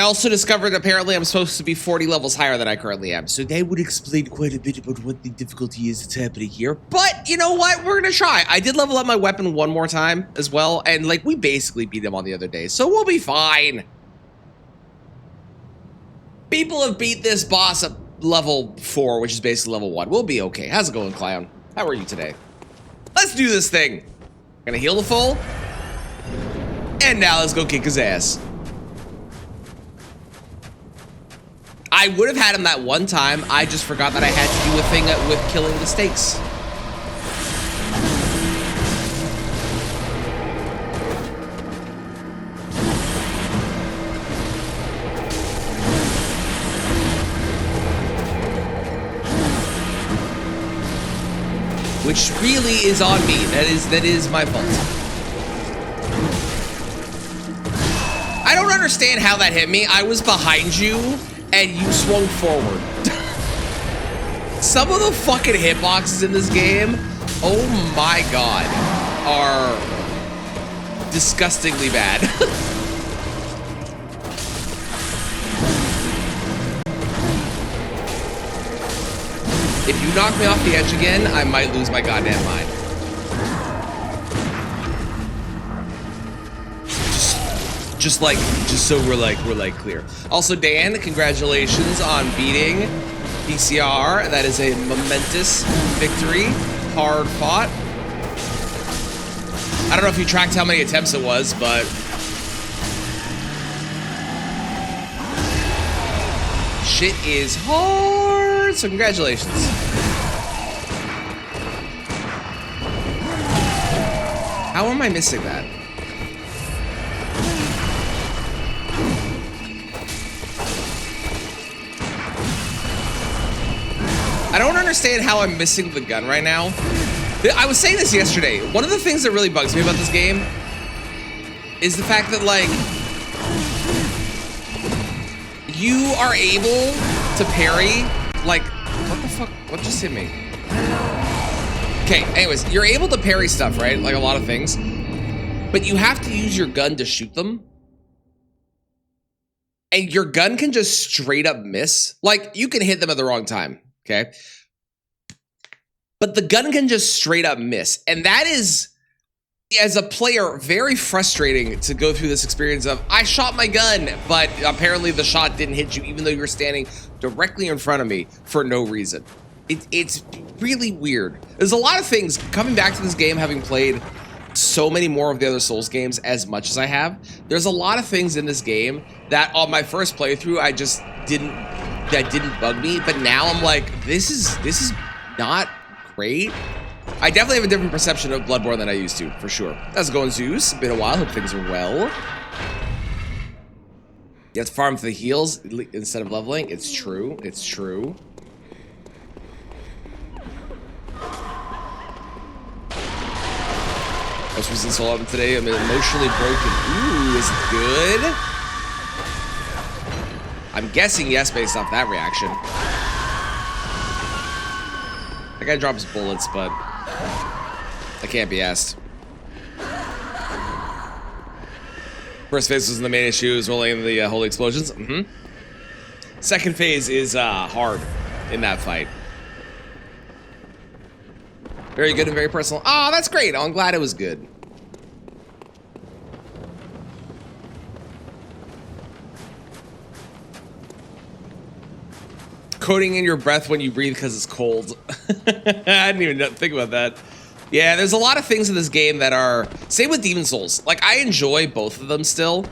also discovered apparently I'm supposed to be 40 levels higher than I currently am. So that would explain quite a bit about what the difficulty is that's happening here. But you know what? We're going to try. I did level up my weapon one more time as well. And like we basically beat him on the other day. So we'll be fine. People have beat this boss at level 4, which is basically level 1. We'll be okay. How's it going, Clown? How are you today? Let's do this thing. Gonna heal the full. And now let's go kick his ass. I would have had him that one time. I just forgot that I had to do a thing with killing the stakes. Which really is on me. That is my fault. I don't understand how that hit me. I was behind you and you swung forward. Some of the fucking hitboxes in this game, oh my god, are disgustingly bad. If you knock me off the edge again, I might lose my goddamn mind. Just so we're like clear. Also, Dan, congratulations on beating PCR. That is a momentous victory. Hard fought. I don't know if you tracked how many attempts it was, but shit is hard. So congratulations. How am I missing that? I don't understand how I'm missing the gun right now. I was saying this yesterday. One of the things that really bugs me about this game is the fact that, like, you are able to parry, like, what the fuck? What just hit me? Okay, anyways, you're able to parry stuff, right? Like a lot of things. But you have to use your gun to shoot them. And your gun can just straight up miss. Like, you can hit them at the wrong time, okay? But the gun can just straight up miss. And that is, as a player, very frustrating to go through this experience of, I shot my gun, but apparently the shot didn't hit you, even though you were standing directly in front of me for no reason. It's really weird. There's a lot of things, coming back to this game, having played so many more of the other Souls games as much as I have, there's a lot of things in this game that on my first playthrough, I just didn't bug me, but now I'm like, this is not great. I definitely have a different perception of Bloodborne than I used to, for sure. How's it going, Zeus? Been a while, hope things are well. You have to farm for the heals instead of leveling. It's true, it's true. Most recent soul album today, I'm emotionally broken. Ooh, is it good? I'm guessing yes based off that reaction. That guy drops bullets, but I can't be asked. First phase was the main issue, is rolling the holy explosions. Second phase is hard in that fight. Very good and very personal. Oh, that's great. I'm glad it was good. Coating in your breath when you breathe because it's cold. I didn't even think about that. Yeah, there's a lot of things in this game that are... Same with Demon Souls. Like, I enjoy both of them still.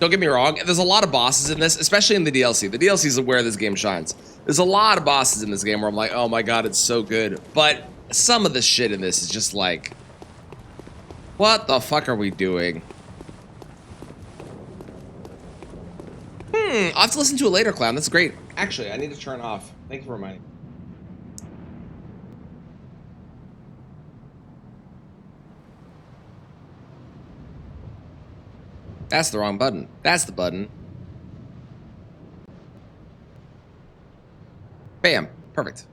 Don't get me wrong. There's a lot of bosses in this, especially in the DLC. The DLC is where this game shines. There's a lot of bosses in this game where I'm like, oh my god, it's so good. But some of the shit in this is just like... What the fuck are we doing? I'll have to listen to it later, Clown. That's great. Actually, I need to turn off. Thank you for reminding me. That's the wrong button. That's the button. Bam. Perfect.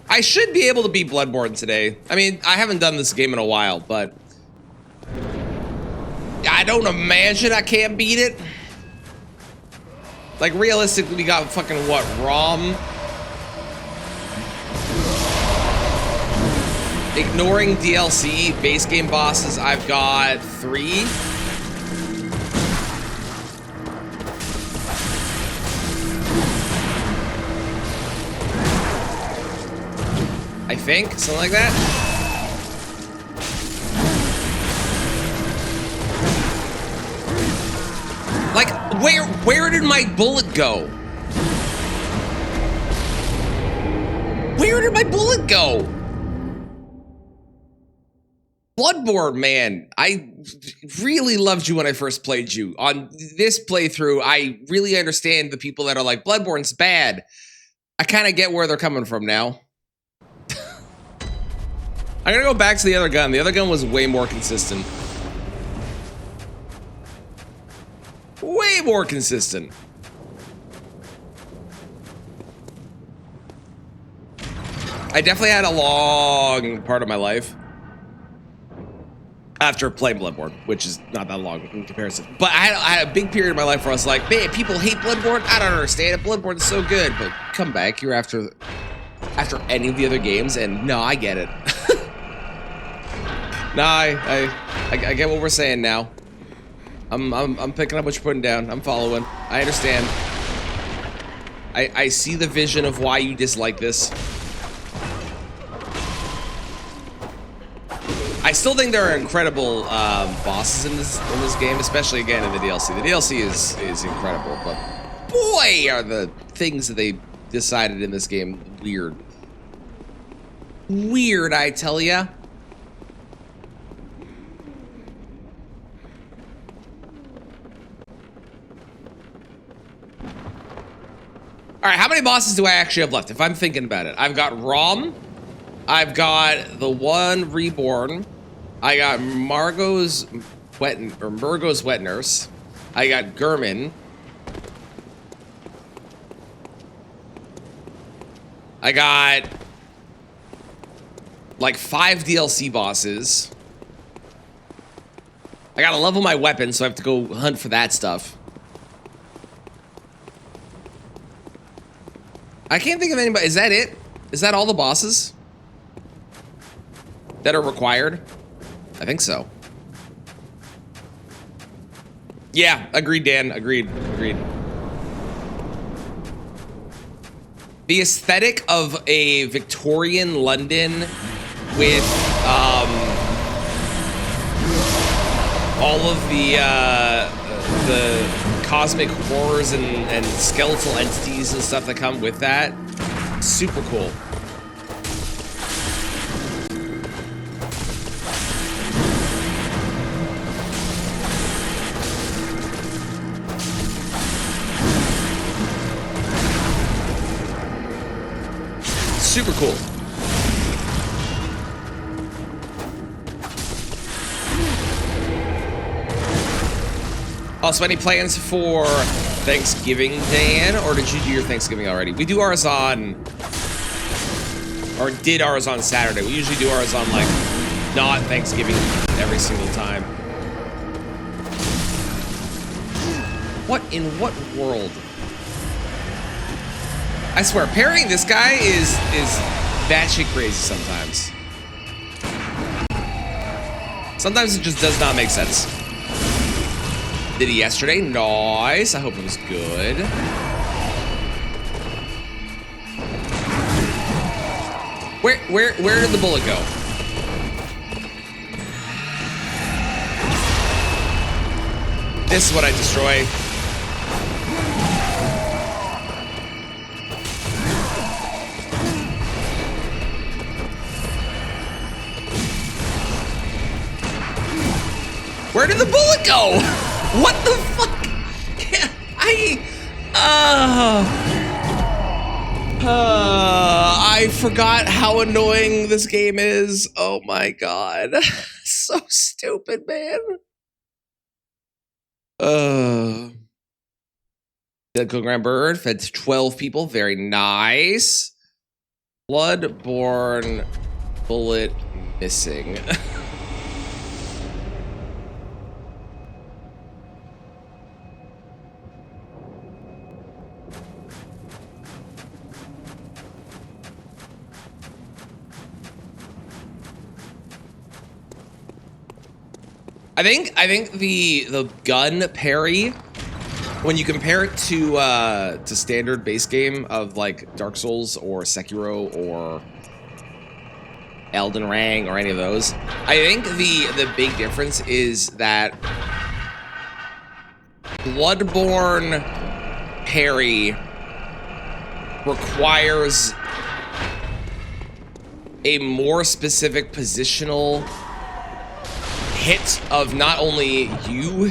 I should be able to beat Bloodborne today. I mean, I haven't done this game in a while, but... I don't imagine I can't beat it. Like, realistically, we got fucking, what, ROM? Ignoring DLC, base game bosses, I've got 3. I think, something like that. Like, where did my bullet go? Where did my bullet go? Bloodborne, man, I really loved you when I first played you. On this playthrough, I really understand the people that are like, Bloodborne's bad. I kind of get where they're coming from now. I'm gonna go back to the other gun. The other gun was way more consistent. Way more consistent. I definitely had a long part of my life after playing Bloodborne, which is not that long in comparison. But I had a big period of my life where I was like, man, people hate Bloodborne. I don't understand it. Bloodborne is so good. But come back, you're after any of the other games, and no, I get it. No, I get what we're saying now. I'm picking up what you're putting down. I'm following. I understand. I see the vision of why you dislike this. I still think there are incredible bosses in this game, especially again in the DLC. The DLC is incredible, but boy, are the things that they decided in this game weird. Weird, I tell ya. All right, how many bosses do I actually have left? If I'm thinking about it, I've got Rom, I've got the one Reborn, I got Murgo's Wet Nurse, I got Gurman, I got like 5 DLC bosses. I gotta level my weapon, so I have to go hunt for that stuff. I can't think of anybody. Is that it? Is that all the bosses that are required? I think so. Yeah, agreed, Dan. Agreed. The aesthetic of a Victorian London with all of the cosmic horrors and skeletal entities and stuff that come with that. Super cool. Super cool. Also, any plans for Thanksgiving, Dan? Or did you do your Thanksgiving already? We do ours on... Or did ours on Saturday. We usually do ours on, like, not Thanksgiving every single time. What in what world? I swear, parrying this guy is batshit crazy sometimes. Sometimes it just does not make sense. Did it yesterday? Nice. I hope it was good. Where did the bullet go? This is what I destroy. Where did the bullet go? What the fuck? I forgot how annoying this game is. Oh my god. So stupid, man. Dead Cook Grand Bird fed to 12 people. Very nice. Bloodborne bullet missing. I think the gun parry, when you compare it to standard base game of like Dark Souls or Sekiro or Elden Ring or any of those, I think the big difference is that Bloodborne parry requires a more specific positional hit of not only you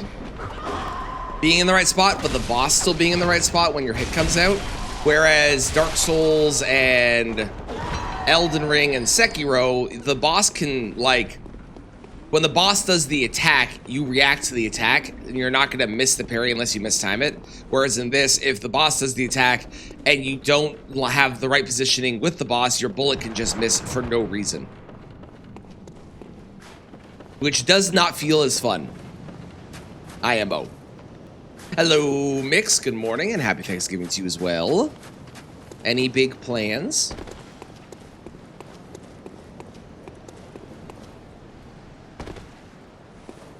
being in the right spot, but the boss still being in the right spot when your hit comes out. Whereas Dark Souls and Elden Ring and Sekiro, the boss can, like, when the boss does the attack, you react to the attack, and you're not going to miss the parry unless you mistime it. Whereas in this, if the boss does the attack and you don't have the right positioning with the boss, your bullet can just miss for no reason. Which does not feel as fun. IMO. Hello, Mix. Good morning, and happy Thanksgiving to you as well. Any big plans?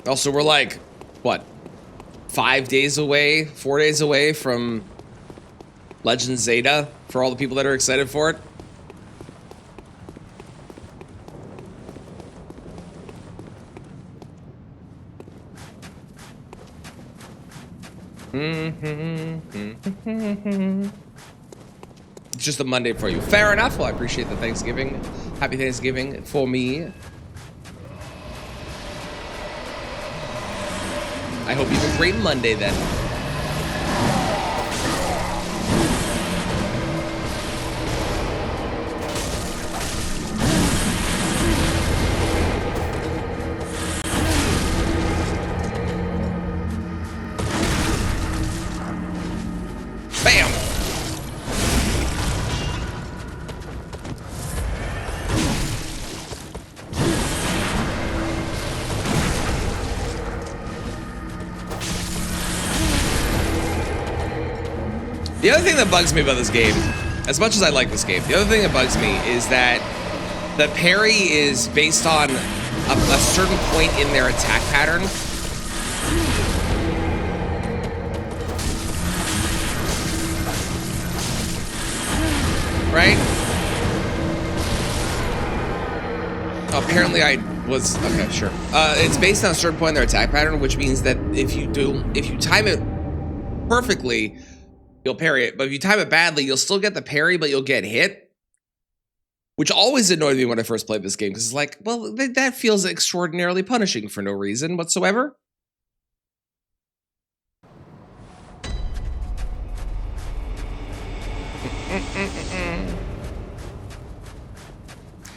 Also, we're like, what, 5 days away, 4 days away from Legend Zeta for all the people that are excited for it. It's just a Monday for you. Fair enough. Well, I appreciate the Thanksgiving. Happy Thanksgiving for me. I hope you have a great Monday then. Bam! The other thing that bugs me about this game, as much as I like this game, the other thing that bugs me is that the parry is based on a certain point in their attack pattern. Right? Apparently I was, okay, sure. It's based on a certain point in their attack pattern, which means that if you time it perfectly, you'll parry it. But if you time it badly, you'll still get the parry, but you'll get hit. Which always annoyed me when I first played this game, because it's like, well, that feels extraordinarily punishing for no reason whatsoever.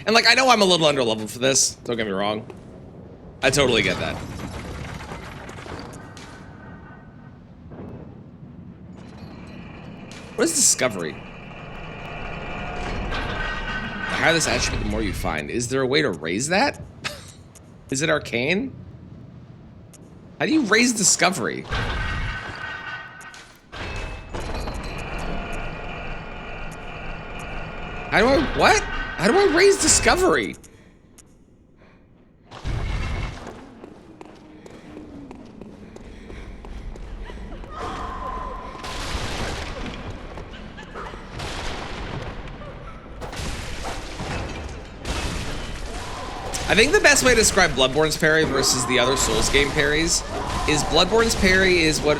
And like, I know I'm a little underleveled for this, don't get me wrong. I totally get that. What is discovery? The higher this attribute, the more you find. Is there a way to raise that? Is it arcane? How do you raise discovery? How do I, what? How do I raise discovery? I think the best way to describe Bloodborne's parry versus the other Souls game parries is Bloodborne's parry is what,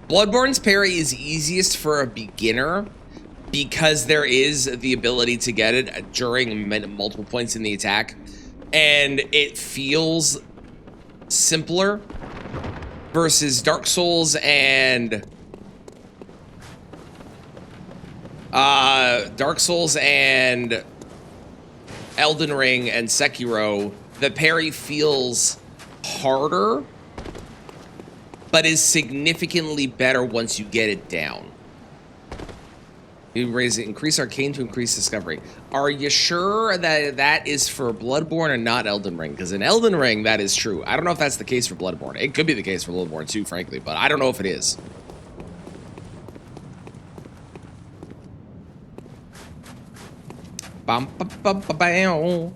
Bloodborne's parry is easiest for a beginner because there is the ability to get it during multiple points in the attack, and it feels simpler versus Dark Souls and Elden Ring and Sekiro. The parry feels harder, but is significantly better once you get it down. You raise it, increase arcane to increase discovery. Are you sure that that is for Bloodborne and not Elden Ring? Because in Elden Ring, that is true. I don't know if that's the case for Bloodborne. It could be the case for Bloodborne too, frankly, but I don't know if it is. Bam, bam, bam, bam.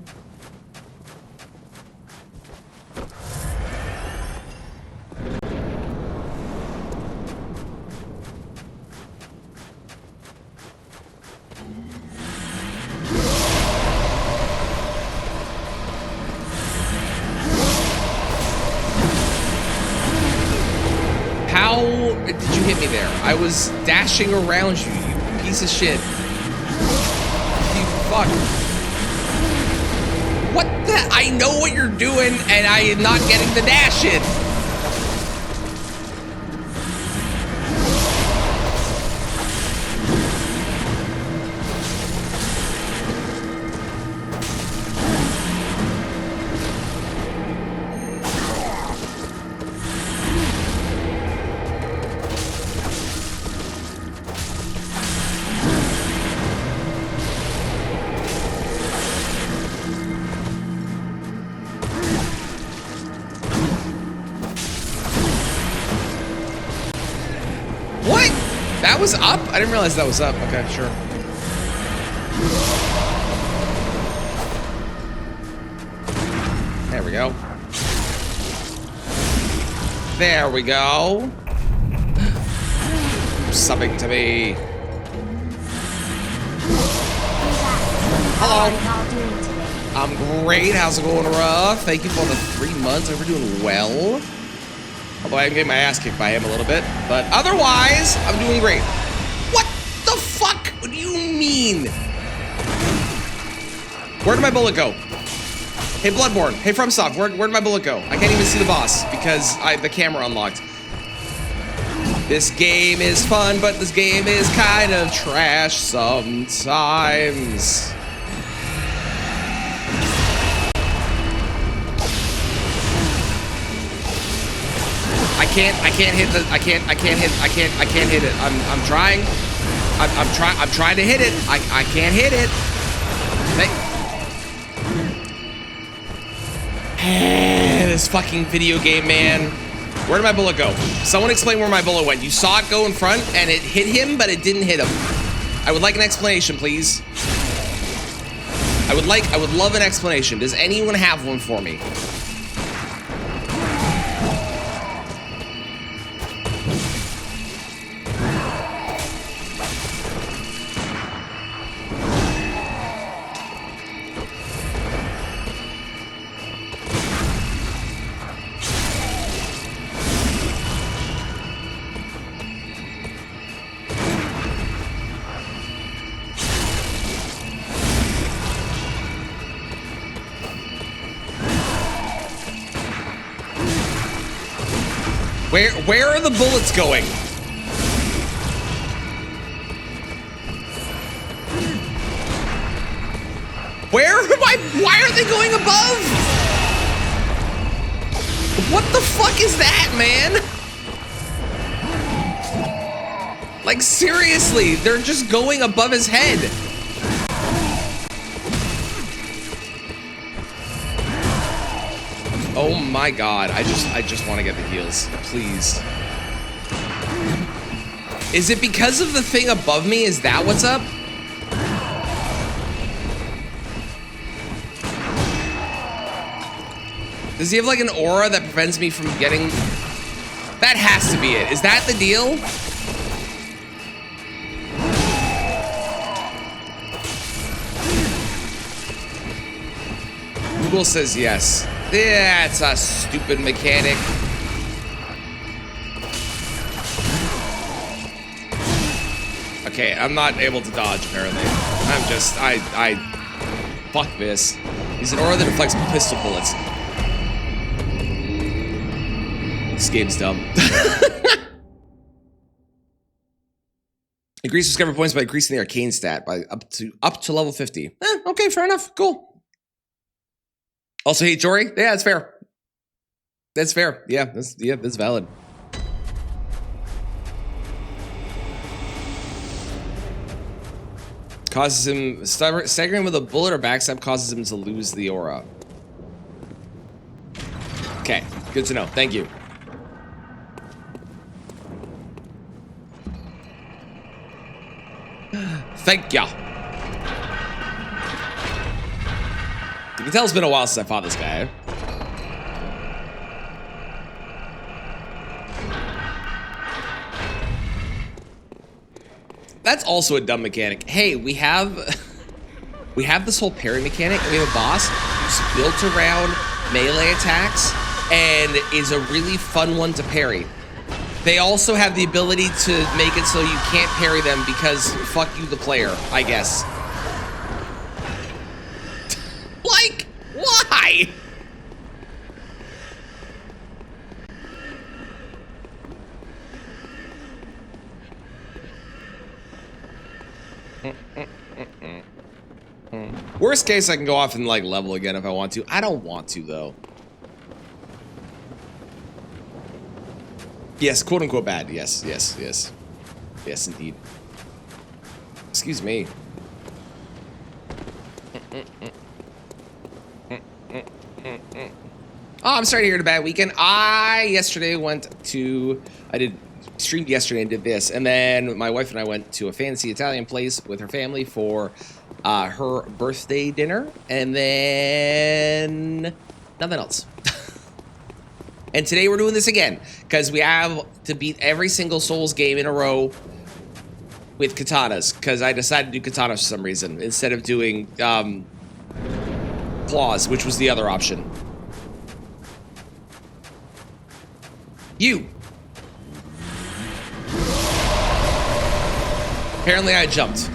How did you hit me there? I was dashing around you, you piece of shit. You fuck. What the? I know what you're doing, and I am not getting the dash in. That was up? I didn't realize that was up. Okay, sure. There we go. There we go. Something to me. Hello. I'm great. How's it going, Ruff? Thank you for the 3 months. We're doing well. Although I am getting my ass kicked by him a little bit. But otherwise, I'm doing great. What the fuck? What do you mean? Where did my bullet go? Hey, Bloodborne. Hey, FromSoft. Where did my bullet go? I can't even see the boss because the camera unlocked. This game is fun, but this game is kind of trash sometimes. I can't hit it. I'm trying. I'm trying to hit it. I can't hit it. This fucking video game, man. Where did my bullet go? Someone explain where my bullet went. You saw it go in front and it hit him, but it didn't hit him. I would like an explanation, please. I would love an explanation. Does anyone have one for me? Where are the bullets going? Why are they going above? What the fuck is that, man? Like, seriously, they're just going above his head. Oh my god, I just want to get the heals, please. Is it because of the thing above me? Is that what's up? Does he have like an aura that prevents me from getting... That has to be it. Is that the deal? Google says yes. That's a stupid mechanic. Okay, I'm not able to dodge, apparently. I'm just, fuck this. He's an aura that deflects pistol bullets. This game's dumb. Increase discovery points by increasing the arcane stat by up to level 50. Okay, fair enough. Cool. Also, hey, Jory. Yeah, that's fair. That's fair. Yeah, that's valid. Causes him staggering with a bullet or backstab causes him to lose the aura. Okay, good to know. Thank you. Thank ya. You can tell it's been a while since I fought this guy. That's also a dumb mechanic. Hey, we have this whole parry mechanic. We have a boss who's built around melee attacks and is a really fun one to parry. They also have the ability to make it so you can't parry them because fuck you, the player, I guess. Like, why? Worst case, I can go off and like level again if I want to. I don't want to though. Yes, quote unquote bad. Yes, yes, yes. Yes, indeed. Excuse me. Oh, I'm sorry to hear the bad weekend. I streamed yesterday and did this. And then my wife and I went to a fancy Italian place with her family for her birthday dinner. And then nothing else. And today we're doing this again because we have to beat every single Souls game in a row with katanas because I decided to do katanas for some reason instead of doing claws, which was the other option. You. Apparently I jumped.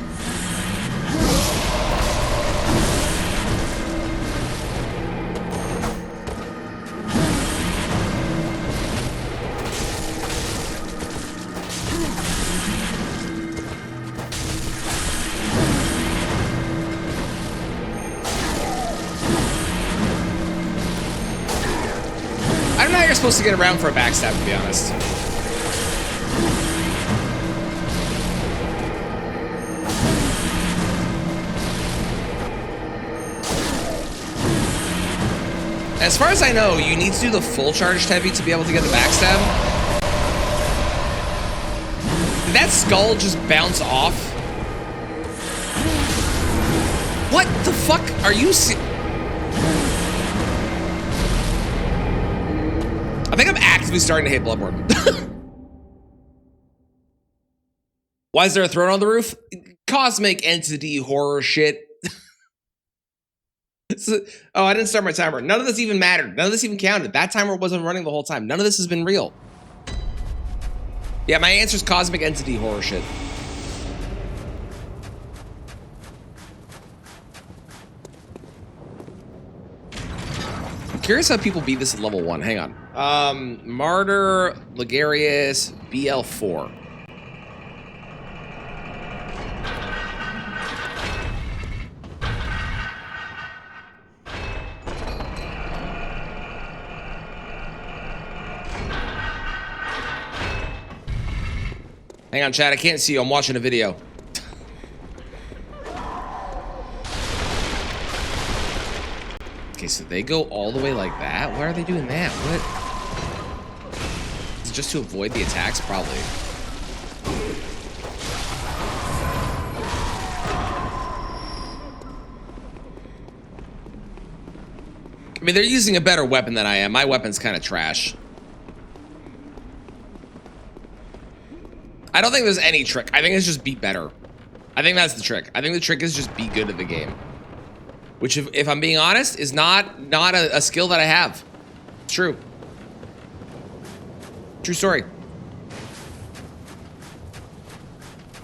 I don't know how you're supposed to get around for a backstab, to be honest. As far as I know, you need to do the full charged heavy to be able to get the backstab. Did that skull just bounce off? What the fuck are you I think I'm actively starting to hate Bloodborne. Why is there a throne on the roof? Cosmic entity horror shit. Oh, I didn't start my timer. None of this even mattered. None of this even counted. That timer wasn't running the whole time. None of this has been real. Yeah, my answer is cosmic entity horror shit. I'm curious how people beat this at level 1. Hang on. Martyr, Ligarius, BL4. Hang on, chat. I can't see you. I'm watching a video. Okay, so they go all the way like that? Why are they doing that? What? Is it just to avoid the attacks? Probably. I mean, they're using a better weapon than I am. My weapon's kind of trash. I don't think there's any trick. I think it's just be better. I think that's the trick. I think the trick is just be good at the game. Which, if I'm being honest, is not a skill that I have. It's true. True story.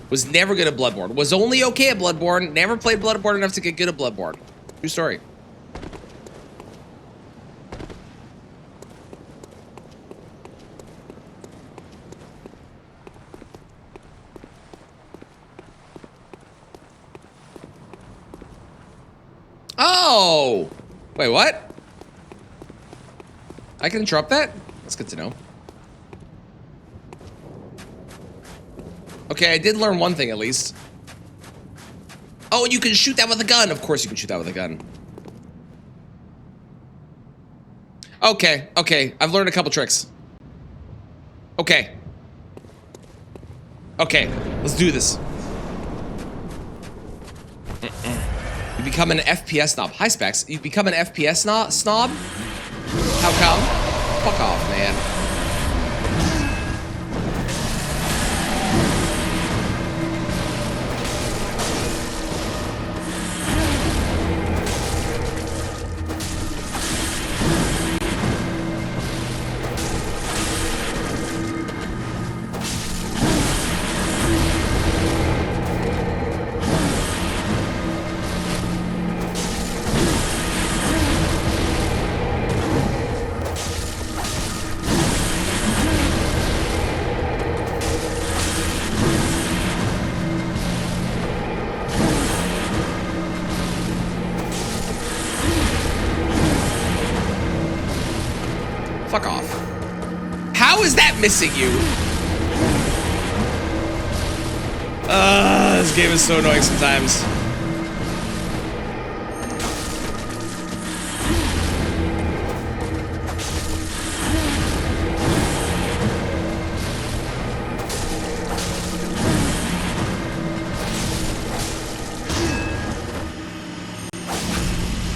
Was never good at Bloodborne. Was only okay at Bloodborne. Never played Bloodborne enough to get good at Bloodborne. True story. Oh! Wait, what? I can interrupt that? That's good to know. Okay, I did learn one thing at least. Oh, you can shoot that with a gun. Of course you can shoot that with a gun. Okay, okay. I've learned a couple tricks. Okay. Okay, let's do this. You become an FPS snob. Hi, Specs. You become an FPS snob? How come? Fuck off, man. Fuck off. How is that missing you? This game is so annoying sometimes.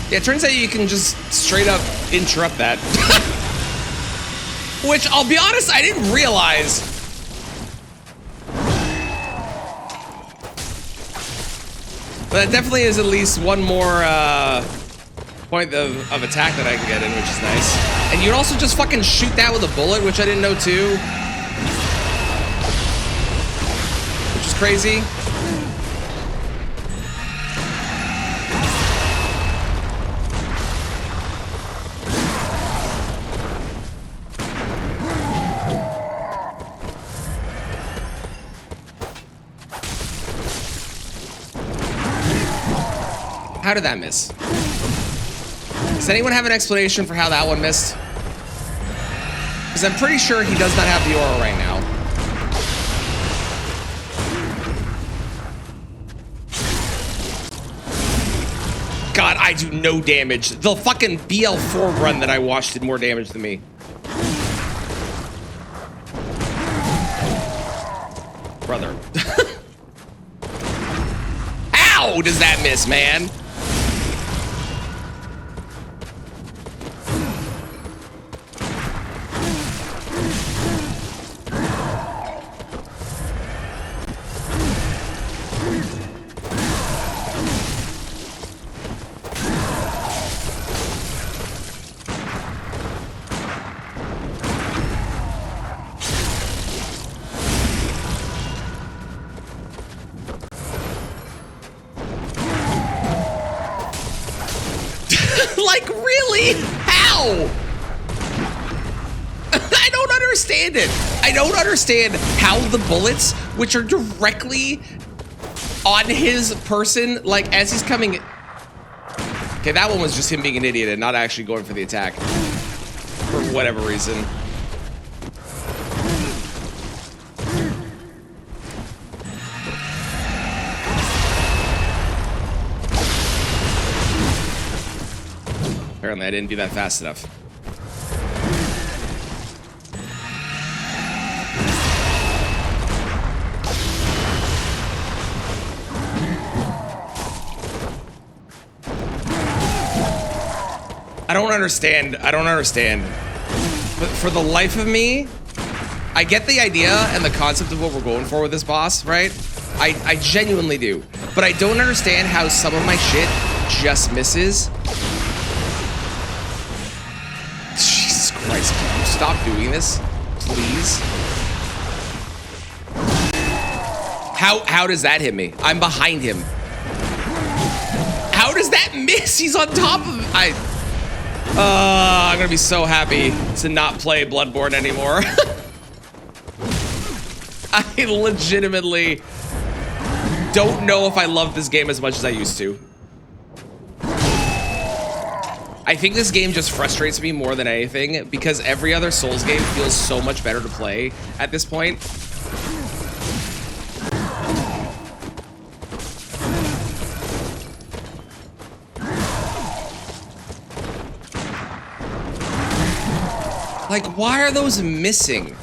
Yeah, it turns out you can just straight up interrupt that. Which, I'll be honest, I didn't realize. But that definitely is at least one more point of attack that I can get in, which is nice. And you can also just fucking shoot that with a bullet, which I didn't know too. Which is crazy. How did that miss? Does anyone have an explanation for how that one missed? Because I'm pretty sure he does not have the aura right now. God, I do no damage. The fucking BL4 run that I watched did more damage than me. Brother. How does that miss, man? Like, really? How? I don't understand it. I don't understand how the bullets, which are directly on his person, like, as he's coming... Okay, that one was just him being an idiot and not actually going for the attack. For whatever reason. Apparently I didn't do that fast enough. I don't understand. I don't understand. But for the life of me, I get the idea and the concept of what we're going for with this boss, right? I genuinely do. But I don't understand how some of my shit just misses. Jesus Christ, can you stop doing this, please? How does that hit me? I'm behind him. How does that miss? He's on top of... I'm gonna be so happy to not play Bloodborne anymore. I legitimately don't know if I love this game as much as I used to. I think this game just frustrates me more than anything because every other Souls game feels so much better to play at this point. Like, why are those missing?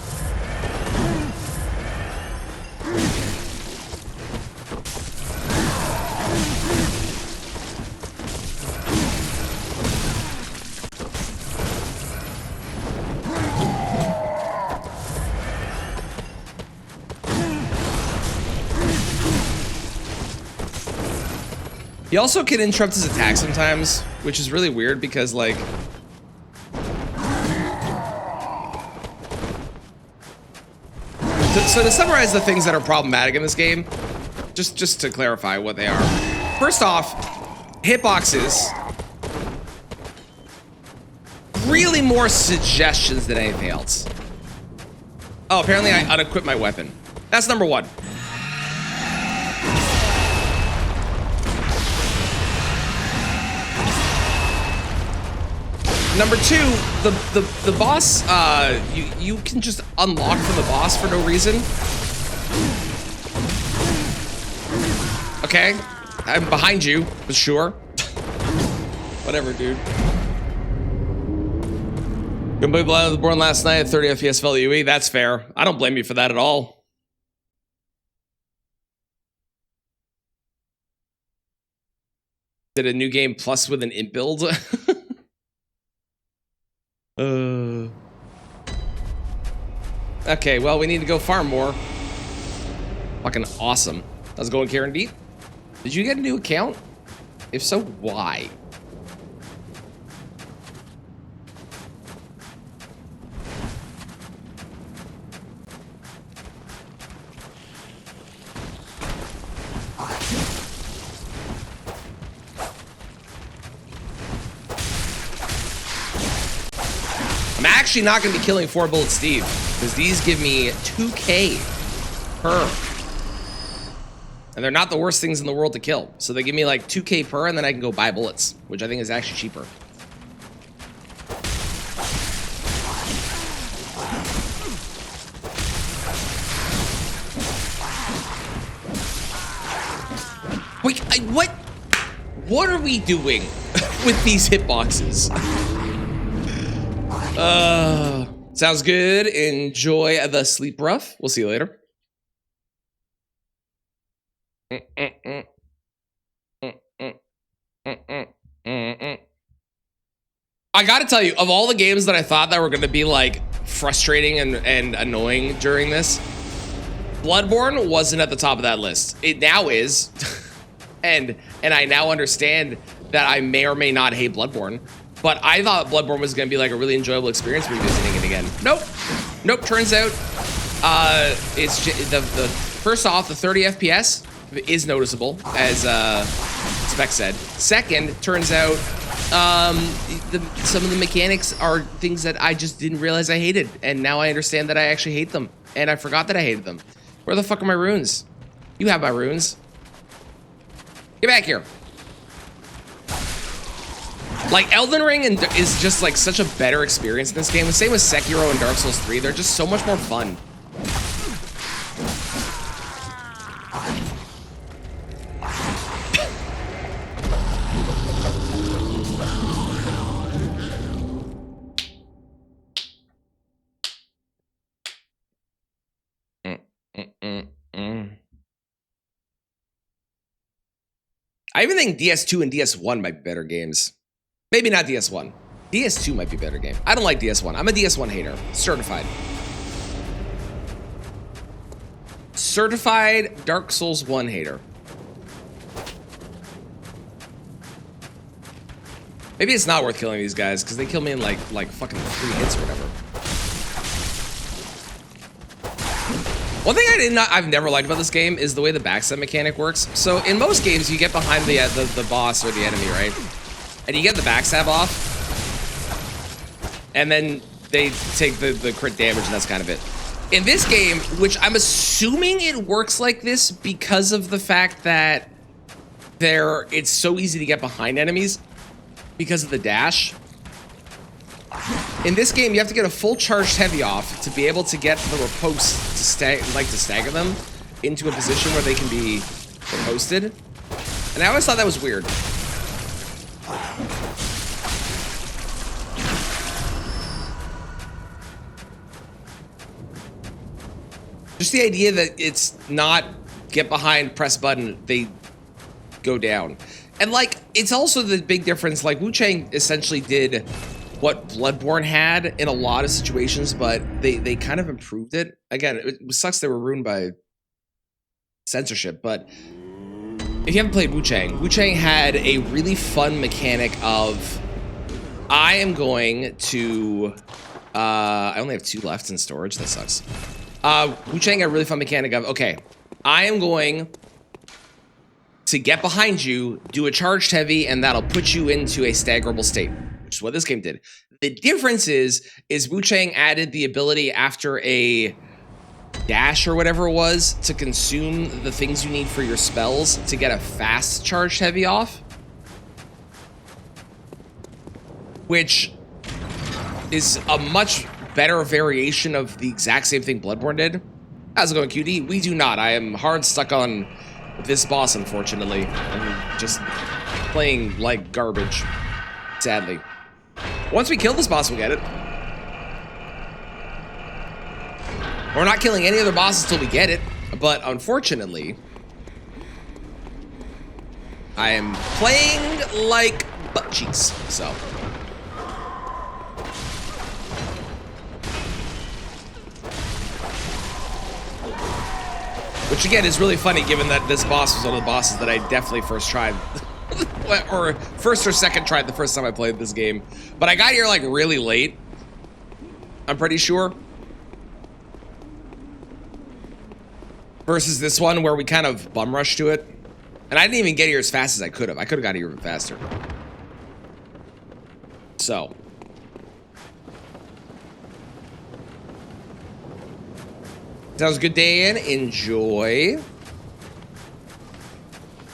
He also can interrupt his attack sometimes, which is really weird because, like... So to summarize the things that are problematic in this game, just to clarify what they are. First off, hitboxes. Really more suggestions than anything else. Oh, apparently I unequipped my weapon. That's number one. Number two, the boss, you can just unlock from the boss for no reason. Okay, I'm behind you, for sure. Whatever, dude. Completely Bloodborne last night at 30 FPS VLUE. That's fair. I don't blame you for that at all. Did a new game plus with an imp build? Okay, well, we need to go farm more. Fucking awesome. How's it going, Karen D? Did you get a new account? If so, why? I'm actually not going to be killing 4 Bullet Steve, because these give me 2K per. And they're not the worst things in the world to kill. So they give me like 2K per, and then I can go buy bullets, which I think is actually cheaper. Wait, what are we doing with these hitboxes? Sounds good. Enjoy the sleep rough. We'll see you later. I gotta tell you, of all the games that I thought that were gonna be like frustrating and annoying during this, Bloodborne wasn't at the top of that list. It now is. and I now understand that I may or may not hate Bloodborne. But I thought Bloodborne was going to be like a really enjoyable experience revisiting it again. Nope. Nope. Turns out, it's just, the first off, the 30 FPS is noticeable, as Spec said. Second, turns out, some of the mechanics are things that I just didn't realize I hated, and now I understand that I actually hate them, and I forgot that I hated them. Where the fuck are my runes? You have my runes. Get back here. Like, Elden Ring is just like such a better experience in this game. The same with Sekiro and Dark Souls 3. They're just so much more fun. I even think DS2 and DS1 might be better games. Maybe not DS1. DS2 might be a better game. I don't like DS1. I'm a DS1 hater. Certified. Certified Dark Souls 1 hater. Maybe it's not worth killing these guys because they kill me in like fucking 3 hits or whatever. One thing I've never liked about this game is the way the backstab mechanic works. So in most games, you get behind the boss or the enemy, right? And you get the backstab off, and then they take the crit damage, and that's kind of it. In this game, which I'm assuming it works like this because of the fact that it's so easy to get behind enemies because of the dash. In this game, you have to get a full charged heavy off to be able to get the riposte to stagger them into a position where they can be riposted. And I always thought that was weird. Just the idea that it's not get behind, press button, they go down. And like, it's also the big difference, like Wu Chang essentially did what Bloodborne had in a lot of situations, but they kind of improved it. Again, it sucks they were ruined by censorship, but if you haven't played Wu Chang had a really fun mechanic of, I am going to, I only have 2 left in storage, that sucks. Wu Chang had a really fun mechanic of, okay, I am going to get behind you, do a charged heavy, and that'll put you into a staggerable state, which is what this game did. The difference is Wu Chang added the ability after a dash or whatever it was to consume the things you need for your spells to get a fast charged heavy off, which is a much better variation of the exact same thing Bloodborne did. How's it going, QD? We do not. I am hard stuck on this boss, unfortunately. I'm just playing like garbage, sadly. Once we kill this boss, we'll get it. We're not killing any other bosses till we get it, but unfortunately, I am playing like butt cheeks, so. Which again is really funny given that this boss was one of the bosses that I definitely first tried. Or first or second tried the first time I played this game. But I got here like really late. I'm pretty sure. Versus this one where we kind of bum rushed to it. And I didn't even get here as fast as I could have. I could have got here even faster. So. Sounds good, Dan. Enjoy.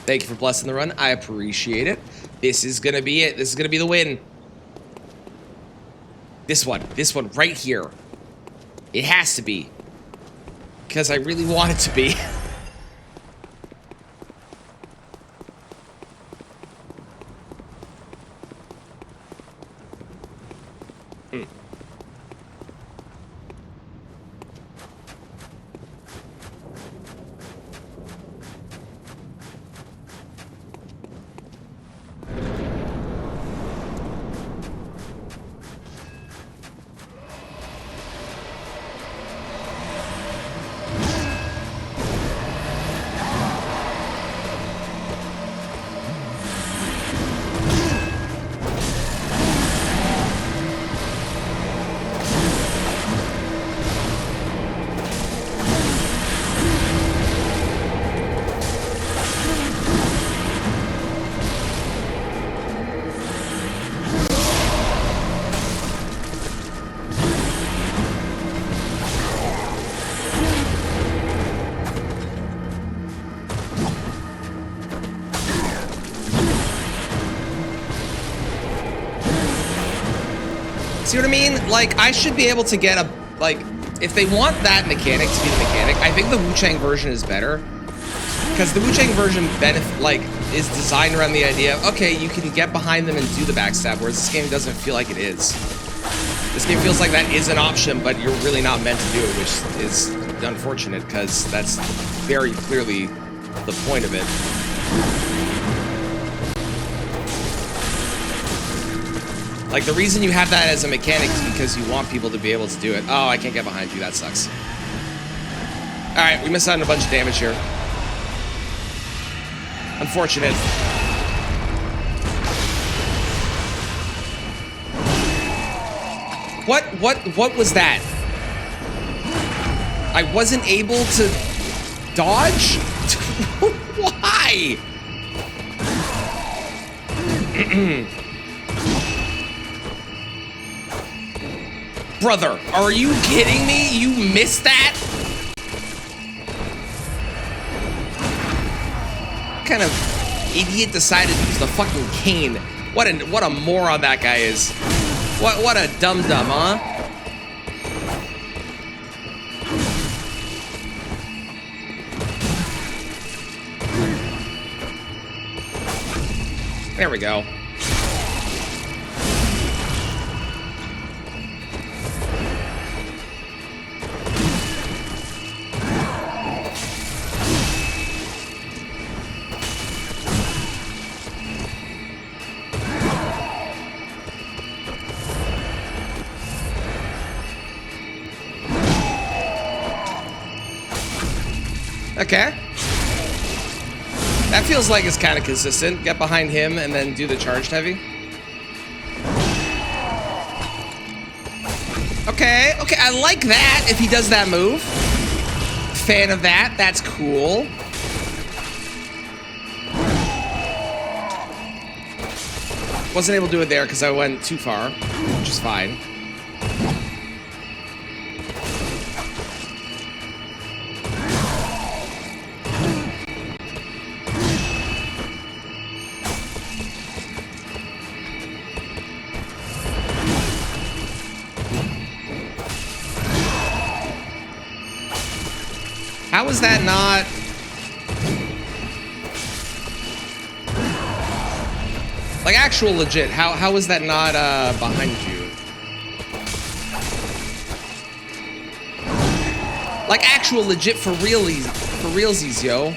Thank you for blessing the run. I appreciate it. This is going to be it. This is going to be the win. This one right here. It has to be. Because I really want it to be. See what I mean? Like, I should be able to get a, like, if they want that mechanic to be the mechanic, I think the Wu-Chang version is better. Because the Wu-Chang version is designed around the idea of, okay, you can get behind them and do the backstab, whereas this game doesn't feel like it is. This game feels like that is an option, but you're really not meant to do it, which is unfortunate, because that's very clearly the point of it. Like, the reason you have that as a mechanic is because you want people to be able to do it. Oh, I can't get behind you. That sucks. Alright, we missed out on a bunch of damage here. Unfortunate. What was that? I wasn't able to dodge? Why? Brother, are you kidding me? You missed that? What kind of idiot decided to use the fucking cane? What a moron that guy is. What a dum-dum, huh? There we go. Okay. That feels like it's kind of consistent. Get behind him and then do the charged heavy. Okay, okay, I like that if he does that move. Fan of that, that's cool. Wasn't able to do it there because I went too far, which is fine. How is that not? Like actual legit, how is that not behind you? Like actual legit for realsies, yo.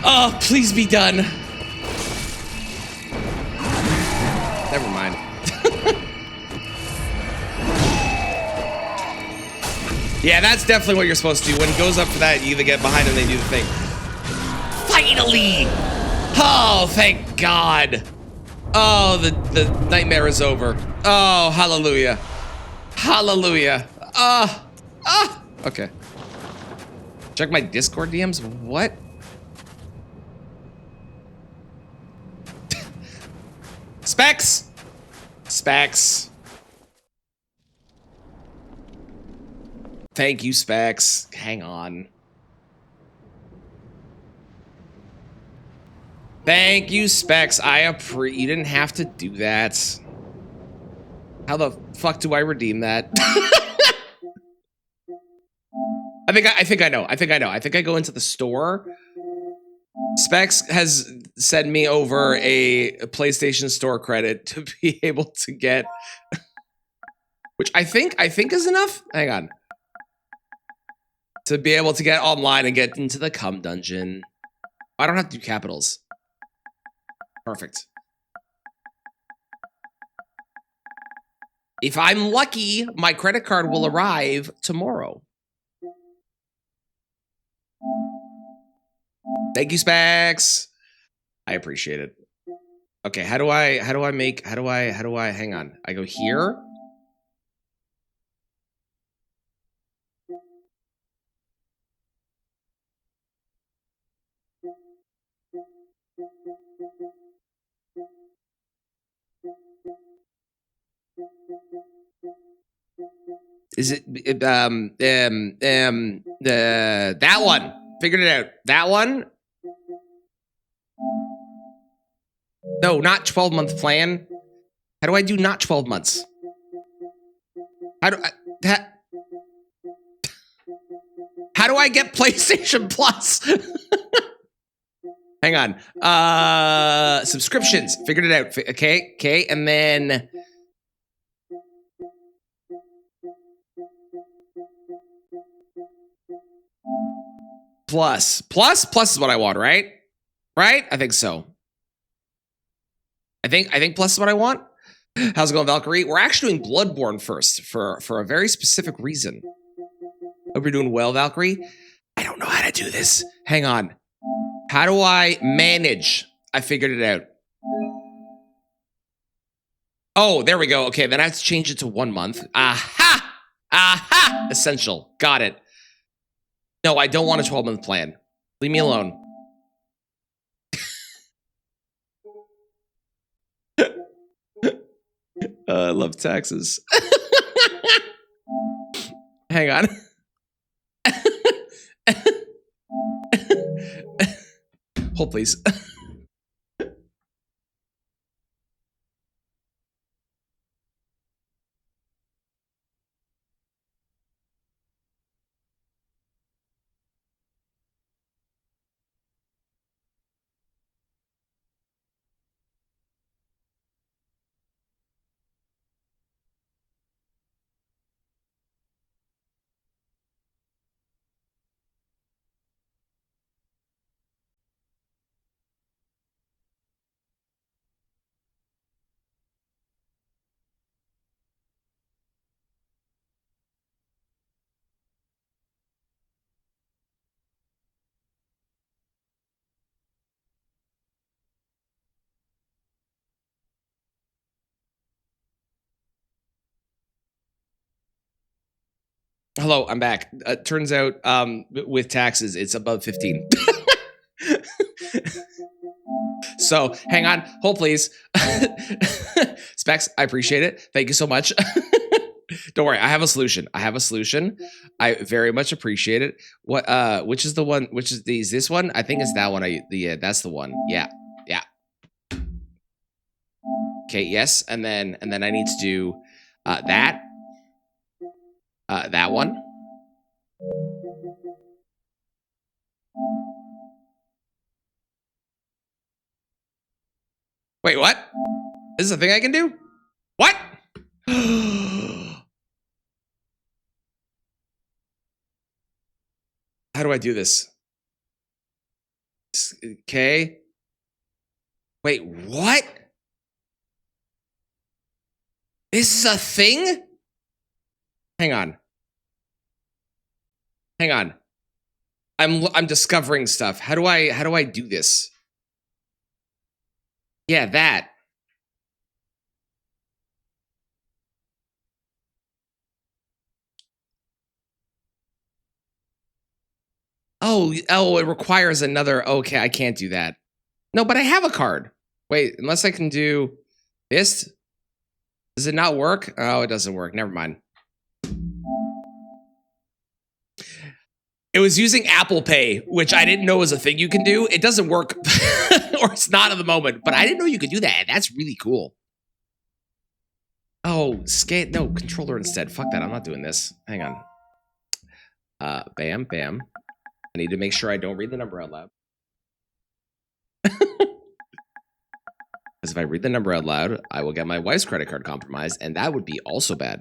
Oh, please be done. Never mind. Yeah, that's definitely what you're supposed to do. When it goes up for that, you either get behind and they do the thing. Finally! Oh, thank God. Oh, the nightmare is over. Oh, hallelujah. Hallelujah. Okay. Check my Discord DMs. What? Specs! Specs. Thank you, Specs. Hang on. Thank you, Specs. You didn't have to do that. How the fuck do I redeem that? I think I know. I think I go into the store. Specs has sent me over a PlayStation Store credit to be able to get, which I think is enough. Hang on. To be able to get online and get into the cum dungeon. I don't have to do capitals. Perfect. If I'm lucky, my credit card will arrive tomorrow. Thank you, Specs. I appreciate it. Okay, how do I hang on. I go here. Is it that one? Figured it out. That one? No, not 12-month plan. How do I do not 12 months? How do I get PlayStation Plus? Hang on. Subscriptions. Figured it out. Okay, and then Plus is what I want, right? Right? I think so. I think Plus is what I want. How's it going, Valkyrie? We're actually doing Bloodborne first for a very specific reason. Hope you're doing well, Valkyrie. I don't know how to do this. Hang on. How do I manage? I figured it out. Oh, there we go. Okay, then I have to change it to 1 month. Aha! Aha! Essential. Got it. No, I don't want a 12-month plan. Leave me alone. I love taxes. Hang on. Hold, please. Hello, I'm back. Turns out, with taxes, it's above 15. So, hang on. Hold, please. Specs, I appreciate it. Thank you so much. Don't worry, I have a solution. I very much appreciate it. What? Which is the one? Which is this one? I think it's that one. That's the one. Yeah. Okay. Yes, and then I need to do. That. That one. Wait, what? This is a thing I can do? What? How do I do this? Okay. Wait, what? This is a thing? Hang on. Hang on. I'm discovering stuff. How do I do this? Yeah, that. Oh, it requires another. Okay, I can't do that. No, but I have a card. Wait, unless I can do this. Does it not work? Oh, it doesn't work. Never mind. It was using Apple Pay, which I didn't know was a thing you can do. It doesn't work, or it's not at the moment, but I didn't know you could do that. That's really cool. Oh, no, controller instead. Fuck that, I'm not doing this. Hang on. Bam, bam. I need to make sure I don't read the number out loud. Because if I read the number out loud, I will get my wife's credit card compromised, and that would be also bad.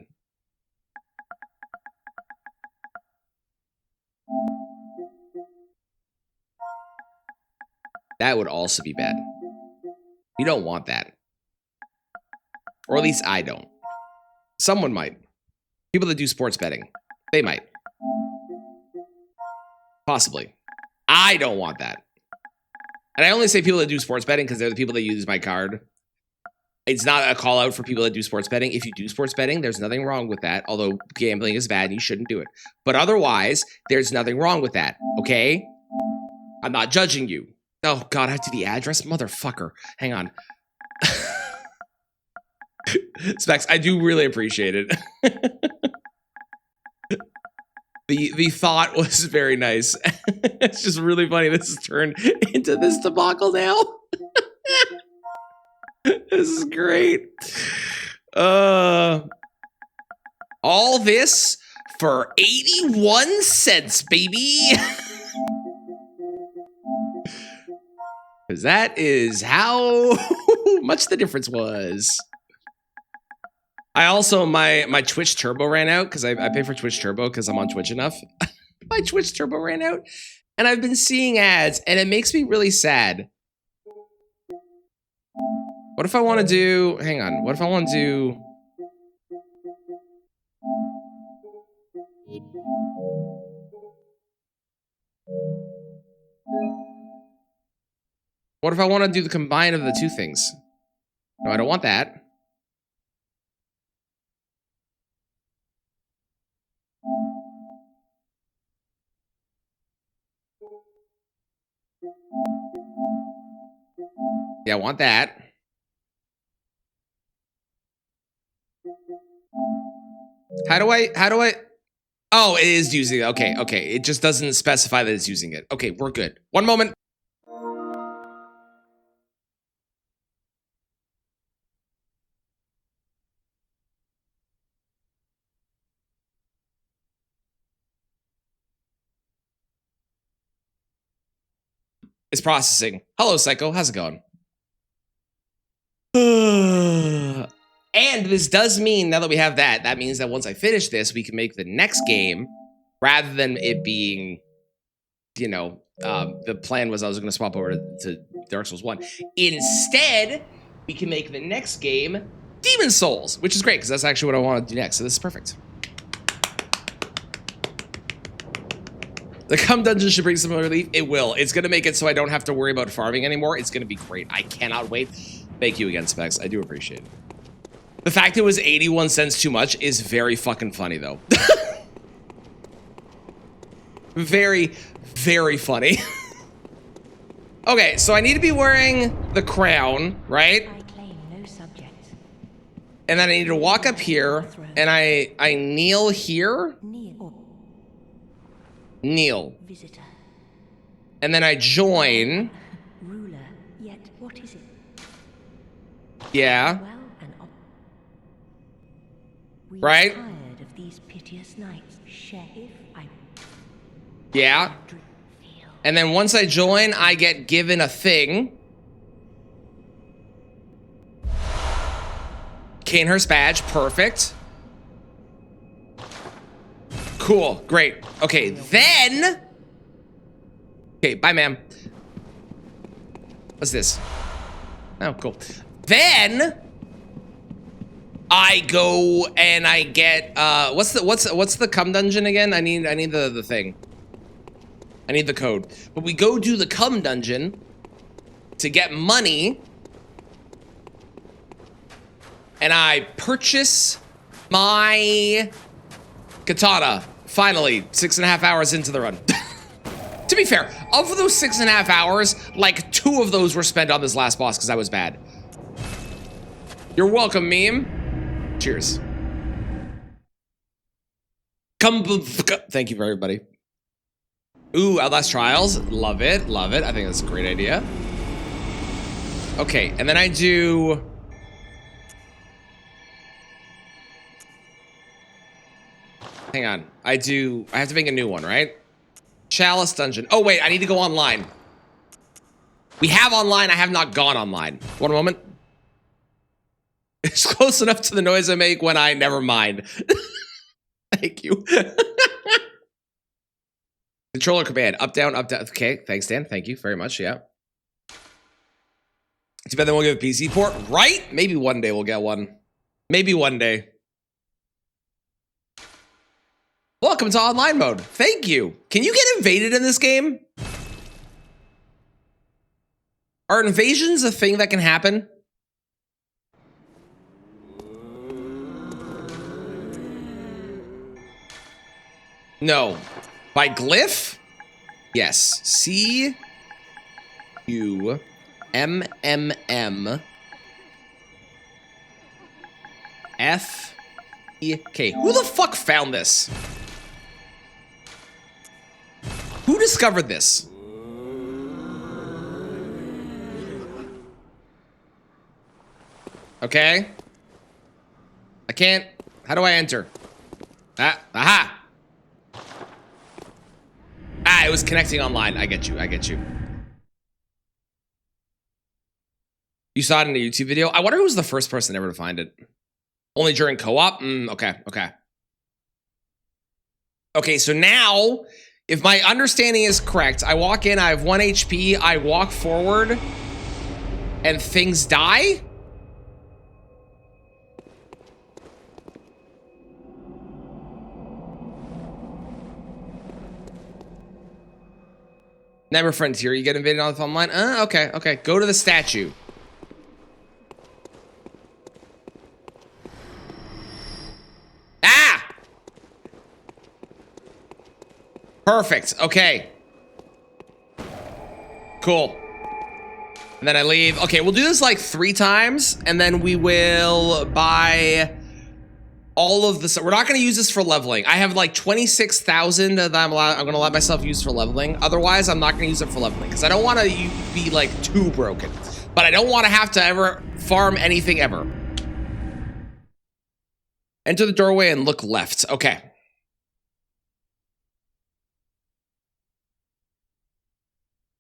That would also be bad. You don't want that. Or at least I don't. Someone might. People that do sports betting. They might. Possibly. I don't want that. And I only say people that do sports betting because they're the people that use my card. It's not a call out for people that do sports betting. If you do sports betting, there's nothing wrong with that. Although gambling is bad and you shouldn't do it. But otherwise, there's nothing wrong with that. Okay? I'm not judging you. Oh, God, I have to do the address? Motherfucker. Hang on. Specs, I do really appreciate it. The thought was very nice. It's just really funny. This has turned into this debacle now. This is great. All this for 81 cents, baby. Because that is how much the difference was. I also, my Twitch Turbo ran out because I pay for Twitch Turbo because I'm on Twitch enough. My Twitch Turbo ran out. And I've been seeing ads and it makes me really sad. What if I want to do, hang on, what if I want to do, what if I want to do the combine of the two things? No, I don't want that. Yeah, I want that. How do I, oh, it is using it. Okay, okay. It just doesn't specify that it's using it. Okay, we're good. One moment. It's processing. Hello, Psycho. How's it going? And this does mean, now that we have that, that means that once I finish this, we can make the next game, rather than it being, you know, the plan was I was going to swap over to Dark Souls 1. Instead, we can make the next game Demon Souls, which is great, because that's actually what I want to do next, so this is perfect. The Cum Dungeon should bring some relief. It will. It's going to make it so I don't have to worry about farming anymore. It's going to be great. I cannot wait. Thank you again, Specs. I do appreciate it. The fact it was 81 cents too much is very fucking funny, though. Very, very funny. Okay, so I need to be wearing the crown, right? I claim no subjects. And then I need to walk up here, and I kneel here. Kneel. Visitor. And then I join. Ruler, yet what is it? Yeah. Well, We Right? are tired of these piteous nights. Share if I Yeah. feel. And then once I join, I get given a thing. Canehurst badge, perfect. Cool, great. Okay, then... Okay, bye, ma'am. What's this? Oh, cool. Then... I go and I get, what's the cum dungeon again? I need the thing. I need the code. But we go do the cum dungeon to get money. And I purchase my katana. Finally, 6.5 hours into the run. To be fair, of those 6.5 hours, like 2 of those were spent on this last boss because I was bad. You're welcome, meme. Cheers. Thank you for everybody. Ooh, Outlast Trials. Love it. Love it. I think that's a great idea. Okay, and then I do... Hang on. I have to make a new one, right? Chalice Dungeon. Oh, wait. I need to go online. We have online. I have not gone online. One moment. It's close enough to the noise I make when I... Never mind. Thank you. Controller command. Up, down, up, down. Okay, thanks, Dan. Thank you very much. Yeah. Too bad they won't give a PC port, right? Maybe one day we'll get one. Maybe one day. Welcome to online mode. Thank you. Can you get invaded in this game? Are invasions a thing that can happen? No. By glyph? Yes. C U M M M F E K. Who the fuck found this? Who discovered this? Okay. I can't. How do I enter? Ah, aha! Ah, it was connecting online. I get you. I get you. You saw it in a YouTube video? I wonder who was the first person ever to find it. Only during co-op? Okay, okay. Okay, so now, if my understanding is correct, I walk in, I have 1 HP, I walk forward, and things die? Never Frontier, you get invaded on the online? Okay, okay. Go to the statue. Ah! Perfect, okay. Cool. And then I leave. Okay, we'll do this like 3 times, and then we will buy all of this. We're not going to use this for leveling. I have like 26,000 that I'm going to let myself use for leveling. Otherwise, I'm not going to use it for leveling because I don't want to be like too broken. But I don't want to have to ever farm anything ever. Enter the doorway and look left. Okay.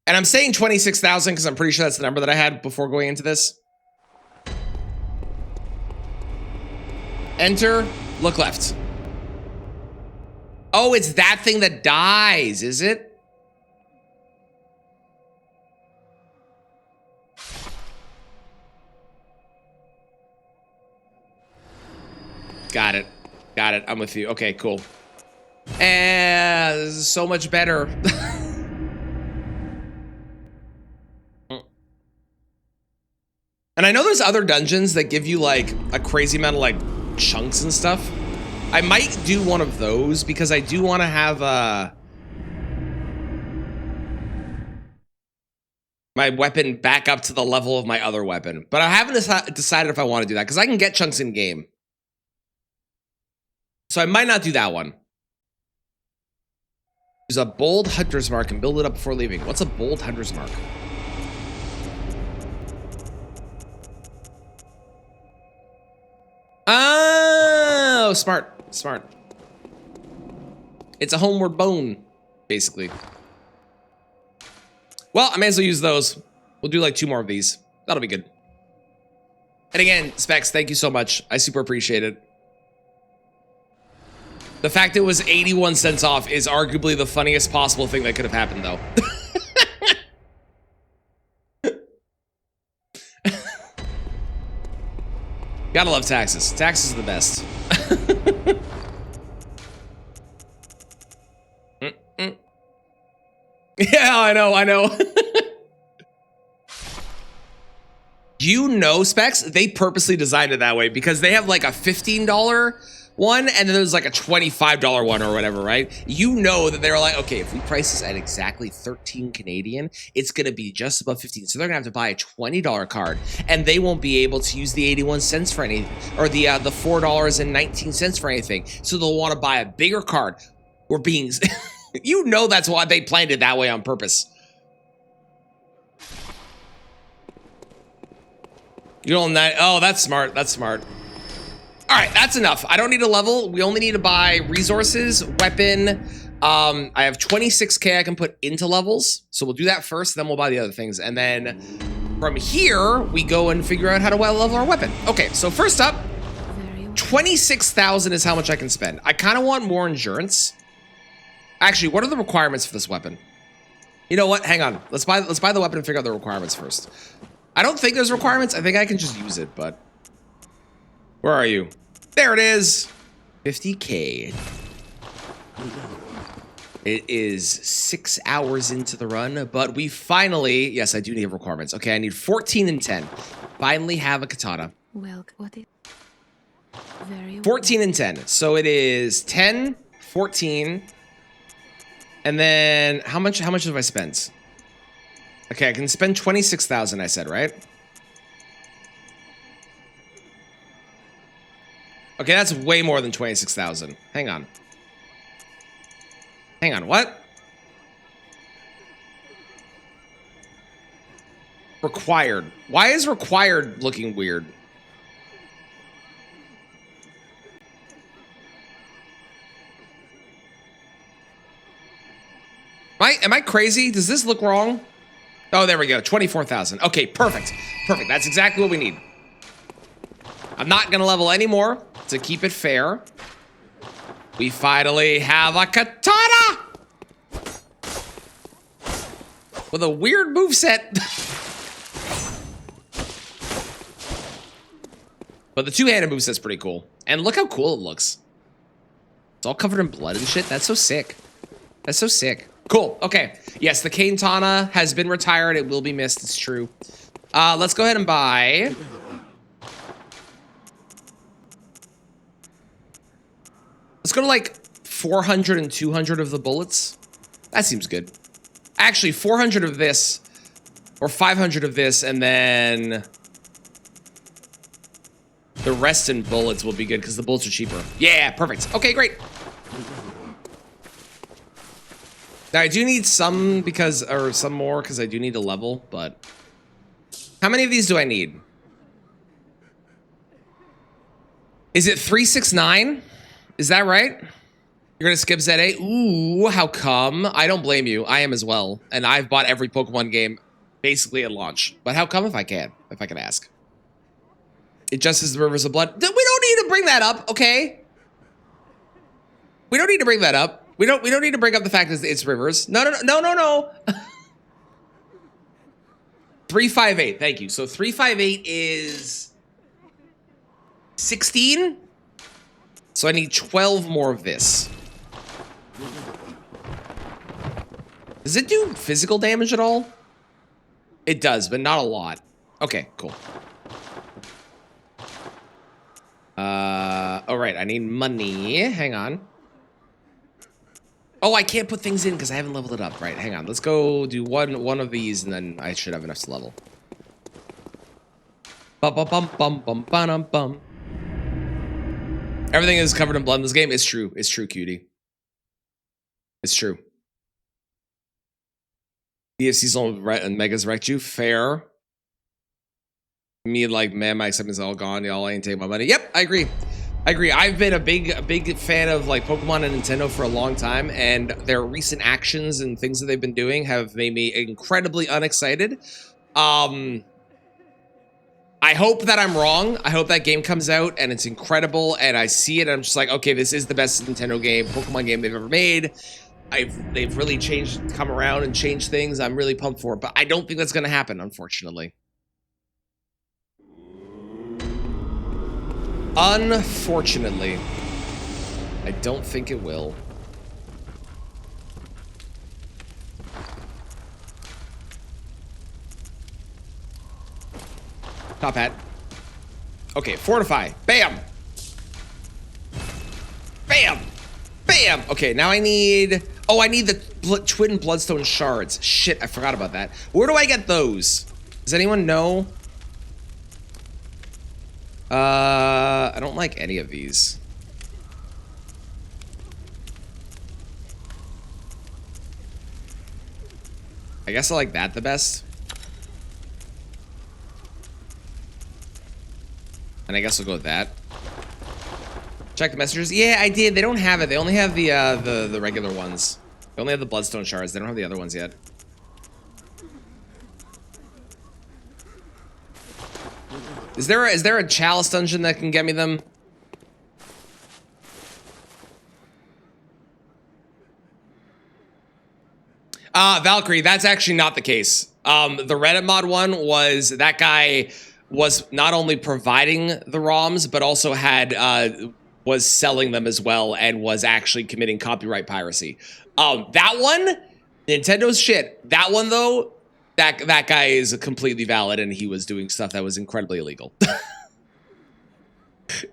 And I'm saying 26,000 because I'm pretty sure that's the number that I had before going into this. Enter, look left. Oh, it's that thing that dies, is it? Got it. Got it. I'm with you. Okay, cool. And this is so much better. And I know there's other dungeons that give you like a crazy amount of like chunks and stuff. I might do one of those because I do want to have my weapon back up to the level of my other weapon. But I haven't decided if I want to do that because I can get chunks in game. So I might not do that one. Use a bold hunter's mark and build it up before leaving. What's a bold hunter's mark? Oh, Smart. Smart. It's a homeward bone, basically. Well, I may as well use those. We'll do like 2 more of these. That'll be good. And again, Specs, thank you so much. I super appreciate it. The fact it was 81 cents off is arguably the funniest possible thing that could have happened, though. Gotta love taxes. Taxes are the best. Yeah, I know. You know, Specs, they purposely designed it that way because they have like a $15 one and then there's like a $25 one or whatever, right? You know that they're like, okay, if we price this at exactly 13 Canadian, it's gonna be just above 15. So they're gonna have to buy a $20 card and they won't be able to use the 81 cents for anything or the $4.19 for anything. So they'll want to buy a bigger card. We're being, you know, that's why they planned it that way on purpose. You don't know, oh, that's smart. That's smart. All right, that's enough. I don't need a level. We only need to buy resources, weapon. I have 26K I can put into levels. So we'll do that first, then we'll buy the other things. And then from here, we go and figure out how to level our weapon. Okay, so first up, 26,000 is how much I can spend. I kind of want more endurance. Actually, what are the requirements for this weapon? You know what? Hang on. Let's buy the weapon and figure out the requirements first. I don't think there's requirements. I think I can just use it, but where are you? There it is. 50K. It is 6 hours into the run, but we finally, yes, I do need requirements. Okay, I need 14 and 10. Finally have a katana. Well, what is very 14 and 10. So it is 10, 14, and then how much have I spent? Okay, I can spend 26,000, I said, right? Okay, that's way more than 26,000. Hang on. Hang on, what? Required. Why is required looking weird? Am I crazy? Does this look wrong? Oh, there we go. 24,000. Okay, perfect. Perfect. That's exactly what we need. I'm not going to level anymore to keep it fair. We finally have a katana! With a weird moveset. But the two-handed moveset's pretty cool. And look how cool it looks. It's all covered in blood and shit. That's so sick. That's so sick. Cool. Okay. Yes, the Katana has been retired. It will be missed. It's true. Let's go ahead and buy. Let's go to like 400 and 200 of the bullets. That seems good. Actually, 400 of this or 500 of this, and then the rest in bullets will be good because the bullets are cheaper. Yeah, perfect. Okay, great. Now I do need some some more because I do need a level, but how many of these do I need? Is it 369? Is that right? You're gonna skip ZA? Ooh, how come? I don't blame you. I am as well. And I've bought every Pokemon game basically at launch. But how come if I can ask? It just is the Rivers of Blood. We don't need to bring that up, okay? We don't need to bring that up. We don't need to bring up the fact that it's rivers. No. 358, thank you. So 358 is 16. So I need 12 more of this. Does it do physical damage at all? It does, but not a lot. Okay, cool. All right, I need money. Hang on. Oh, I can't put things in because I haven't leveled it up. Right, hang on. Let's go do one of these, and then I should have enough to level. Bum. Everything is covered in blood in this game. It's true. It's true, cutie. It's true. DFC's and Megas wrecked you. Fair. Me like, man, my acceptance is all gone. Y'all ain't take my money. Yep, I agree. I agree. I've been a big fan of like Pokemon and Nintendo for a long time, and their recent actions and things that they've been doing have made me incredibly unexcited. I hope that I'm wrong. I hope that game comes out and it's incredible, and I see it and I'm just like, okay, this is the best Nintendo game, Pokemon game they've ever made. They've really come around and changed things. I'm really pumped for it, but I don't think that's going to happen, unfortunately. Unfortunately, I don't think it will. Top hat. Okay, fortify. Bam! Bam! Bam! Okay, now I need... Oh, I need the twin bloodstone shards. Shit, I forgot about that. Where do I get those? Does anyone know? I don't like any of these. I guess I like that the best. And I guess I'll go with that. Check the messengers. Yeah, I did. They don't have it. They only have the regular ones. They only have the bloodstone shards. They don't have the other ones yet. Is there a chalice dungeon that can get me them? Valkyrie, that's actually not the case. The Reddit mod one was that guy was not only providing the ROMs, but also had was selling them as well and was actually committing copyright piracy. That one, Nintendo's shit. That one though, that guy is completely valid, and he was doing stuff that was incredibly illegal.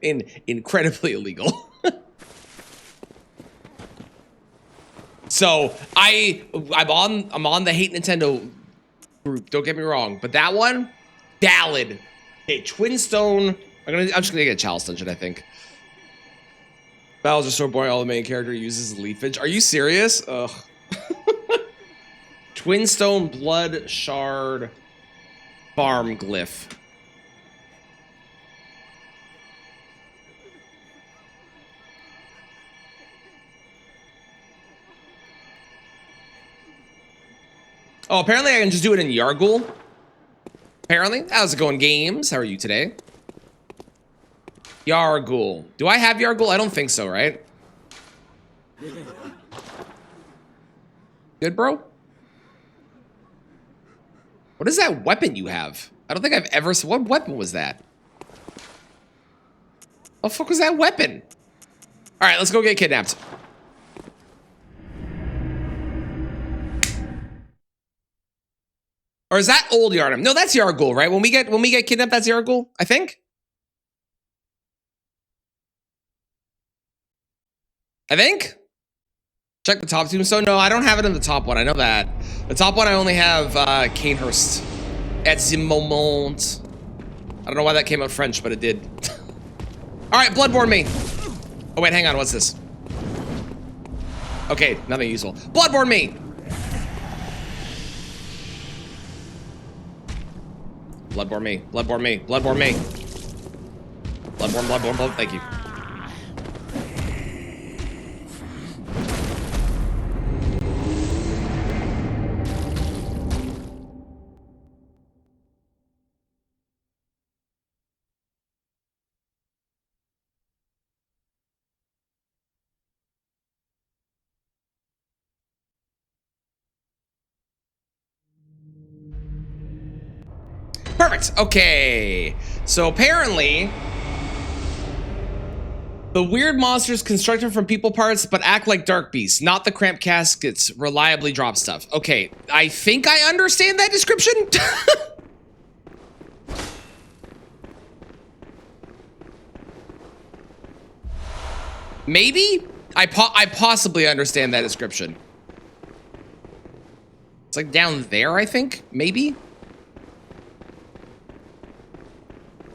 Incredibly illegal. So I'm on the Hate Nintendo group. Don't get me wrong, but that one, valid. Okay, Twin Stone. I'm just gonna get a Chalice Dungeon, I think. Battles are so boring. All the main character uses leafage. Are you serious? Ugh. Twin Stone Blood Shard Farm Glyph. Oh, apparently I can just do it in Yargul. Apparently. How's it going, games? How are you today? Yargul. Do I have Yargul? I don't think so, right? Good, bro? What is that weapon you have? I don't think I've ever... What weapon was that? What the fuck was that weapon? All right, let's go get kidnapped. Or is that old Yharnam? No, that's Yargul, right? When we get kidnapped, that's Yargul, I think. Check the top tombstone. No, I don't have it in the top one. I know that. The top one, I only have Canehurst at the moment. I don't know why that came out French, but it did. All right, Bloodborne me. Oh, wait, hang on. What's this? Okay, nothing useful. Bloodborne me. Bloodborne me. Bloodborne me. Bloodborne me. Bloodborne. Thank you. Perfect. Okay. So apparently, the weird monsters constructed from people parts but act like dark beasts, not the cramped caskets, reliably drop stuff. Okay, I think I understand that description. Maybe? I possibly understand that description. It's like down there, I think? Maybe?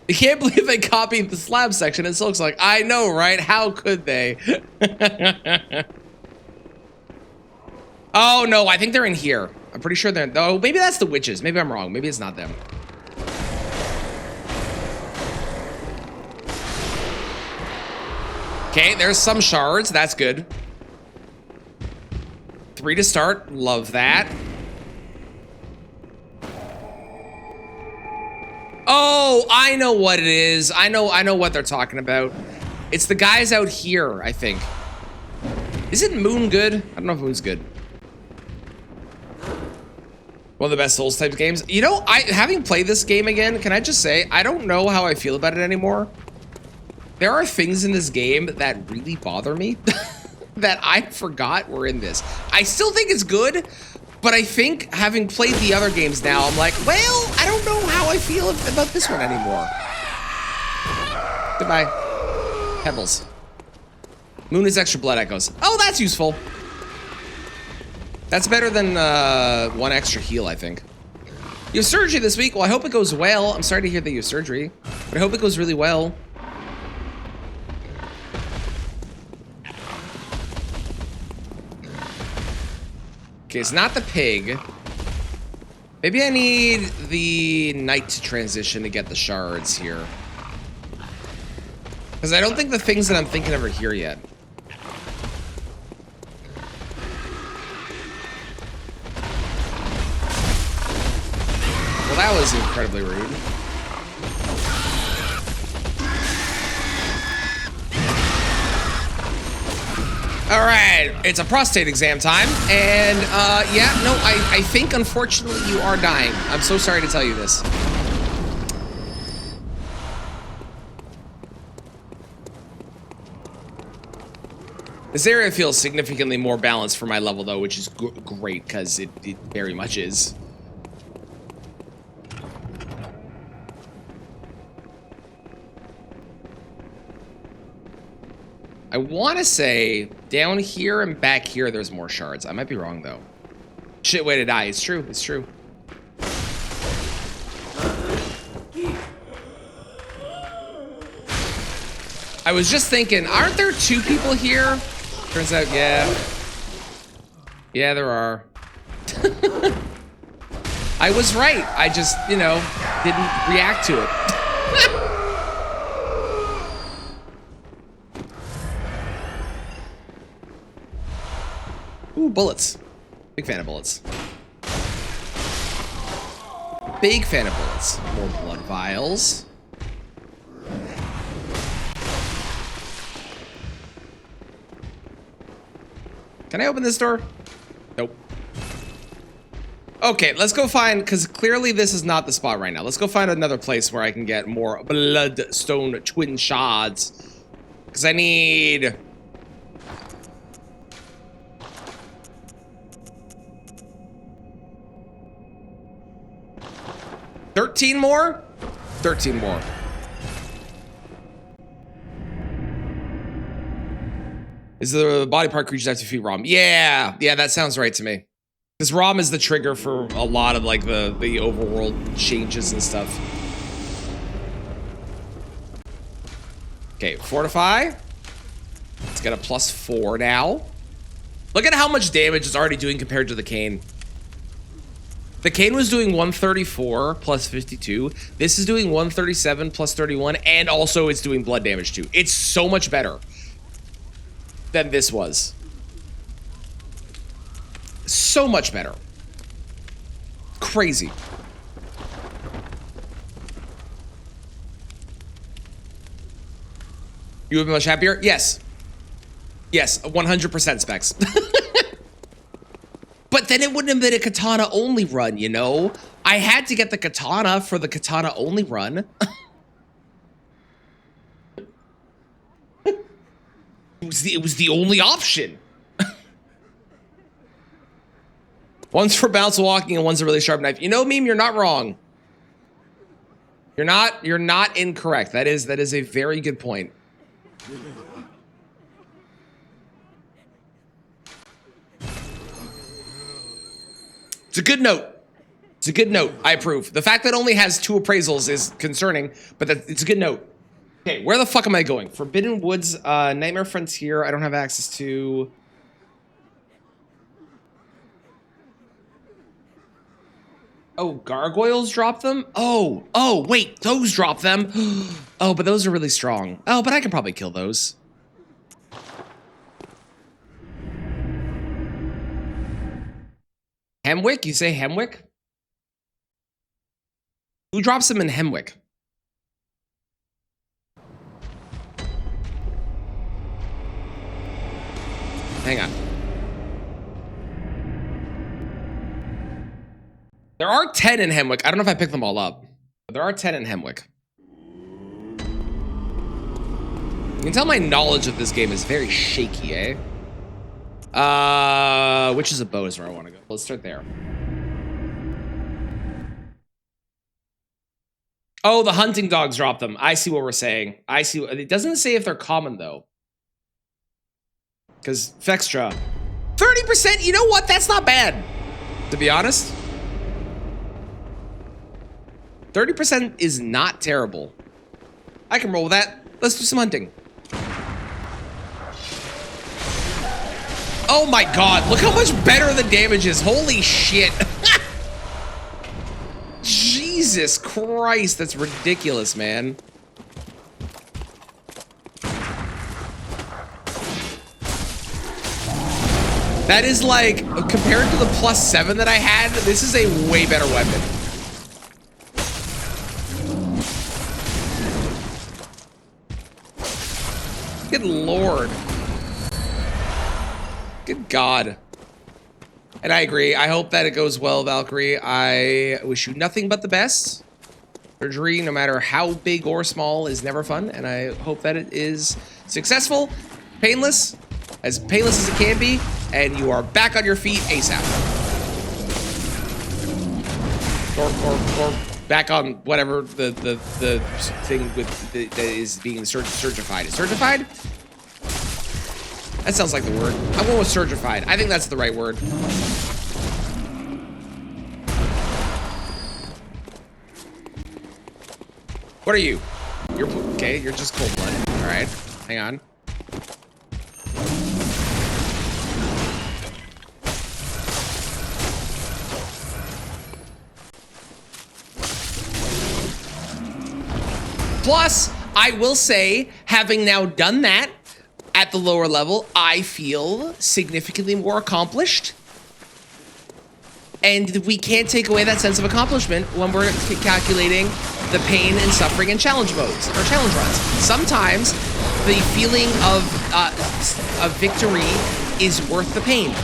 I can't believe they copied the slab section. It still looks like, I know, right? How could they? Oh, no, I think they're in here. I'm pretty sure they're, oh, maybe that's the witches. Maybe I'm wrong. Maybe it's not them. Okay, there's some shards. That's good. 3 to start. Love that. Oh, I know what it is. I know what they're talking about. It's the guys out here, I think. Isn't Moon good? I don't know if Moon's good. One of the best Souls type games. You know, having played this game again, can I just say, I don't know how I feel about it anymore. There are things in this game that really bother me that I forgot were in this. I still think it's good, but I think having played the other games now, I'm like, well, I don't know how I feel about this one anymore. Goodbye. Pebbles. Moon is extra blood echoes. Oh, that's useful. That's better than 1 extra heal, I think. You have surgery this week. Well, I hope it goes well. I'm sorry to hear that you have surgery, but I hope it goes really well. Okay, it's not the pig. Maybe I need the knight to transition to get the shards here. Because I don't think the things that I'm thinking of are here yet. Well, that was incredibly rude. All right, it's a prostate exam time, and yeah, no, I think unfortunately you are dying. I'm so sorry to tell you this. This area feels significantly more balanced for my level though, which is great because it very much is. I want to say down here and back here there's more shards. I might be wrong though. Shit way to die. It's true. It's true. I was just thinking, aren't there 2 people here? Turns out, yeah. Yeah, there are. I was right. I just, you know, didn't react to it. Ooh, bullets. Big fan of bullets. Big fan of bullets. More blood vials. Can I open this door? Nope. Okay, let's go find, because clearly this is not the spot right now. Let's go find another place where I can get more bloodstone twin shards. Because I need... $13 more? 13 more. Is the body part creatures have to defeat Rom? Yeah, that sounds right to me. Because Rom is the trigger for a lot of like the overworld changes and stuff. Okay, fortify. Let's get a +4 now. Look at how much damage it's already doing compared to the cane. The cane was doing 134 plus 52. This is doing 137 plus 31, and also it's doing blood damage too. It's so much better than this was. So much better. Crazy. You would be much happier? Yes. Yes, 100% specs. But then it wouldn't have been a katana only run, you know? I had to get the katana for the katana only run. It was the only option. One's for bounce walking and one's a really sharp knife. You know, Meme, you're not wrong. You're not incorrect. That is a very good point. It's a good note. It's a good note. I approve. The fact that it only has 2 appraisals is concerning, but it's a good note. Okay, where the fuck am I going? Forbidden Woods, Nightmare Frontier, I don't have access to. Oh, gargoyles drop them? Oh, wait, those drop them. Oh, but those are really strong. Oh, but I can probably kill those. Hemwick? You say Hemwick? Who drops him in Hemwick? Hang on. There are 10 in Hemwick. I don't know if I picked them all up. But there are 10 in Hemwick. You can tell my knowledge of this game is very shaky, eh? Which is a bow is where I want to go. Let's start there. Oh, the hunting dogs drop them. I see what we're saying. I see. It doesn't say if they're common, though. Because Fextra. 30%, you know what? That's not bad. To be honest. 30% is not terrible. I can roll with that. Let's do some hunting. Oh my god, look how much better the damage is. Holy shit. Jesus Christ, that's ridiculous, man. That is like, compared to the +7 that I had, this is a way better weapon. Good lord. Good god. And I agree. I hope that it goes well, Valkyrie. I wish you nothing but the best. Surgery, no matter how big or small, is never fun. And I hope that it is successful, painless as it can be, and you are back on your feet ASAP. Or back on whatever the thing with that is being certified. Is certified? That sounds like the word. I'm going with certified. I think that's the right word. What are you? You're okay. You're just cold-blooded. All right. Hang on. Plus, I will say, having now done that at the lower level, I feel significantly more accomplished. And we can't take away that sense of accomplishment when we're calculating the pain and suffering in challenge modes or challenge runs. Sometimes the feeling of victory is worth the pain.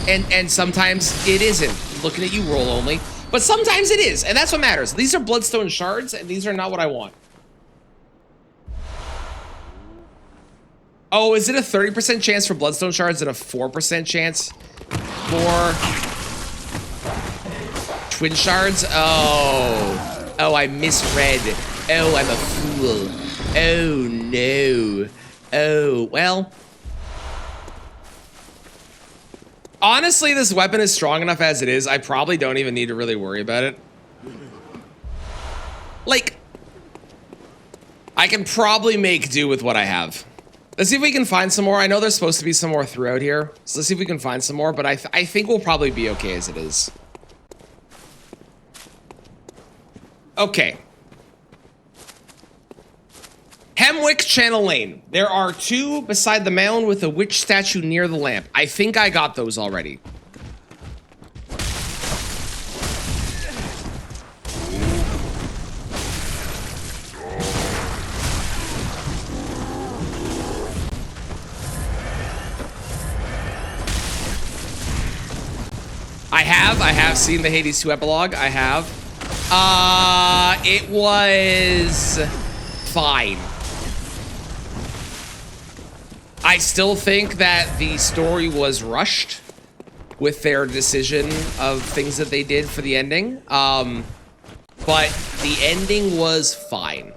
And sometimes it isn't. Looking at you, roll only. But sometimes it is, and that's what matters. These are bloodstone shards, and these are not what I want. Oh, is it a 30% chance for bloodstone shards and a 4% chance for twin shards? Oh. Oh, I misread. Oh, I'm a fool. Oh, no. Oh, well. Honestly, this weapon is strong enough as it is. I probably don't even need to really worry about it. Like, I can probably make do with what I have. Let's see if we can find some more. I know there's supposed to be some more throughout here. So let's see if we can find some more, but I think we'll probably be okay as it is. Okay. Hemwick Channel Lane. There are 2 beside the mound with a witch statue near the lamp. I think I got those already. I have seen the Hades 2 epilogue. I have. It was fine. I still think that the story was rushed with their decision of things that they did for the ending. But the ending was fine.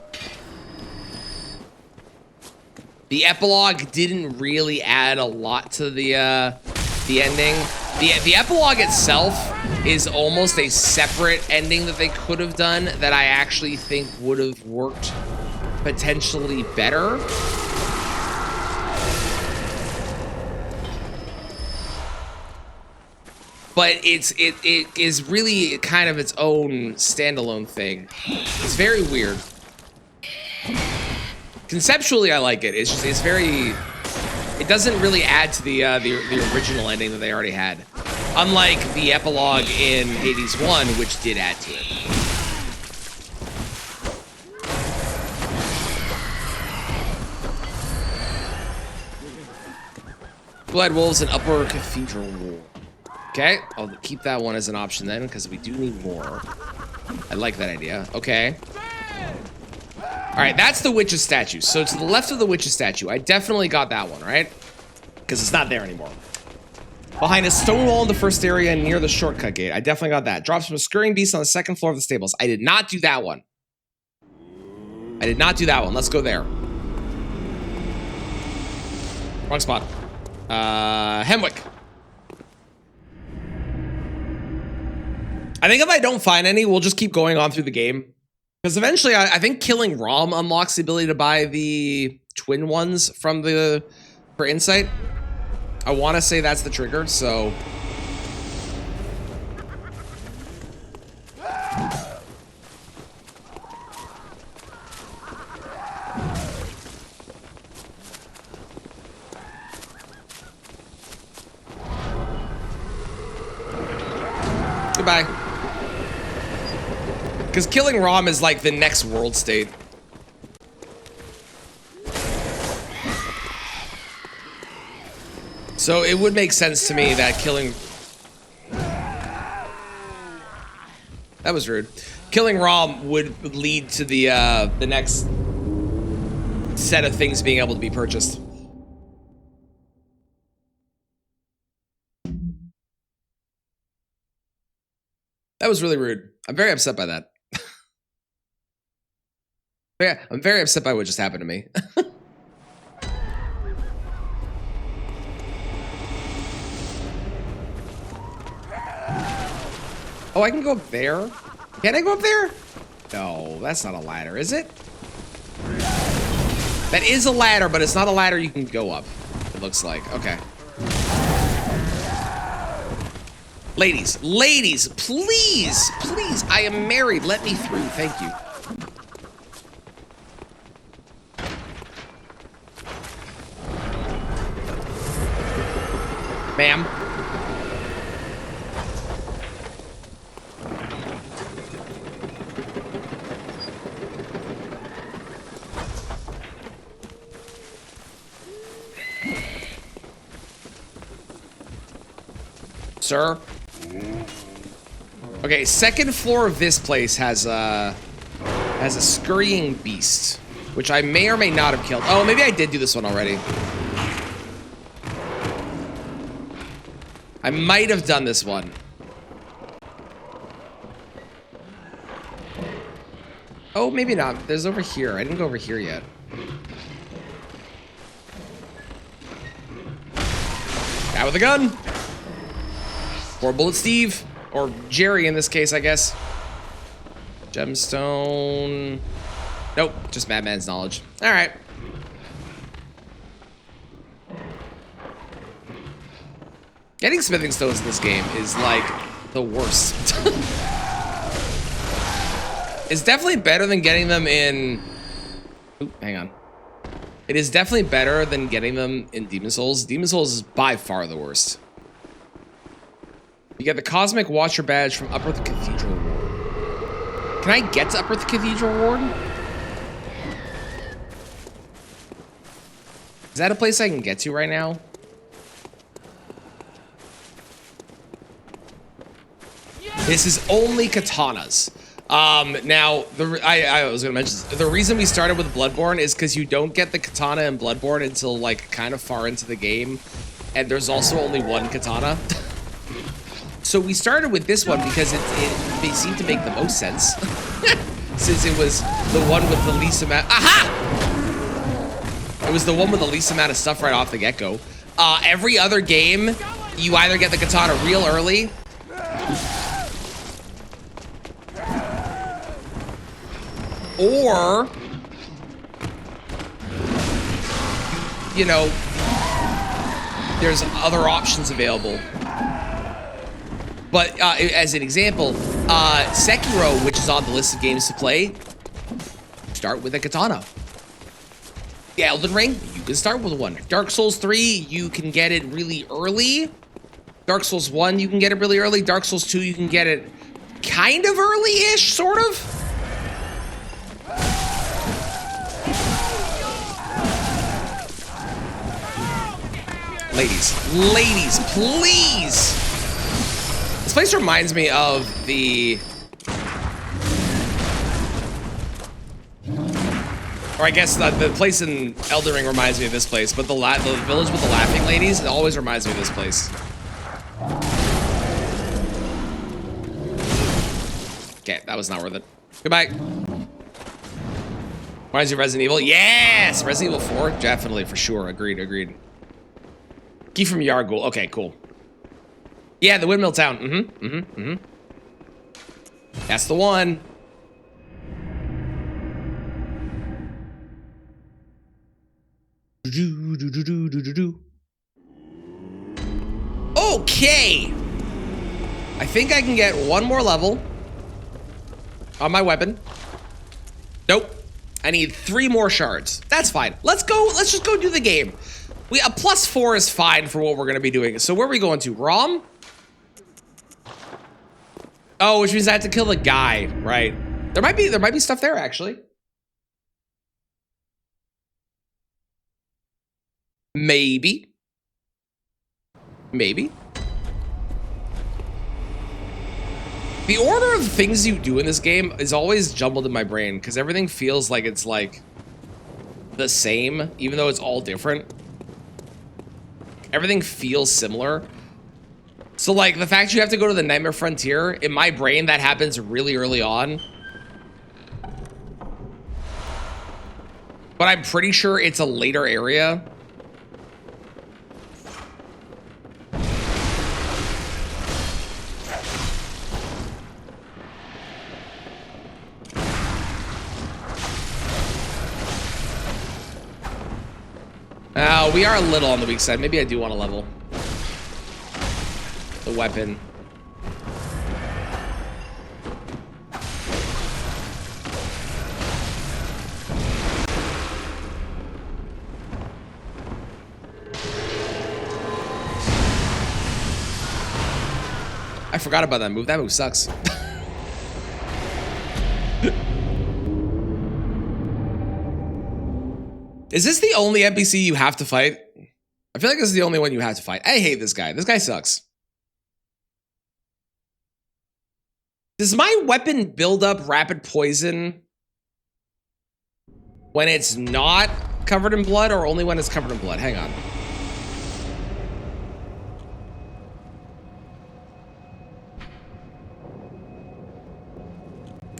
The epilogue didn't really add a lot to the ending. The epilogue itself is almost a separate ending that they could have done that I actually think would have worked potentially better. But it is really kind of its own standalone thing. It's very weird. Conceptually, I like it. It's just, it's very It doesn't really add to the original ending that they already had. Unlike the epilogue in Hades 1, which did add to it. Blood Wolves and Upper Cathedral War. Okay, I'll keep that one as an option then, because we do need more. I like that idea. Okay. All right, that's the Witch's statue. So to the left of the Witch's statue, I definitely got that one, right? Because it's not there anymore. Behind a stone wall in the first area near the shortcut gate. I definitely got that. Drops from a scurrying beast on the second floor of the stables. I did not do that one. I did not do that one. Let's go there. Wrong spot. Hemwick. I think if I don't find any, we'll just keep going on through the game. Because eventually, I think killing Rom unlocks the ability to buy the twin ones from for Insight. I want to say that's the trigger, so... Goodbye. Because killing Rom is like the next world state. So it would make sense to me that killing... That was rude. Killing Rom would lead to the next set of things being able to be purchased. That was really rude. I'm very upset by that. Yeah, I'm very upset by what just happened to me. Oh, I can go up there? Can I go up there? No, that's not a ladder, is it? That is a ladder, but it's not a ladder you can go up, it looks like. Okay. Ladies, ladies, please, please, I am married. Let me through, thank you. Ma'am. Sir? Okay, second floor of this place has a scurrying beast, which I may or may not have killed. Oh, maybe I did do this one already. I might have done this one. Oh, maybe not. There's over here. I didn't go over here yet. Guy with a gun. Or Bullet Steve. Or Jerry in this case, I guess. Gemstone. Nope, just Madman's knowledge. All right. Getting smithing stones in this game is like the worst. It's definitely better than getting them in... Oop, hang on. It is definitely better than getting them in Demon Souls. Demon Souls is by far the worst. You get the Cosmic Watcher badge from Upper the Cathedral Ward. Can I get to Upper the Cathedral Ward? Is that a place I can get to right now? This is only katanas. Now, I was gonna mention this. The reason we started with Bloodborne is because you don't get the katana in Bloodborne until like kind of far into the game, and there's also only one katana. So we started with this one because it seemed to make the most sense, since it was the one with the least amount. Aha! It was the one with the least amount of stuff right off the get-go. Every other game, you either get the katana real early. Or, you know, there's other options available. But as an example, Sekiro, which is on the list of games to play, start with a katana. Yeah, Elden Ring, you can start with one. Dark Souls 3, you can get it really early. Dark Souls 1, you can get it really early. Dark Souls 2, you can get it kind of early-ish, sort of. Ladies, please. This place reminds me of the... Or I guess the place in Elden Ring reminds me of this place, but the village with the laughing ladies, it always reminds me of this place. Okay, that was not worth it. Goodbye. Reminds you of Resident Evil? Yes! Resident Evil 4? Definitely, for sure. Agreed. Key from Yargul. Okay, cool. Yeah, the Windmill Town. That's the one. Okay. I think I can get one more level on my weapon. Nope. I need 3 more shards. That's fine. Let's go. Let's just go do the game. A +4 is fine for what we're gonna be doing. So where are we going to? Rom? Oh, which means I have to kill the guy, right? There might be stuff there actually. Maybe. The order of things you do in this game is always jumbled in my brain because everything feels like it's like the same, even though it's all different. Everything feels similar. So like the fact you have to go to the Nightmare Frontier, in my brain that happens really early on. But I'm pretty sure it's a later area. We are a little on the weak side. Maybe I do want to level the weapon. I forgot about that move. That move sucks. Is this the only NPC you have to fight? I feel like this is the only one you have to fight. I hate this guy. This guy sucks. Does my weapon build up rapid poison when it's not covered in blood or only when it's covered in blood? Hang on.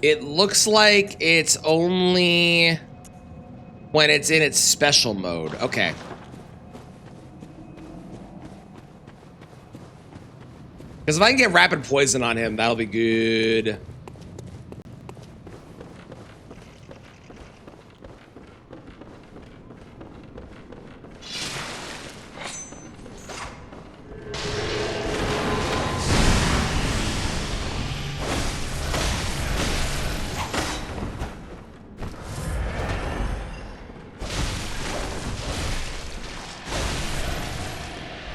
It looks like it's only when it's in its special mode. Okay. Because if I can get rapid poison on him, that'll be good.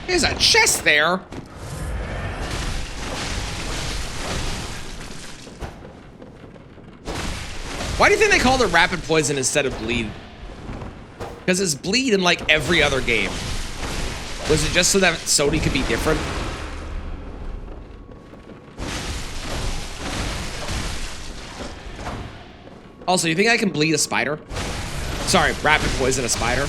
There's a chest there. Why do you think they called it rapid poison instead of bleed? Because it's bleed in like every other game. Was it just so that Sony could be different? Also, you think I can bleed a spider? Sorry, rapid poison a spider.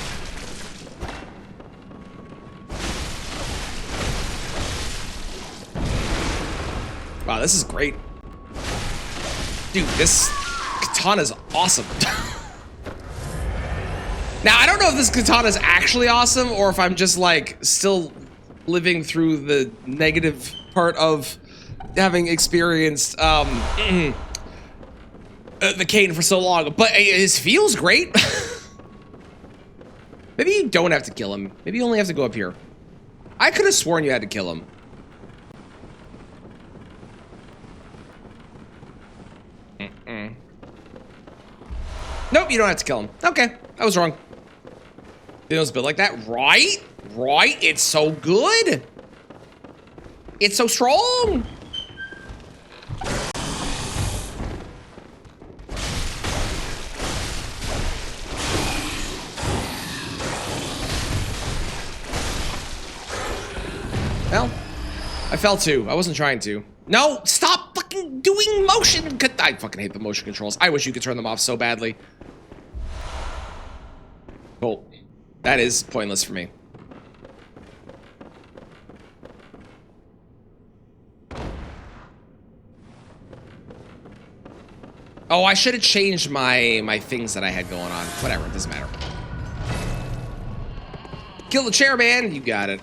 Wow, this is great. Dude, this katana's awesome. Now, I don't know if this katana is actually awesome or if I'm just like still living through the negative part of having experienced the cane for so long, but it feels great. Maybe you don't have to kill him. Maybe you only have to go up here. I could have sworn you had to kill him. Nope, you don't have to kill him. Okay, I was wrong. They don't build like that, right? Right? It's so good. It's so strong. Well, I fell too. I wasn't trying to. No, stop fucking doing motion. I fucking hate the motion controls. I wish you could turn them off so badly. Cool. That is pointless for me. Oh, I should have changed my things that I had going on. Whatever, it doesn't matter. Kill the chair, man. You got it.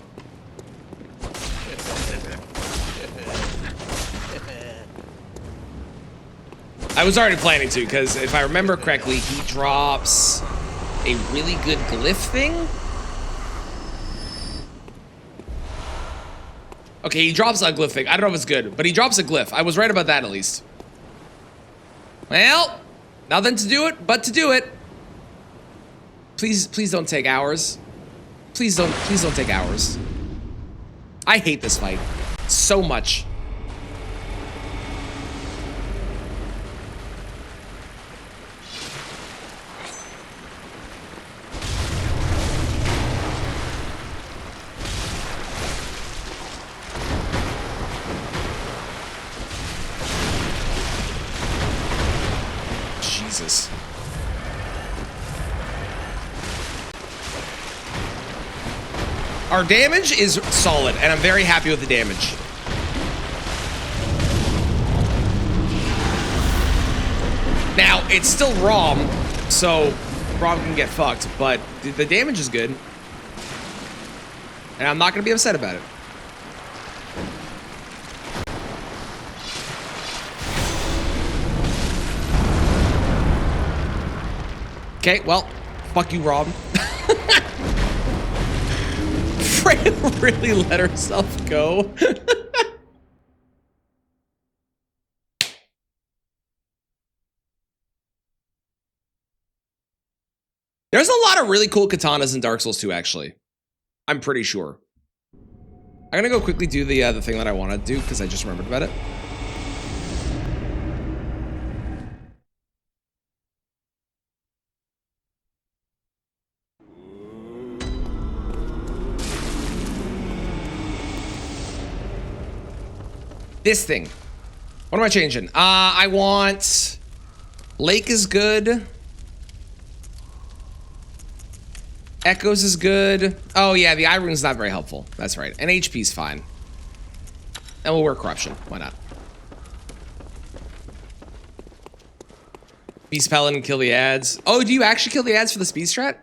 I was already planning to, because if I remember correctly, he drops a really good glyph thing. Okay, he drops a glyph thing. I don't know if it's good, but he drops a glyph. I was right about that, at least. Well, nothing to do it but to do it. Please don't take hours. Please don't take hours. I hate this fight so much. Jesus. Our damage is solid, and I'm very happy with the damage. Now, it's still ROM, so ROM can get fucked, but the damage is good. And I'm not going to be upset about it. Okay, well, fuck you, Rob. Freya really let herself go. There's a lot of really cool katanas in Dark Souls 2, actually. I'm pretty sure. I'm gonna go quickly do the thing that I want to do, because I just remembered about it. This thing. What am I changing? I want... Lake is good. Echoes is good. Oh, yeah, the eye rune's not very helpful. That's right. And HP's fine. And we'll wear corruption. Why not? Beast Paladin and kill the ads. Oh, do you actually kill the ads for the speed strat?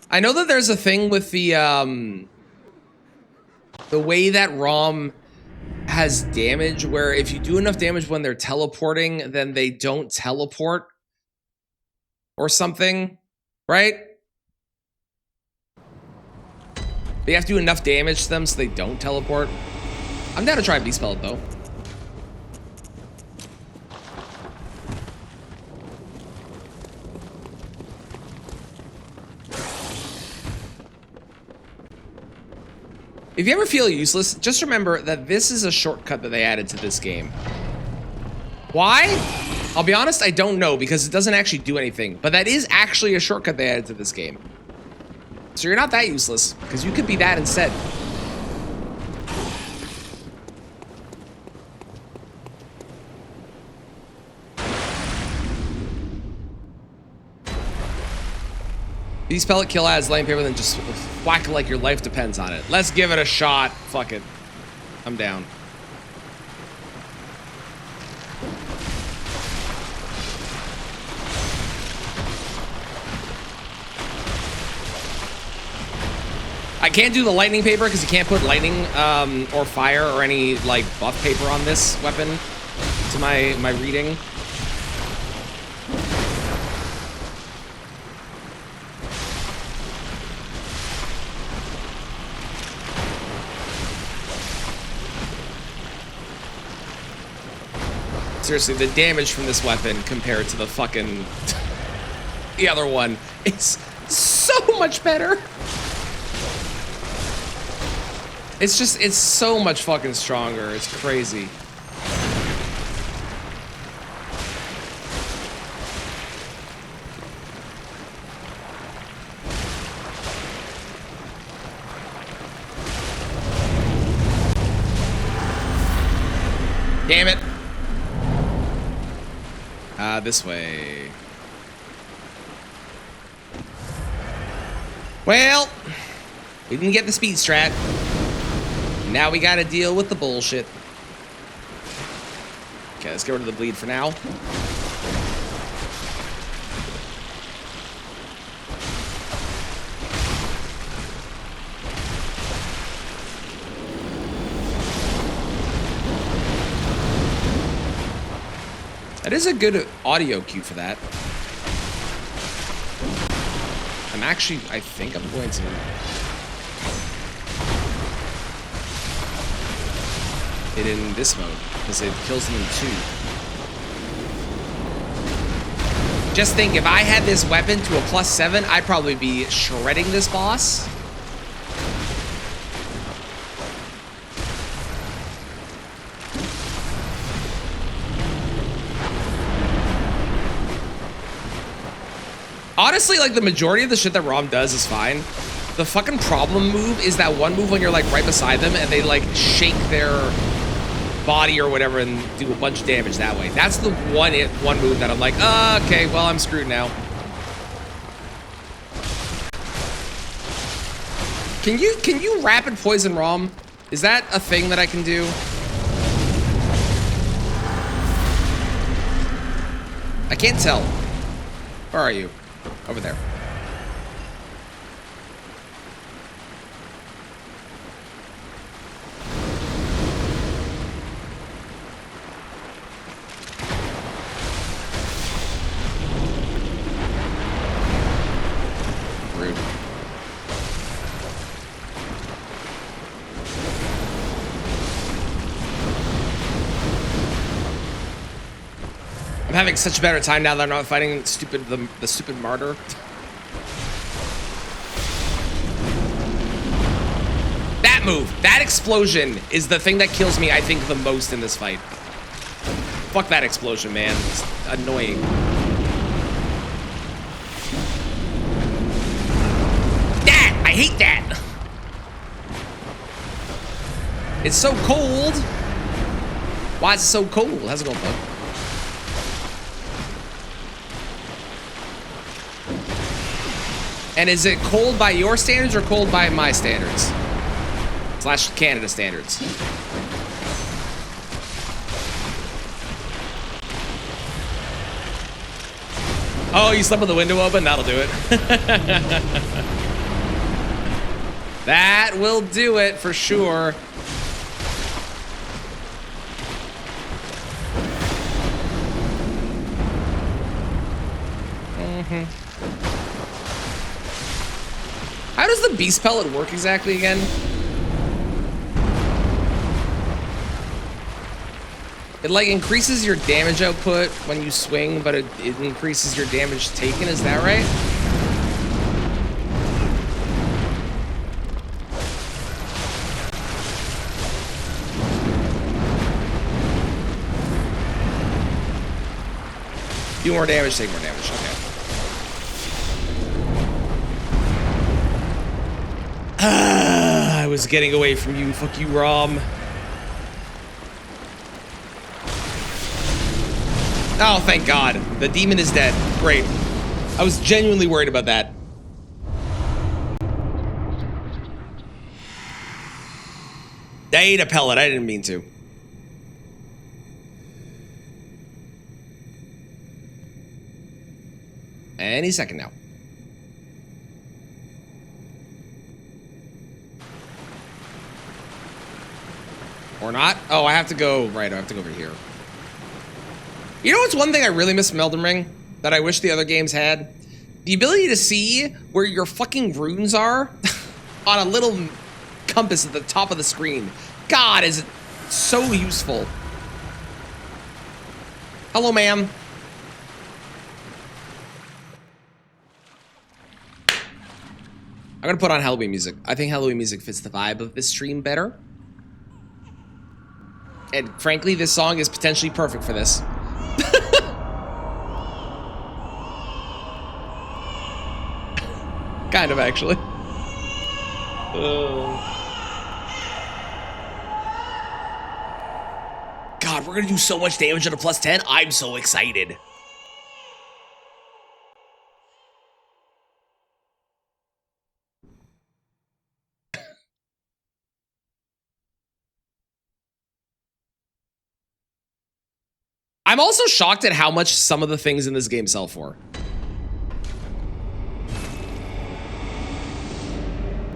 I know that there's a thing with the way that ROM has damage, where if you do enough damage when they're teleporting, then they don't teleport. Or something, right? But you have to do enough damage to them so they don't teleport. I'm down to try Beast Pellet, though. If you ever feel useless, just remember that this is a shortcut that they added to this game. Why? I'll be honest, I don't know, because it doesn't actually do anything. But that is actually a shortcut they added to this game. So you're not that useless, because you could be that instead. These pellet kill ads laying paper, then just whack like your life depends on it. Let's give it a shot. Fuck it. I'm down. I can't do the lightning paper because you can't put lightning or fire or any like buff paper on this weapon to my reading. Seriously, the damage from this weapon compared to the fucking The other one is so much better. It's just, it's so much fucking stronger. It's crazy. Damn it. This way. Well, we didn't get the speed strat. Now we gotta deal with the bullshit. Okay, let's get rid of the bleed for now. That is a good audio cue for that. I think I'm going to. It in this mode, because it kills them in 2. Just think, if I had this weapon to a +7, I'd probably be shredding this boss. Honestly, like, the majority of the shit that Rom does is fine. The fucking problem move is that one move when you're, like, right beside them and they, like, shake their body or whatever and do a bunch of damage that way. That's the one move that I'm like, okay, well, I'm screwed now. Can you rapid poison Rom? Is that a thing that I can do? I can't tell. Where are you? Over there. Rude. I'm having such a better time now that I'm not fighting the stupid martyr. That move, that explosion is the thing that kills me, I think, the most in this fight. Fuck that explosion, man. It's annoying. That! I hate that! It's so cold. Why is it so cold? How's it going, bud? And is it cold by your standards or cold by my standards? / Canada standards. Oh, you slept with the window open? That'll do it. That will do it for sure. How does the beast pellet work exactly again? It like increases your damage output when you swing, but it increases your damage taken, is that right? Do more damage, take more damage, okay. I was getting away from you, fuck you, Rom. Oh, thank God. The demon is dead. Great. I was genuinely worried about that. I ate a pellet. I didn't mean to. Any second now. Or not? Oh, I have to go... Right, I have to go over here. You know what's one thing I really miss from Elden Ring that I wish the other games had? The ability to see where your fucking runes are on a little compass at the top of the screen. God, is it so useful. Hello, ma'am. I'm gonna put on Halloween music. I think Halloween music fits the vibe of this stream better. And frankly, this song is potentially perfect for this. Kind of, actually. God, we're gonna do so much damage at a +10. I'm so excited. I'm also shocked at how much some of the things in this game sell for.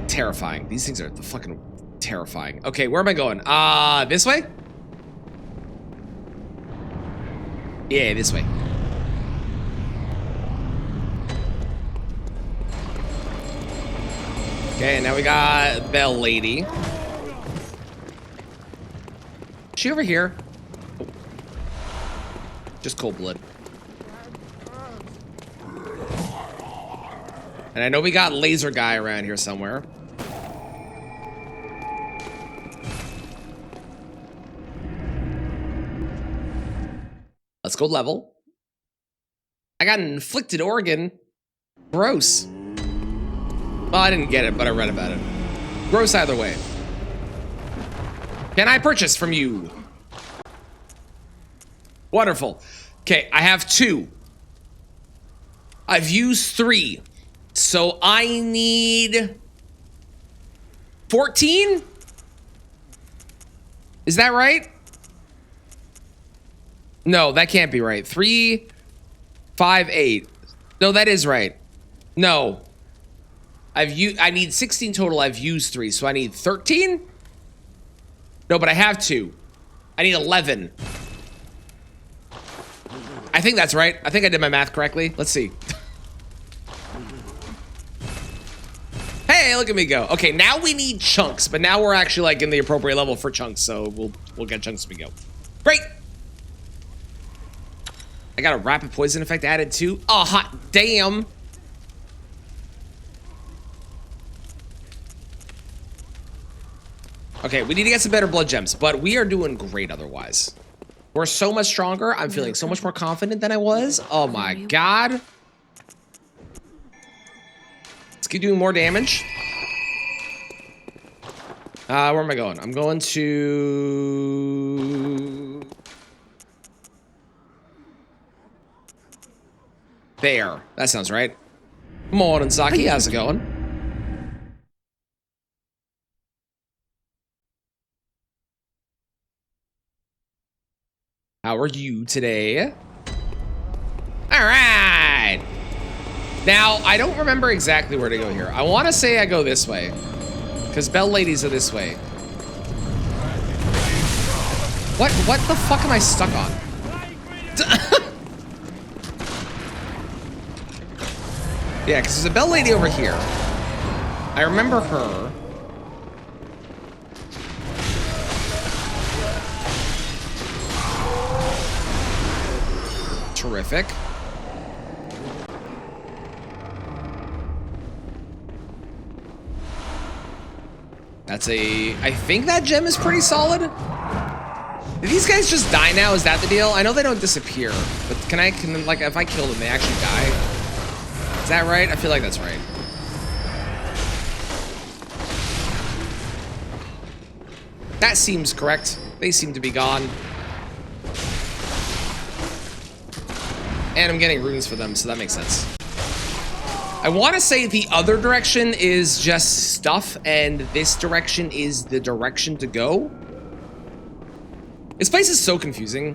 Terrifying. These things are fucking terrifying. Okay, where am I going? This way? Yeah, this way. Okay, now we got Bell Lady. Is she over here? Oh. Just cold blood. And I know we got Laser Guy around here somewhere. Let's go level. I got an inflicted organ. Gross. Well, I didn't get it, but I read about it. Gross either way. Can I purchase from you? Wonderful. Okay, I have 2. I've used 3. So I need 14? Is that right? No, that can't be right. 3, 5, 8. No, that is right. No. I need 16 total. I've used 3, so I need 13? No, but I have 2. I need 11. I think that's right. I think I did my math correctly. Let's see. Hey, look at me go. Okay, now we need chunks, but now we're actually like in the appropriate level for chunks, so we'll get chunks as we go. Great. I got a rapid poison effect added too. Oh, hot damn. Okay, we need to get some better blood gems, but we are doing great otherwise. We're so much stronger. I'm feeling so much more confident than I was. Oh my god. Let's keep doing more damage. Where am I going? I'm going to... there. That sounds right. Morning, Saki. How's it going? How are you today? All right. Now, I don't remember exactly where to go here. I want to say I go this way. Because Bell Ladies are this way. What the fuck am I stuck on? Yeah, because there's a Bell Lady over here. I remember her. Terrific. That's a... I think that gem is pretty solid. Did these guys just die now? Is that the deal? I know they don't disappear, but can like, if I kill them, they actually die? Is that right? I feel like that's right. That seems correct. They seem to be gone. And I'm getting runes for them, so that makes sense. I want to say the other direction is just stuff, and this direction is the direction to go. This place is so confusing.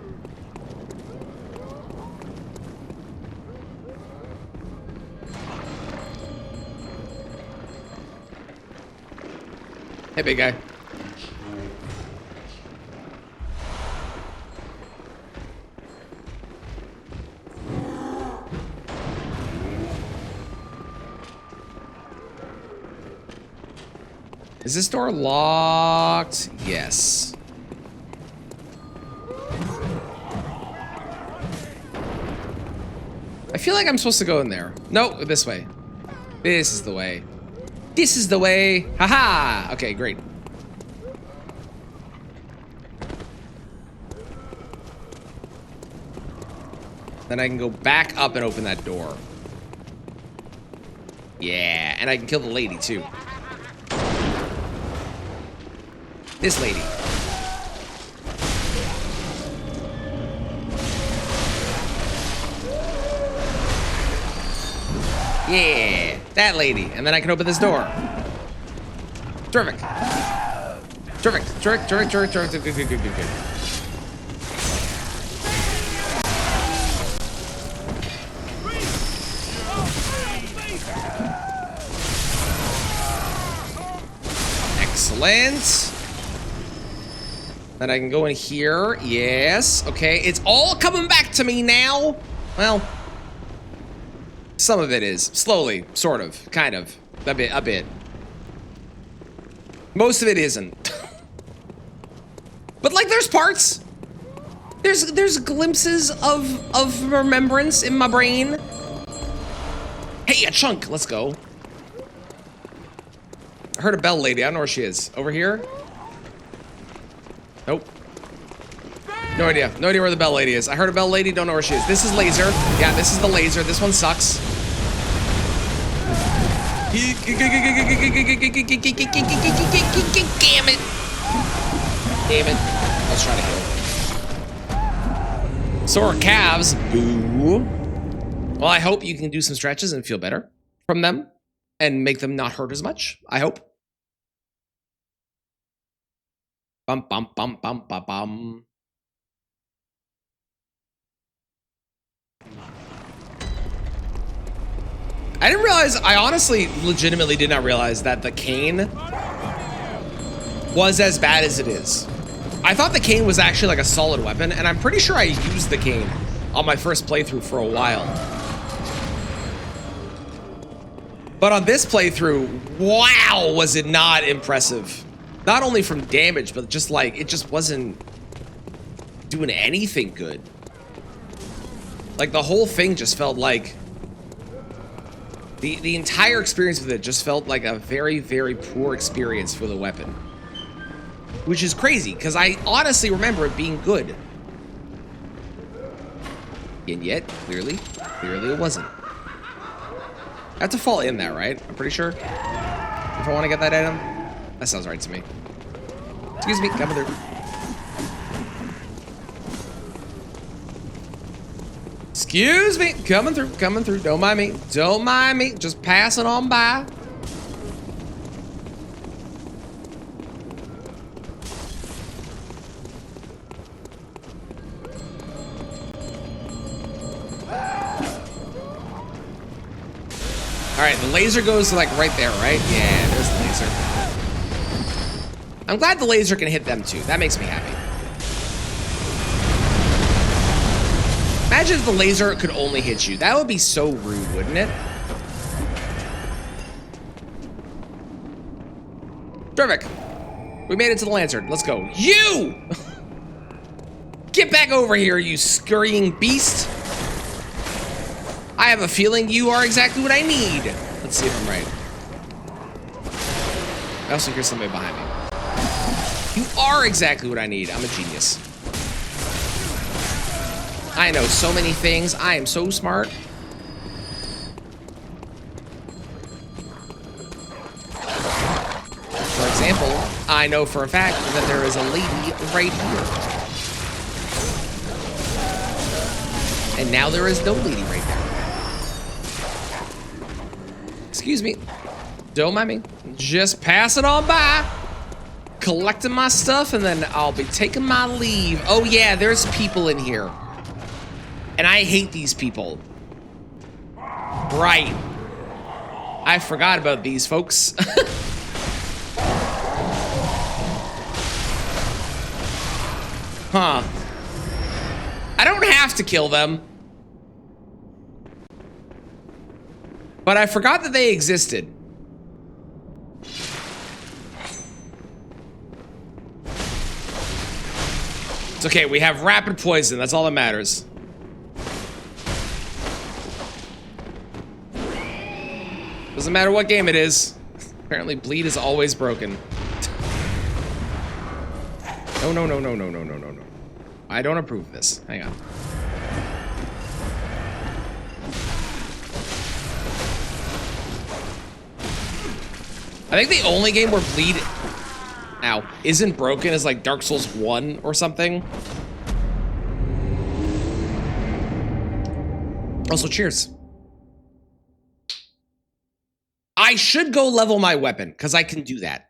Hey, big guy. Is this door locked? Yes. I feel like I'm supposed to go in there. No, this way. This is the way. This is the way. Haha. Okay, great. Then I can go back up and open that door. Yeah, and I can kill the lady too. This lady. Yeah, that lady. And then I can open this door. Terrific. Terrific. Terrific. Good. Excellent. Then I can go in here. Yes. Okay. It's all coming back to me now. Well, some of it is. Slowly. Sort of. Kind of. A bit. Most of it isn't. But like there's parts. There's glimpses of remembrance in my brain. Hey, a chunk. Let's go. I heard a bell lady. I don't know where she is. Over here? Nope. No idea. No idea where the bell lady is. I heard a bell lady. Don't know where she is. This is laser. Yeah, this is the laser. This one sucks. Damn it. Damn it. Let's try to kill. Sore calves. Boo. Well, I hope you can do some stretches and feel better from them and make them not hurt as much. I hope. Bum, bum, bum, bum, bum, bum. I didn't realize, I honestly, legitimately did not realize that the cane was as bad as it is. I thought the cane was actually like a solid weapon, and I'm pretty sure I used the cane on my first playthrough for a while. But on this playthrough, wow, was it not impressive. Not only from damage, but just like, it just wasn't doing anything good. Like the whole thing just felt like, the entire experience with it just felt like a very, very poor experience for the weapon. Which is crazy, because I honestly remember it being good. And yet, clearly it wasn't. I have to fall in that, right? I'm pretty sure. If I want to get that item. That sounds right to me. Excuse me, coming through. Excuse me, coming through. Don't mind me. Just passing on by. All right, the laser goes like right there, right? Yeah, there's the laser. I'm glad the laser can hit them too. That makes me happy. Imagine if the laser could only hit you. That would be so rude, wouldn't it? Terrific. We made it to the lantern. Let's go. You! Get back over here, you scurrying beast. I have a feeling you are exactly what I need. Let's see if I'm right. I also hear somebody behind me. You are exactly what I need. I'm a genius. I know so many things. I am so smart. For example, I know for a fact that there is a lady right here. And now there is no lady right there. Excuse me. Don't mind me. Just pass it on by. Collecting my stuff, and then I'll be taking my leave. Oh yeah, there's people in here. And I hate these people. Right. I forgot about these folks. Huh. I don't have to kill them. But I forgot that they existed. It's okay, we have rapid poison. That's all that matters. Doesn't matter what game it is. Apparently bleed is always broken. No, no, no, no, no, no, no, no, no. I don't approve this. Hang on. I think the only game where bleed now isn't broken is like Dark Souls 1 or something. Also, cheers. I should go level my weapon because I can do that.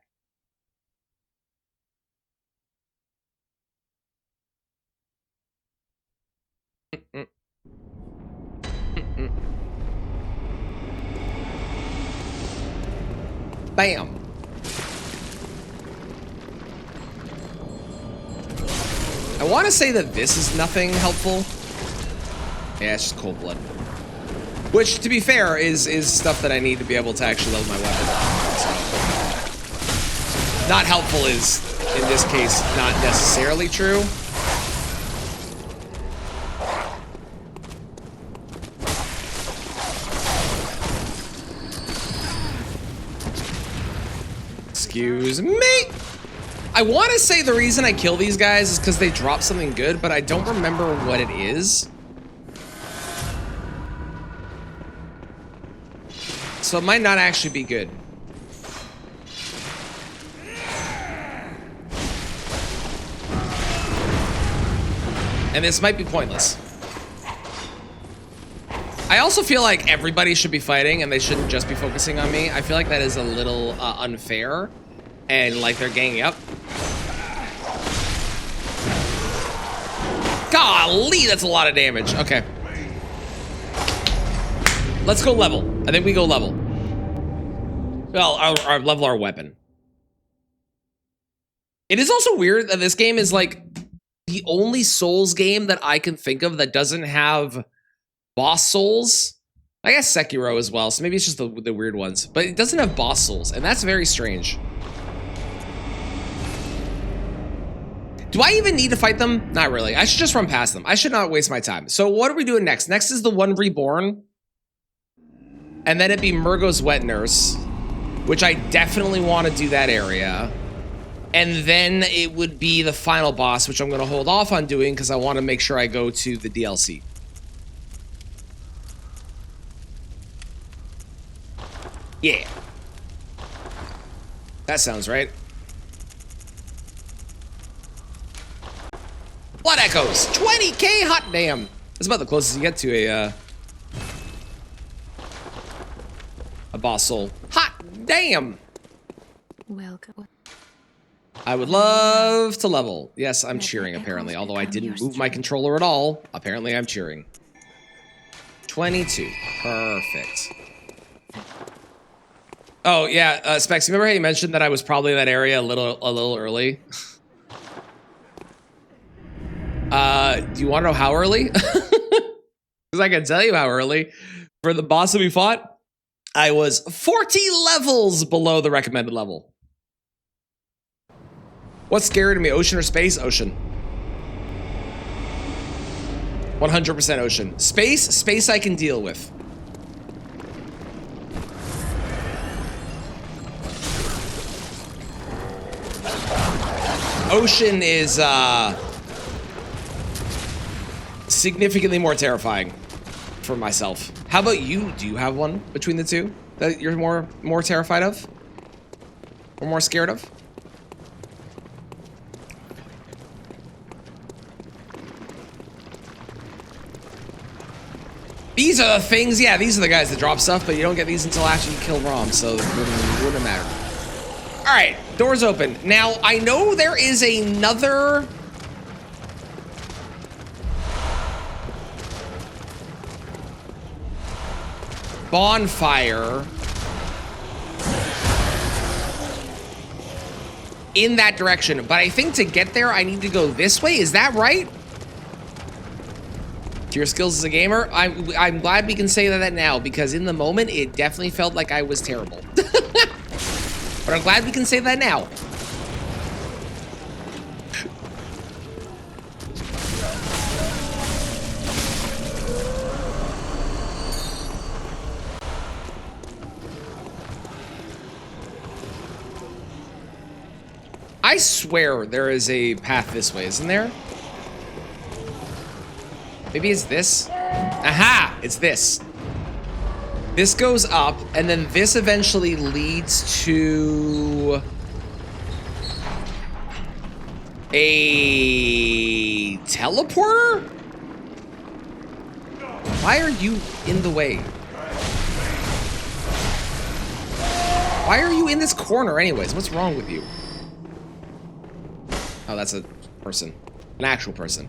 Bam. I want to say that this is nothing helpful. Yeah, it's just cold blood. Which, to be fair, is stuff that I need to be able to actually level my weapon. So, not helpful is, in this case, not necessarily true. Excuse me. I want to say the reason I kill these guys is because they drop something good, but I don't remember what it is. So it might not actually be good. And this might be pointless. I also feel like everybody should be fighting and they shouldn't just be focusing on me. I feel like that is a little unfair. And like they're ganging up. Golly, that's a lot of damage. Okay. Let's go level. I think we go level. Well, our level our weapon. It is also weird that this game is like the only Souls game that I can think of that doesn't have boss souls. I guess Sekiro as well, so maybe it's just the weird ones. But it doesn't have boss souls, and that's very strange. Do I even need to fight them? Not really. I should just run past them. I should not waste my time. So what are we doing next? Next is the one reborn. And then it'd be Murgo's Wet Nurse, which I definitely want to do that area. And then it would be the final boss, which I'm going to hold off on doing because I want to make sure I go to the DLC. Yeah. That sounds right. Blood Echoes, 20k, hot damn. That's about the closest you get to a boss soul. Hot damn. Welcome. I would love to level. Yes, I'm cheering apparently, although I didn't move my controller at all. Apparently I'm cheering. 22, perfect. Oh yeah, Specs, remember how you mentioned that I was probably in that area a little early? Do you want to know how early? Because I can tell you how early. For the boss that we fought, I was 40 levels below the recommended level. What's scarier to me, ocean or space? Ocean. 100% ocean. Space I can deal with. Ocean is, significantly more terrifying for myself. How about you? Do you have one between the two that you're more terrified of? Or more scared of? These are the things, yeah, these are the guys that drop stuff, but you don't get these until after you kill Rom, so it wouldn't matter. All right, doors open. Now, I know there is another... bonfire in that direction, but I think to get there I need to go this way. Is that right? To your skills as a gamer, I'm glad we can say that now, because in the moment it definitely felt like I was terrible. But I'm glad we can say that now. I swear there is a path this way, isn't there? Maybe it's this? Aha! It's this. This goes up, and then this eventually leads to a teleporter? Why are you in the way? Why are you in this corner anyways? What's wrong with you? Oh, that's a person. An actual person.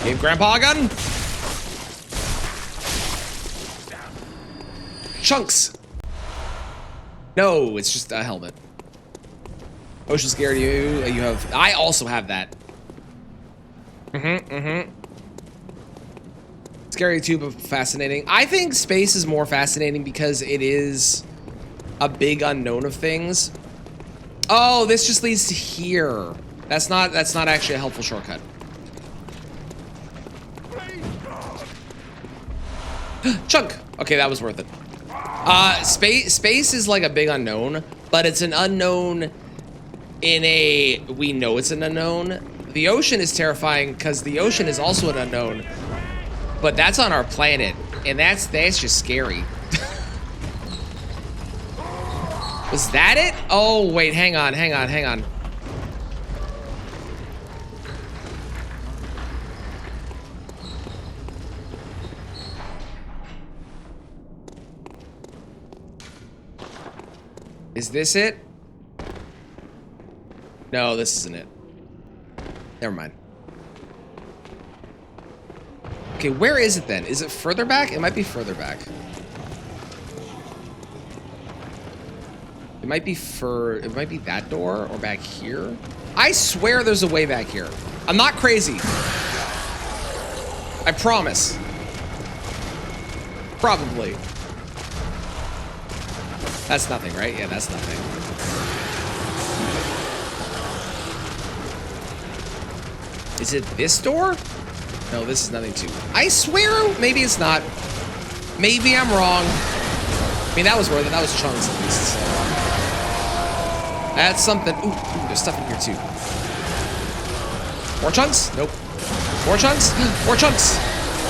Gave Grandpa a gun? Chunks! No, it's just a helmet. Ocean scared you. You have... I also have that. Scary too, but fascinating. I think space is more fascinating because it is a big unknown of things. Oh, this just leads to here. That's not actually a helpful shortcut. Chunk. Okay, that was worth it. Space is like a big unknown, but it's an unknown in a we know it's an unknown. The ocean is terrifying because the ocean is also an unknown, but that's on our planet, and that's just scary. Was that it? Oh wait, hang on. Is this it? No, this isn't it. Never mind. Okay, where is it then? Is it further back? It might be further back. It might be that door or back here. I swear there's a way back here. I'm not crazy. I promise. Probably. That's nothing, right? Yeah, that's nothing. Is it this door? No, this is nothing too. I swear, maybe it's not. Maybe I'm wrong. I mean, that was worth it. That was chunks at least. So. That's something. Ooh, there's stuff in here too. More chunks? Nope. More chunks? More chunks.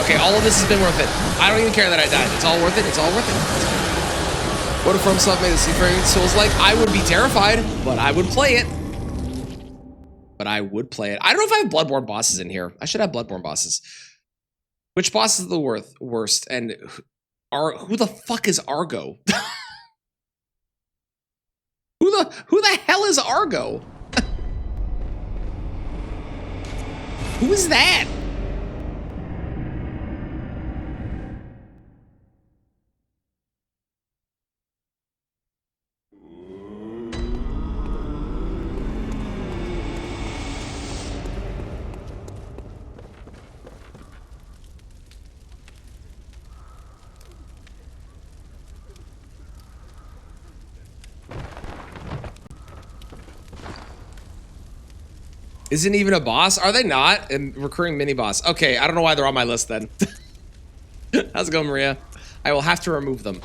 Okay, all of this has been worth it. I don't even care that I died. It's all worth it. It's all worth it. What if FromSoft made a Seafaring Souls-like? I would be terrified, but I would play it. I don't know if I have Bloodborne bosses in here. I should have Bloodborne bosses. Which boss is the worst? And who the fuck is Argo? Who the hell is Argo? Who is that? Isn't even a boss? Are they not? And recurring mini boss. Okay, I don't know why they're on my list then. How's it going, Maria? I will have to remove them.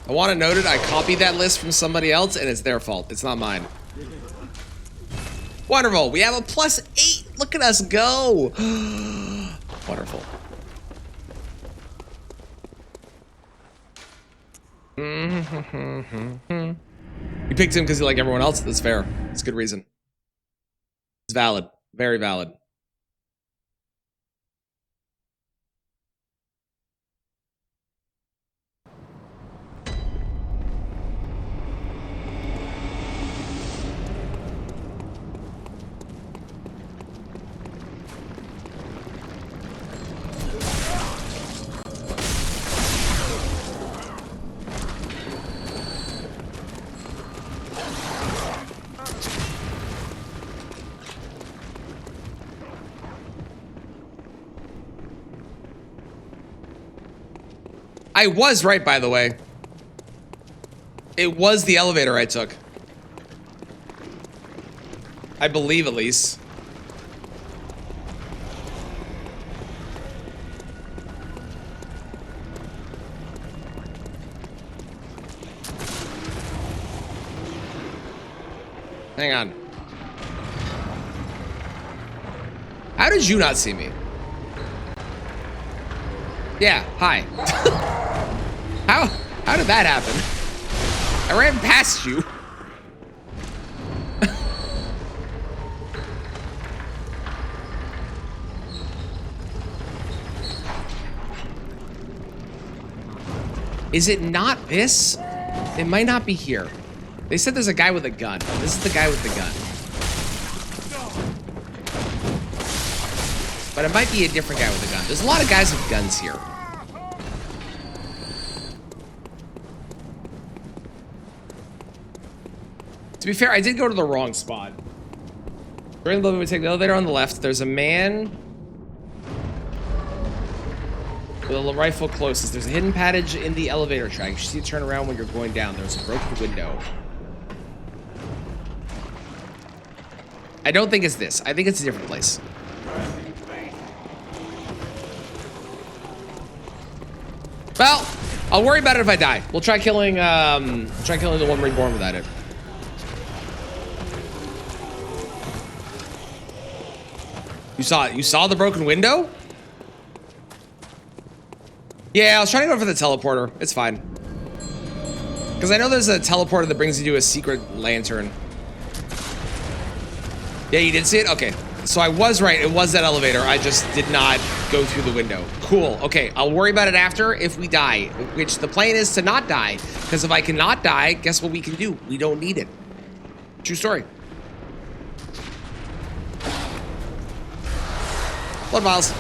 I want to note it. I copied that list from somebody else, and it's their fault. It's not mine. Wonderful. We have a +8. Look at us go. Wonderful. You picked him because you like everyone else. That's fair. It's a good reason. It's valid. Very valid. I was right, by the way. It was the elevator I took. I believe, at least. Hang on. How did you not see me? Yeah, hi. How did that happen? I ran past you. Is it not this? It might not be here. They said there's a guy with a gun. This is the guy with the gun. But it might be a different guy with a gun. There's a lot of guys with guns here. To be fair, I did go to the wrong spot. During the movie, we take the elevator on the left. There's a man with a rifle closest. There's a hidden passage in the elevator track. You should see it turn around when you're going down. There's a broken window. I don't think it's this. I think it's a different place. Well, I'll worry about it if I die. We'll try killing the one reborn without it. You saw the broken window? Yeah, I was trying to go for the teleporter. It's fine. Because I know there's a teleporter that brings you to a secret lantern. Yeah, you did see it? Okay. So I was right. It was that elevator. I just did not go through the window. Cool. Okay, I'll worry about it after if we die. Which the plan is to not die. Because if I cannot die, guess what we can do? We don't need it. True story. Blood vials.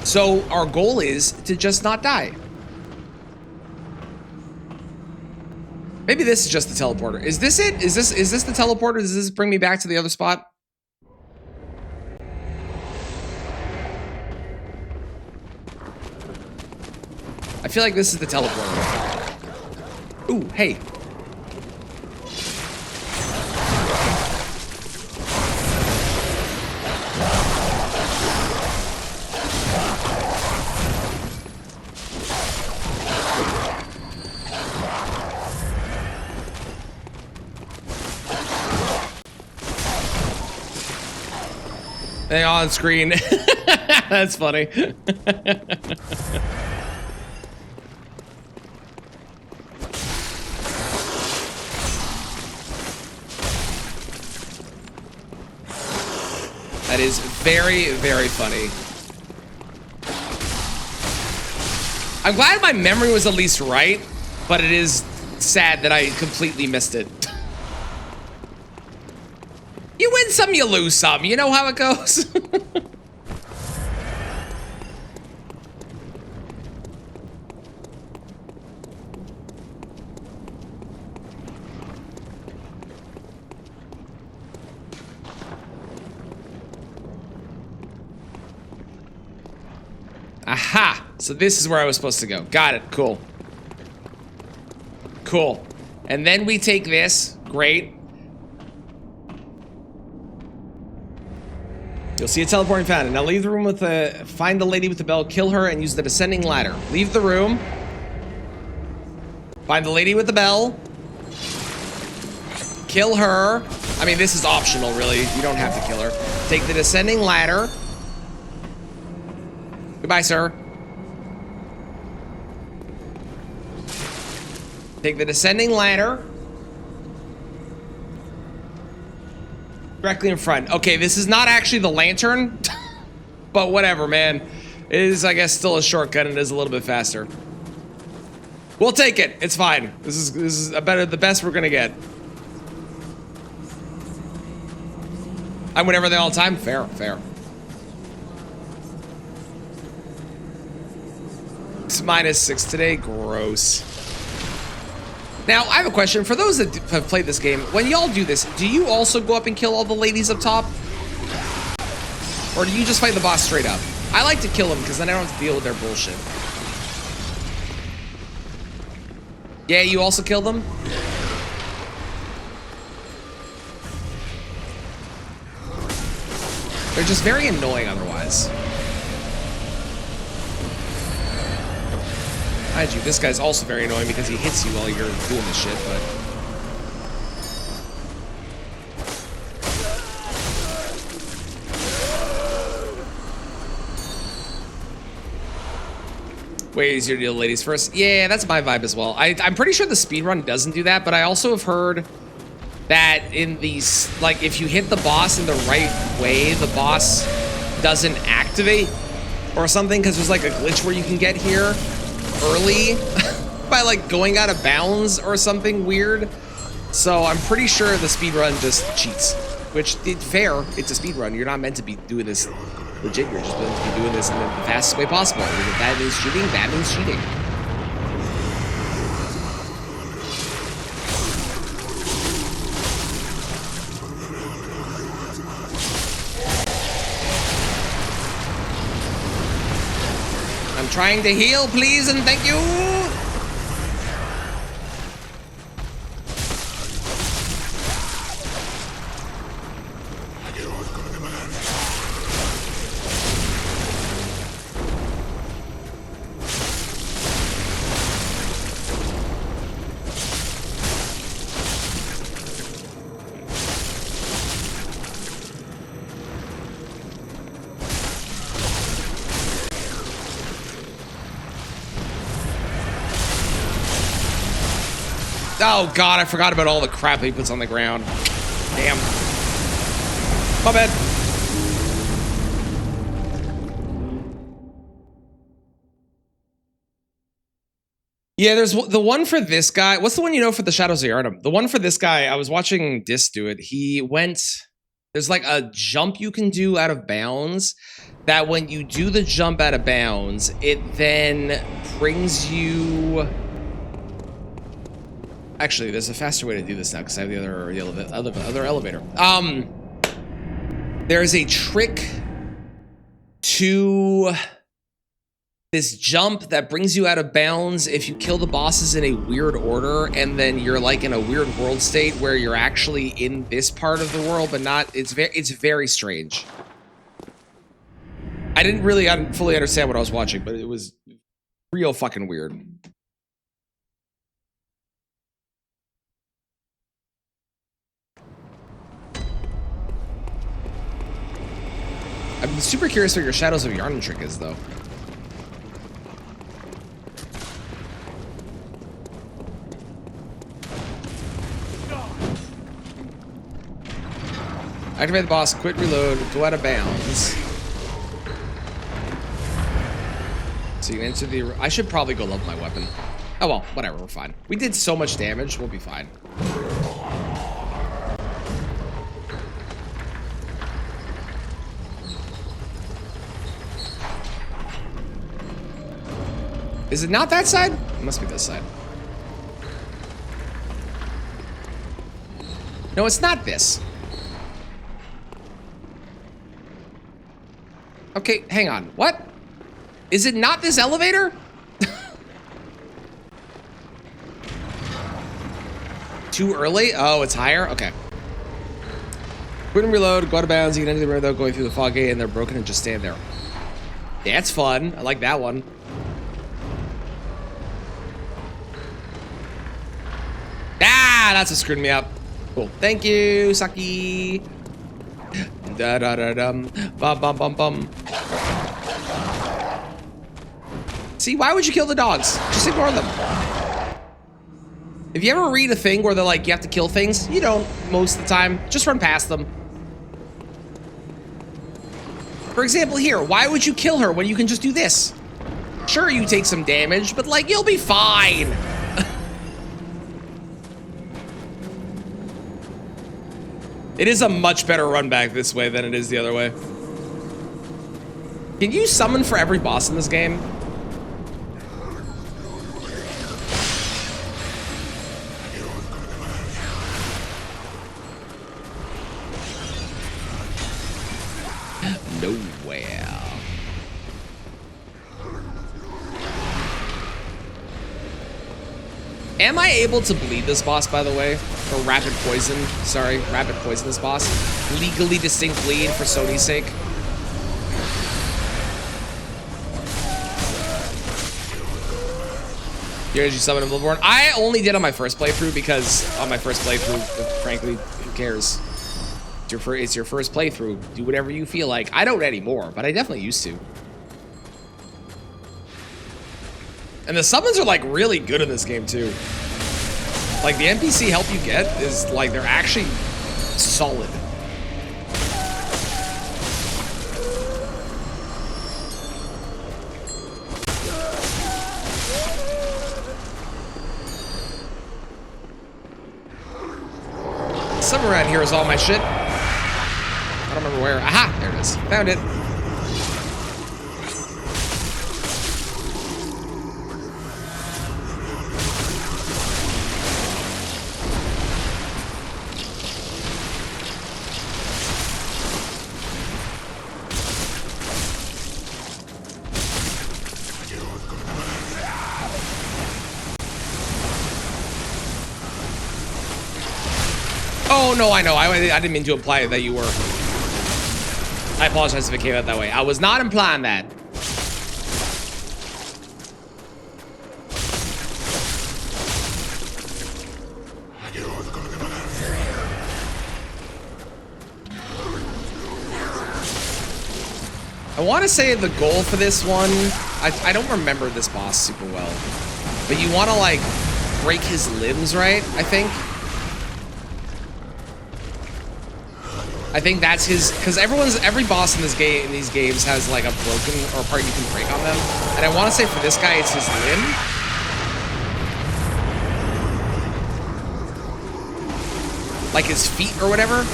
So our goal is to just not die. Maybe this is just the teleporter. Is this it? Is this the teleporter? Does this bring me back to the other spot? I feel like this is the teleporter. Ooh, hey. They on screen. That's funny. That is very, very funny. I'm glad my memory was at least right, but it is sad that I completely missed it. You win some, you lose some. You know how it goes. Aha! So this is where I was supposed to go. Got it. Cool. Cool. And then we take this. Great. You'll see a teleporting fountain. Now leave the room with the... Find the lady with the bell, kill her, and use the descending ladder. Leave the room. Find the lady with the bell. Kill her. I mean, this is optional, really. You don't have to kill her. Take the descending ladder. Goodbye, sir. Take the descending ladder. Directly in front. Okay, this is not actually the lantern, but whatever, man. It is, I guess, still a shortcut and it is a little bit faster. We'll take it. It's fine. This is the best we're gonna get. I win everything all the time. Fair, fair. It's -6 today. Gross. Now, I have a question. For those that have played this game, when y'all do this, do you also go up and kill all the ladies up top? Or do you just fight the boss straight up? I like to kill them because then I don't have to deal with their bullshit. Yeah, you also kill them? They're just very annoying otherwise. Mind you, this guy's also very annoying because he hits you while you're doing this shit, but... Way easier to deal with ladies first. Yeah, that's my vibe as well. I'm pretty sure the speedrun doesn't do that, but I also have heard that in these, like, if you hit the boss in the right way, the boss doesn't activate or something, because there's like a glitch where you can get here early by like going out of bounds or something weird. So I'm pretty sure the speedrun just cheats, which it's fair. It's a speedrun. You're not meant to be doing this legit. You're just meant to be doing this in the fastest way possible. If that means cheating, that means cheating. I'm trying to heal, please, and thank you. Oh god, I forgot about all the crap he puts on the ground. Damn. My bad. Yeah, there's the one for this guy. What's the one you know for the Shadows of Yharnam? The one for this guy, I was watching Dis do it. He went, there's like a jump you can do out of bounds that when you do the jump out of bounds, it then brings you... Actually, there's a faster way to do this now because I have the other elevator. There's a trick to this jump that brings you out of bounds if you kill the bosses in a weird order, and then you're like in a weird world state where you're actually in this part of the world, but not. It's very strange. I didn't really fully understand what I was watching, but it was real fucking weird. I'm super curious what your Shadows of Yharnam trick is, though. Activate the boss, quit, reload, go out of bounds. So you can enter the... I should probably go level my weapon. Oh well, whatever, we're fine. We did so much damage, we'll be fine. Is it not that side? It must be this side. No, it's not this. Okay, hang on. What? Is it not this elevator? Too early? Oh, it's higher? Okay. Quit and reload, go out of bounds, you can enter the room without going through the fog gate, and they're broken and just stand there. That's fun. I like that one. Ah, that's what screwed me up. Cool. Thank you, Saki. Da da da dum. Bum bum bum bum. See, why would you kill the dogs? Just ignore them. If you ever read a thing where they're like, you have to kill things, you don't most of the time. Just run past them. For example, here, why would you kill her when you can just do this? Sure, you take some damage, but like, you'll be fine. It is a much better run back this way than it is the other way. Can you summon for every boss in this game? Nowhere. Am I able to bleed this boss, by the way? Or rapid poison? Sorry, rapid poison this boss. Legally distinct bleed for Sony's sake. Did you summon in Bloodborne? I only did on my first playthrough because on my first playthrough, frankly, who cares? It's your first playthrough. Do whatever you feel like. I don't anymore, but I definitely used to. And the summons are like really good in this game too. Like the NPC help you get is like they're actually solid. Somewhere around here is all my shit. I don't remember where. Aha! There it is. Found it. Oh, no, I know. I didn't mean to imply that you were. I apologize if it came out that way. I was not implying that. I want to say the goal for this one, I don't remember this boss super well, but you want to, like, break his limbs, right? I think that's his, because every boss in this game, in these games, has like a broken or part you can break on them. And I want to say for this guy, it's his limb. Like his feet or whatever.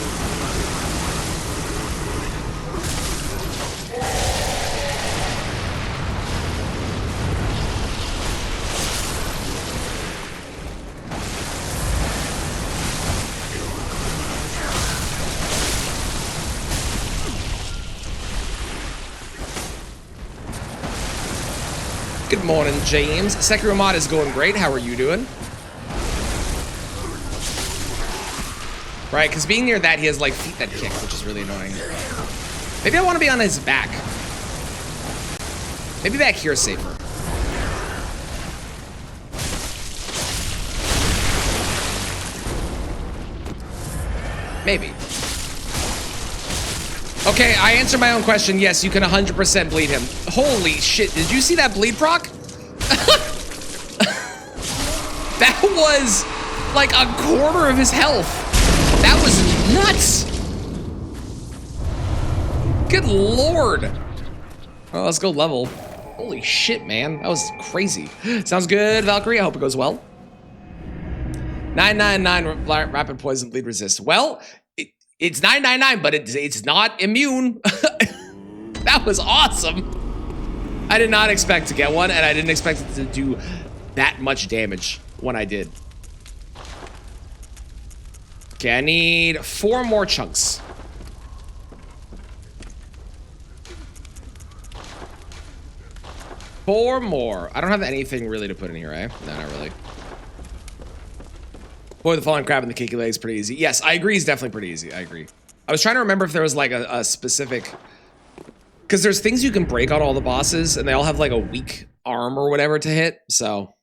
Good morning, James. Sekiro mod is going great. How are you doing? Right, because being near that, he has like feet that kick, which is really annoying. Maybe I want to be on his back. Maybe back here is safer. Maybe. Okay, I answered my own question. Yes, you can 100% bleed him. Holy shit, did you see that bleed proc? That was like a quarter of his health. That was nuts. Good lord. Well, let's go level. Holy shit, man. That was crazy. Sounds good, Valkyrie. I hope it goes well. 999 rapid poison bleed resist. Well, it's 999, but it's not immune. That was awesome. I did not expect to get one, and I didn't expect it to do that much damage when I did. Okay, I need 4 more chunks. Four more. I don't have anything really to put in here, eh? No, not really. Boy, the falling crab and the kicky leg is pretty easy. Yes, I agree. It's definitely pretty easy. I agree. I was trying to remember if there was like a specific, because there's things you can break on all the bosses, and they all have like a weak arm or whatever to hit. So,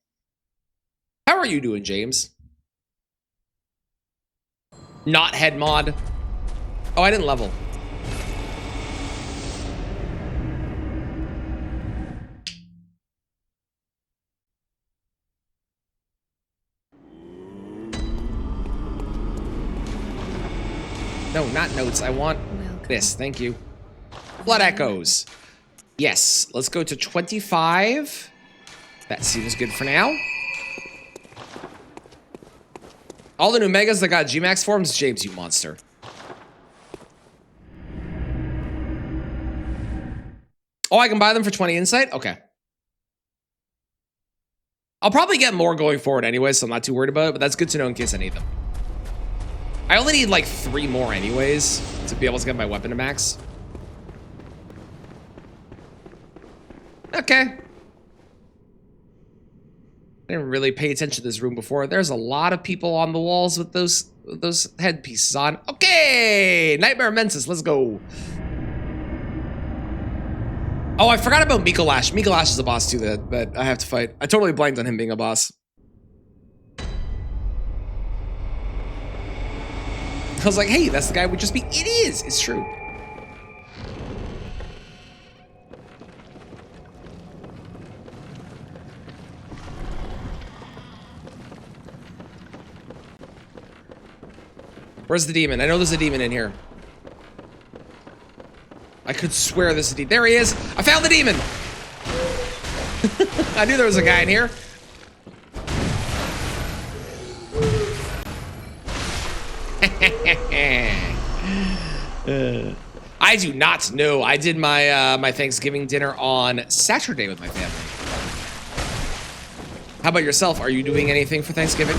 how are you doing, James? Not head mod. Oh, I didn't level. No, not notes. I want this. Thank you. Blood Echoes. Yes. Let's go to 25. That seems good for now. All the new megas that got G-Max forms, James, you monster. Oh, I can buy them for 20 insight? Okay. I'll probably get more going forward anyway, so I'm not too worried about it, but that's good to know in case I need them. I only need like 3 more anyways to be able to get my weapon to max. Okay. I didn't really pay attention to this room before. There's a lot of people on the walls with those headpieces on. Okay, Nightmare Mensis, let's go. Oh, I forgot about Mikolash. Mikolash is a boss too that I have to fight. I totally blanked on him being a boss. I was like, hey, that's the guy would just be. It is. It's true. Where's the demon? I know there's a demon in here. I could swear there's a demon. There he is. I found the demon. I knew there was a guy in here. I do not know. I did my my Thanksgiving dinner on Saturday with my family. How about yourself? Are you doing anything for Thanksgiving?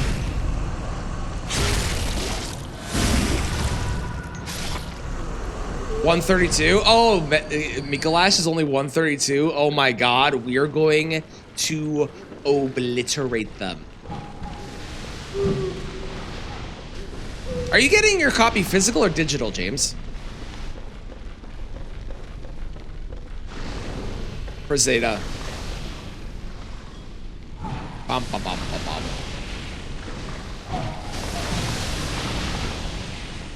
$132. Oh, Mikolash is only $132. Oh my God, we are going to obliterate them. Are you getting your copy physical or digital, James? For Zeta. Bum, bum, bum, bum, bum.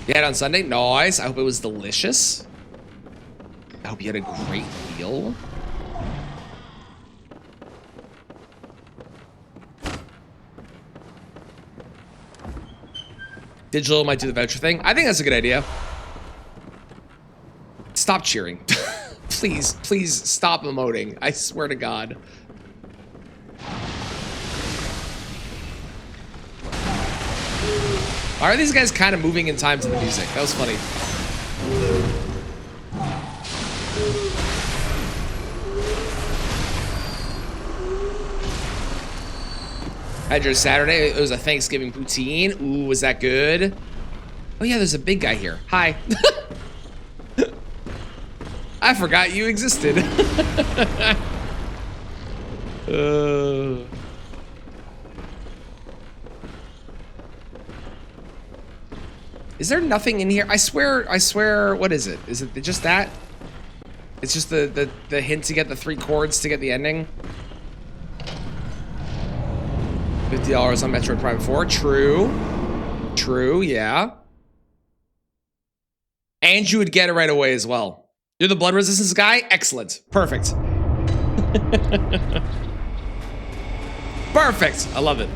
You had it on Sunday? Nice. I hope it was delicious. I hope you had a great meal. Digital might do the voucher thing. I think that's a good idea. Stop cheering. Please, please stop emoting. I swear to God. Why are these guys kind of moving in time to the music? That was funny. Had your Saturday? It was a Thanksgiving poutine. Ooh, was that good? Oh yeah, there's a big guy here. Hi. I forgot you existed. Is there nothing in here? I swear, what is it? Is it just that? It's just the hint to get the 3 chords to get the ending? $50 on Metroid Prime 4. True. True, yeah. And you would get it right away as well. You're the blood resistance guy? Excellent. Perfect. Perfect. I love it.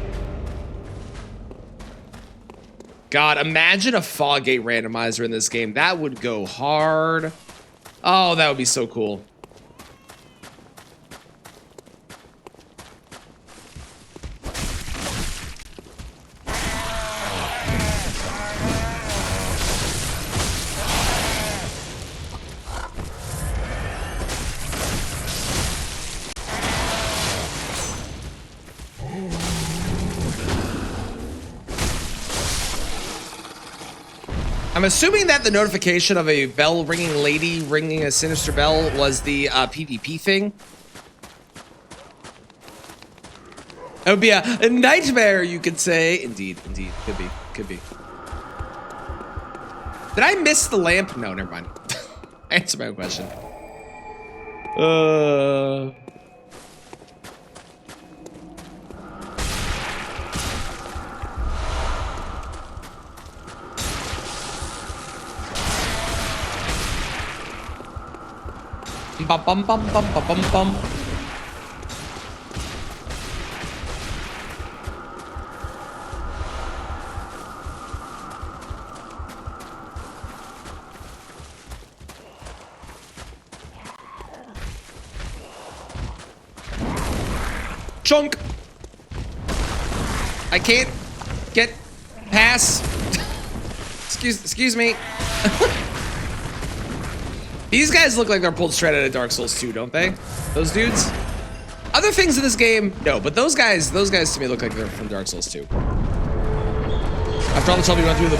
God, imagine a fog gate randomizer in this game. That would go hard. Oh, that would be so cool. I'm assuming that the notification of a bell ringing lady ringing a sinister bell was the PvP thing. It would be a nightmare, you could say. Indeed, indeed. Could be, could be. Did I miss the lamp? No, never mind. Answer my own question. Bum bum bum bum bum bum bum. Chunk. I can't get past. Excuse me. These guys look like they're pulled straight out of Dark Souls 2, don't they? Those dudes? Other things in this game, no, but those guys to me look like they're from Dark Souls 2. After all the trouble you went through, the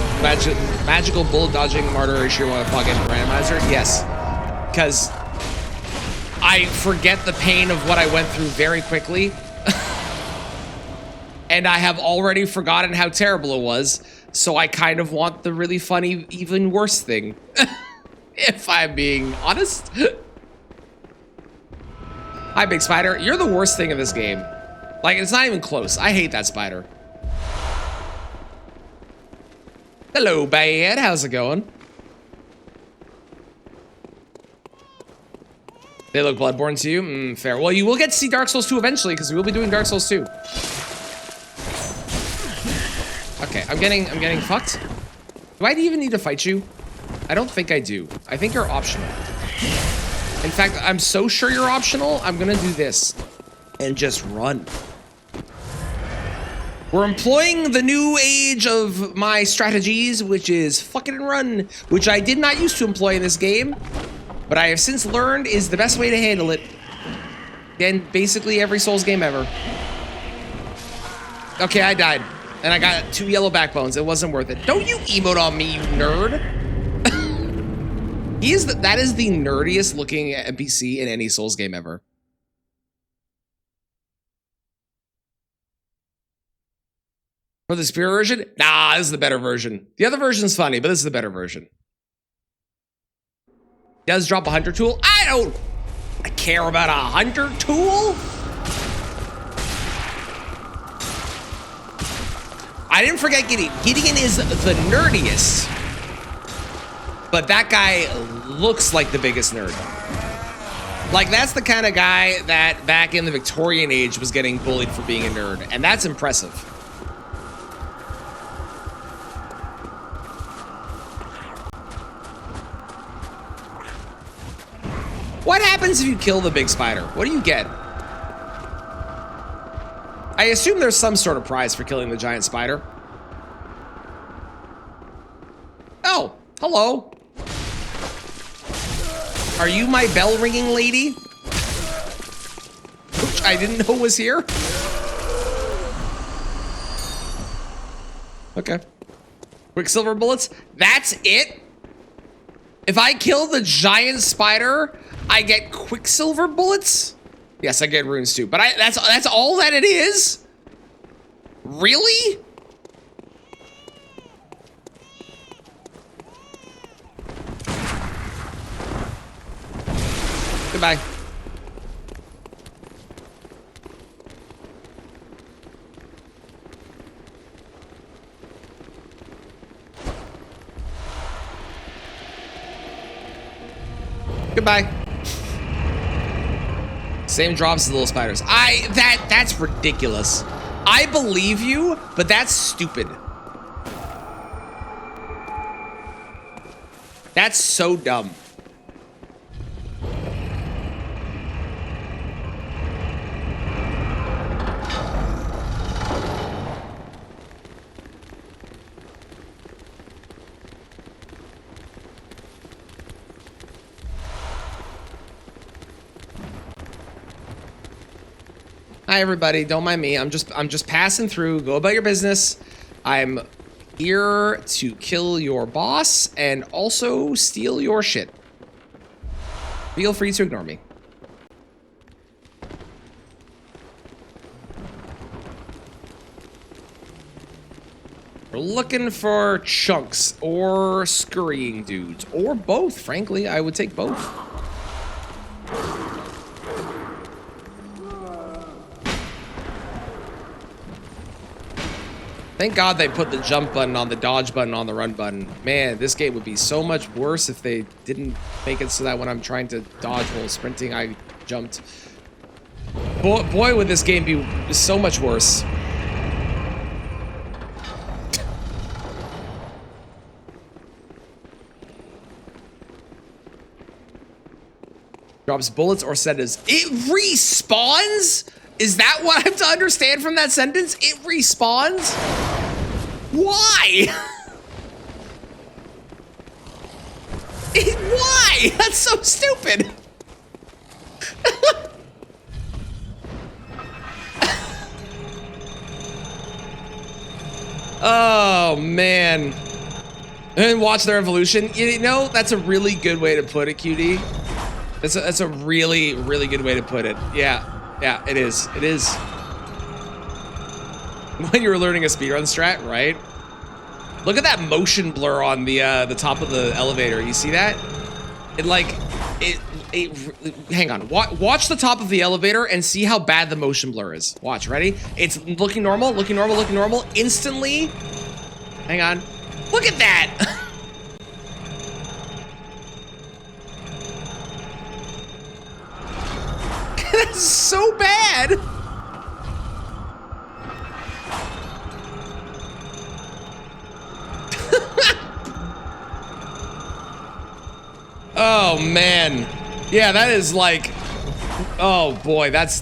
magical bullet dodging martyr issue on a fog game randomizer? Yes. Because I forget the pain of what I went through very quickly. And I have already forgotten how terrible it was, so I kind of want the really funny, even worse thing. If I'm being honest. Hi, Big Spider. You're the worst thing in this game. Like, it's not even close. I hate that spider. Hello, Bad. How's it going? They look Bloodborne to you? Fair. Well, you will get to see Dark Souls 2 eventually, because we will be doing Dark Souls 2. Okay, I'm getting fucked. Do I even need to fight you? I don't think I do. I think you're optional. In fact, I'm so sure you're optional, I'm gonna do this and just run. We're employing the new age of my strategies, which is fucking and run, which I did not used to employ in this game, but I have since learned is the best way to handle it in basically every Souls game ever. Okay, I died, and I got 2 yellow backbones. It wasn't worth it. Don't you emote on me, you nerd. That is the nerdiest looking NPC in any Souls game ever. For the superior version? Nah, this is the better version. The other version's funny, but this is the better version. Does drop a hunter tool? I care about a hunter tool. I didn't forget Gideon. Gideon is the nerdiest. But that guy looks like the biggest nerd. Like, that's the kind of guy that back in the Victorian age was getting bullied for being a nerd. And that's impressive. What happens if you kill the big spider? What do you get? I assume there's some sort of prize for killing the giant spider. Oh, hello. Are you my bell ringing lady? Which I didn't know was here. Okay. Quicksilver bullets. That's it? If I kill the giant spider, I get Quicksilver bullets? Yes, I get runes too, but that's all that it is? Really? Goodbye. Goodbye. Same drops as little spiders. That's ridiculous. I believe you, but that's stupid. That's so dumb. Hi everybody, don't mind me. I'm just passing through. Go about your business. I'm here to kill your boss and also steal your shit. Feel free to ignore me. We're looking for chunks or scurrying dudes or both, frankly. I would take both. Thank God they put the jump button on the dodge button on the run button. Man, this game would be so much worse if they didn't make it so that when I'm trying to dodge while sprinting, I jumped. Boy, would this game be so much worse. Drops bullets or setas. It respawns? Is that what I'm to understand from that sentence? It respawns? Why? Why? That's so stupid. Oh, man. And watch their evolution. You know, that's a really good way to put it, QD. That's a really, really good way to put it. Yeah. Yeah, it is. It is. When you were learning a speedrun strat, right? Look at that motion blur on the top of the elevator. You see that? Hang on. Watch the top of the elevator and see how bad the motion blur is. Watch. Ready? It's looking normal. Looking normal. Looking normal. Instantly. Hang on. Look at that. That's so bad. Oh man. Yeah, that is like, oh boy, that's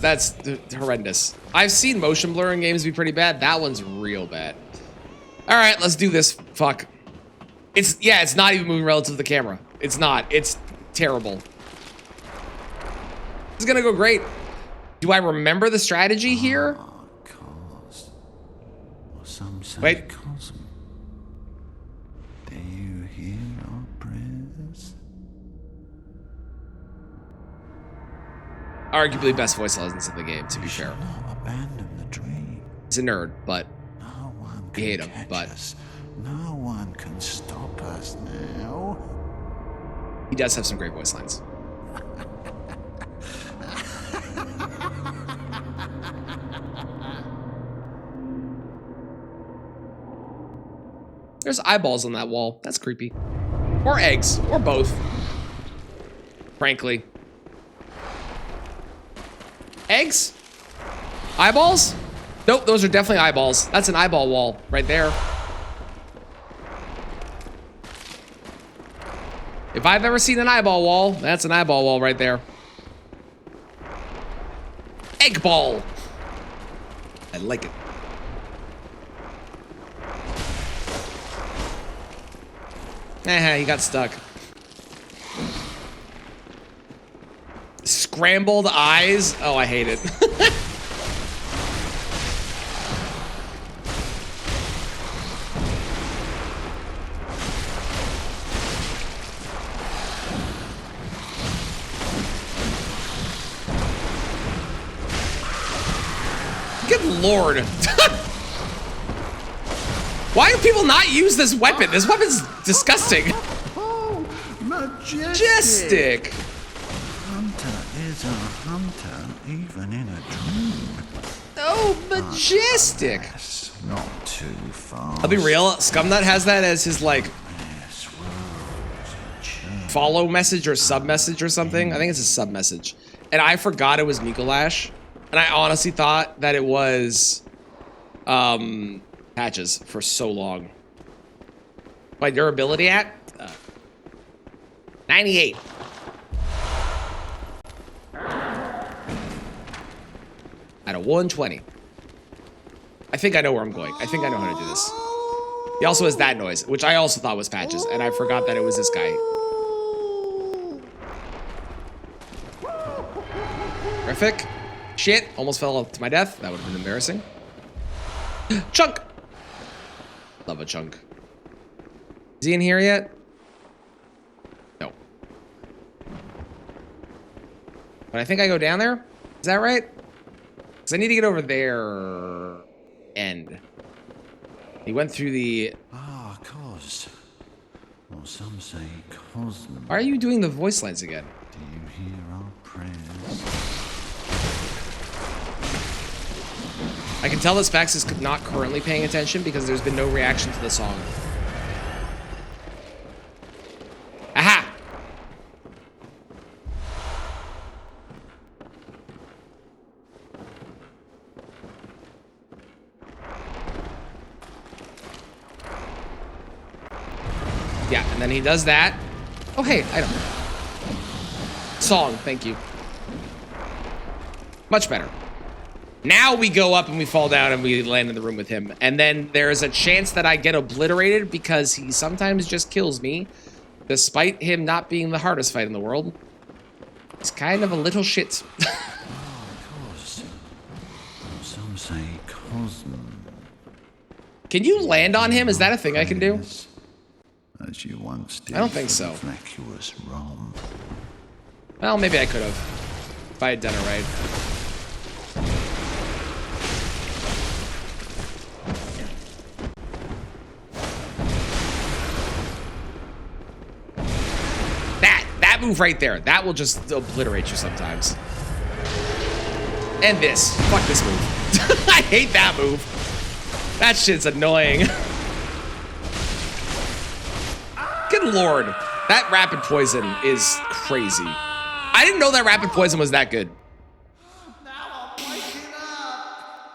horrendous. I've seen motion blur in games be pretty bad. That one's real bad. All right, let's do this. Fuck. It's not even moving relative to the camera. It's not. It's terrible. This is gonna go great. Do I remember the strategy here? Wait. Do you hear our prayers? Arguably best voice lessons in the game, to be fair. Not abandon the dream. He's a nerd, but No one we can hate him, catch but us. No one can stop us now. he does have some great voice lines. There's eyeballs on that wall. That's creepy. Or eggs, or both. Frankly. Eggs? Eyeballs? Nope, those are definitely eyeballs. That's an eyeball wall right there. If I've ever seen an eyeball wall, that's an eyeball wall right there. Egg ball. I like it. He got stuck. Scrambled eyes. Oh, I hate it. Good Lord. Why do people not use this weapon? This weapon's disgusting. Oh, majestic. Majestic. Hunter is a hunter, even in a dream. Oh, majestic. Yes, not too far. I'll be real. Scumnut has that as his, like, follow message or sub message or something. I think it's a sub message. And I forgot it was Mikolash. And I honestly thought that it was Patches for so long. My durability at 98. At a 120. I think I know where I'm going. I think I know how to do this. He also has that noise, which I also thought was Patches, and I forgot that it was this guy. Terrific. Shit, almost fell to my death. That would have been embarrassing. Chunk! Love a chunk. Is he in here yet? No. But I think I go down there? Is that right? Because I need to get over there. End. He went through the... Ah, Cos. Or some say Cosm. Why are you doing the voice lines again? Do you hear our prayers? I can tell that Spax is not currently paying attention because there's been no reaction to the song. Aha! Yeah, and then he does that. Oh, hey, item. Song, thank you. Much better. Now we go up and we fall down and we land in the room with him. And then there's a chance that I get obliterated because he sometimes just kills me. Despite him not being the hardest fight in the world. He's kind of a little shit. Cos. Or some say Cosm. Can you land on him? Is that a thing I can do? As you once did. I don't think for so. the vacuous Rome. Well, maybe I could have. If I had done it right. That move right there. That will just obliterate you sometimes. And this. Fuck this move. I hate that move. That shit's annoying. Good Lord. That rapid poison is crazy. I didn't know that rapid poison was that good.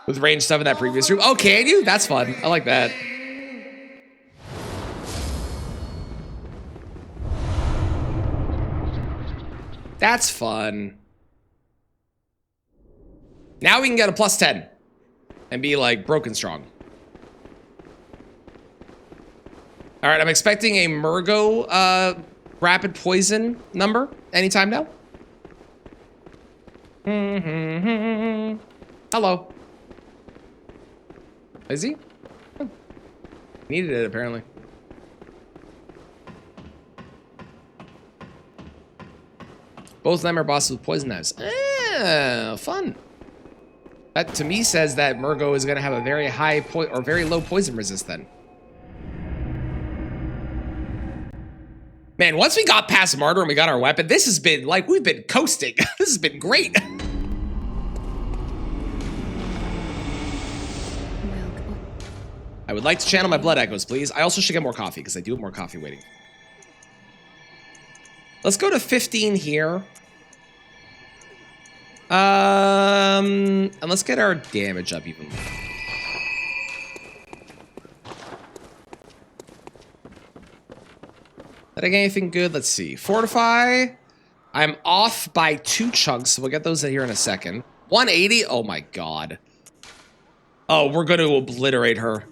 With range stuff in that previous room. Oh, can you? That's fun. I like that. That's fun. Now we can get a +10 and be like broken strong. All right, I'm expecting a Murgo rapid poison number anytime now. Hello. Is he? Oh. Needed it apparently. Both of them are bosses with poison knives. Fun. That to me says that Murgo is going to have a very high or very low poison resist then. Man, once we got past Martyr and we got our weapon, this has been like we've been coasting. This has been great. I would like to channel my blood echoes, please. I also should get more coffee because I do have more coffee waiting. Let's go to 15 here. And let's get our damage up even more. Did I get anything good? Let's see. Fortify. I'm off by 2 chunks, so we'll get those in here in a second. 180? Oh my god. Oh, we're going to obliterate her.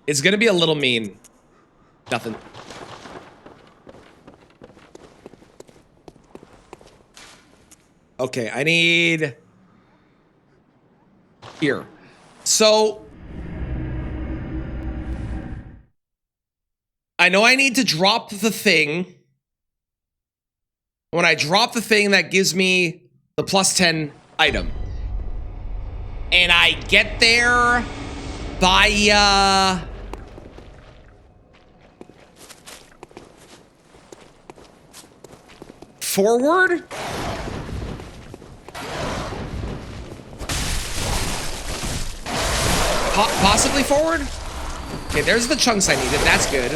It's going to be a little mean. Nothing. Okay, I need... Here. So... I know I need to drop the thing. When I drop the thing, that gives me the +10 item. And I get there by, forward? Possibly forward? Okay, there's the chunks I needed. That's good.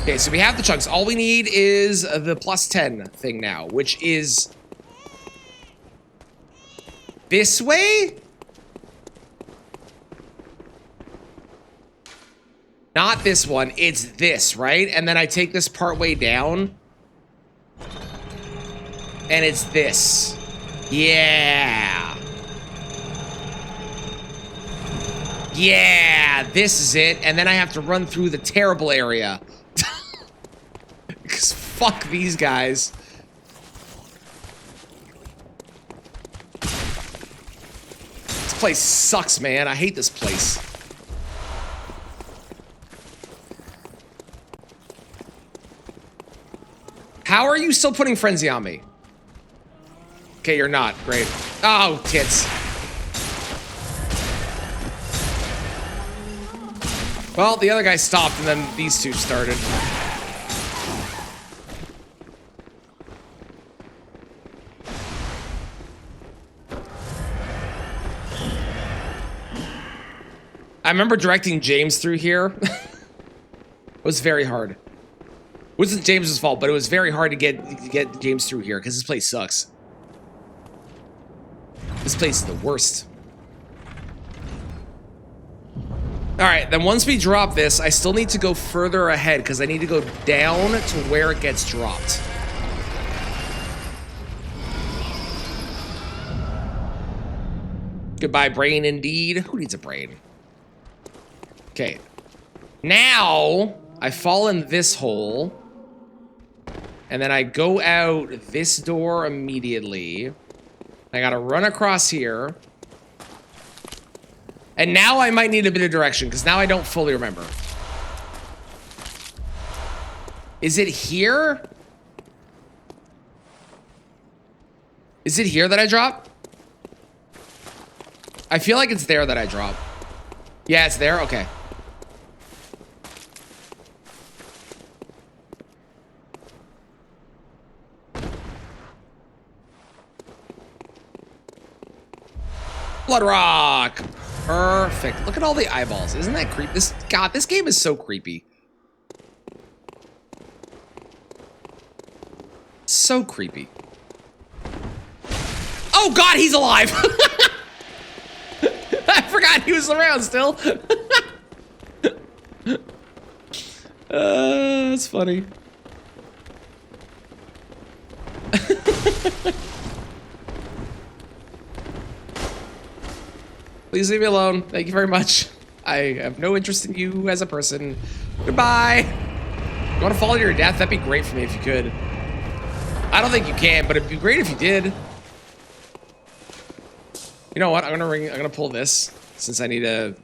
Okay, so we have the chunks. All we need is the +10 thing now, which is this way? Not this one. It's this, right? And then I take this part way down. And it's this. Yeah. Yeah, this is it. And then I have to run through the terrible area. Because fuck these guys. This place sucks, man. I hate this place. How are you still putting frenzy on me? Okay, you're not. Great. Oh, tits. Well, the other guy stopped, and then these two started. I remember directing James through here. It was very hard. It wasn't James's fault, but it was very hard to get James through here, because this place sucks. This place is the worst. Alright, then once we drop this, I still need to go further ahead, because I need to go down to where it gets dropped. Goodbye, brain, indeed. Who needs a brain? Okay. Now, I fall in this hole. And then I go out this door immediately. I gotta run across here. And now I might need a bit of direction, because now I don't fully remember. Is it here? Is it here that I drop? I feel like it's there that I drop. Yeah, it's there? Okay. Blood rock. Perfect. Look at all the eyeballs. Isn't that creepy? God, this game is so creepy. So creepy. Oh God, he's alive. I forgot he was around still. That's funny. Please leave me alone. Thank you very much. I have no interest in you as a person. Goodbye. You want to fall to your death? That'd be great for me if you could. I don't think you can, but it'd be great if you did. You know what? I'm gonna pull this since I need to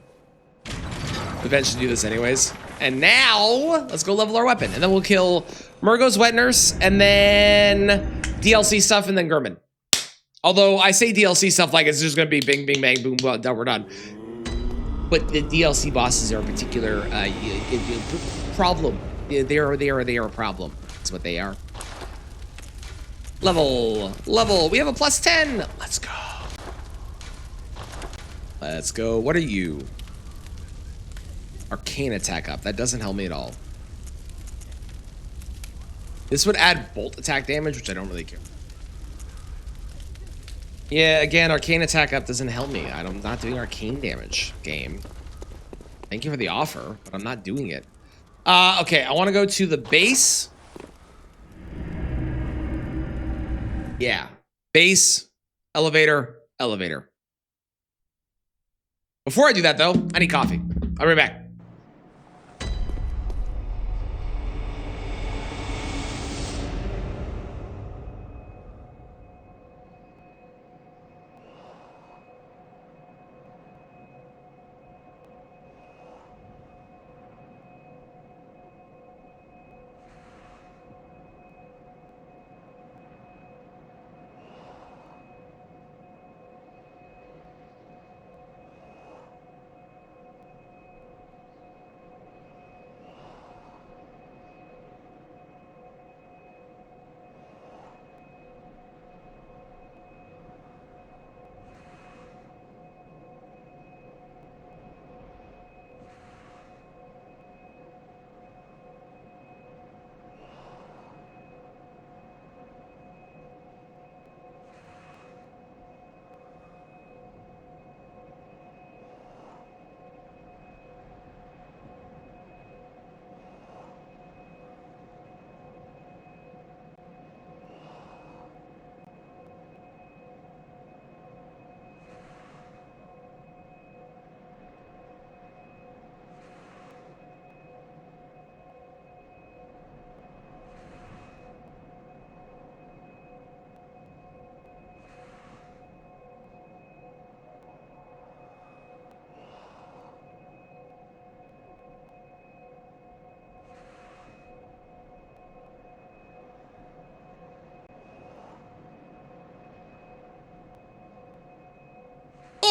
eventually do this anyways. And now let's go level our weapon, and then we'll kill Murgo's wet nurse, and then DLC stuff, and then Gurman. Although I say DLC stuff like it's just gonna be bing, bing, bang, boom, boom, done, we're done. But the DLC bosses are a particular problem. They are a problem. That's what they are. Level. We have a plus 10. Let's go. Let's go. What are you? Arcane attack up. That doesn't help me at all. This would add bolt attack damage, which I don't really care. Yeah, again, arcane attack up doesn't help me. I'm not doing arcane damage, game. Thank you for the offer, but I'm not doing it. Okay, I want to go to the base. Yeah. Base, elevator, elevator. Before I do that, though, I need coffee. I'll be right back.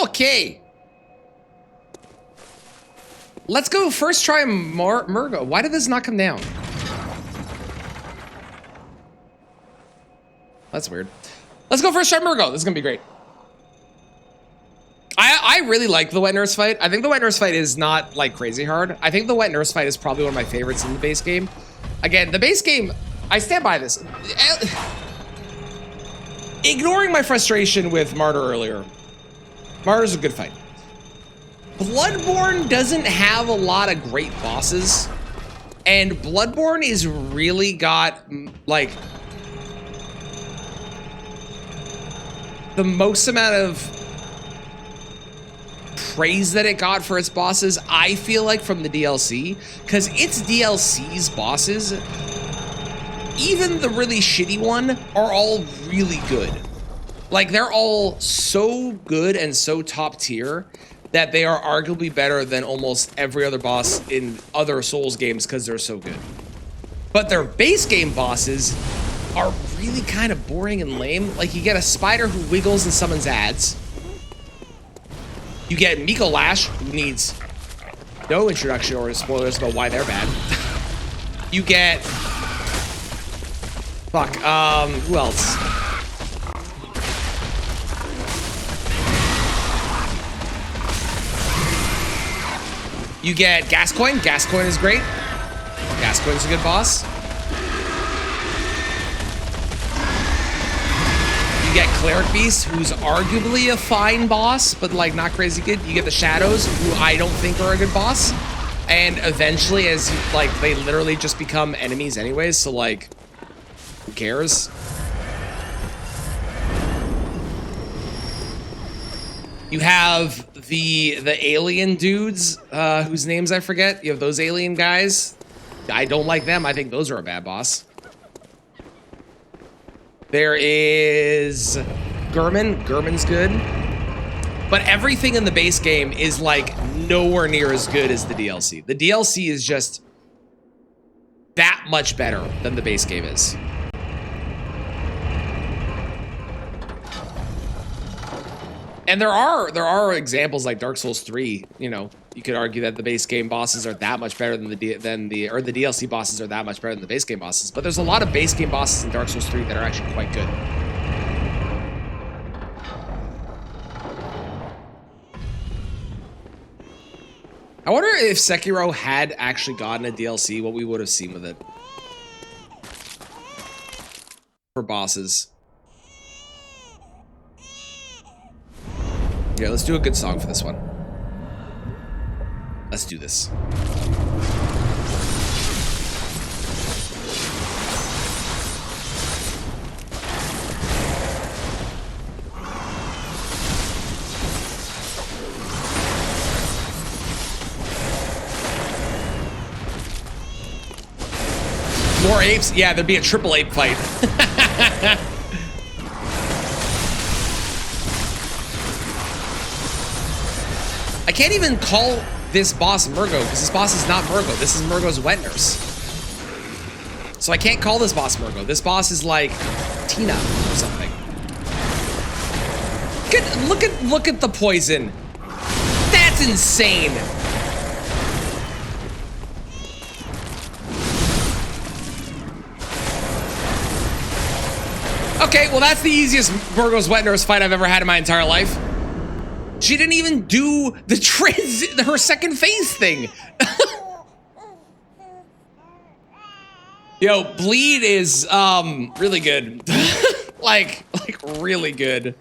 Okay. Let's go first try Murgo. Why did this not come down? That's weird. Let's go first try Murgo. This is gonna be great. I really like the wet nurse fight. I think the wet nurse fight is not like crazy hard. I think the wet nurse fight is probably one of my favorites in the base game. Again, the base game, I stand by this. Ignoring my frustration with Martyr earlier, Martyr's a good fight. Bloodborne doesn't have a lot of great bosses, and Bloodborne is really got like the most amount of praise that it got for its bosses, I feel like, from the DLC, because its DLC's bosses, even the really shitty one, are all really good. Like, they're all so good and so top tier that they are arguably better than almost every other boss in other Souls games because they're so good. But their base game bosses are really kind of boring and lame. Like, you get a spider who wiggles and summons ads. You get Miko Lash, who needs no introduction or spoilers about why they're bad. You get... Fuck, who else? You get Gascoigne. Gascoigne is great. Gascoigne's a good boss. You get Cleric Beast, who's arguably a fine boss, but like not crazy good. You get the Shadows, who I don't think are a good boss. And eventually, as like they literally just become enemies anyways, so like, who cares? You have the alien dudes, whose names I forget. You have those alien guys. I don't like them. I think those are a bad boss. There is Gurman. Gurman's good. But everything in the base game is like nowhere near as good as the DLC. The DLC is just that much better than the base game is. And there are examples like Dark Souls 3, you know, you could argue that the base game bosses are that much better than the DLC bosses are that much better than the base game bosses. But there's a lot of base game bosses in Dark Souls 3 that are actually quite good. I wonder if Sekiro had actually gotten a DLC, what we would have seen with it. For bosses. Yeah, let's do a good song for this one. Let's do this. More apes? Yeah, there'd be a triple ape fight. I can't even call this boss Murgo, because this boss is not Murgo. This is Murgo's wet nurse. So I can't call this boss Murgo. This boss is like Tina or something. Look at the poison. That's insane. Okay, well that's the easiest Murgo's wet nurse fight I've ever had in my entire life. She didn't even do the her second phase thing. Yo, bleed is really good. like really good.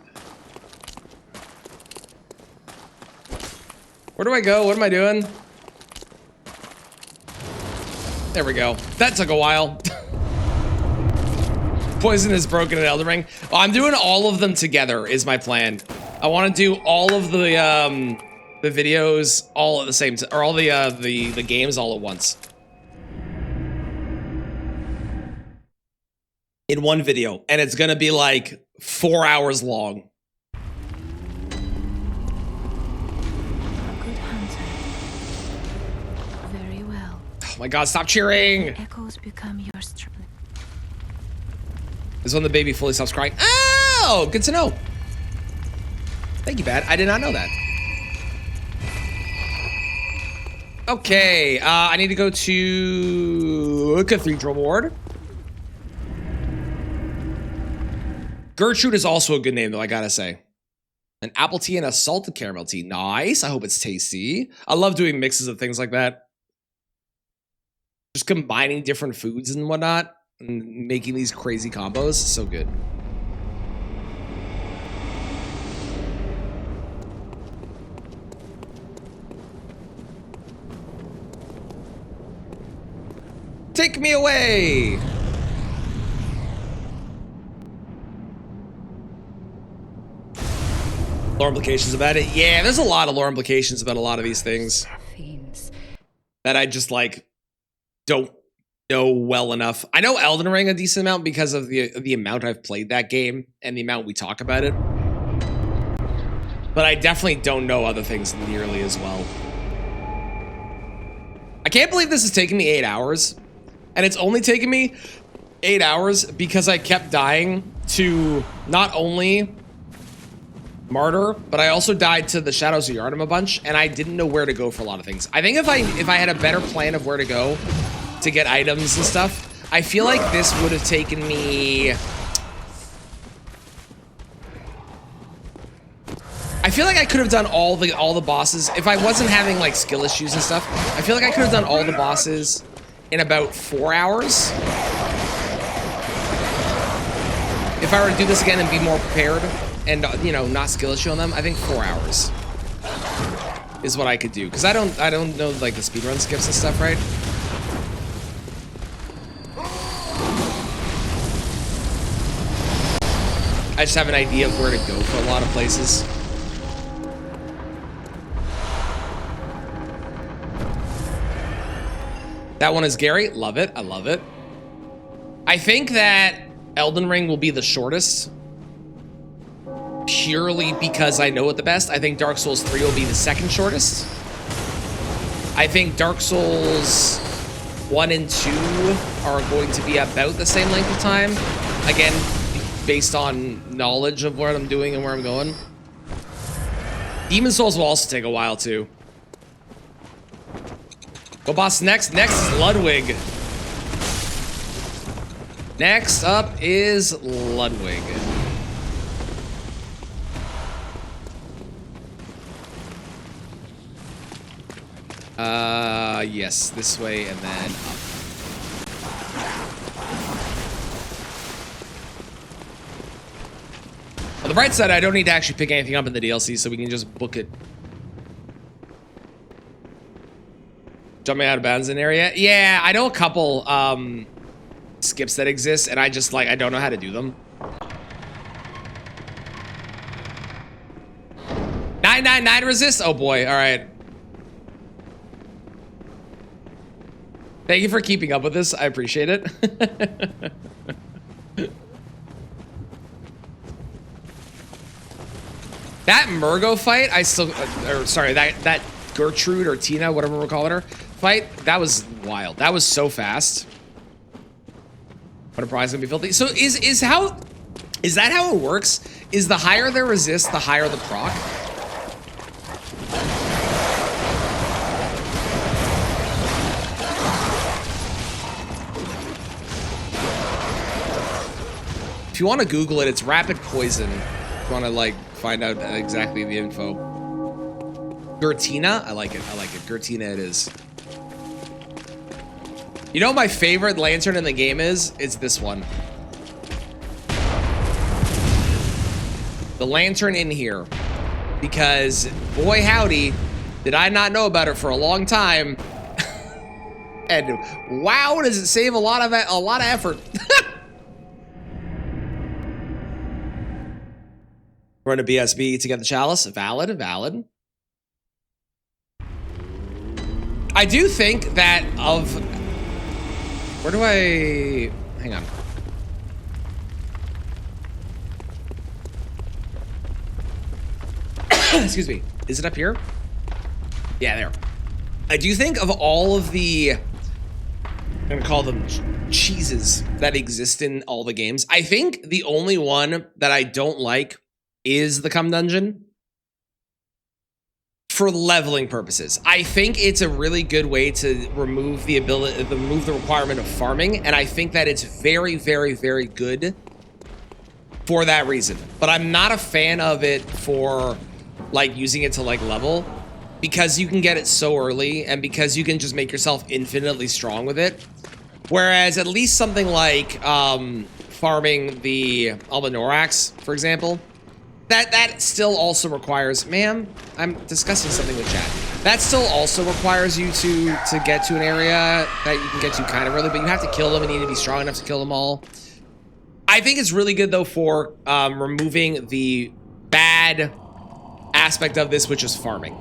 Where do I go? What am I doing? There we go. That took a while. Poison is broken in Elden Ring. Well, I'm doing all of them together is my plan. I want to do all of the videos all at the same time, or all the games all at once. In one video, and it's gonna be like 4 hours long. Good hunter. Very well. Oh my god, stop cheering! Echoes become your strength. This is when the baby fully stops crying. Oh, good to know. Thank you, Bad. I did not know that. Okay, I need to go to Cathedral Ward. Gertrude is also a good name, though, I gotta say. An apple tea and a salted caramel tea. Nice. I hope it's tasty. I love doing mixes of things like that. Just combining different foods and whatnot and making these crazy combos. So good. Take me away! Lore implications about it? Yeah, there's a lot of lore implications about a lot of these things that I just like don't know well enough. I know Elden Ring a decent amount because of the amount I've played that game and the amount we talk about it. But I definitely don't know other things nearly as well. I can't believe this is taking me 8 hours. And it's only taken me 8 hours because I kept dying to not only Martyr, but I also died to the Shadows of Yharnam a bunch, and I didn't know where to go for a lot of things. I think if I had a better plan of where to go to get items and stuff, I feel like this would have taken me... I feel like I could have done all the bosses if I wasn't having like skill issues and stuff. I feel like I could have done all the bosses in about 4 hours. If I were to do this again and be more prepared and, you know, not skill issue on them, I think 4 hours. is what I could do, because I don't know like the speedrun skips and stuff, right? I just have an idea of where to go for a lot of places. That one is Gary. Love it. I love it. I think that Elden Ring will be the shortest. Purely because I know it the best. I think Dark Souls 3 will be the second shortest. I think Dark Souls 1 and 2 are going to be about the same length of time. Again, based on knowledge of what I'm doing and where I'm going. Demon Souls will also take a while too. What boss next? Next is Ludwig. Next up is Ludwig. Yes, this way and then up. On the bright side, I don't need to actually pick anything up in the DLC, so we can just book it. Jumping out of bounds in area? Yeah, I know a couple skips that exist, and I just, like, I don't know how to do them. 999 resist? Oh boy, alright. Thank you for keeping up with this. I appreciate it. That Murgo fight, I still, or sorry, that Gertrude or Tina, whatever we're calling her, fight, that was wild. That was so fast. What a prize gonna be filthy. So is that how it works? Is the higher their resist, the higher the proc? If you want to Google it, it's rapid poison. If you want to like find out exactly the info. Gertina, I like it. I like it. Gertina, it is. You know what my favorite lantern in the game is? It's this one. The lantern in here, because boy howdy, did I not know about it for a long time. And wow, does it save a lot of effort. Run a BSB to get the chalice. Valid, valid. I do think that of... Where do I... Hang on. Excuse me. Is it up here? Yeah, there. I do think of all of the... I'm gonna call them cheeses that exist in all the games. I think the only one that I don't like is the Cum Dungeon. For leveling purposes. I think it's a really good way to remove the requirement of farming, and I think that it's very, very, very good for that reason. But I'm not a fan of it for like using it to like level, because you can get it so early and because you can just make yourself infinitely strong with it. Whereas at least something like farming the Albanorax, for example, that still also requires, ma'am, I'm discussing something with chat. That still also requires you to get to an area that you can get to kind of early, but you have to kill them and you need to be strong enough to kill them all. I think it's really good though for removing the bad aspect of this, which is farming.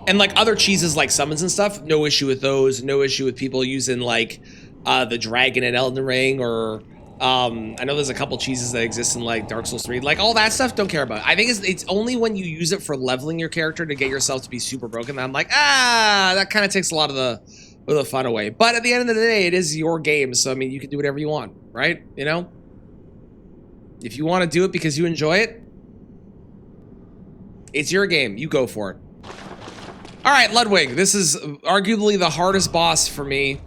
And like other cheeses like summons and stuff, no issue with those. No issue with people using like the dragon in Elden Ring, or I know there's a couple cheeses that exist in like Dark Souls 3. Like all that stuff, don't care about. I think it's only when you use it for leveling your character to get yourself to be super broken that I'm like, that kind of takes a lot of the fun away. But at the end of the day, it is your game, so I mean, you can do whatever you want, right? You know, if you want to do it because you enjoy it, it's your game. You go for it. All right, Ludwig. This is arguably the hardest boss for me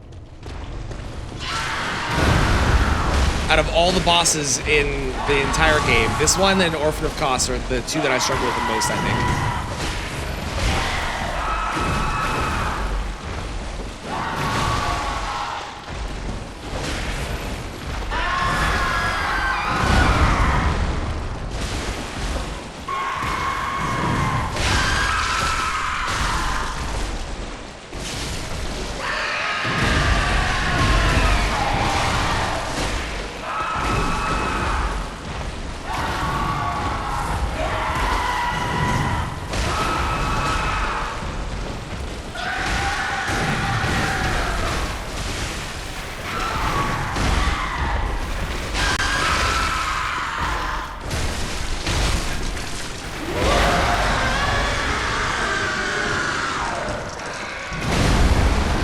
out of all the bosses in the entire game. This one and Orphan of Kos are the two that I struggle with the most, I think.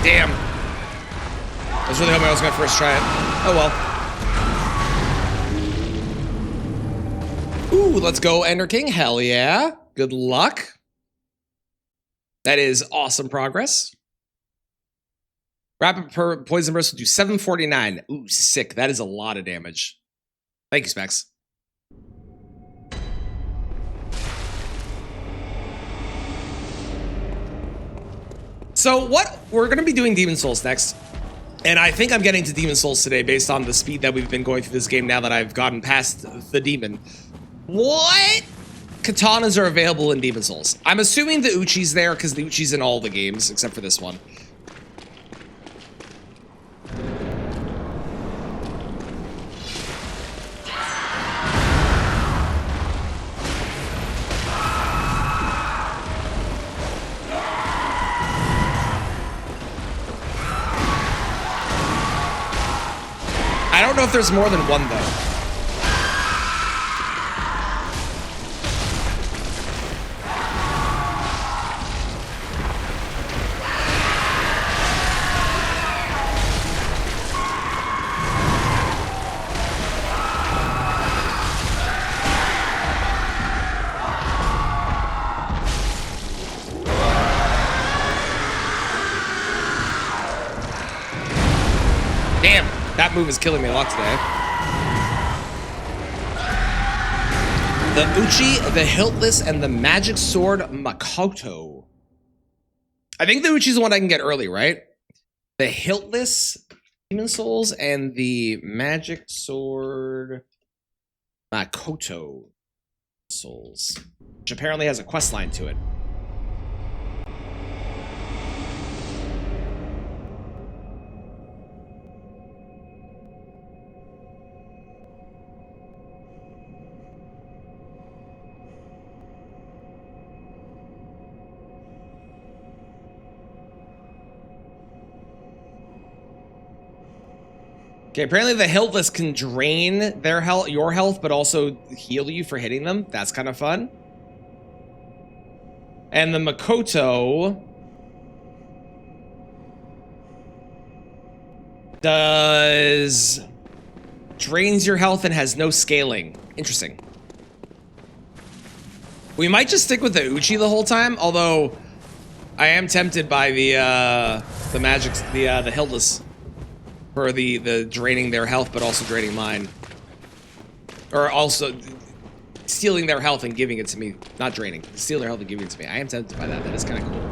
Damn. I was really hoping I was gonna first try it. Oh well. Ooh, let's go Ender King. Hell yeah. Good luck. That is awesome progress. Rapid poison burst will do 749. Ooh, sick. That is a lot of damage. Thank you, Specs. So what we're going to be doing Demon Souls next. And I think I'm getting to Demon Souls today based on the speed that we've been going through this game now that I've gotten past the demon. What katanas are available in Demon Souls? I'm assuming the Uchi's there because the Uchi's in all the games except for this one. I don't know if there's more than one, though. Damn, that move is killing me a lot today. The Uchi, the Hiltless, and the Magic Sword Makoto. I think the Uchi's the one I can get early, right? The Hiltless Demon Souls and the Magic Sword Makoto Souls, which apparently has a quest line to it. Okay, apparently the Hiltless can drain their health, your health, but also heal you for hitting them. That's kind of fun. And the Makoto drains your health and has no scaling. Interesting. We might just stick with the Uchi the whole time, although I am tempted by the magic, the Hiltless. For the draining their health, but also draining mine. Or also stealing their health and giving it to me. Not draining. Steal their health and giving it to me. I am tempted by that. That is kind of cool.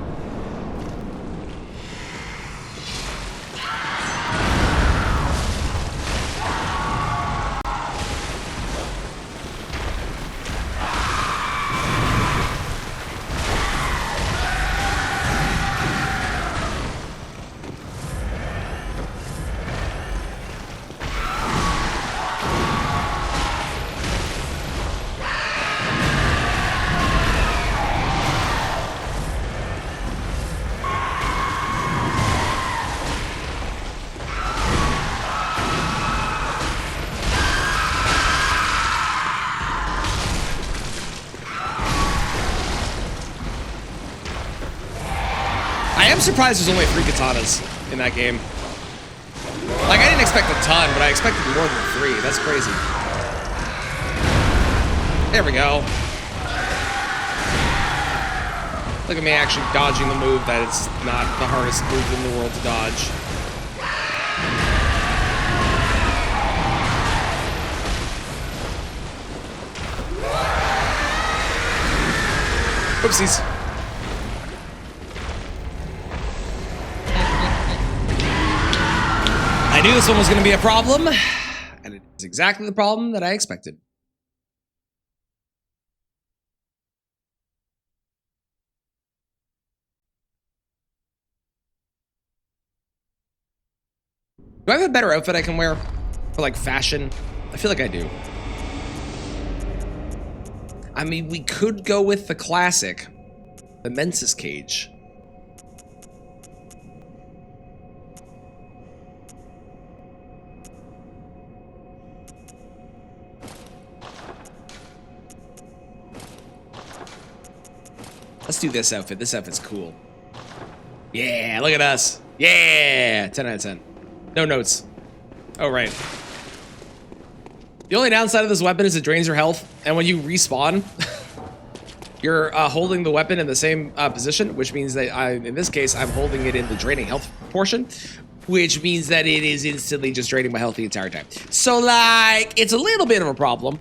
I'm surprised there's only 3 katanas in that game. Like, I didn't expect a ton, but I expected more than 3. That's crazy. There we go. Look at me actually dodging the move that it's not the hardest move in the world to dodge. Oopsies. I knew this one was going to be a problem, and it is exactly the problem that I expected. Do I have a better outfit I can wear for, like, fashion? I feel like I do. I mean, we could go with the classic, the Mensis Cage. Let's do this outfit. This outfit's cool. Yeah, look at us. Yeah, 10 out of 10. No notes. Oh, right. The only downside of this weapon is it drains your health, and when you respawn, you're holding the weapon in the same position, which means that in this case, I'm holding it in the draining health portion, which means that it is instantly just draining my health the entire time. So, like, it's a little bit of a problem.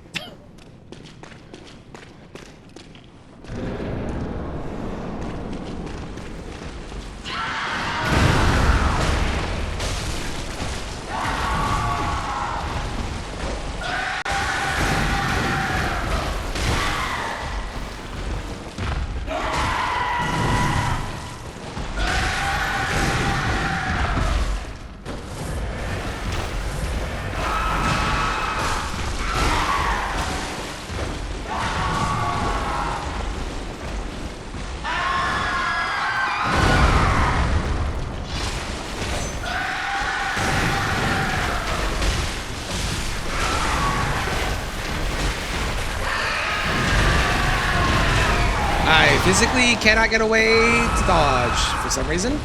I physically cannot get away to dodge for some reason.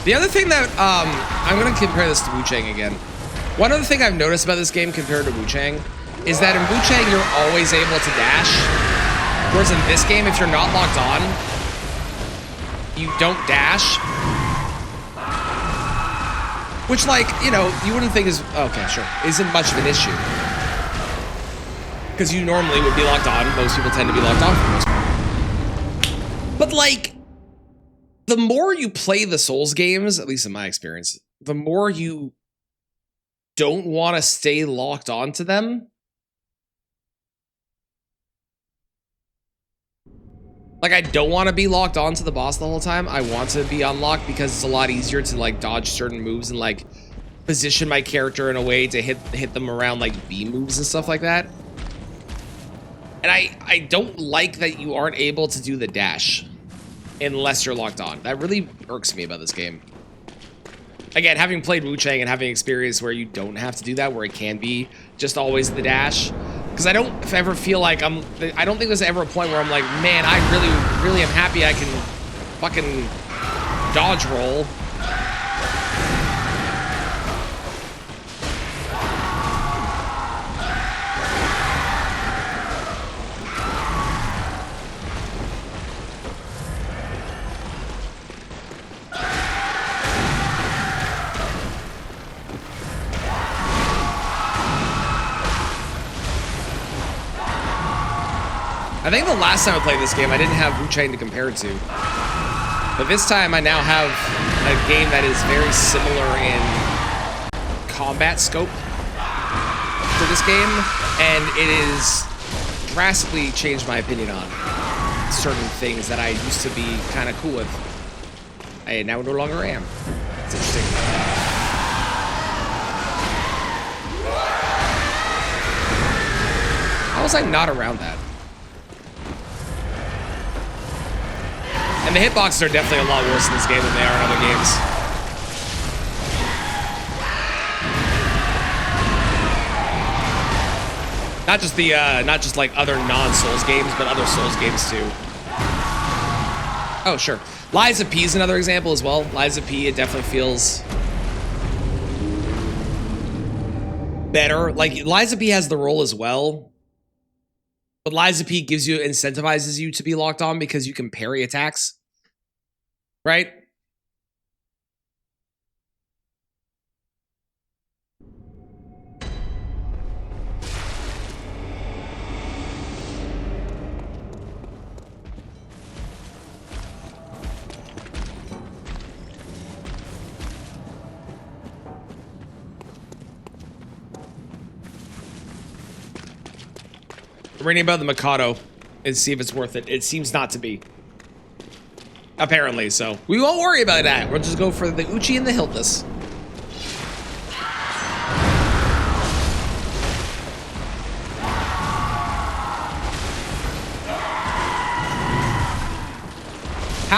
The other thing that, I'm gonna compare this to Wu Chang again. One other thing I've noticed about this game compared to Wu Chang is that in Wu Chang, you're always able to dash. Whereas in this game, if you're not locked on, you don't dash. Which, like, you know, you wouldn't think is, okay, sure, isn't much of an issue. Because you normally would be locked on. Most people tend to be locked on for the most part. But, like, the more you play the Souls games, at least in my experience, the more you don't want to stay locked onto them. Like, I don't want to be locked onto the boss the whole time. I want to be unlocked because it's a lot easier to, like, dodge certain moves and, like, position my character in a way to hit them around, like, B moves and stuff like that. And I don't like that you aren't able to do the dash unless you're locked on. That really irks me about this game. Again, having played Wu Chang and having experience where you don't have to do that, where it can be just always the dash. Because I don't ever feel like I don't think there's ever a point where I'm like, man, I really am happy I can fucking dodge roll. I think the last time I played this game, I didn't have Wu Chang to compare it to. But this time, I now have a game that is very similar in combat scope to this game, and it is drastically changed my opinion on certain things that I used to be kind of cool with. I now no longer am. It's interesting. How was I not around that? And the hitboxes are definitely a lot worse in this game than they are in other games. Not just like other non-Souls games, but other Souls games too. Oh, sure. Lies of P is another example as well. Lies of P, it definitely feels better. Like, Lies of P has the role as well. But Lies of P incentivizes you to be locked on because you can parry attacks. Right? I'm reading about the Mikado and see if it's worth it. It seems not to be. Apparently, so we won't worry about that. We'll just go for the Uchi and the Hildas.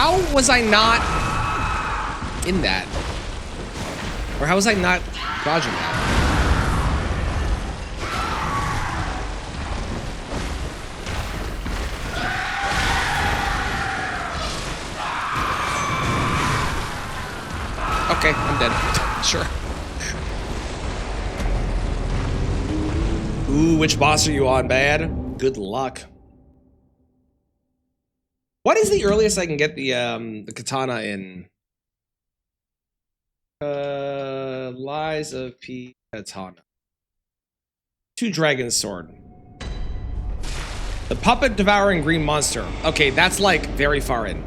How was I not in that? Or how was I not dodging that? Okay, I'm dead. Sure. Ooh, which boss are you on, bad? Good luck. What is the earliest I can get the katana in? Lies of P katana. 2 dragon sword. The puppet devouring green monster. Okay, that's like very far in.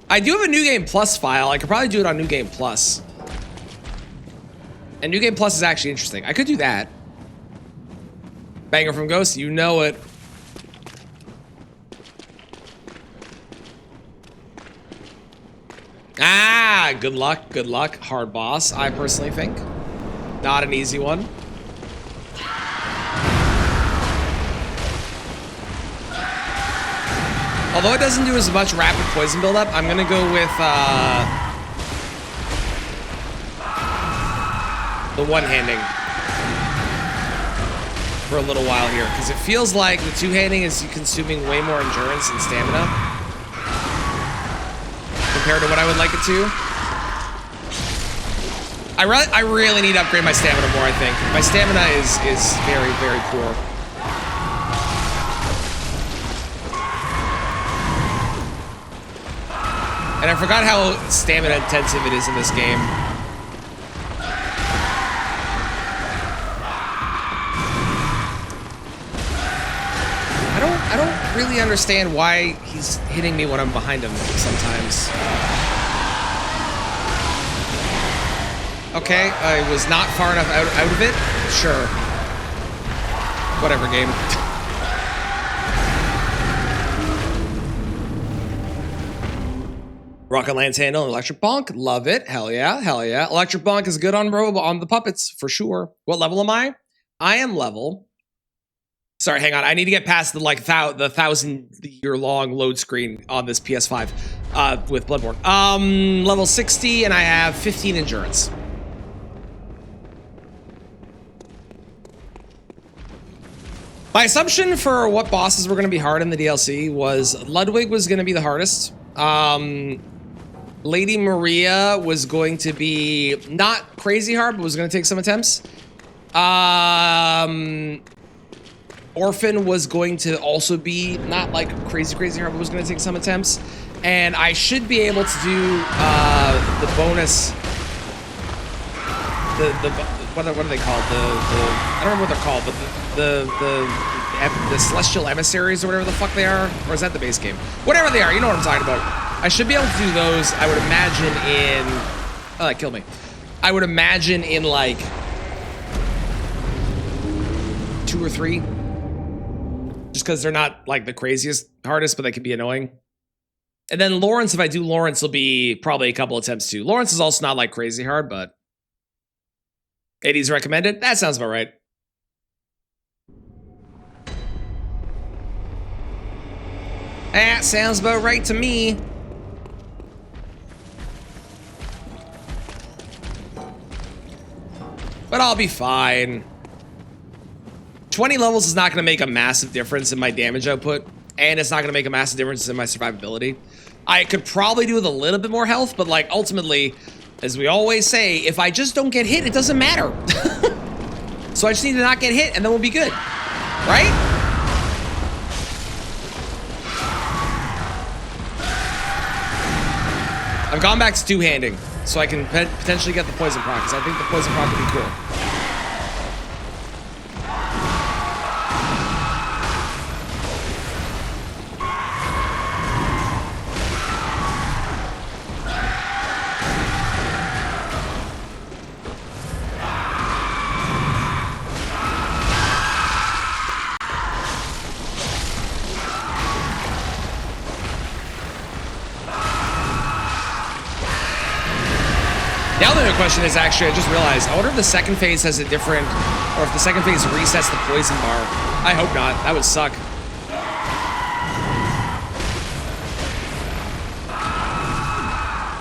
I do have a New Game Plus file. I could probably do it on New Game Plus. And New Game Plus is actually interesting. I could do that. Banger from Ghost, you know it. Ah, good luck, good luck. Hard boss, I personally think. Not an easy one. Although it doesn't do as much rapid poison buildup, I'm gonna go with the one-handing for a little while here, because it feels like the two-handing is consuming way more endurance and stamina compared to what I would like it to. I really need to upgrade my stamina more, I think. My stamina is very, very poor. And I forgot how stamina intensive it is in this game. I don't really understand why he's hitting me when I'm behind him sometimes. Okay, I was not far enough out of it. Sure. Whatever, game. Rocket Lance handle, electric bonk, love it. Hell yeah, hell yeah. Electric bonk is good on the puppets for sure. What level am I? I am level. Sorry, hang on. I need to get past the 1,000-year-long load screen on this PS5 with Bloodborne. Level 60, and I have 15 endurance. My assumption for what bosses were going to be hard in the DLC was Ludwig was going to be the hardest. Lady Maria was going to be not crazy hard, but was going to take some attempts. Orphan was going to also be not like crazy hard, but was going to take some attempts. And I should be able to do the bonus. What are they called? I don't remember what they're called, but the Celestial Emissaries or whatever the fuck they are, or is that the base game? Whatever they are, you know what I'm talking about. I should be able to do those. I would imagine in. Oh, that killed me. I would imagine in like 2 or 3, just because they're not like the craziest hardest, but they can be annoying. And then Lawrence, if I do Lawrence, will be probably a couple attempts too. Lawrence is also not like crazy hard, but 80s recommended. That sounds about right. That sounds about right to me. But I'll be fine. 20 levels is not going to make a massive difference in my damage output, and it's not going to make a massive difference in my survivability. I could probably do with a little bit more health, but like ultimately, as we always say, if I just don't get hit, it doesn't matter. So I just need to not get hit, and then we'll be good. Right? I've gone back to two-handing, so I can potentially get the poison proc, because I think the poison proc would be cool. Now the question is actually, I just realized, I wonder if the second phase has a different, or if the second phase resets the poison bar. I hope not. That would suck.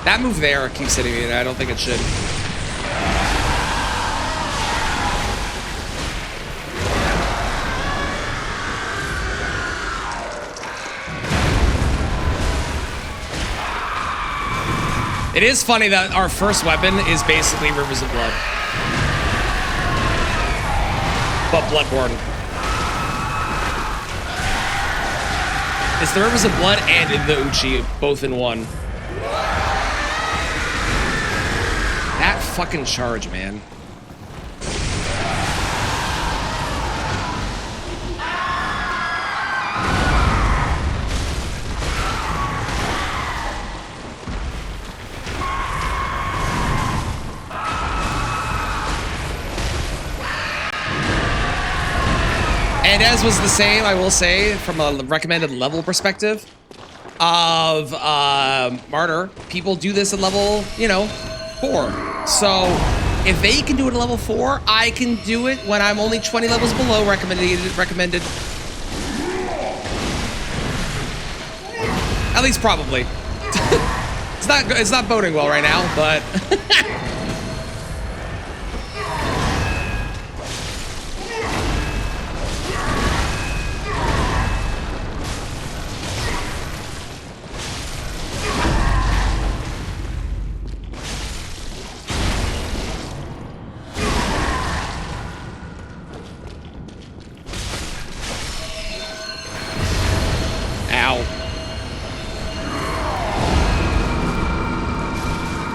That move there keeps hitting me, and I don't think it should. It is funny that our first weapon is basically Rivers of Blood. But Bloodborne. It's the Rivers of Blood and the Uchi, both in one. That fucking charge, man. And as was the same, I will say, from a recommended level perspective of Martyr, people do this at level, 4. So if they can do it at level 4, I can do it when I'm only 20 levels below recommended. At least probably. It's not boding well right now, but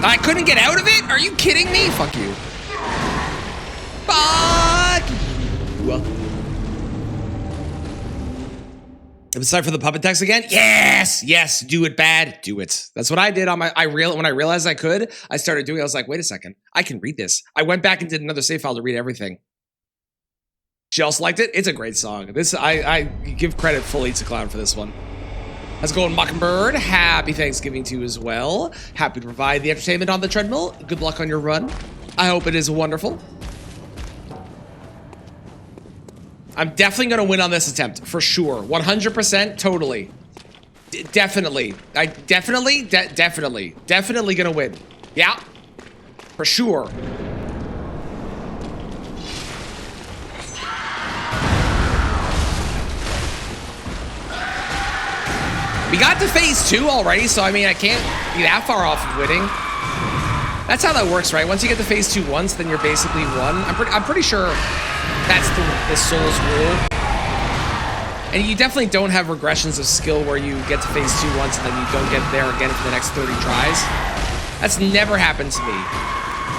I couldn't get out of it? Are you kidding me? Fuck you. Fuck you. It's time for the puppet text again? Yes, do it bad, do it. That's what I did on my, when I realized I could, I started doing it. I was like, wait a second, I can read this. I went back and did another save file to read everything. She also liked it. It's a great song. This, I give credit fully to Clown for this one. How's it going, Mockingbird? Happy Thanksgiving to you as well. Happy to provide the entertainment on the treadmill. Good luck on your run. I hope it is wonderful. I'm definitely going to win on this attempt, for sure. 100%, totally. Definitely. Definitely going to win. Yeah, for sure. We got to phase 2 already, so I mean, I can't be that far off of winning. That's how that works, right? Once you get to phase 2 once, then you're basically won. I'm pretty sure that's the Souls rule. And you definitely don't have regressions of skill where you get to phase 2 once and then you don't get there again for the next 30 tries. That's never happened to me.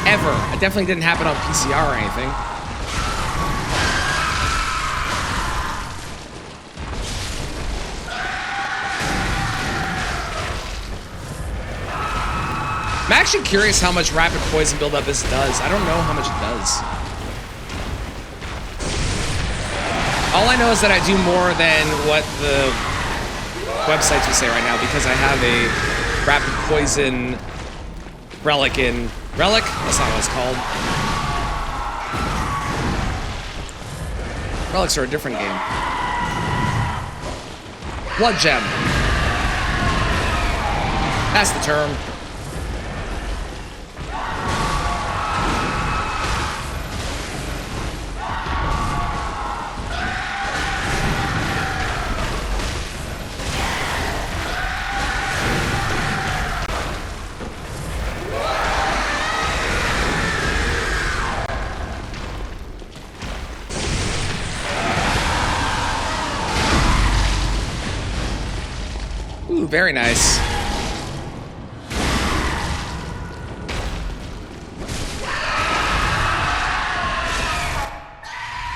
Ever. It definitely didn't happen on PCR or anything. I'm actually curious how much rapid poison buildup this does. I don't know how much it does. All I know is that I do more than what the websites would say right now because I have a rapid poison relic in... Relic? That's not what it's called. Relics are a different game. Blood gem. That's the term. Ooh, very nice.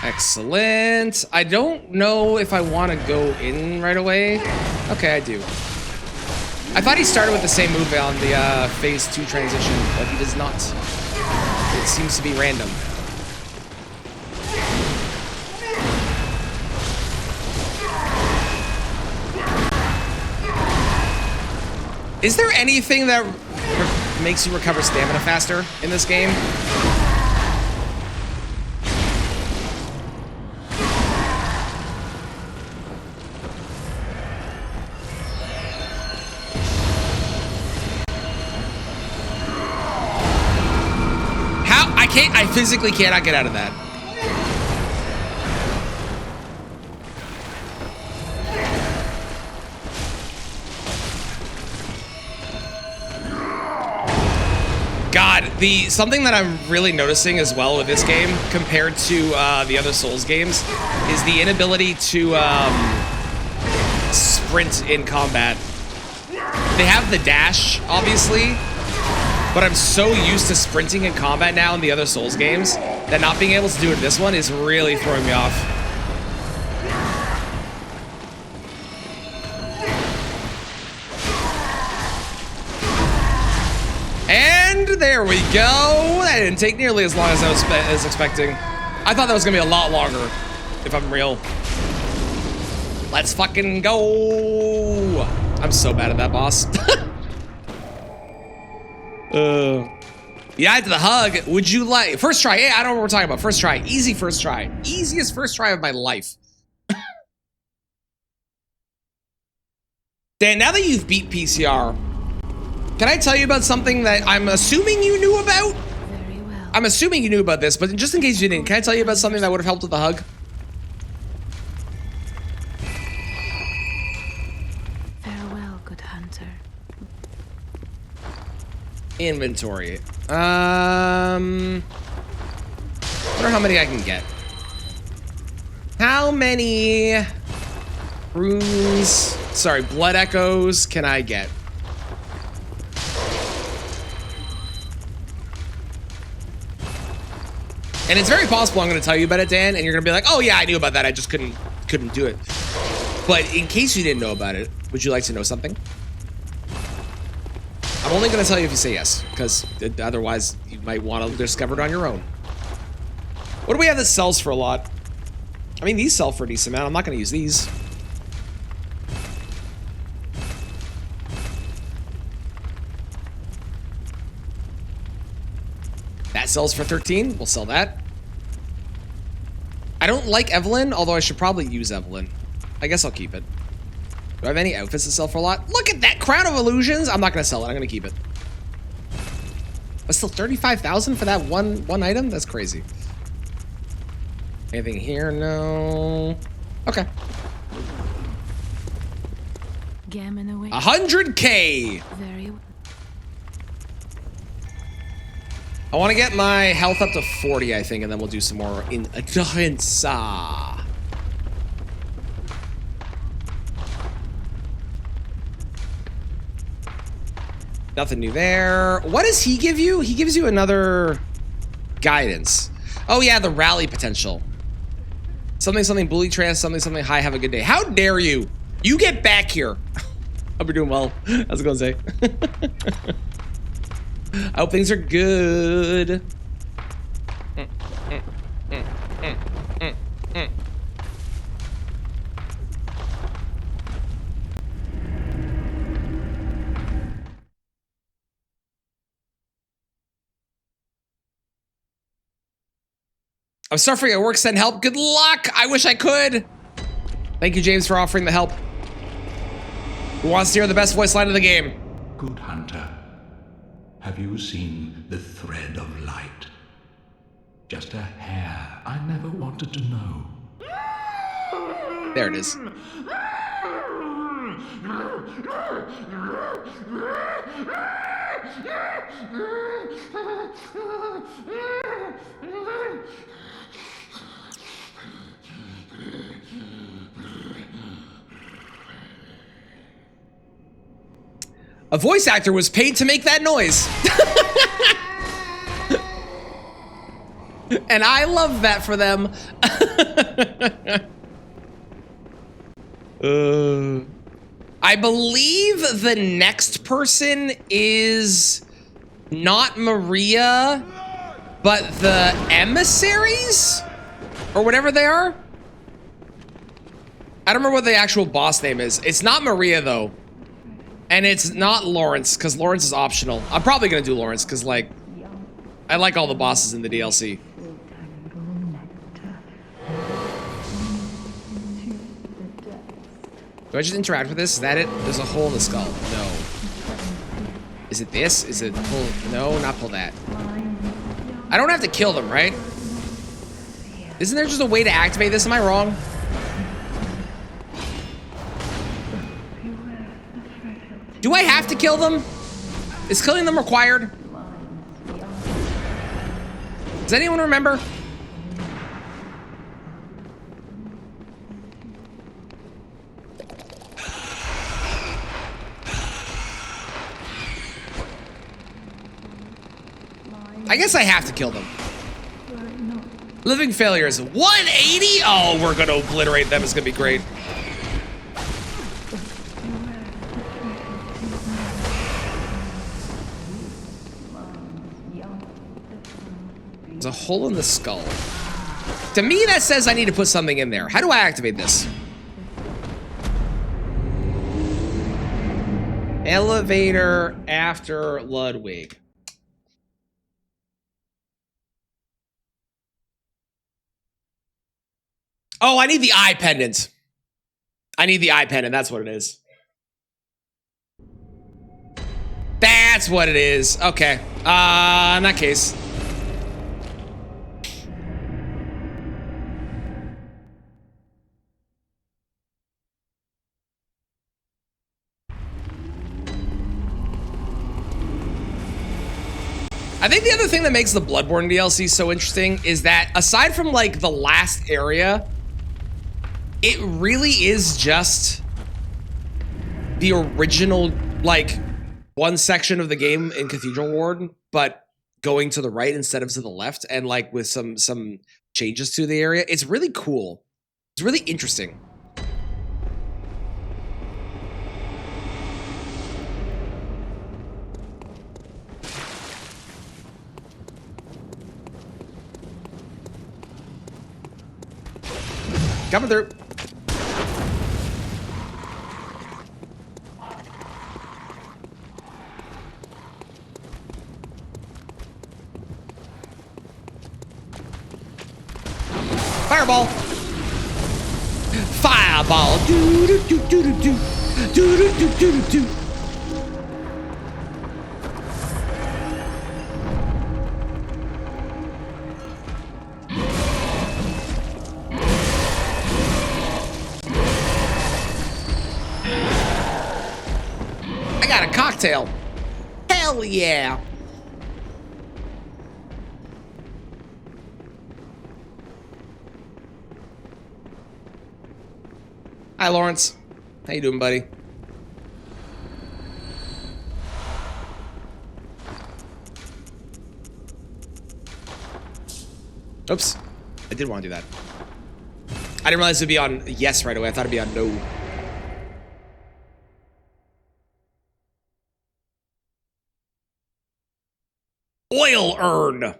Excellent. I don't know if I want to go in right away. Okay, I do. I thought he started with the same move on the phase 2 transition, but he does not. It seems to be random. Is there anything that makes you recover stamina faster in this game? I physically cannot get out of that. God, something that I'm really noticing as well with this game compared to the other Souls games is the inability to sprint in combat. They have the dash, obviously, but I'm so used to sprinting in combat now in the other Souls games that not being able to do it in this one is really throwing me off. And there we go. That didn't take nearly as long as I was expecting. I thought that was gonna be a lot longer, if I'm real. Let's fucking go. I'm so bad at that boss. Yeah, to the hug. Would you like first try? Yeah, I don't know what we're talking about. First try, easy first try, easiest first try of my life. Dan, now that you've beat PCR, can I tell you about something that I'm assuming you knew about? Very well. I'm assuming you knew about this, but just in case you didn't, can I tell you about something that would have helped with the hug? Farewell, good hunter. Inventory. Wonder how many I can get. How many runes, sorry, blood echoes can I get? And it's very possible I'm going to tell you about it, Dan, and you're going to be like, oh yeah, I knew about that. I just couldn't do it. But in case you didn't know about it, would you like to know something? I'm only going to tell you if you say yes, because otherwise you might want to discover it on your own. What do we have that sells for a lot? I mean, these sell for a decent amount. I'm not going to use these. That sells for 13. We'll sell that. I don't like Evelyn, although I should probably use Evelyn. I guess I'll keep it. Do I have any outfits that sell for a lot? Look at that Crown of Illusions. I'm not going to sell it. I'm going to keep it. But still 35,000 for that one item? That's crazy. Anything here? No. Okay. Gammon away. 100K. Very well. I want to get my health up to 40, I think, and then we'll do some more in endurance. Nothing new there. What does he give you? He gives you another guidance. Oh yeah, the rally potential. Something bully trance, something high, have a good day. How dare you? You get back here. Hope you're doing well. How's it going, Zay? I hope things are good. I'm suffering at work, send help. Good luck. I wish I could. Thank you, James, for offering the help. Who wants to hear the best voice line of the game? Good hunter, have you seen the thread of light? Just a hair I never wanted to know. There it is. A voice actor was paid to make that noise. And I love that for them. I believe the next person is not Maria, but the emissaries? Or whatever they are? I don't remember what the actual boss name is. It's not Maria, though. And it's not Lawrence, because Lawrence is optional. I'm probably going to do Lawrence, because, like, I like all the bosses in the DLC. Do I just interact with this? Is that it? There's a hole in the skull. No. Is it this? Is it pull? No, not pull that. I don't have to kill them, right? Isn't there just a way to activate this? Am I wrong? Do I have to kill them? Is killing them required? Does anyone remember? I guess I have to kill them. Living failures. 180? Oh, we're gonna obliterate them. It's gonna be great. There's a hole in the skull. To me, that says I need to put something in there. How do I activate this? Elevator after Ludwig. Oh, I need the eye pendant. I need the eye pendant. That's what it is. That's what it is. Okay. In that case. I think the other thing that makes the Bloodborne DLC so interesting is that aside from like the last area, it really is just the original, like, one section of the game in Cathedral Ward, but going to the right instead of to the left, and like with some changes to the area. It's really cool. It's really interesting. Coming through. Fireball. Fireball. Do do do do do do do do do do do. I got a cocktail. Hell yeah. Hi, Lawrence. How you doing, buddy? Oops. I did want to do that. I didn't realize it'd be on yes right away. I thought it'd be on no. Oil urn.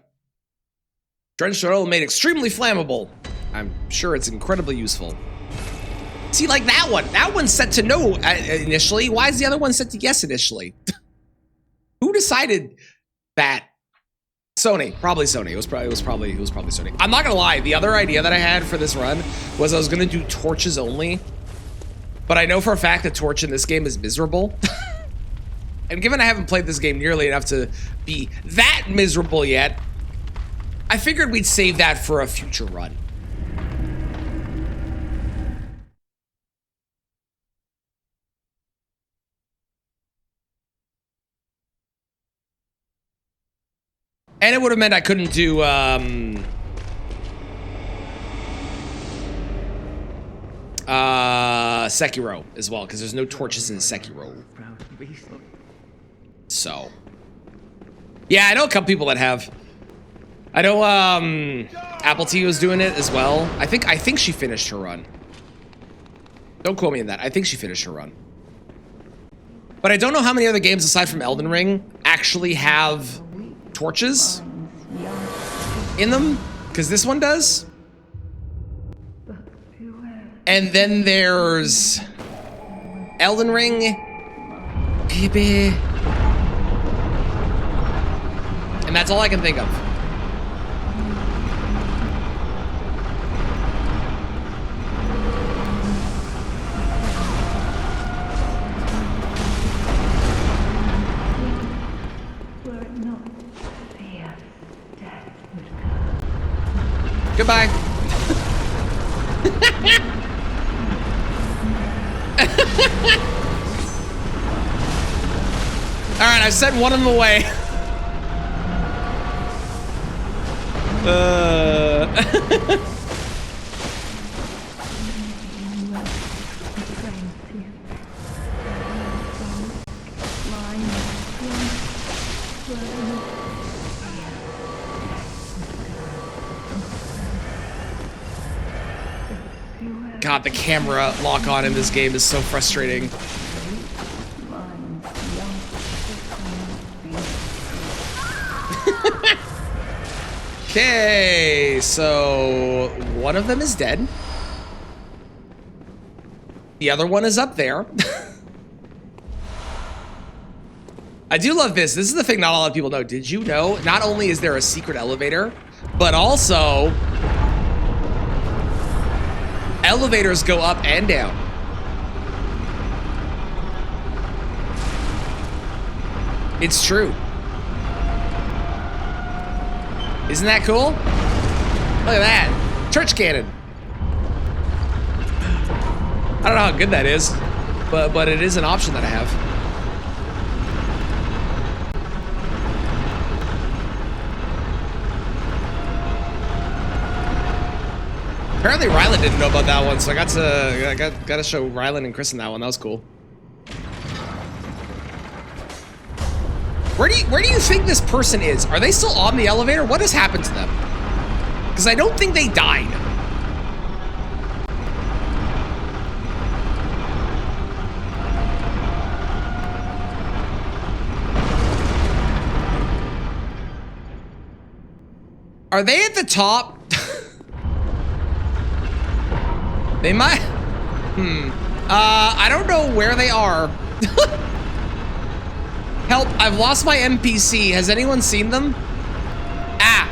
Drenched oil made extremely flammable. I'm sure it's incredibly useful. See, like that one. That one's set to no initially. Why is the other one set to yes initially? Who decided that? Sony. Probably Sony. It was probably Sony. I'm not gonna lie. The other idea that I had for this run was I was gonna do torches only. But I know for a fact that torch in this game is miserable. And given I haven't played this game nearly enough to be that miserable yet, I figured we'd save that for a future run. And it would have meant I couldn't do, Sekiro as well, because there's no torches in Sekiro. So. Yeah, I know a couple people that have. I know, Apple T was doing it as well. I think she finished her run. Don't quote me on that. I think she finished her run. But I don't know how many other games aside from Elden Ring actually have torches in them, because this one does. And then there's Elden Ring, baby, and that's all I can think of. Were it not fear, death. Goodbye. All right, I sent one of them away. God, the camera lock on in this game is so frustrating. Okay, so one of them is dead. The other one is up there. I do love this. This is the thing not a lot of people know. Did you know not only is there a secret elevator, but also elevators go up and down. It's true. Isn't that cool? Look at that. Church cannon. I don't know how good that is, but it is an option that I have. Apparently Rylan didn't know about that one, so I got to show Rylan and Kristen that one. That was cool. Where do you think this person is? Are they still on the elevator? What has happened to them? Because I don't think they died. Are they at the top? They might. I don't know where they are. Help, I've lost my NPC. Has anyone seen them? Ah.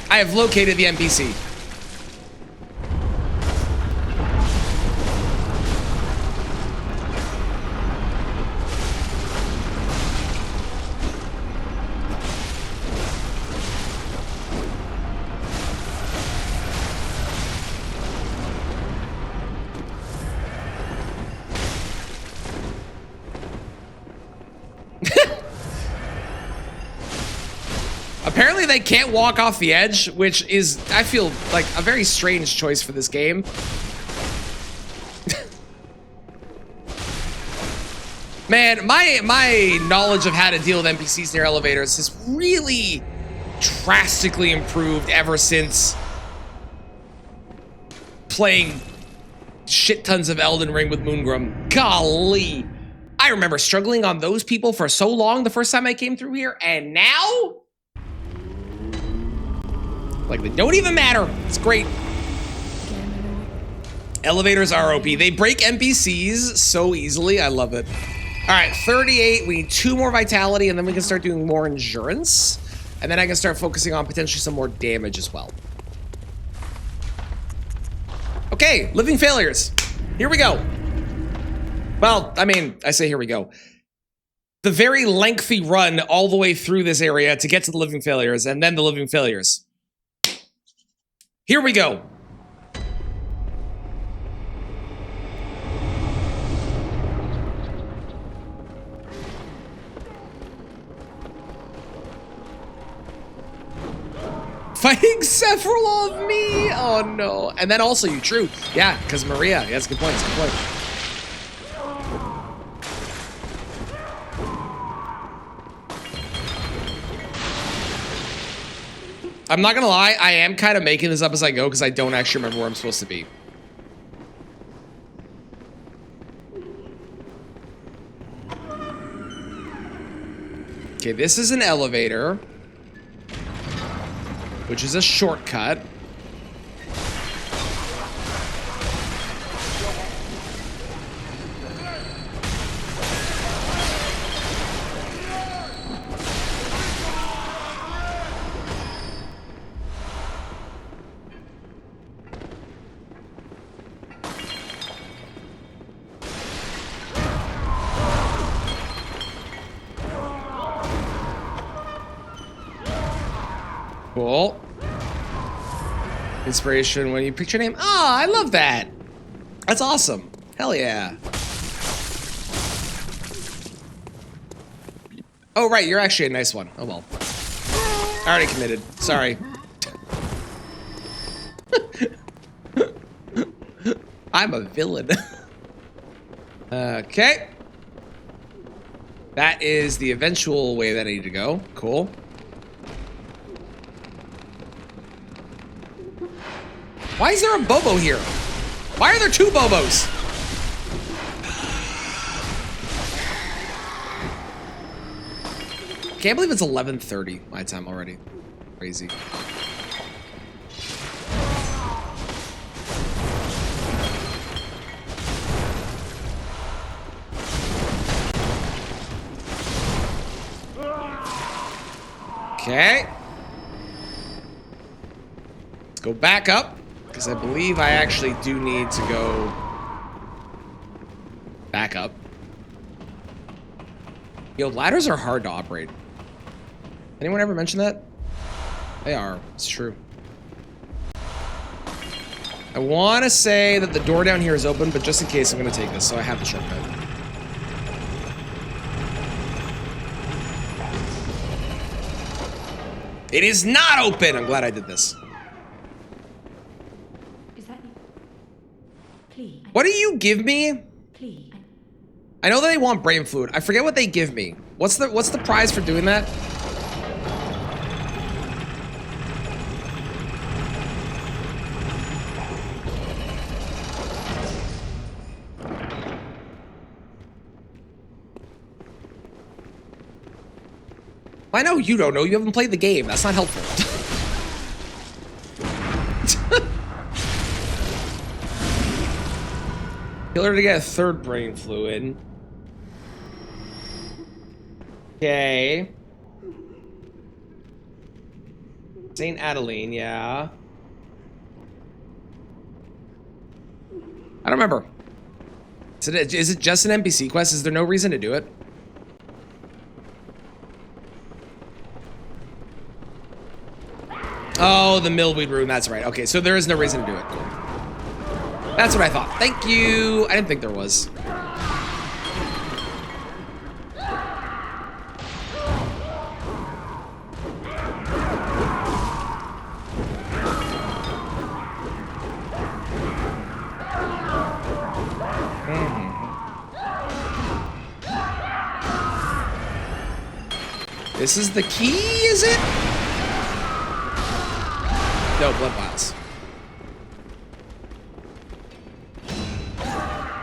I have located the NPC. Apparently they can't walk off the edge, which is, I feel, like a very strange choice for this game. Man, my knowledge of how to deal with NPCs near elevators has really drastically improved ever since playing shit tons of Elden Ring with Moongrum. Golly. I remember struggling on those people for so long the first time I came through here, and now? Like, they don't even matter. It's great. Elevators are OP. They break NPCs so easily. I love it. All right, 38. We need 2 more vitality, and then we can start doing more endurance. And then I can start focusing on potentially some more damage as well. Okay, living failures. Here we go. Well, I mean, I say here we go. The very lengthy run all the way through this area to get to the living failures, and then the living failures. Here we go. Fighting several of me. Oh no. And then also you, true. Yeah, because Maria. Yeah, that's a good point. That's a good point. I'm not gonna lie, I am kind of making this up as I go because I don't actually remember where I'm supposed to be. Okay, this is an elevator, which is a shortcut. Cool. Inspiration when you pick your name. Oh, I love that. That's awesome. Hell yeah. Oh, right. You're actually a nice one. Oh, well. I already committed. Sorry. I'm a villain. Okay. That is the eventual way that I need to go. Cool. Why is there a Bobo here? Why are there 2 Bobos? Can't believe it's 11:30 my time already. Crazy. Okay. Let's go back up, because I believe I actually do need to go back up. Yo, ladders are hard to operate. Anyone ever mention that? They are. It's true. I want to say that the door down here is open, but just in case, I'm going to take this, so I have the shortcut. It is not open! I'm glad I did this. Is that you? Please. What do you give me? Please. I know that they want brain fluid. I forget what they give me. What's the prize for doing that? I know you don't know. You haven't played the game. That's not helpful. Kill her to get a 3rd brain fluid. Okay. St. Adeline, yeah. I don't remember. Is it just an NPC quest? Is there no reason to do it? Oh, the milkweed room. That's right. Okay, so there is no reason to do it. Cool. That's what I thought. Thank you. I didn't think there was. This is the key, is it? No, blood vials.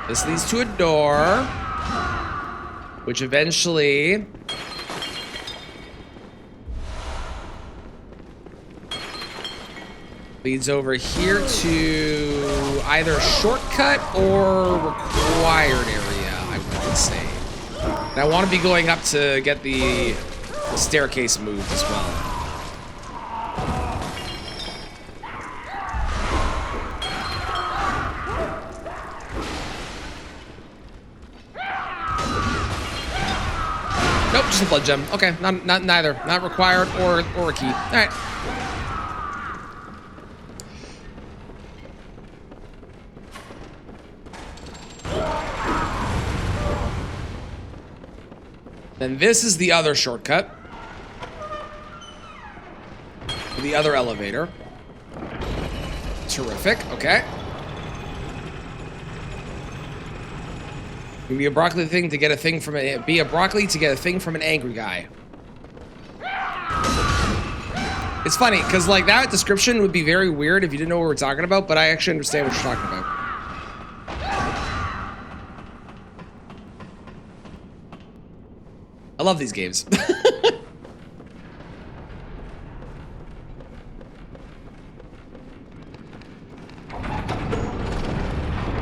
This leads to a door, which eventually leads over here to either a shortcut or required area, I would say. And I want to be going up to get the staircase moved as well. Nope, just a blood gem. Okay, neither. Not required or a key. All right. Then this is the other shortcut. The other elevator. Terrific. Okay. Be a broccoli thing to get a thing from a be a broccoli to get a thing from an angry guy. It's funny because like that description would be very weird if you didn't know what we're talking about, but I actually understand what you're talking about. I love these games.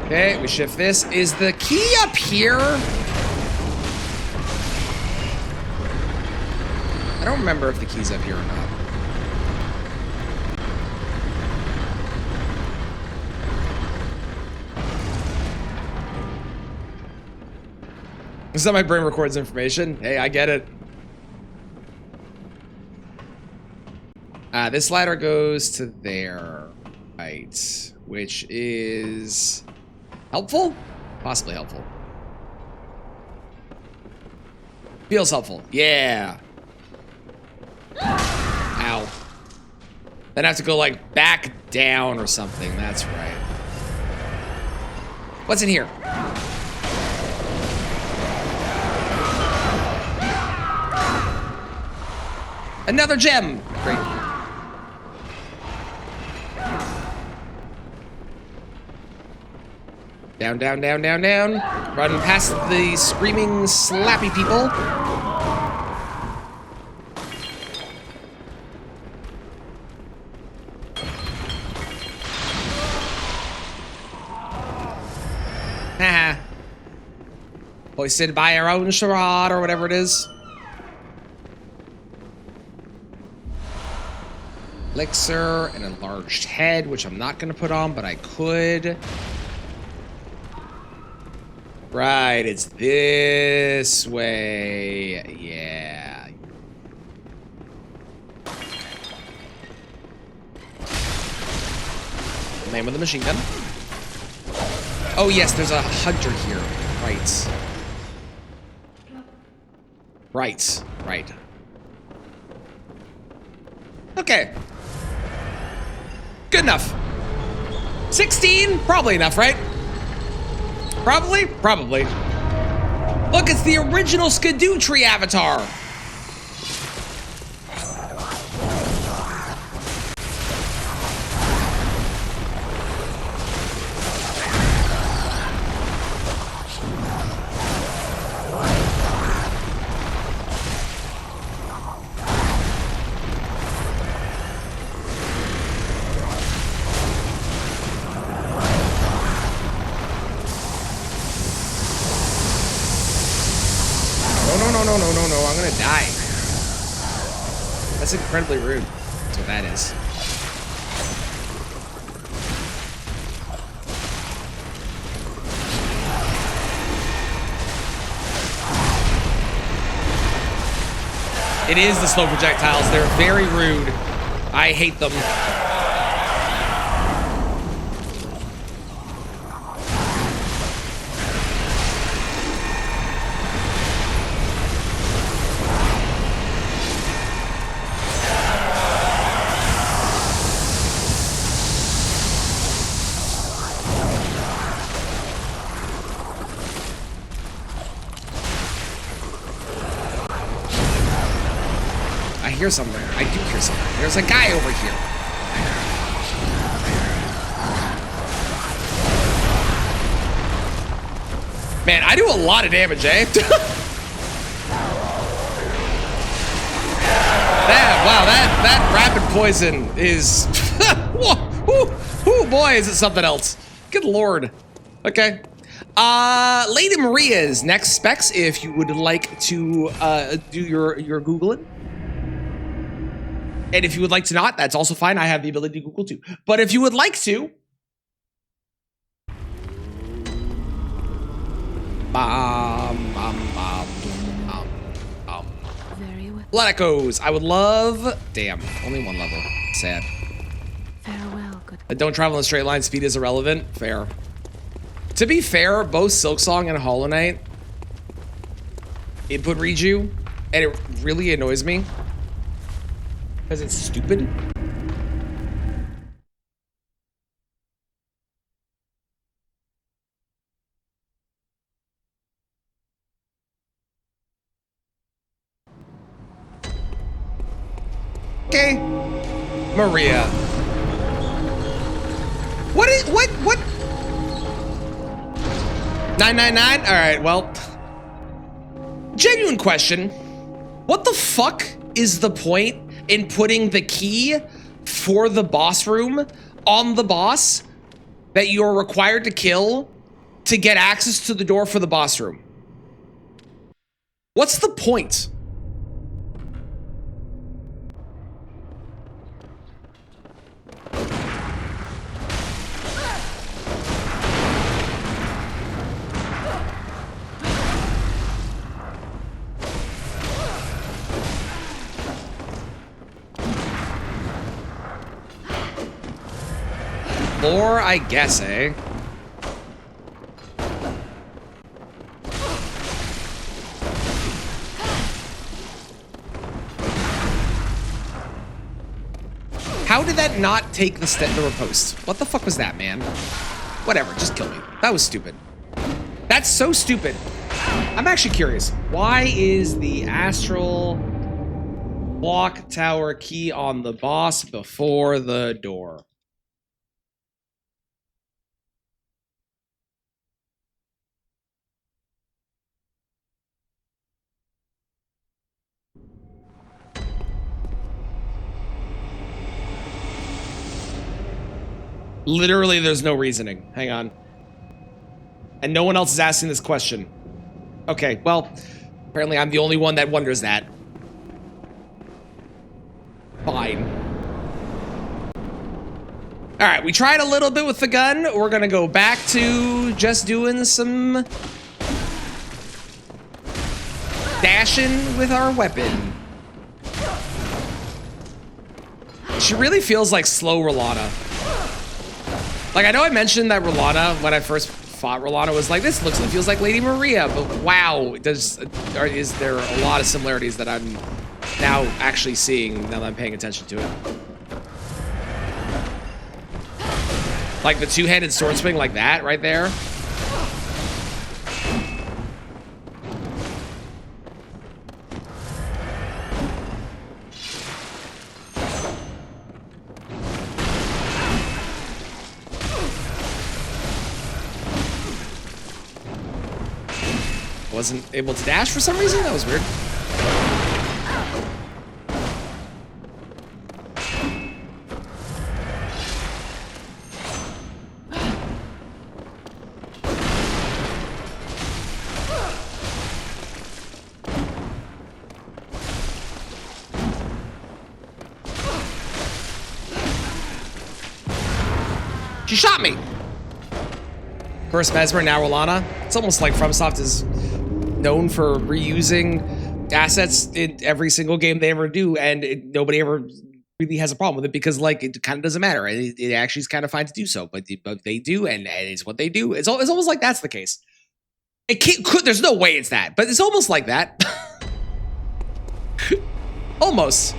Okay, we shift this. Is the key up here? I don't remember if the key's up here or not. Is that my brain records information? Hey, I get it. This ladder goes to there. Right. Which is helpful? Possibly helpful. Feels helpful. Yeah. Ow. Then I have to go like back down or something. That's right. What's in here? Another gem. Great. Down, down, down, down, down. Run past the screaming, slappy people. Haha. Hoisted by our own charade or whatever it is. Elixir, an enlarged head, which I'm not going to put on, but I could. Right, it's this way. Yeah. Man with a machine gun. Oh, yes, there's a hunter here. Right. Right, right. Okay. Good enough. 16? Probably enough, right? Probably? Probably. Look, it's the original Skidoo Tree avatar. No, I'm gonna die. That's incredibly rude. That's what that is. It is the slow projectiles. They're very rude. I hate them. I hear somewhere. I do hear somewhere. There's a guy over here. Man, I do a lot of damage, eh? That rapid poison is... Whoa, boy, is it something else. Good lord. Okay. Lady Maria's next specs, if you would like to do your Googling. And if you would like to not, that's also fine. I have the ability to Google too. But if you would like to... Very well. Let it goes. I would love... Damn, only one level. Sad. Farewell, good. Don't travel in a straight line. Speed is irrelevant. Fair. To be fair, both Silksong and Hollow Knight input read you, and it really annoys me. Because it's stupid. Okay. Maria. What? 999? Alright, well. Genuine question. What the fuck is the point in putting the key for the boss room on the boss that you're required to kill to get access to the door for the boss room? What's the point? floor, I guess, eh? How did that not take the riposte? What the fuck was that, man? Whatever, just kill me. That was stupid. That's so stupid. I'm actually curious. Why is the astral block tower key on the boss before the door? Literally, there's no reasoning. Hang on. And no one else is asking this question. Okay, well, apparently I'm the only one that wonders that. Fine. Alright, we tried a little bit with the gun. We're gonna go back to just doing some dashing with our weapon. She really feels like slow Rolana. Like, I know I mentioned that Rolana, when I first fought Rolana, was like, this looks and feels like Lady Maria, but wow, is there a lot of similarities that I'm now actually seeing now that I'm paying attention to it. Like the two-handed sword swing like that right there. Wasn't able to dash for some reason? That was weird. She shot me! First Mesmer, now Rolana. It's almost like FromSoft is known for reusing assets in every single game they ever do, and nobody ever really has a problem with it because, like, it kind of doesn't matter. It actually is kind of fine to do so, but they do, and it's what they do. It's almost like that's the case. It could. There's no way it's that, but it's almost like that. Almost.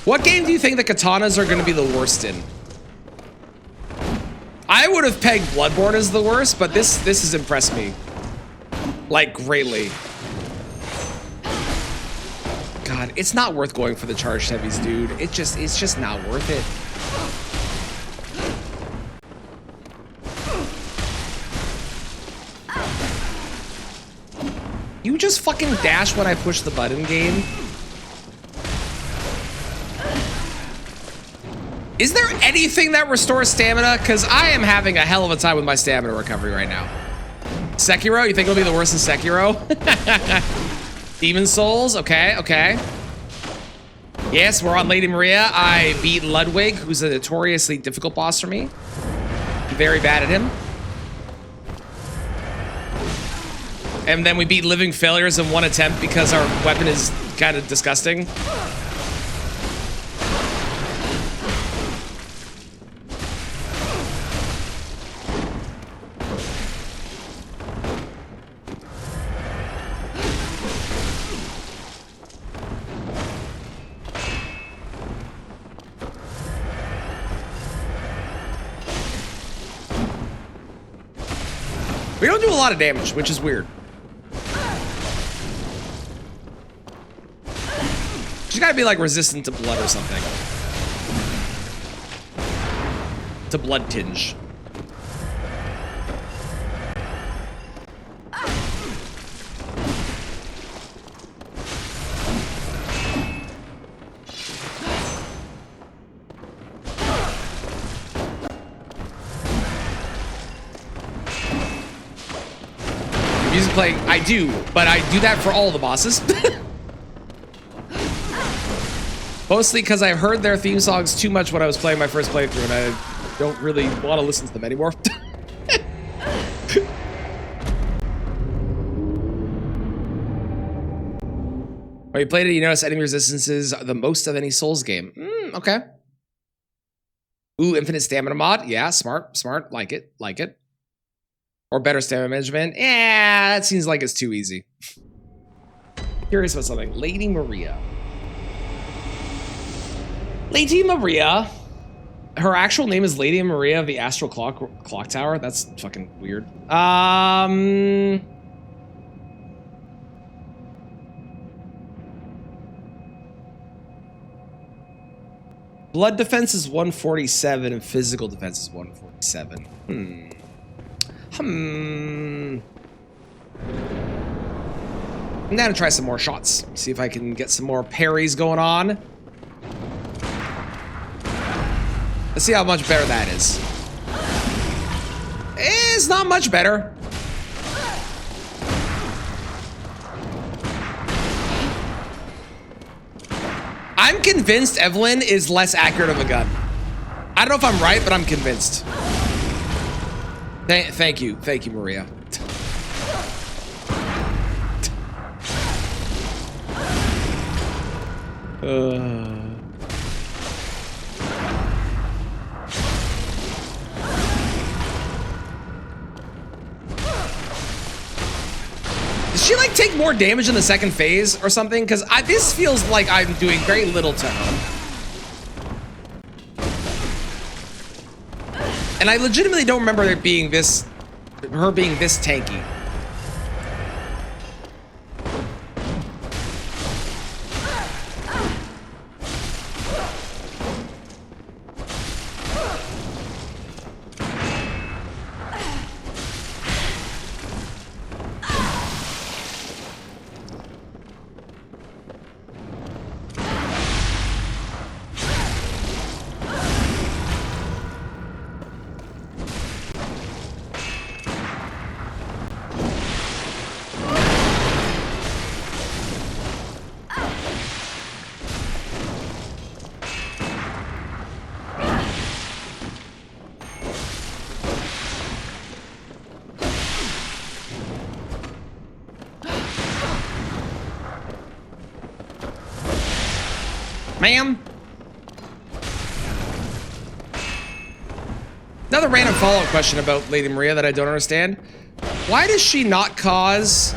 What game do you think the katanas are going to be the worst in? I would have pegged Bloodborne as the worst, but this has impressed me, like, greatly. God, it's not worth going for the charged heavies, dude. It's just not worth it. You just fucking dash when I push the button, game. Is there anything that restores stamina? Because I am having a hell of a time with my stamina recovery right now. Sekiro? You think it'll be the worst in Sekiro? Demon Souls? Okay, okay. Yes, we're on Lady Maria. I beat Ludwig, who's a notoriously difficult boss for me. I'm very bad at him. And then we beat Living Failures in one attempt because our weapon is kind of disgusting. We don't do a lot of damage, which is weird. She's gotta be like resistant to blood or something. To blood tinge. Music playing, I do, but I do that for all the bosses. Mostly because I've heard their theme songs too much when I was playing my first playthrough, and I don't really want to listen to them anymore. When you played it, you notice enemy resistances are the most of any Souls game. Okay. Ooh, infinite stamina mod. Yeah, smart. Like it. Or better stamina management. Yeah, that seems like it's too easy. Curious about something. Lady Maria. Lady Maria. Her actual name is Lady Maria of the Astral Clock Tower. That's fucking weird. Blood defense is 147 and physical defense is 147. I'm gonna try some more shots. See if I can get some more parries going on. Let's see how much better that is. It's not much better. I'm convinced Evelyn is less accurate of a gun. I don't know if I'm right, but I'm convinced. Thank you, Maria. Does she like take more damage in the second phase or something? Because this feels like I'm doing very little to her. And I legitimately don't remember it being her being this tanky. Ma'am? Another random follow-up question about Lady Maria that I don't understand. Why does she not cause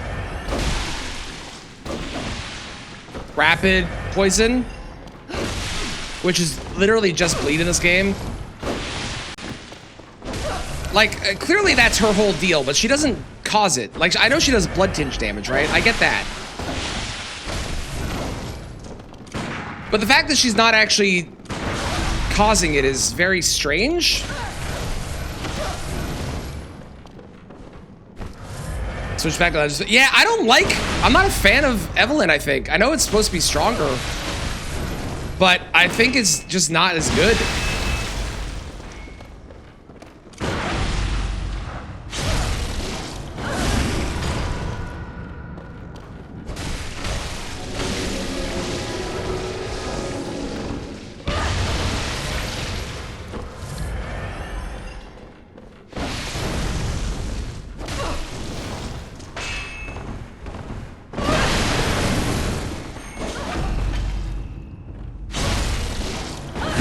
rapid poison? Which is literally just bleed in this game. Like, clearly that's her whole deal, but she doesn't cause it. Like, I know she does blood tinge damage, right? I get that. But the fact that she's not actually causing it is very strange. Switch back to that. Yeah, I'm not a fan of Evelyn, I think. I know it's supposed to be stronger, but I think it's just not as good.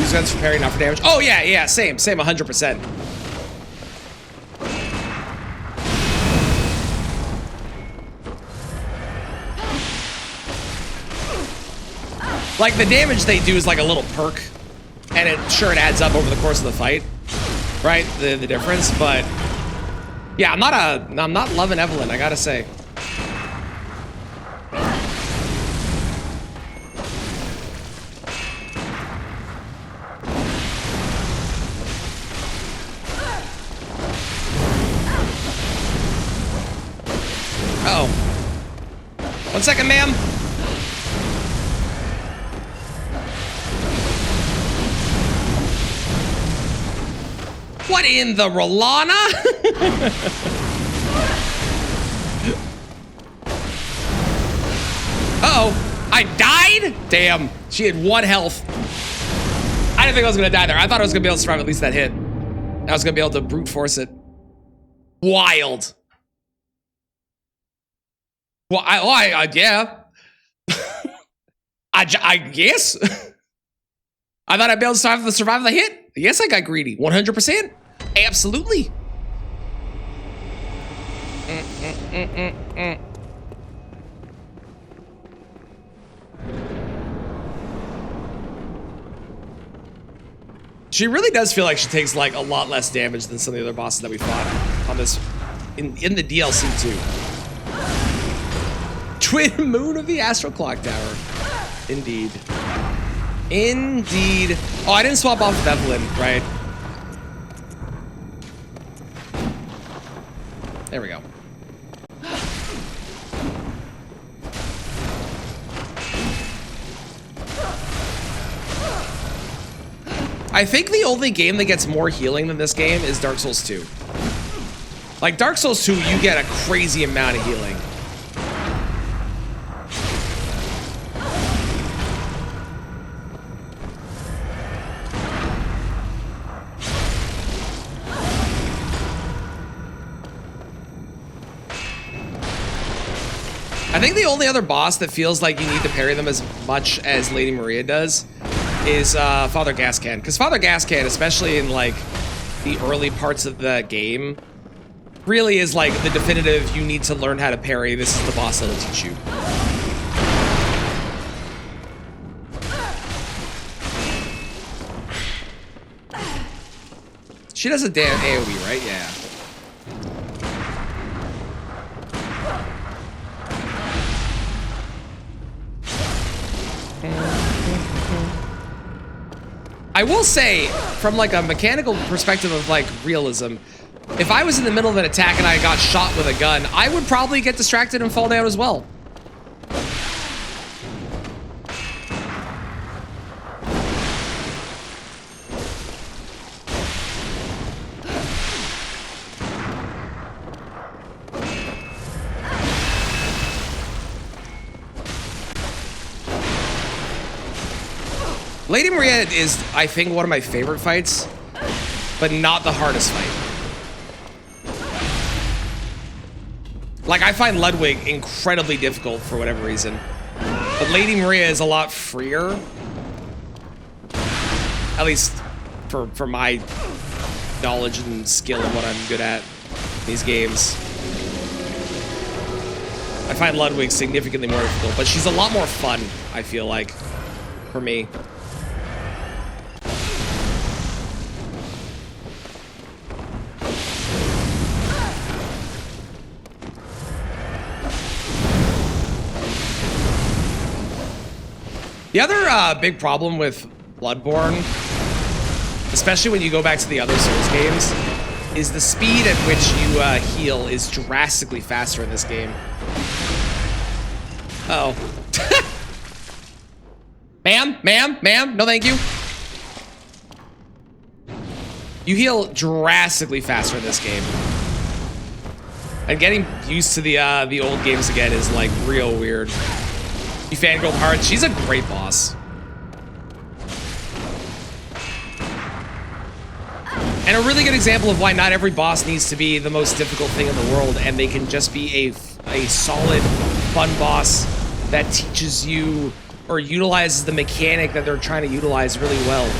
Guns for parry, not for damage. Oh yeah, same, 100%. Like the damage they do is like a little perk, and it adds up over the course of the fight, right? The difference, but yeah, I'm not loving Evelyn, I gotta say. Uh-oh. 1 second, ma'am. What in the Rolana? Uh-oh. I died? Damn. She had 1 health. I didn't think I was gonna die there. I thought I was gonna be able to survive at least that hit. I was gonna be able to brute force it. Wild. Well, yeah. I guess. I thought I'd be able to survive the hit. Yes, I got greedy. 100%. Absolutely. She really does feel like she takes like a lot less damage than some of the other bosses that we fought on this in the DLC too. Twin moon of the Astral Clock Tower. Indeed. Indeed. Oh, I didn't swap off with Evelyn, right? There we go. I think the only game that gets more healing than this game is Dark Souls 2. Like Dark Souls 2, you get a crazy amount of healing. I think the only other boss that feels like you need to parry them as much as Lady Maria does is Father Gascan. Because Father Gascan, especially in like the early parts of the game, really is like the definitive, you need to learn how to parry. This is the boss that'll teach you. She does a damn AoE, right? Yeah. I will say, from like a mechanical perspective of like realism, if I was in the middle of an attack and I got shot with a gun, I would probably get distracted and fall down as well. Lady Maria is, I think, one of my favorite fights, but not the hardest fight. Like, I find Ludwig incredibly difficult for whatever reason, but Lady Maria is a lot freer. At least for my knowledge and skill and what I'm good at in these games. I find Ludwig significantly more difficult, but she's a lot more fun, I feel like, for me. The other big problem with Bloodborne, especially when you go back to the other Souls games, is the speed at which you heal is drastically faster in this game. Uh-oh. Ma'am, no thank you. You heal drastically faster in this game. And getting used to the old games again is like real weird. You fangirl hard. She's a great boss. And a really good example of why not every boss needs to be the most difficult thing in the world, and they can just be a solid, fun boss that teaches you or utilizes the mechanic that they're trying to utilize really well.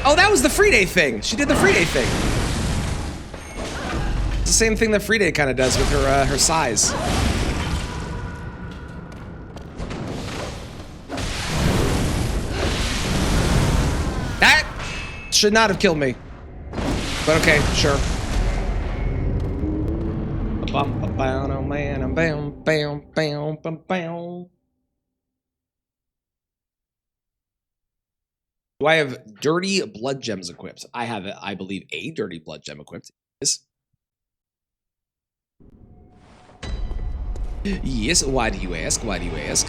Oh, that was the Friday thing. She did the Friday thing. It's the same thing that Friday kind of does with her size. That should not have killed me. But okay, sure. Do I have dirty blood gems equipped? I have, I believe, a dirty blood gem equipped. Yes, why do you ask? Why do you ask?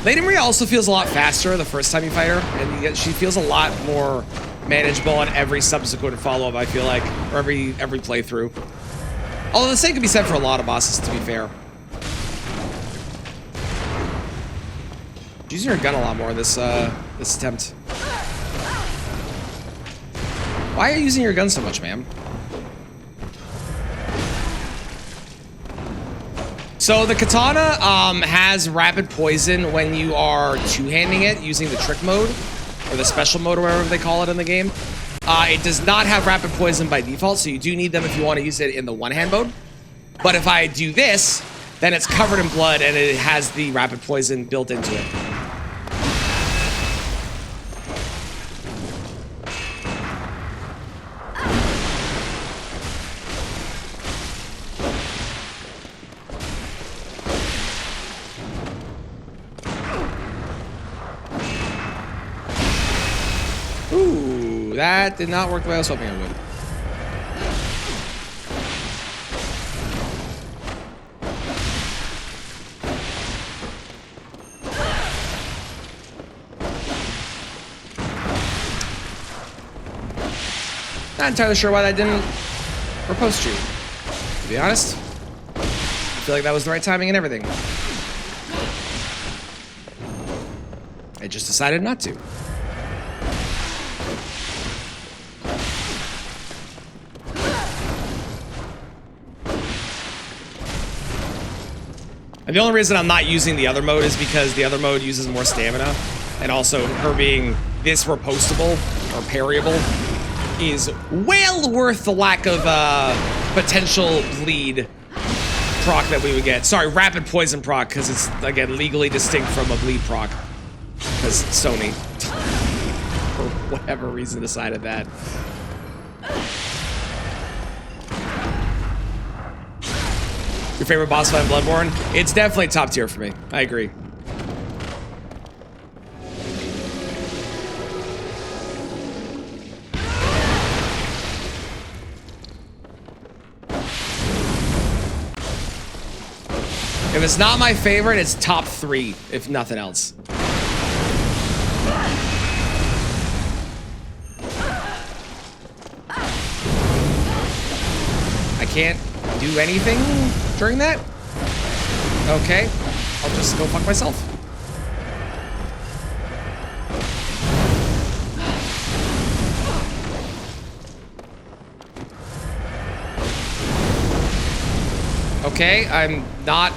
Lady Maria also feels a lot faster the first time you fight her, and she feels a lot more manageable on every subsequent follow-up, I feel like, or every playthrough. Although the same can be said for a lot of bosses, to be fair. Using your gun a lot more this this attempt. Why are you using your gun so much, ma'am? So the katana has rapid poison when you are two-handing it using the trick mode, or the special mode, or whatever they call it in the game. It does not have rapid poison by default, so you do need them if you want to use it in the one-hand mode. But if I do this, then it's covered in blood and it has the rapid poison built into it. Ooh, that did not work the way I was hoping it would. Not entirely sure why that didn't riposte you, to be honest. I feel like that was the right timing and everything. I just decided not to. And the only reason I'm not using the other mode is because the other mode uses more stamina, and also her being this repostable or parryable is well worth the lack of potential bleed proc that we would get. Sorry, rapid poison proc, because it's, again, legally distinct from a bleed proc. Because Sony, for whatever reason, decided that. Your favorite boss fight in Bloodborne? It's definitely top tier for me. I agree. If it's not my favorite, it's top 3, if nothing else. I can't do anything during that? Okay, I'll just go fuck myself. Okay, I'm not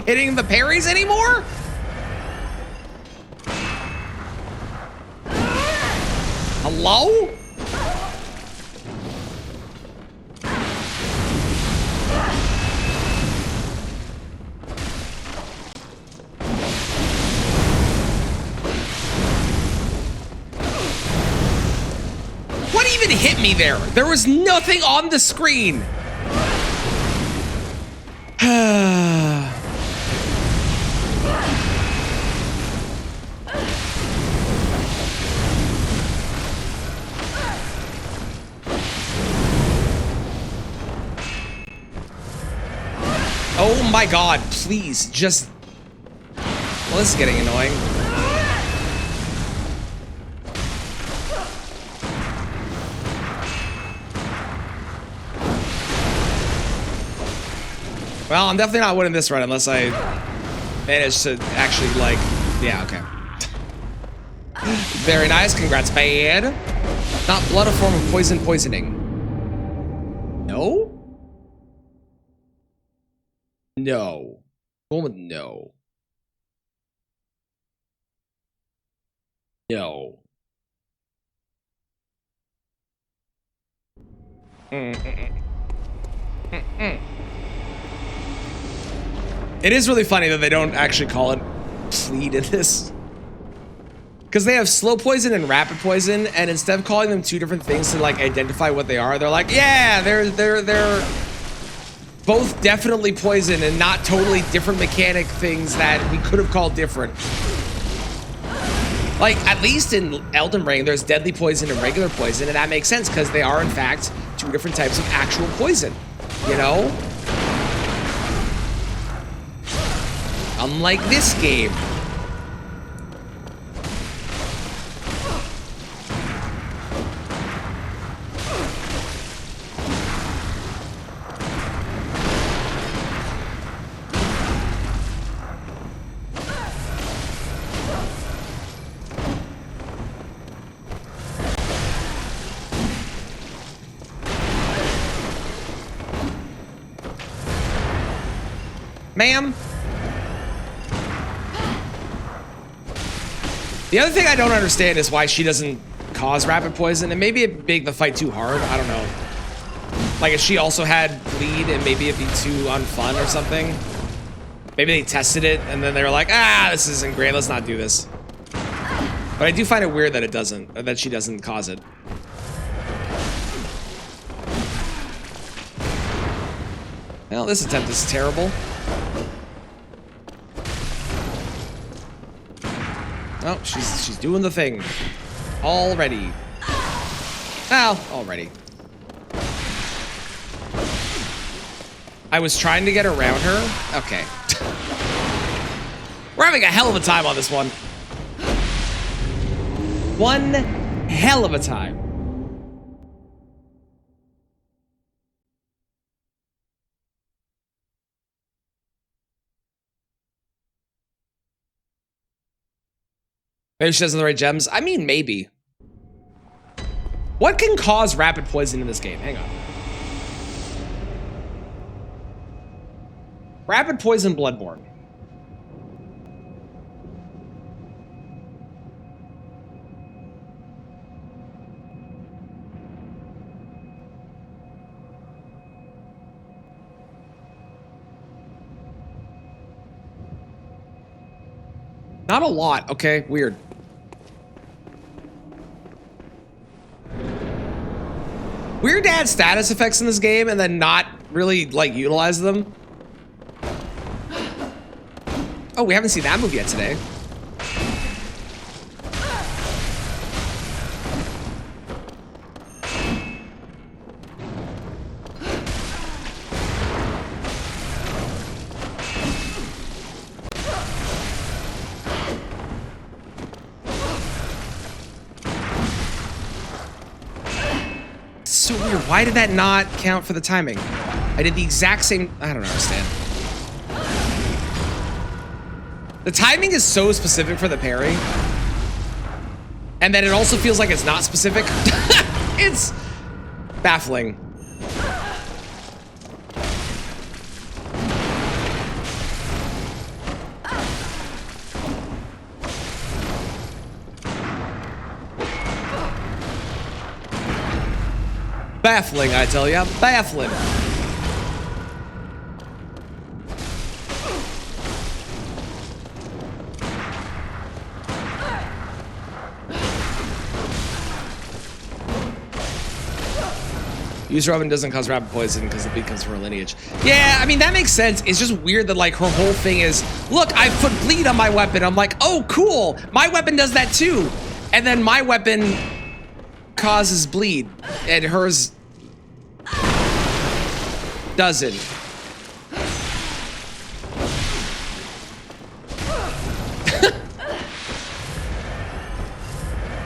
hitting the parries anymore? Hello? What even hit me there? There was nothing on the screen. Oh my god, please, just... Well, this is getting annoying. Well, I'm definitely not winning this run unless I manage to actually, like... Yeah, okay. Very nice, congrats, bad. Not blood, a form of poisoning. No? No. Going with no. No. It is really funny that they don't actually call it bleed in this. Because they have slow poison and rapid poison, and instead of calling them two different things to like identify what they are, they're like, yeah, they're both definitely poison and not totally different mechanic things that we could have called different. Like, at least in Elden Ring, there's deadly poison and regular poison, and that makes sense because they are, in fact, two different types of actual poison, you know? Unlike this game, Ma'am? The other thing I don't understand is why she doesn't cause rapid poison, and maybe it make the fight too hard. I don't know. Like if she also had bleed and maybe it'd be too unfun or something. Maybe they tested it and then they were like, ah, this isn't great, let's not do this. But I do find it weird that it doesn't, or that she doesn't cause it. Well, this attempt is terrible. Oh, she's doing the thing. Already. Well, already. I was trying to get around her. Okay. We're having a hell of a time on this one. One hell of a time. Maybe she doesn't have the right gems. I mean, maybe. What can cause rapid poison in this game? Hang on. Rapid poison Bloodborne. Not a lot. Okay, weird. Weird to add status effects in this game and then not really, like, utilize them. Oh, we haven't seen that move yet today. So weird. Why did that not count for the timing? I did the exact same. I don't understand. The timing is so specific for the parry. And then it also feels like it's not specific. It's baffling. Baffling, I tell ya. Baffling. User oven doesn't cause rapid poison because the beat comes from her lineage. Yeah, I mean, that makes sense. It's just weird that, like, her whole thing is, look, I put bleed on my weapon. I'm like, oh, cool. My weapon does that too. And then my weapon causes bleed, and hers doesn't.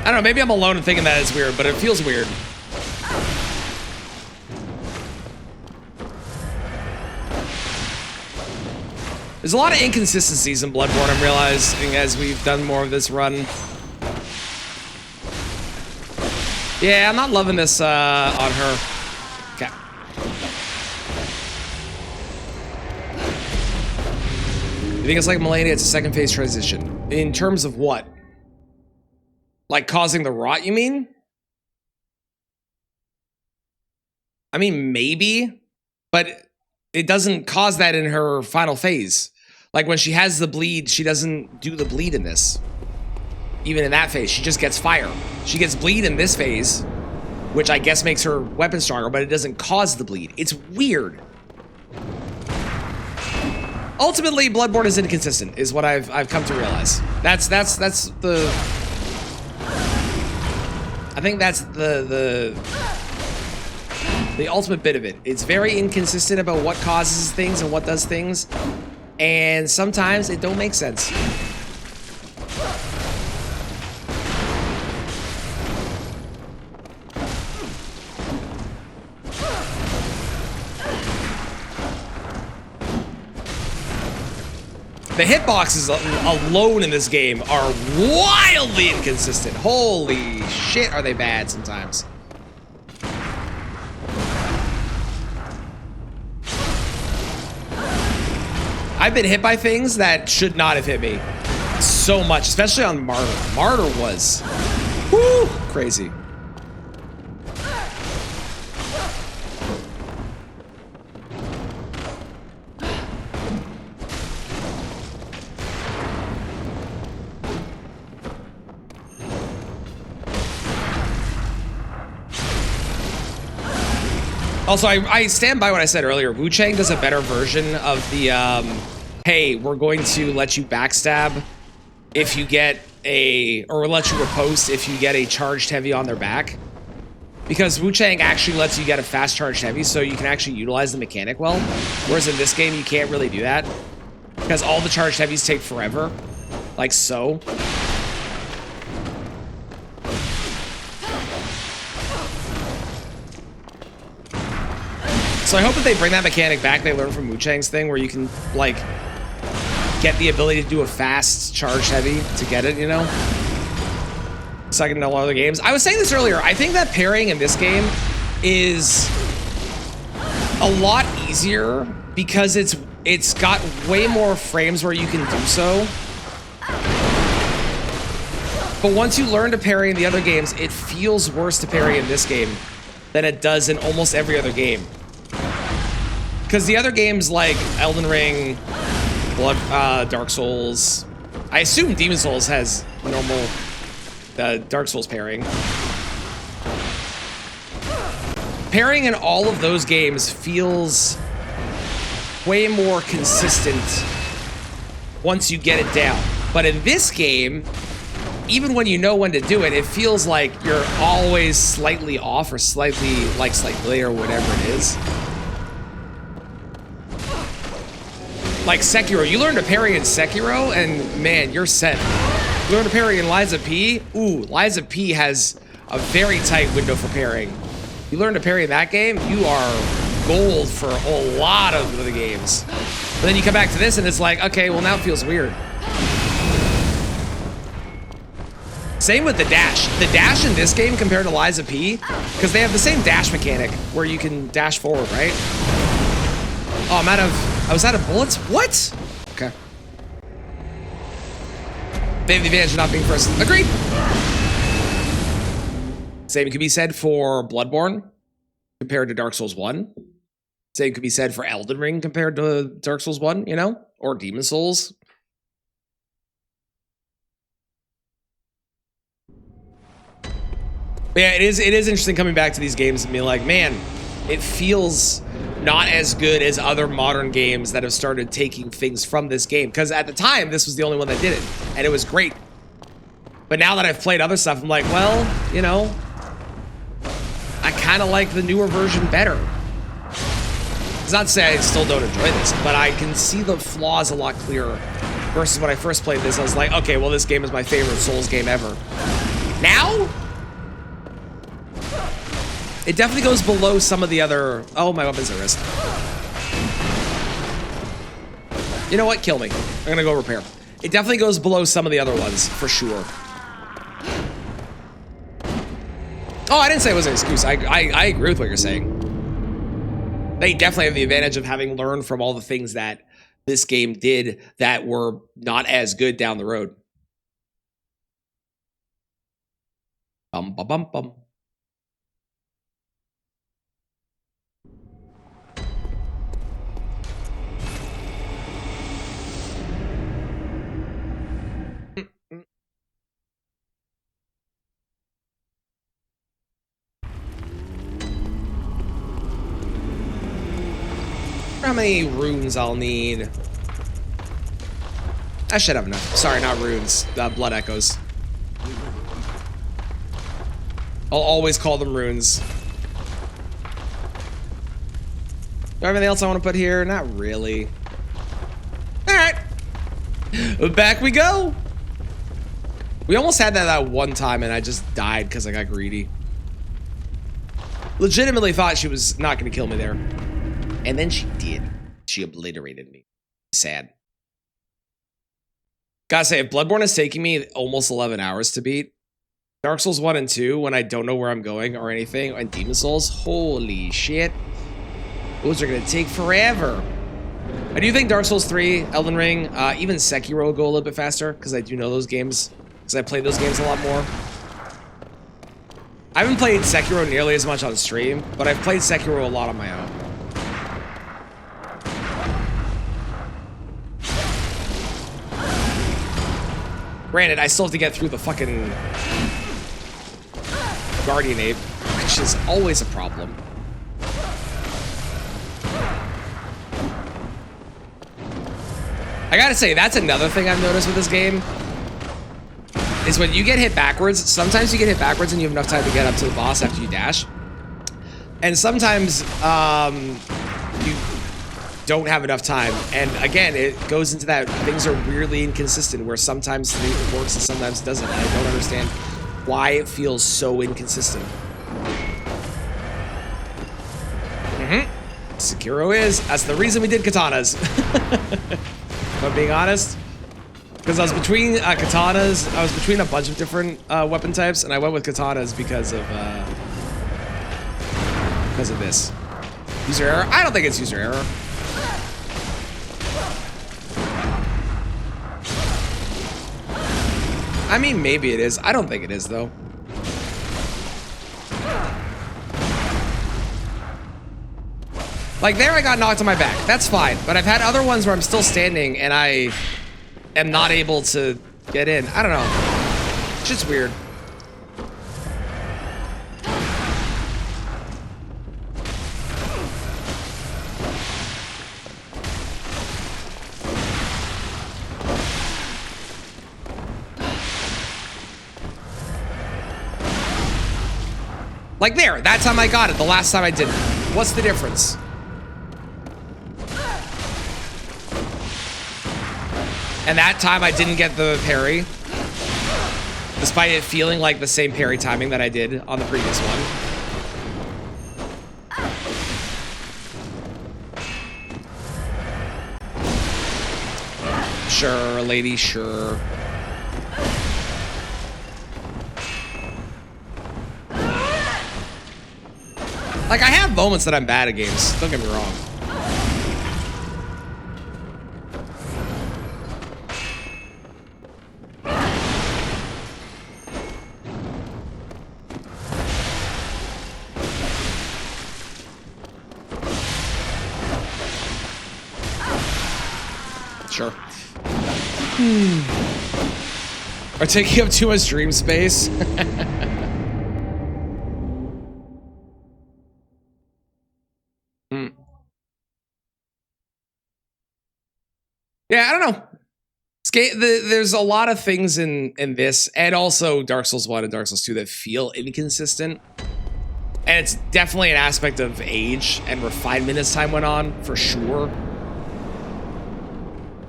I don't know, maybe I'm alone in thinking that it's weird, but it feels weird. There's a lot of inconsistencies in Bloodborne, I'm realizing, as we've done more of this run. Yeah, I'm not loving this on her. Okay. You think it's like Melania, it's a second phase transition. In terms of what? Like causing the rot, you mean? I mean, maybe, but it doesn't cause that in her final phase. Like when she has the bleed, she doesn't do the bleed in this. Even in that phase, she just gets fire. She gets bleed in this phase, which I guess makes her weapon stronger, but it doesn't cause the bleed. It's weird. Ultimately, Bloodborne is inconsistent, is what I've come to realize. That's the. I think that's the ultimate bit of it. It's very inconsistent about what causes things and what does things, and sometimes it don't make sense. The hitboxes alone in this game are wildly inconsistent. Holy shit, are they bad sometimes. I've been hit by things that should not have hit me so much, especially on Martyr. Martyr was whoo, crazy. Also, I stand by what I said earlier. Wu Chang does a better version of the, hey, we're going to let you backstab if you get a, or we'll let you riposte if you get a charged heavy on their back. Because Wu Chang actually lets you get a fast charged heavy, so you can actually utilize the mechanic well. Whereas in this game, you can't really do that. Because all the charged heavies take forever. Like so. So I hope that they bring that mechanic back they learned from Wu Chang's thing, where you can, like, get the ability to do a fast charge heavy to get it, you know? Second to a lot of other games. I was saying this earlier, I think that parrying in this game is a lot easier because it's got way more frames where you can do so. But once you learn to parry in the other games, it feels worse to parry in this game than it does in almost every other game. Because the other games like Elden Ring, Dark Souls, I assume Demon Souls has normal Dark Souls parrying. Parrying in all of those games feels way more consistent once you get it down. But in this game, even when you know when to do it, it feels like you're always slightly off or slightly or whatever it is. Like Sekiro, you learn to parry in Sekiro, and man, you're set. You learn to parry in Lies of P. Ooh, Lies of P has a very tight window for parrying. You learn to parry in that game, you are gold for a lot of the games. But then you come back to this, and it's like, okay, well now it feels weird. Same with the dash. The dash in this game compared to Lies of P, because they have the same dash mechanic where you can dash forward, right? Oh, I was out of bullets? What? Okay. They have the advantage of not being first. Agreed. Same could be said for Bloodborne compared to Dark Souls 1. Same could be said for Elden Ring compared to Dark Souls 1, you know? Or Demon Souls. But yeah, it is interesting coming back to these games and being like, man, it feels not as good as other modern games that have started taking things from this game. Because at the time, this was the only one that did it. And it was great. But now that I've played other stuff, I'm like, well, you know, I kind of like the newer version better. It's not to say I still don't enjoy this, but I can see the flaws a lot clearer. Versus when I first played this, I was like, okay, well, this game is my favorite Souls game ever. Now? It definitely goes below some of the other... Oh, my weapon's at risk. You know what? Kill me. I'm gonna go repair. It definitely goes below some of the other ones, for sure. Oh, I didn't say it was an excuse. I agree with what you're saying. They definitely have the advantage of having learned from all the things that this game did that were not as good down the road. Bum, bum, bum, bum. How many runes I'll need? I should have enough. Sorry, not runes. Blood echoes. I'll always call them runes. Do I have anything else I want to put here? Not really. Alright. Back we go. We almost had that one time and I just died because I got greedy. Legitimately thought she was not going to kill me there. And then she did. She obliterated me. Sad. Gotta say, if Bloodborne is taking me almost 11 hours to beat, Dark Souls 1 and 2, when I don't know where I'm going or anything, and Demon Souls, holy shit. Those are gonna take forever. I do think Dark Souls 3, Elden Ring, even Sekiro will go a little bit faster because I do know those games, because I played those games a lot more. I haven't played Sekiro nearly as much on stream, but I've played Sekiro a lot on my own. Granted, I still have to get through the fucking Guardian Ape, which is always a problem. I gotta say, that's another thing I've noticed with this game, is when you get hit backwards, sometimes you get hit backwards and you have enough time to get up to the boss after you dash. And sometimes you don't have enough time. And again, it goes into that things are weirdly inconsistent, where sometimes it works and sometimes it doesn't. And I don't understand why it feels so inconsistent. Sekiro is. That's the reason we did katanas. If I'm being honest. Because I was between katanas, I was between a bunch of different weapon types, and I went with katanas because of this. User error? I don't think it's user error. I mean, maybe it is. I don't think it is, though. Like, there I got knocked on my back. That's fine. But I've had other ones where I'm still standing, and I am not able to get in. I don't know. It's just weird. Like there, that time I got it, the last time I didn't. What's the difference? And that time I didn't get the parry, despite it feeling like the same parry timing that I did on the previous one. Sure, lady, sure. Like, I have moments that I'm bad at games, don't get me wrong. Sure. Are taking up too much dream space? Yeah, I don't know. There's a lot of things in this, and also Dark Souls 1 and Dark Souls 2 that feel inconsistent. And it's definitely an aspect of age and refinement as time went on, for sure.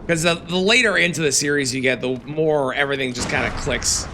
Because the later into the series you get, the more everything just kind of clicks.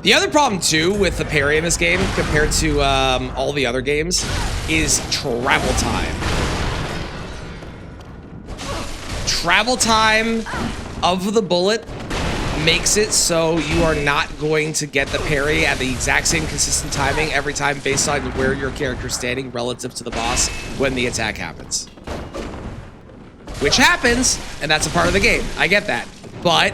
The other problem, too, with the parry in this game, compared to all the other games, is travel time. Travel time of the bullet makes it so you are not going to get the parry at the exact same consistent timing every time based on where your character's standing relative to the boss when the attack happens. Which happens, and that's a part of the game. I get that. But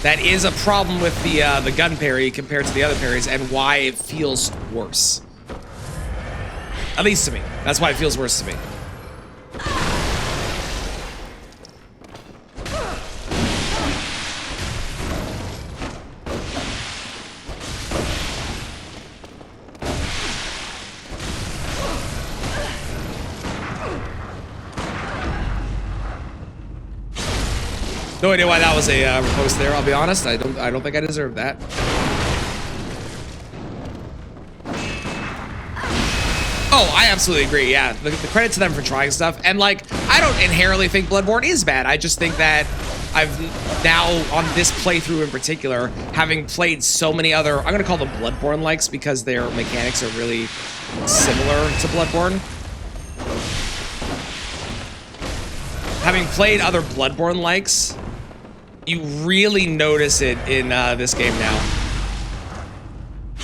that is a problem with the gun parry compared to the other parries, and why it feels worse. At least to me. That's why it feels worse to me. No idea why that was a riposte there. I'll be honest. I don't think I deserve that. Oh, I absolutely agree. Yeah, the credit to them for trying stuff. And like, I don't inherently think Bloodborne is bad. I just think that I've now on this playthrough in particular, having played so many other, I'm gonna call them Bloodborne likes because their mechanics are really similar to Bloodborne. Having played other Bloodborne likes, you really notice it in this game now.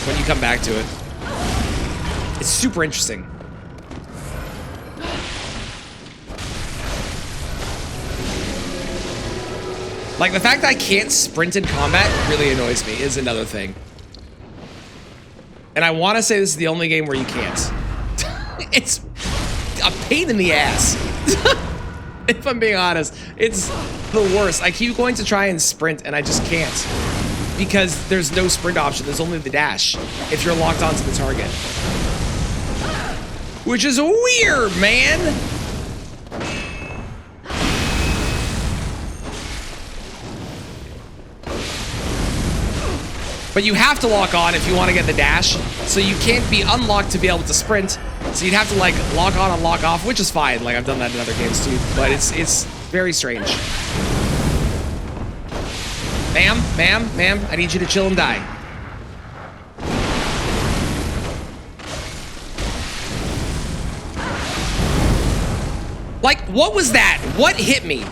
When you come back to it. It's super interesting. Like, the fact that I can't sprint in combat really annoys me is another thing. And I want to say this is the only game where you can't. It's a pain in the ass. If I'm being honest, it's the worst. I keep going to try and sprint and I just can't. Because there's no sprint option, there's only the dash if you're locked onto the target. Which is weird, man. But you have to lock on if you want to get the dash, so you can't be unlocked to be able to sprint. So you'd have to like lock on and lock off, which is fine. Like I've done that in other games too, but it's very strange. Ma'am, I need you to chill and die. Like, what was that? What hit me?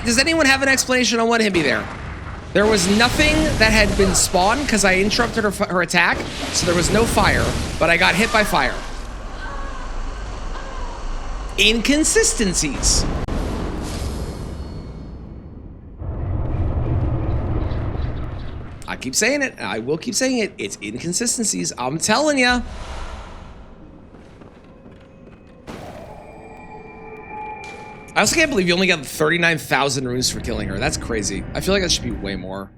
Does anyone have an explanation on what hit me there? There was nothing that had been spawned because I interrupted her attack, so there was no fire, but I got hit by fire. Inconsistencies. I keep saying it, and I will keep saying it. It's inconsistencies. I'm telling ya. I also can't believe you only got 39,000 runes for killing her. That's crazy. I feel like that should be way more.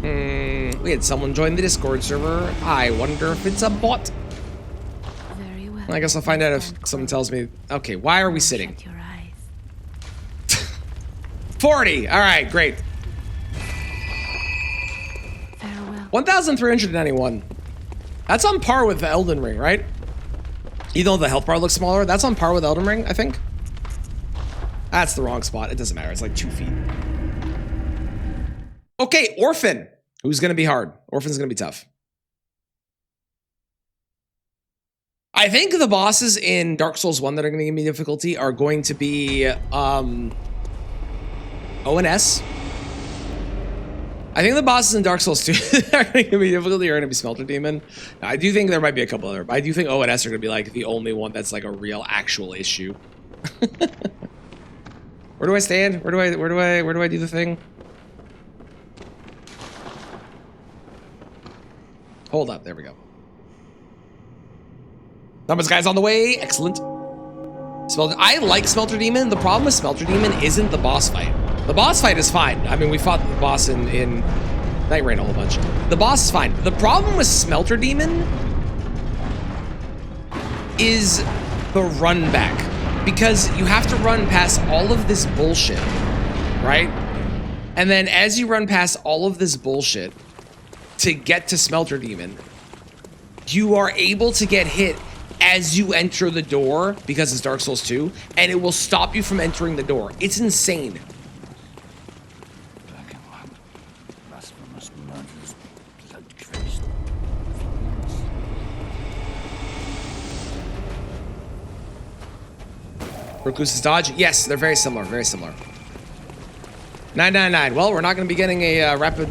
We had someone join the Discord server. I wonder if it's a bot. Very well. I guess I'll find out if someone tells me. Okay, why are we sitting? Shut your eyes. 40. All right, great. Farewell. 1,391. That's on par with the Elden Ring, right? Even though the health bar looks smaller, that's on par with Elden Ring, I think. That's the wrong spot. It doesn't matter. It's like 2 feet. Okay, Orphan. Who's going to be hard? Orphan's going to be tough. I think the bosses in Dark Souls 1 that are going to give me difficulty are going to be ONS. I think the bosses in Dark Souls 2 are going to give me difficulty are going to be Smelter Demon. I do think there might be a couple other, but I do think ONS are going to be like the only one that's like a real actual issue. Where do I stand? Where do I do the thing? Hold up, there we go. Numbers guys on the way, excellent. I like Smelter Demon. The problem with Smelter Demon isn't the boss fight. The boss fight is fine. I mean, we fought the boss in Night Rain a whole bunch. The boss is fine. The problem with Smelter Demon is the run back. Because you have to run past all of this bullshit, right? And then as you run past all of this bullshit to get to Smelter Demon, you are able to get hit as you enter the door because it's Dark Souls 2, and it will stop you from entering the door. It's insane. Black and white, blasphemous murders, blood-crazed. Recluse's dodge? Yes, they're very similar, very similar. 999. Well, we're not going to be getting a rapid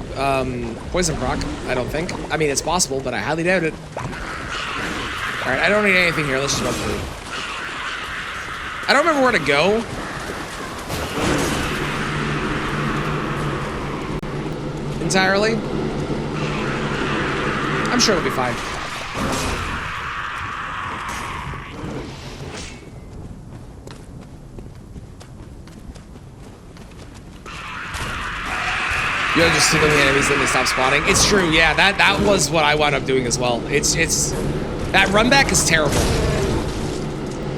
poison proc, I don't think. I mean, it's possible, but I highly doubt it. All right, I don't need anything here. Let's just run through. I don't remember where to go. Entirely. I'm sure it'll be fine. You know, just tickling the enemies and they stop spawning. It's true, yeah. That was what I wound up doing as well. It's That run back is terrible.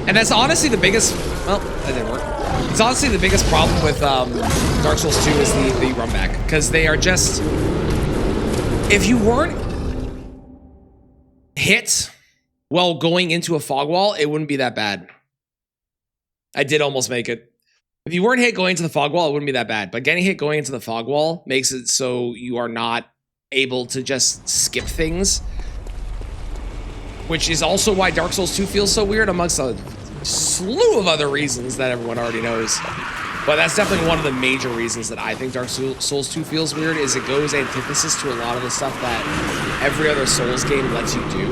And that's honestly the biggest, well, that didn't work. It's honestly the biggest problem with Dark Souls 2 is the run back. Because they are just, if you weren't hit while going into a fog wall, it wouldn't be that bad. I did almost make it. If you weren't hit going into the fog wall, it wouldn't be that bad. But getting hit going into the fog wall makes it so you are not able to just skip things. Which is also why Dark Souls 2 feels so weird, amongst a slew of other reasons that everyone already knows. But that's definitely one of the major reasons that I think Dark Souls 2 feels weird, is it goes antithesis to a lot of the stuff that every other Souls game lets you do.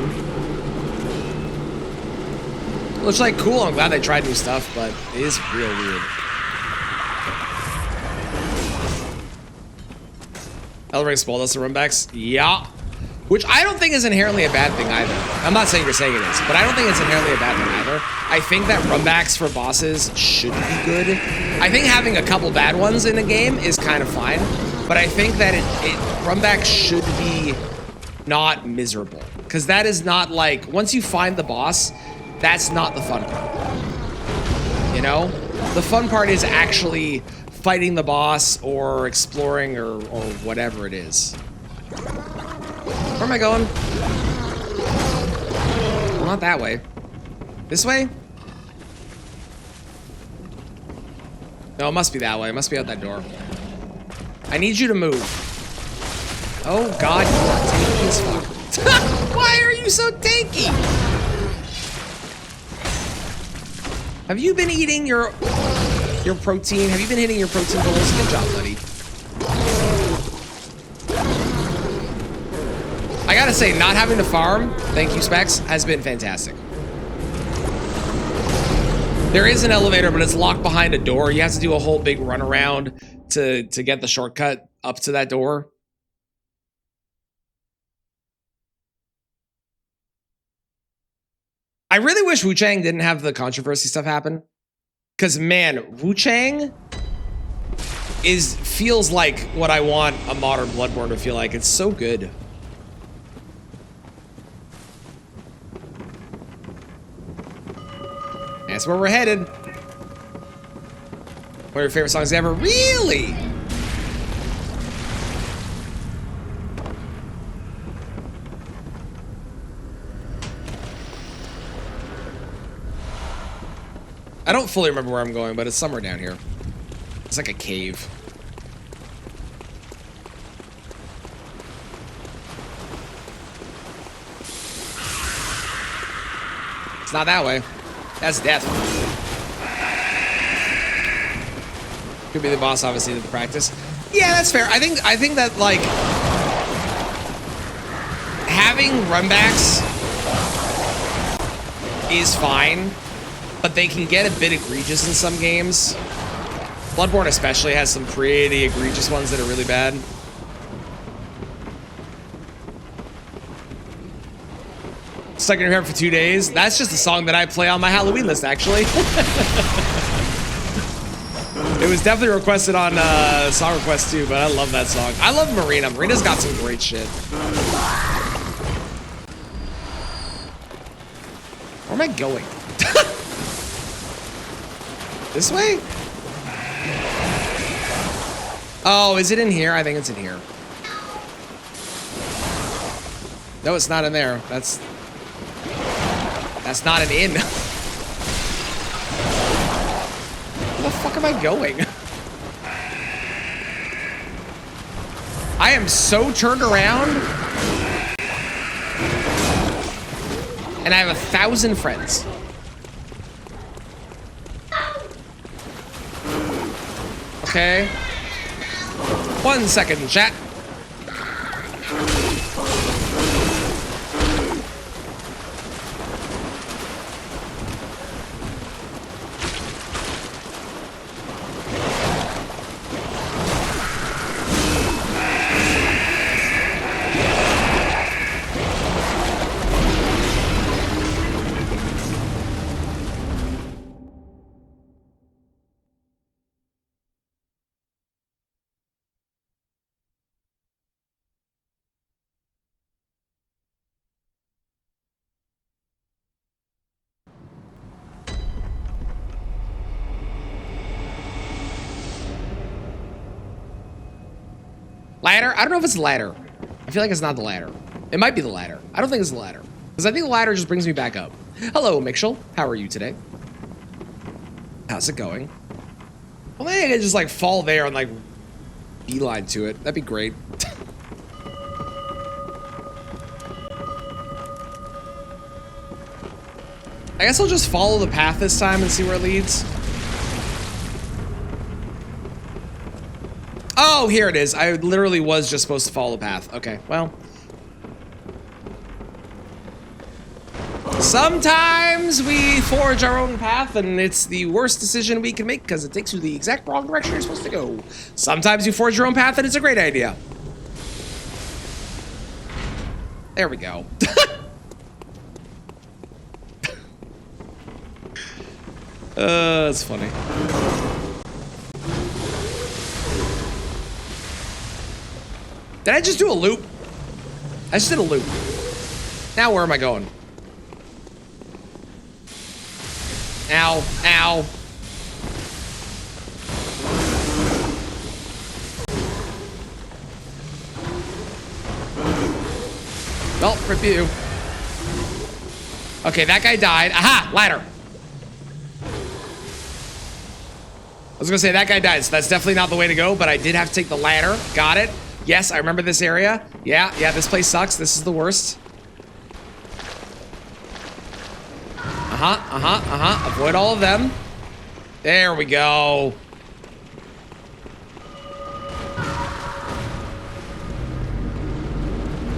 Looks like cool, I'm glad they tried new stuff, but it is real weird. Elden Ring spoiled us the runbacks? Yeah. Which I don't think is inherently a bad thing either. I'm not saying you're saying it is, but I don't think it's inherently a bad thing either. I think that runbacks for bosses should be good. I think having a couple bad ones in a game is kind of fine, but I think that runbacks should be not miserable. Because that is not like, once you find the boss, that's not the fun part. You know? The fun part is actually fighting the boss or exploring or whatever it is. Where am I going? Well, not that way. This way? No, it must be that way. It must be out that door. I need you to move. Oh, God, you are tanky as fuck. Why are you so tanky? Have you been eating your protein? Have you been hitting your protein goals? Good job, buddy. I gotta say, not having to farm, thank you, Specs, has been fantastic. There is an elevator, but it's locked behind a door. You have to do a whole big run around to get the shortcut up to that door. I really wish Wu Chang didn't have the controversy stuff happen. Because, man, Wu Chang feels like what I want a modern Bloodborne to feel like. It's so good. That's where we're headed. One of your favorite songs ever? Really? I don't fully remember where I'm going, but it's somewhere down here. It's like a cave. It's not that way. That's death. Could be the boss, obviously, to the practice. Yeah, that's fair. I think that, like, having runbacks is fine, but they can get a bit egregious in some games. Bloodborne especially has some pretty egregious ones that are really bad. Stuck in your head for 2 days. That's just a song that I play on my Halloween list, actually. It was definitely requested on Song Request too, but I love that song. I love Marina. Marina's got some great shit. Where am I going? This way? Oh, is it in here? I think it's in here. No, it's not in there. That's not an inn. Where the fuck am I going? I am so turned around. And I have 1,000 friends. Okay. 1 second, chat. Ladder? I don't know if it's the ladder. I feel like it's not the ladder. It might be the ladder. I don't think it's the ladder. Because I think the ladder just brings me back up. Hello, Mitchell. How are you today? How's it going? Well, maybe I could just like fall there and like beeline to it. That'd be great. I guess I'll just follow the path this time and see where it leads. Oh, here it is. I literally was just supposed to follow the path. Okay, well. Sometimes we forge our own path and it's the worst decision we can make because it takes you the exact wrong direction you're supposed to go. Sometimes you forge your own path and it's a great idea. There we go. That's funny. Did I just do a loop? I just did a loop. Now where am I going? Ow, ow. Well, rip you. Okay, that guy died. Aha, ladder. I was gonna say that guy died, so that's definitely not the way to go, but I did have to take the ladder. Got it. Yes, I remember this area. Yeah, this place sucks. This is the worst. Avoid all of them. There we go.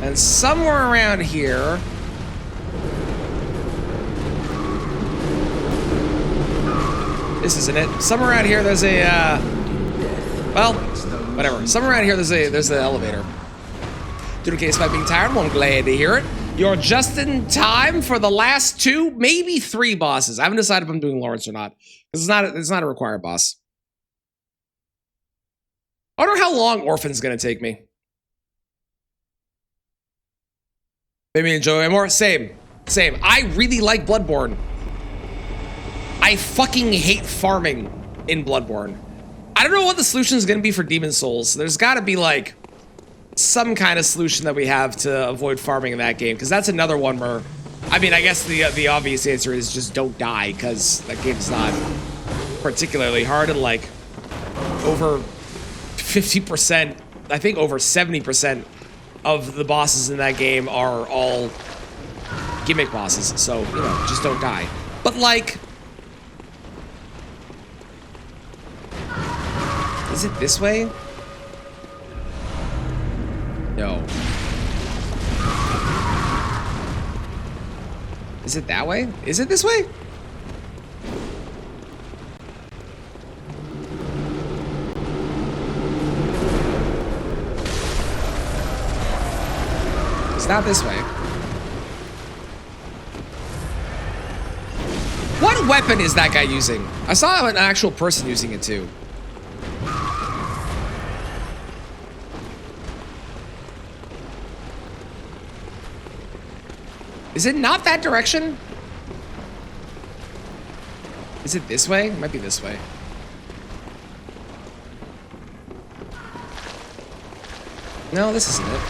And somewhere around here... This isn't it. Somewhere around here there's a, well, whatever. Somewhere around here there's an elevator. Due to case by being tired, well, I'm glad to hear it. You're just in time for the last 2, maybe 3 bosses. I haven't decided if I'm doing Lawrence or not. It's not a required boss. I wonder how long Orphan's gonna take me. Maybe enjoy it more. Same. I really like Bloodborne. I fucking hate farming in Bloodborne. I don't know what the solution is gonna be for Demon Souls. There's gotta be like some kind of solution that we have to avoid farming in that game, because that's another one where, I mean, I guess the obvious answer is just don't die, because that game's not particularly hard, and like over 50%, I think over 70% of the bosses in that game are all gimmick bosses, so, you know, just don't die. But like, is it this way? No. Is it that way? Is it this way? It's not this way. What weapon is that guy using? I saw an actual person using it too. Is it not that direction? Is it this way? It might be this way. No, this isn't it.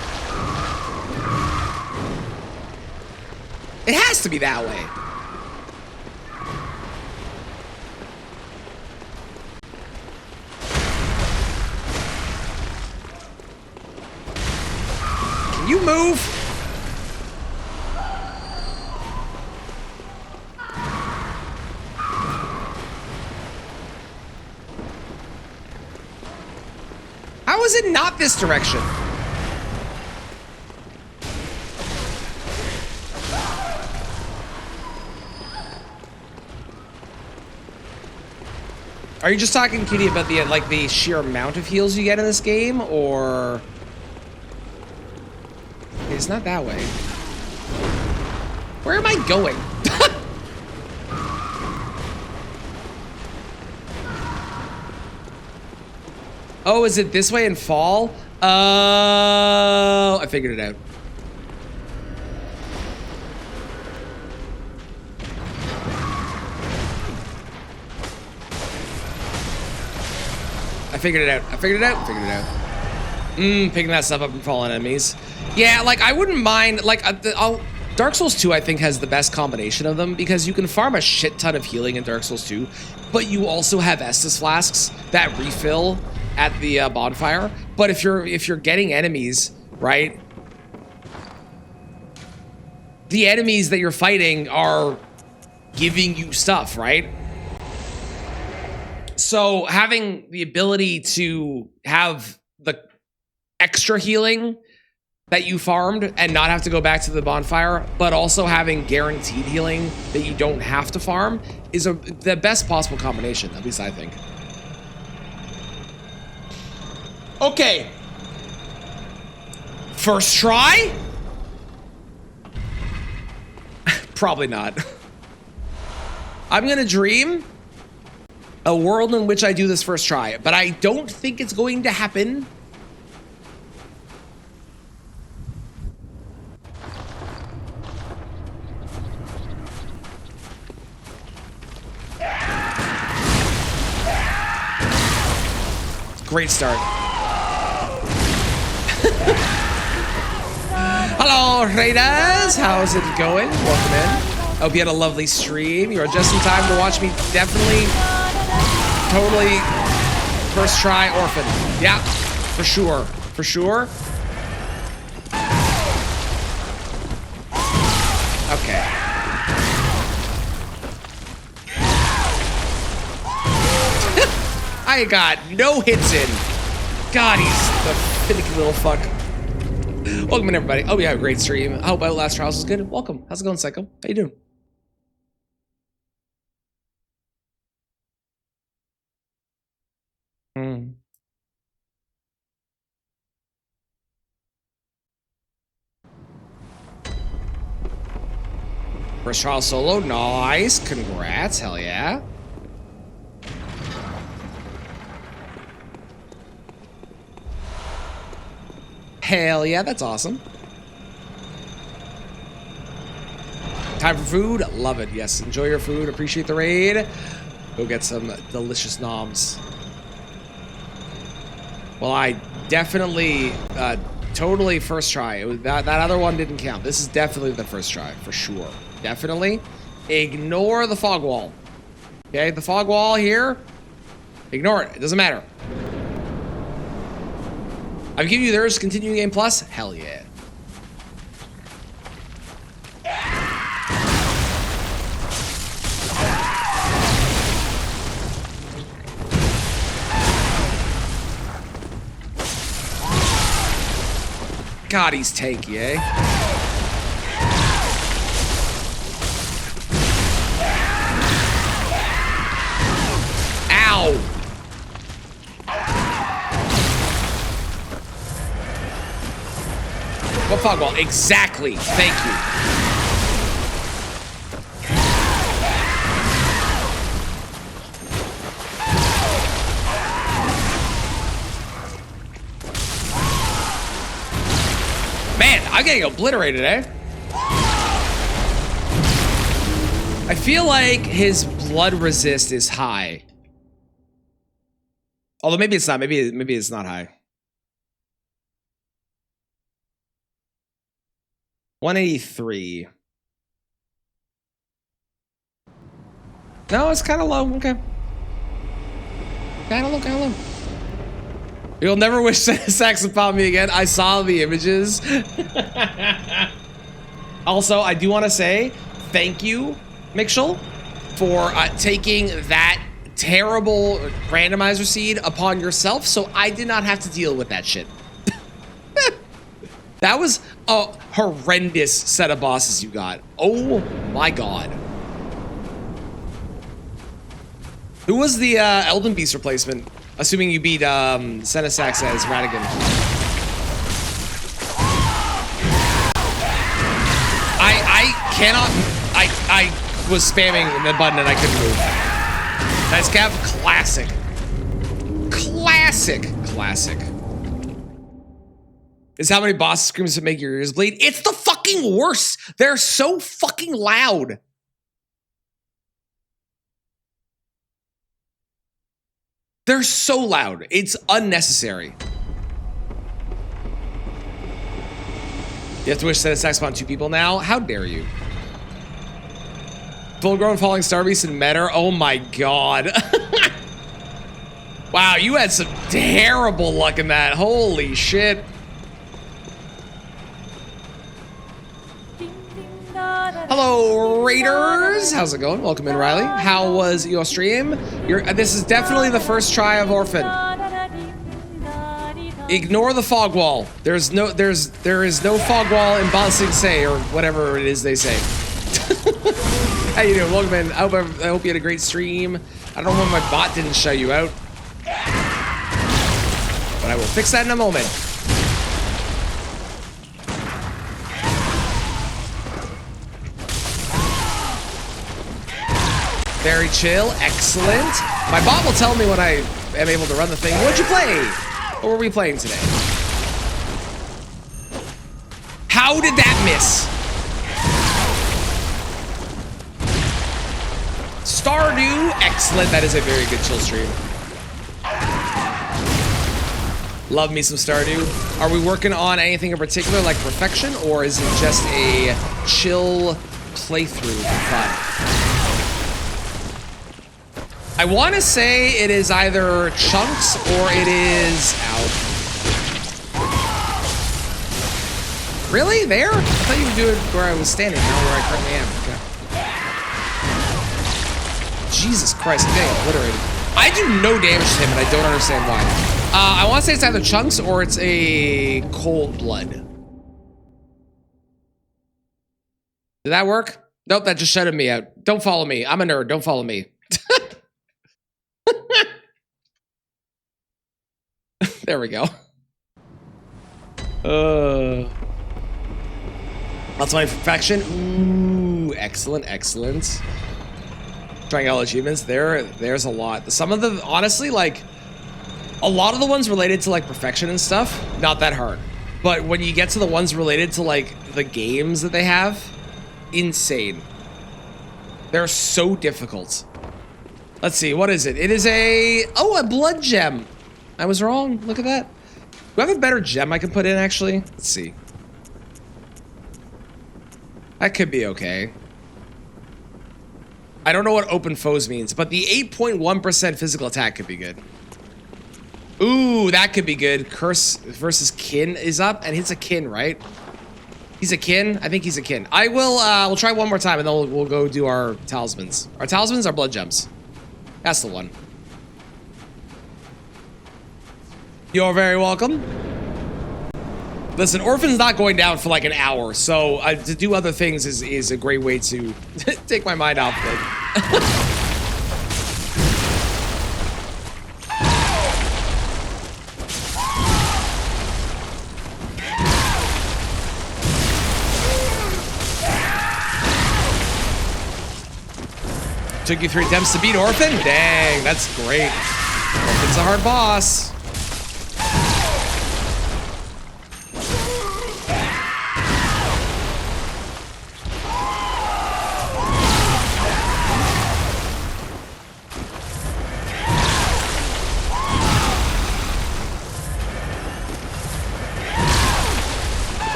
It has to be that way. Can you move? How is it not this direction? Are you just talking, Kitty, about the like the sheer amount of heals you get in this game, or it's not that way? Where am I going? Oh, is it this way and fall? Oh, I figured it out. I figured it out. Picking that stuff up and falling enemies. Yeah, like I wouldn't mind. Like Dark Souls 2, I think, has the best combination of them because you can farm a shit ton of healing in Dark Souls 2, but you also have Estus flasks that refill at the bonfire. But if you're getting enemies, right? The enemies that you're fighting are giving you stuff, right? So having the ability to have the extra healing that you farmed and not have to go back to the bonfire, but also having guaranteed healing that you don't have to farm is the best possible combination, at least I think. Okay. First try? Probably not. I'm gonna dream a world in which I do this first try, but I don't think it's going to happen. Great start. Hello, Raiders. How's it going? Welcome in. Hope you had a lovely stream. You are just in time to watch me definitely, totally first try orphan. Yeah, for sure. For sure. Okay. I got no hits in. God, he's the finicky little fuck. Welcome in, everybody. Oh, we had a great stream. I hope Outlast Trials was good. Welcome. How's it going, Psycho? How you doing? First trial solo. Nice. Congrats. Hell yeah. Hell yeah, that's awesome. Time for food? Love it. Yes, enjoy your food. Appreciate the raid. Go get some delicious noms. Well, I definitely, totally first try. It was that other one didn't count. This is definitely the first try, for sure. Definitely. Ignore the fog wall. Okay, the fog wall here. Ignore it. It doesn't matter. I'm giving you theirs, continuing game plus? Hell yeah. God, he's tanky, eh? Ow! What fog wall? Exactly. Thank you. Man, I'm getting obliterated, eh? I feel like his blood resist is high. Although maybe it's not. Maybe it's not high. 183. No, it's kind of low. Okay. Kind of low. You'll never wish sex upon me again. I saw the images. Also, I do want to say thank you, Mikshel, for taking that terrible randomizer seed upon yourself, so I did not have to deal with that shit. That was a horrendous set of bosses you got. Oh my god. Who was the Elden Beast replacement? Assuming you beat Senesax as Radigan. I cannot. I was spamming the button and I couldn't move. Nice cap. Classic. Classic. Is how many boss screams to make your ears bleed. It's the fucking worst. They're so fucking loud. They're so loud. It's unnecessary. You have to wish set a sex spawn 2 people now? How dare you? Full-grown falling star beast and Metter. Oh my god. Wow, you had some terrible luck in that. Holy shit. Hello, Raiders. How's it going? Welcome in, Riley. How was your stream? This is definitely the first try of Orphan. Ignore the fog wall. There is no fog wall in Ba Sing Se or whatever it is they say. How you doing? Welcome in. I hope you had a great stream. I don't know why my bot didn't show you out, but I will fix that in a moment. Very chill. Excellent. My bot will tell me when I am able to run the thing. What'd you play? What were we playing today? How did that miss? Stardew. Excellent. That is a very good chill stream. Love me some Stardew. Are we working on anything in particular like perfection, or is it just a chill playthrough for fun? I want to say it is either chunks or it is out. Really? There? I thought you would do it where I was standing, not where I currently am. Okay. Jesus Christ, I'm getting obliterated. I do no damage to him, and I don't understand why. I want to say it's either chunks or it's a cold blood. Did that work? Nope, that just shutted me out. Don't follow me. I'm a nerd. Don't follow me. There we go. That's my perfection. Ooh, excellent, excellent. Trying all achievements. There's a lot. Some of the, honestly, like, a lot of the ones related to like perfection and stuff, not that hard. But when you get to the ones related to like the games that they have, insane. They're so difficult. Let's see, what is it? It is a blood gem. I was wrong. Look at that. Do I have a better gem I can put in, actually? Let's see. That could be okay. I don't know what open foes means, but the 8.1% physical attack could be good. Ooh, that could be good. Curse versus kin is up, and he's a kin, right? He's a kin? I think he's a kin. I will, we'll try one more time, and then we'll go do our talismans. Our talismans are blood gems. That's the one. You're very welcome. Listen, Orphan's not going down for like an hour, so to do other things is a great way to take my mind off of it. Took you 3 attempts to beat Orphan? Dang, that's great. Orphan's a hard boss.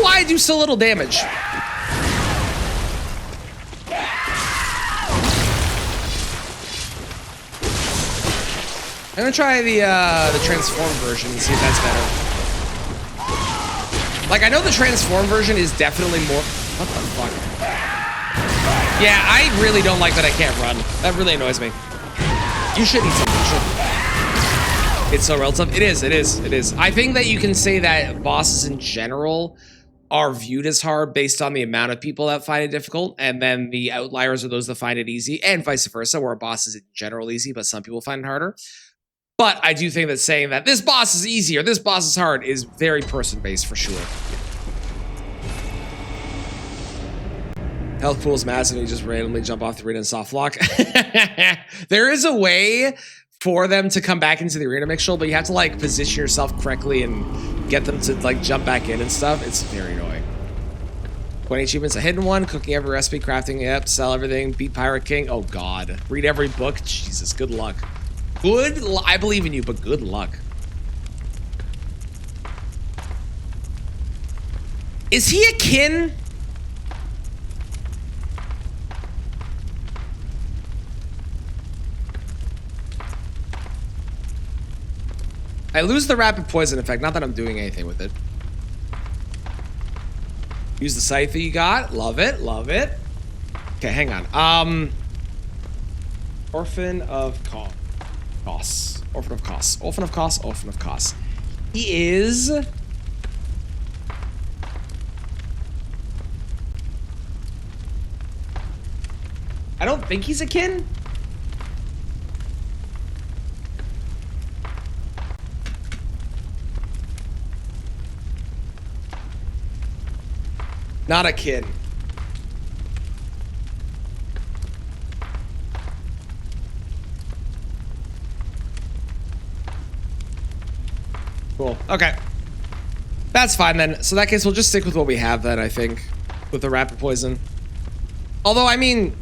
I do so little damage. I'm gonna try the transform version and see if that's better. Like, I know the transform version is definitely more. What the fuck? Yeah, I really don't like that I can't run. That really annoys me. You should eat something. You should. It's so relative. It is. It is. It is. I think that you can say that bosses in general are viewed as hard based on the amount of people that find it difficult, and then the outliers are those that find it easy, and vice versa, where a boss is in general easy, but some people find it harder. But I do think that saying that this boss is easy or this boss is hard is very person-based for sure. Health pool is massive and you just randomly jump off the arena and soft lock. There is a way for them to come back into the arena mixture, but you have to like position yourself correctly and get them to like jump back in and stuff. It's very annoying. 20 achievements, a hidden one, cooking every recipe, crafting, yep, sell everything, beat Pirate King. Oh God, read every book. Jesus, good luck. I believe in you, but good luck. Is he a kin? I lose the rapid poison effect. Not that I'm doing anything with it. Use the scythe that you got. Love it. Love it. Okay, hang on. Orphan of Kos. Orphan of Kos. Orphan of Kos. Orphan of Kos. He is... I don't think he's a kin. Not a kin. Cool. Okay. That's fine then. So in that case, we'll just stick with what we have then, I think. With the rapid poison. Although, I mean...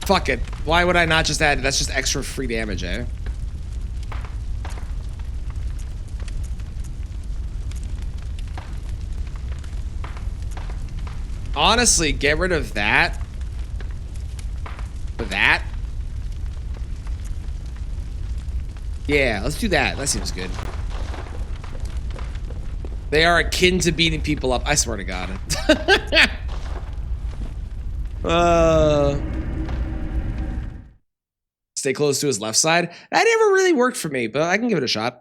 Fuck it. Why would I not just add... That's just extra free damage, eh? Honestly, get rid of that. For that. Yeah, let's do that. That seems good. They are akin to beating people up. I swear to God. Stay close to his left side. That never really worked for me, but I can give it a shot.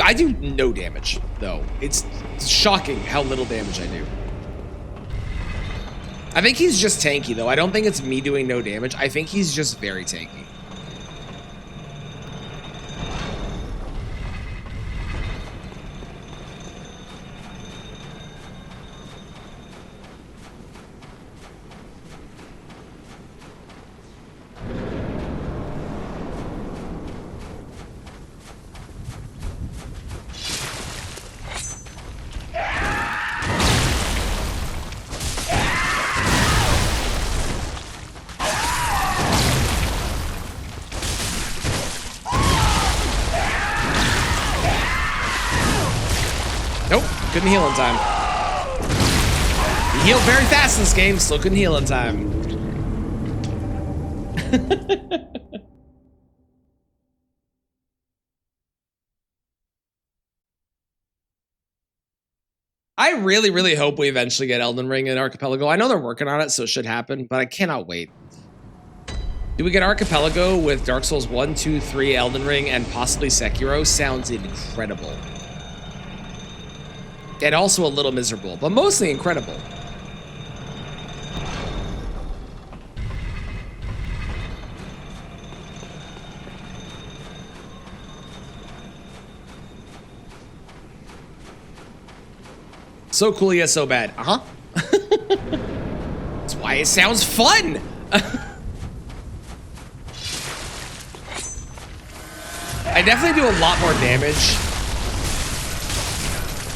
I do no damage, though. It's shocking how little damage I do. I think he's just tanky, though. I don't think it's me doing no damage. I think he's just very tanky. Couldn't heal in time. He healed very fast in this game, still couldn't heal in time. I really, really hope we eventually get Elden Ring and Archipelago. I know they're working on it, so it should happen, but I cannot wait. Do we get Archipelago with Dark Souls 1, 2, 3, Elden Ring, and possibly Sekiro? Sounds incredible. And also a little miserable, but mostly incredible. So cool, yet so bad. Uh-huh. That's why it sounds fun. I definitely do a lot more damage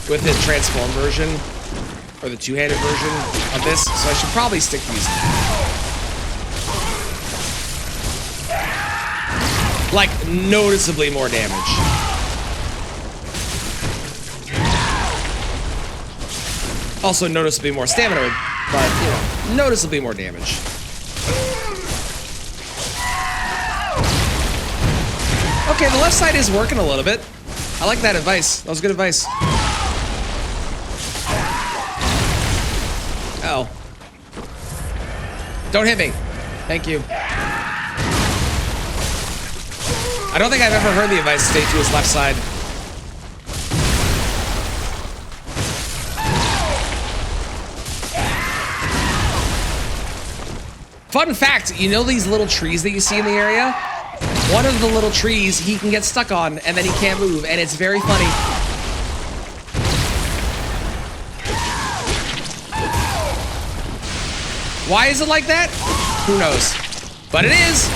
with the transform version, or the two-handed version of this, so I should probably stick using that. Like, noticeably more damage. Also noticeably more stamina, but, you know, noticeably more damage. Okay, the left side is working a little bit. I like that advice. That was good advice. Oh. Don't hit me. Thank you. I don't think I've ever heard the advice stay to his left side. Fun fact, you know these little trees that you see in the area? One of the little trees he can get stuck on and then he can't move, and it's very funny. Why is it like that? Who knows? But it is.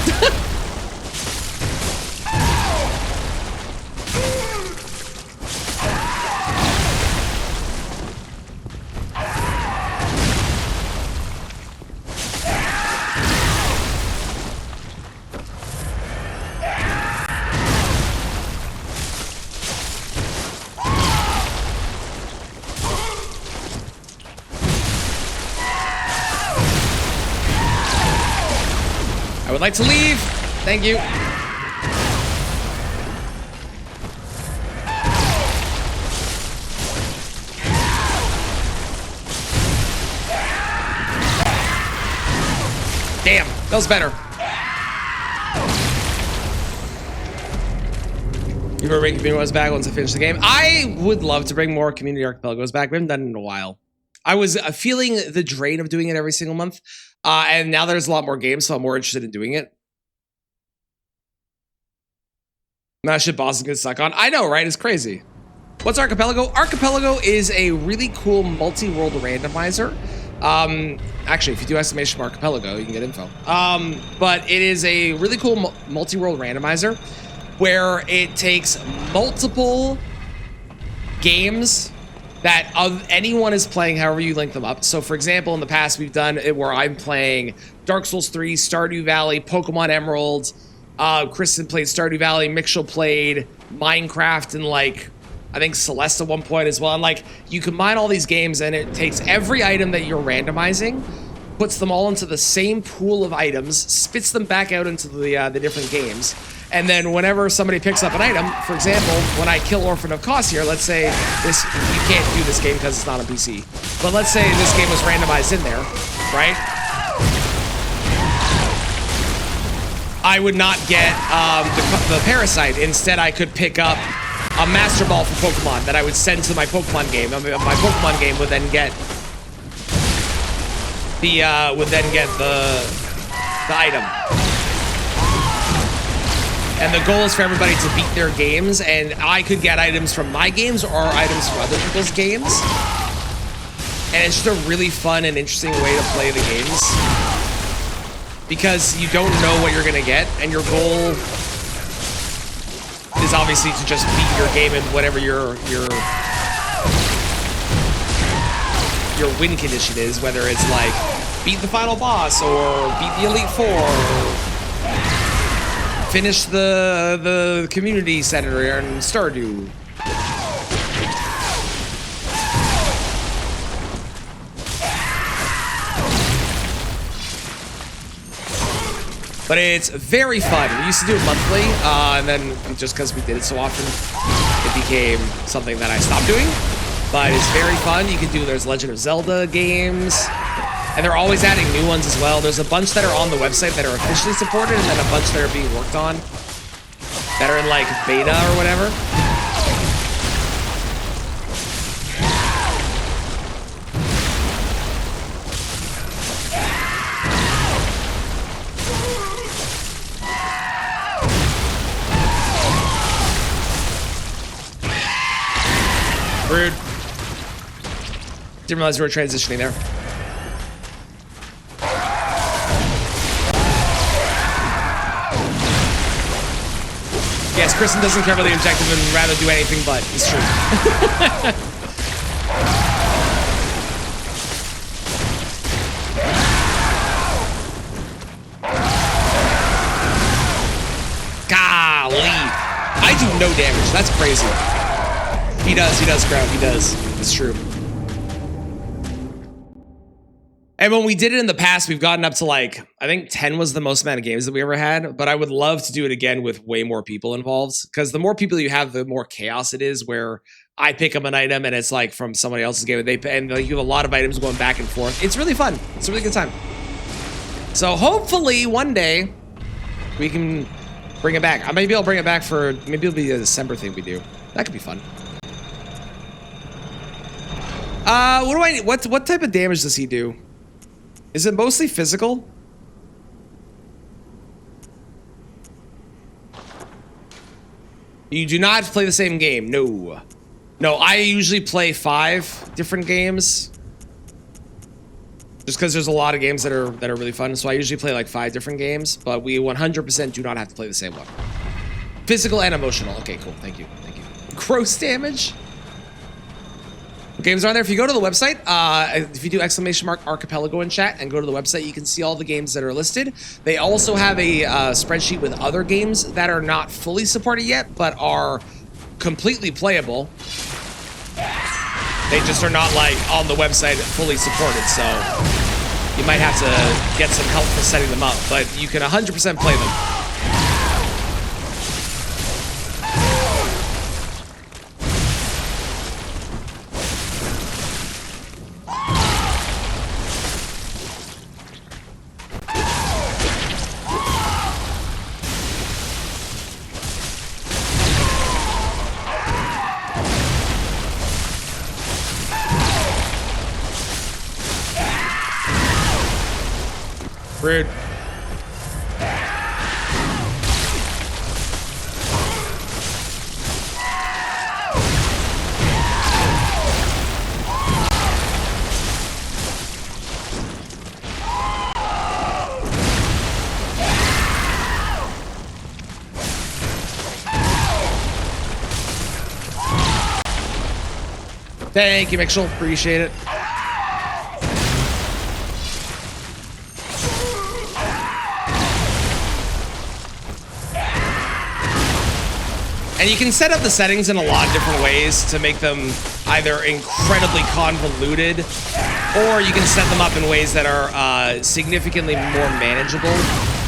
I would like to leave. Thank you. Damn, that was better. You were bring Community back once I finish the game. I would love to bring more Community Archipelagos back. We haven't done it in a while. I was feeling the drain of doing it every single month. And now there's a lot more games, so I'm more interested in doing it. That shit Boston gets stuck on. I know, right? It's crazy. What's Archipelago? Archipelago is a really cool multi-world randomizer. Actually, if you do exclamation Archipelago, you can get info. But it is a really cool multi-world randomizer where it takes multiple games that anyone is playing, however you link them up. So, for example, in the past, we've done it where I'm playing Dark Souls 3, Stardew Valley, Pokemon Emerald. Kristen played Stardew Valley. Mitchell played Minecraft and, like, I think Celeste at one point as well. And, like, you combine all these games, and it takes every item that you're randomizing, puts them all into the same pool of items, spits them back out into the different games. And then whenever somebody picks up an item, for example, when I kill Orphan of Kosir, let's say this, you can't do this game because it's not on PC, but let's say this game was randomized in there, right? I would not get the Parasite. Instead, I could pick up a Master Ball for Pokemon that I would send to my Pokemon game. My Pokemon game would then get the item. And the goal is for everybody to beat their games, and I could get items from my games or items from other people's games. And it's just a really fun and interesting way to play the games, because you don't know what you're gonna get, and your goal is obviously to just beat your game in whatever your win condition is, whether it's like beat the final boss or beat the Elite Four or finish the community center in Stardew. But it's very fun. We used to do it monthly, and then just because we did it so often, it became something that I stopped doing. But it's very fun. You can do, there's Legend of Zelda games, and they're always adding new ones as well. There's a bunch that are on the website that are officially supported, and then a bunch that are being worked on that are in like beta or whatever. Rude. Didn't realize we were transitioning there. Yes, Kristen doesn't cover the objective and rather do anything but. It's true. Golly. I do no damage. That's crazy. He does, Crowd. He does. It's true. And when we did it in the past, we've gotten up to like, I think 10 was the most amount of games that we ever had, but I would love to do it again with way more people involved, because the more people you have, the more chaos it is, where I pick up an item and it's like from somebody else's game, and you have a lot of items going back and forth. It's really fun. It's a really good time. So hopefully one day we can bring it back. Maybe I'll bring it back for, maybe it'll be a December thing we do. That could be fun. What do I need? What type of damage does he do? Is it mostly physical? You do not play the same game. No. No, I usually play 5 different games. just because there's a lot of games that are really fun. So I usually play like 5 different games, but we 100% do not have to play the same one. Physical and emotional. Okay, cool. Thank you. Thank you. Gross damage. What games are there? If you go to the website, if you do !archipelago in chat and go to the website, you can see all the games that are listed. They also have a spreadsheet with other games that are not fully supported yet, but are completely playable. They just are not like on the website fully supported, so you might have to get some help for setting them up, but you can 100% play them. Rude. Thank you, Mitchell. Appreciate it. And you can set up the settings in a lot of different ways to make them either incredibly convoluted, or you can set them up in ways that are significantly more manageable.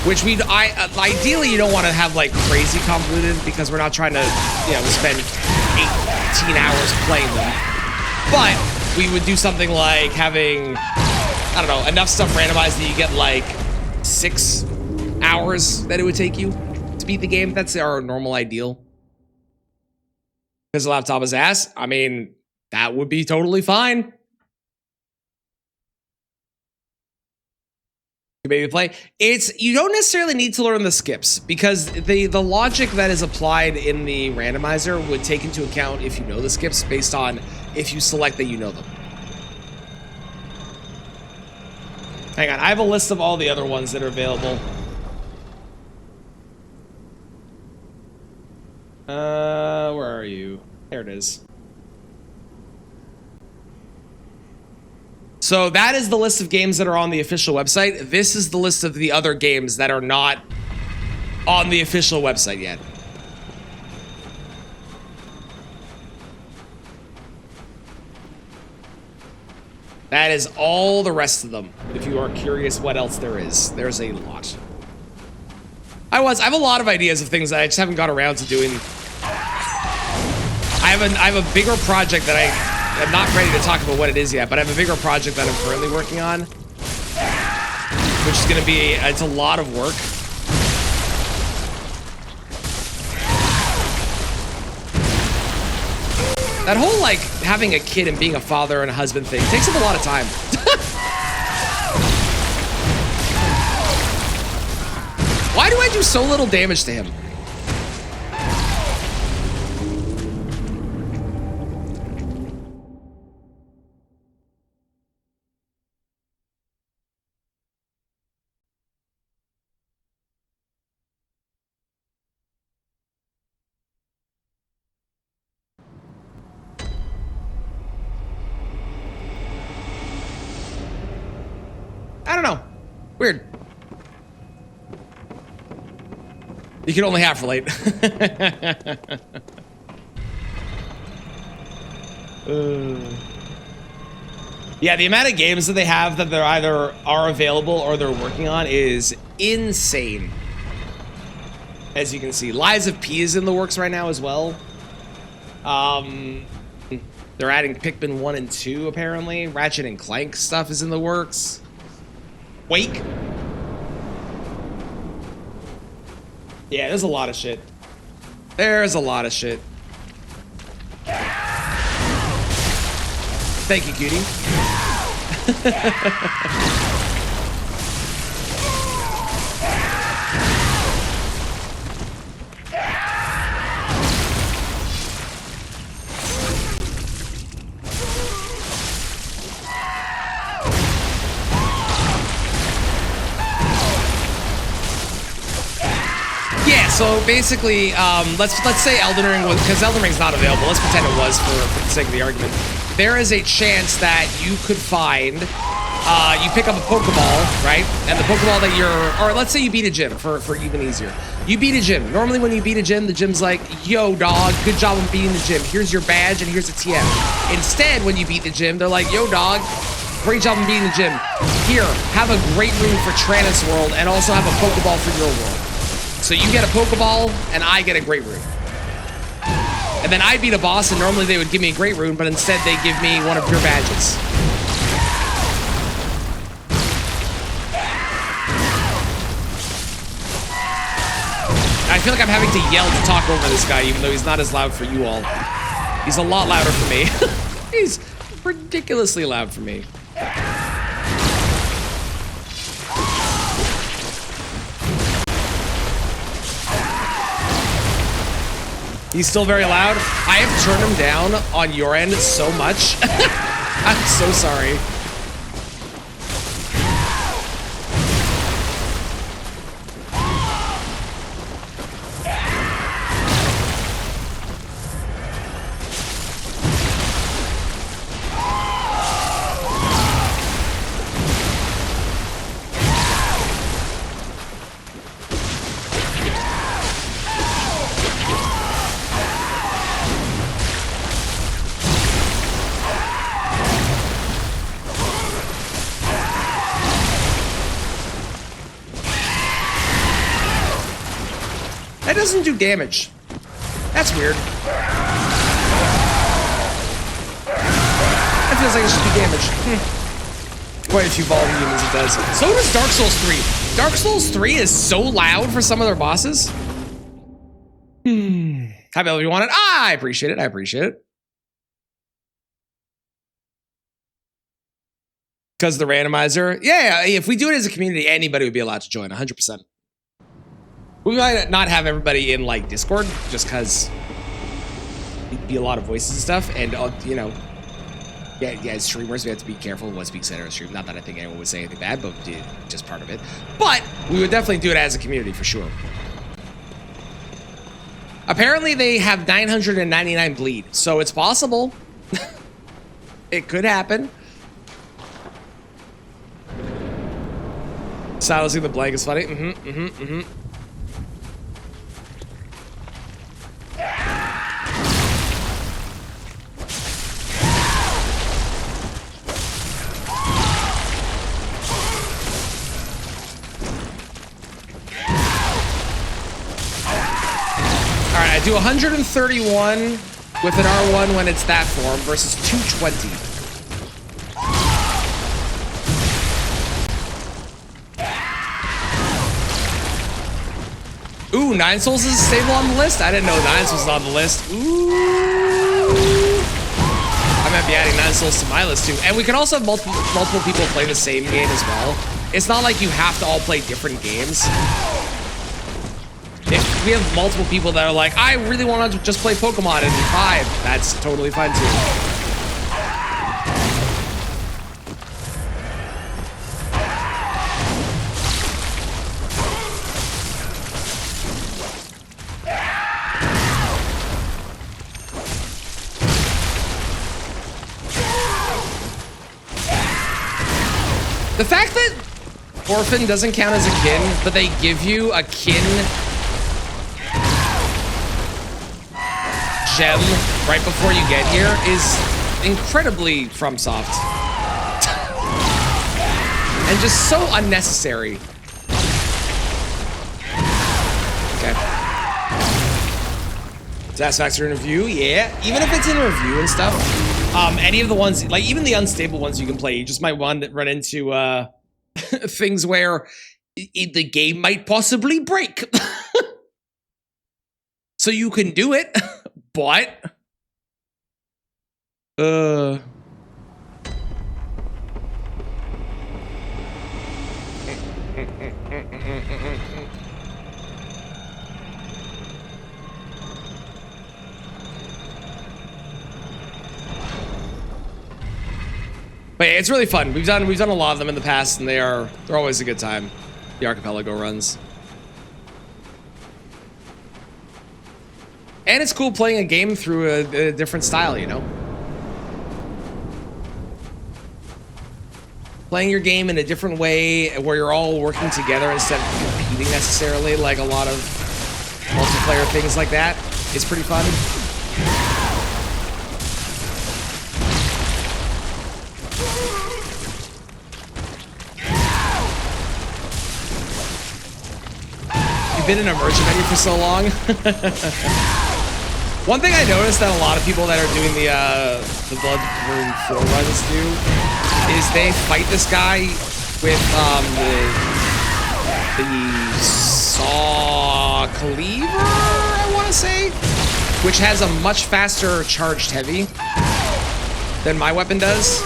Which ideally you don't want to have like crazy convoluted, because we're not trying to, you know, spend 18 hours playing them. But we would do something like having, I don't know, enough stuff randomized that you get like 6 hours that it would take you to beat the game. That's our normal ideal. Because the laptop is ass. I mean, that would be totally fine. You maybe play. You don't necessarily need to learn the skips, because the logic that is applied in the randomizer would take into account if you know the skips based on if you select that you know them. Hang on, I have a list of all the other ones that are available. Where are you? There it is. So that is the list of games that are on the official website. This is the list of the other games that are not on the official website yet. That is all the rest of them. If you are curious what else there is, there's a lot. I have a lot of ideas of things that I just haven't got around to doing. I have a bigger project that I'm not ready to talk about what it is yet, but I have a bigger project that I'm currently working on, which is going to be it's a lot of work. That whole like having a kid and being a father and a husband thing takes up a lot of time. Why do I do so little damage to him? I don't know. Weird. You can only half relate. Yeah, the amount of games that they have that they're either are available or they're working on is insane. As you can see, Lies of P is in the works right now as well. They're adding Pikmin 1 and 2 apparently. Ratchet and Clank stuff is in the works. Wake. Yeah, there's a lot of shit. There's a lot of shit. Thank you, cutie. So basically, let's say Elden Ring was, because Elden Ring's not available. Let's pretend it was for the sake of the argument. There is a chance that you could find, you pick up a Pokeball, right? And the Pokeball that or let's say you beat a gym for even easier. You beat a gym. Normally when you beat a gym, the gym's like, yo, dog, good job on beating the gym. Here's your badge and here's a TM. Instead, when you beat the gym, they're like, yo, dog, great job on beating the gym. Here, have a great room for Tranus World and also have a Pokeball for your world. So you get a Pokeball and I get a Great Rune. And then I beat a boss and normally they would give me a Great Rune, but instead they give me one of your badges. I feel like I'm having to yell to talk over this guy, even though he's not as loud for you all. He's a lot louder for me. He's ridiculously loud for me. He's still very loud. I have turned him down on your end so much. I'm so sorry. That doesn't do damage. That's weird. That feels like it should do damage. Quite a few volumes it does. So does Dark Souls 3. Dark Souls 3 is so loud for some of their bosses. Hi, Bill, you want it? Ah, I appreciate it. I appreciate it. Because the randomizer. Yeah, if we do it as a community, anybody would be allowed to join, 100%. We might not have everybody in like Discord just because it'd be a lot of voices and stuff. And, you know, yeah, streamers, we have to be careful what speaks in our stream. Not that I think anyone would say anything bad, but just part of it. But we would definitely do it as a community for sure. Apparently they have 999 bleed, so it's possible. It could happen. Silencing the blank is funny. I do 131 with an R1 when it's that form versus 220. Ooh, 9 Souls is stable on the list? I didn't know 9 Souls was on the list. Ooh. I might be adding 9 Souls to my list too. And we can also have multiple people play the same game as well. It's not like you have to all play different games. If we have multiple people that are like, I really want to just play Pokemon and 5, that's totally fine too. The fact that Orphan doesn't count as a kin, but they give you a kin gem right before you get here is incredibly FromSoft. And just so unnecessary. Okay. Satisfactory in review, yeah. Even if it's in review and stuff, any of the ones, like even the unstable ones you can play, you just might want to run into things where the game might possibly break. So you can do it. But But yeah, it's really fun. We've done a lot of them in the past, and they're always a good time. The archipelago runs. And it's cool playing a game through a different style, you know? Playing your game in a different way where you're all working together instead of competing necessarily, like a lot of multiplayer things like that, is pretty fun. You've been in a merge menu for so long. One thing I noticed that a lot of people that are doing the Bloodborne 4 runs do is they fight this guy with the saw cleaver, I want to say, which has a much faster charged heavy than my weapon does,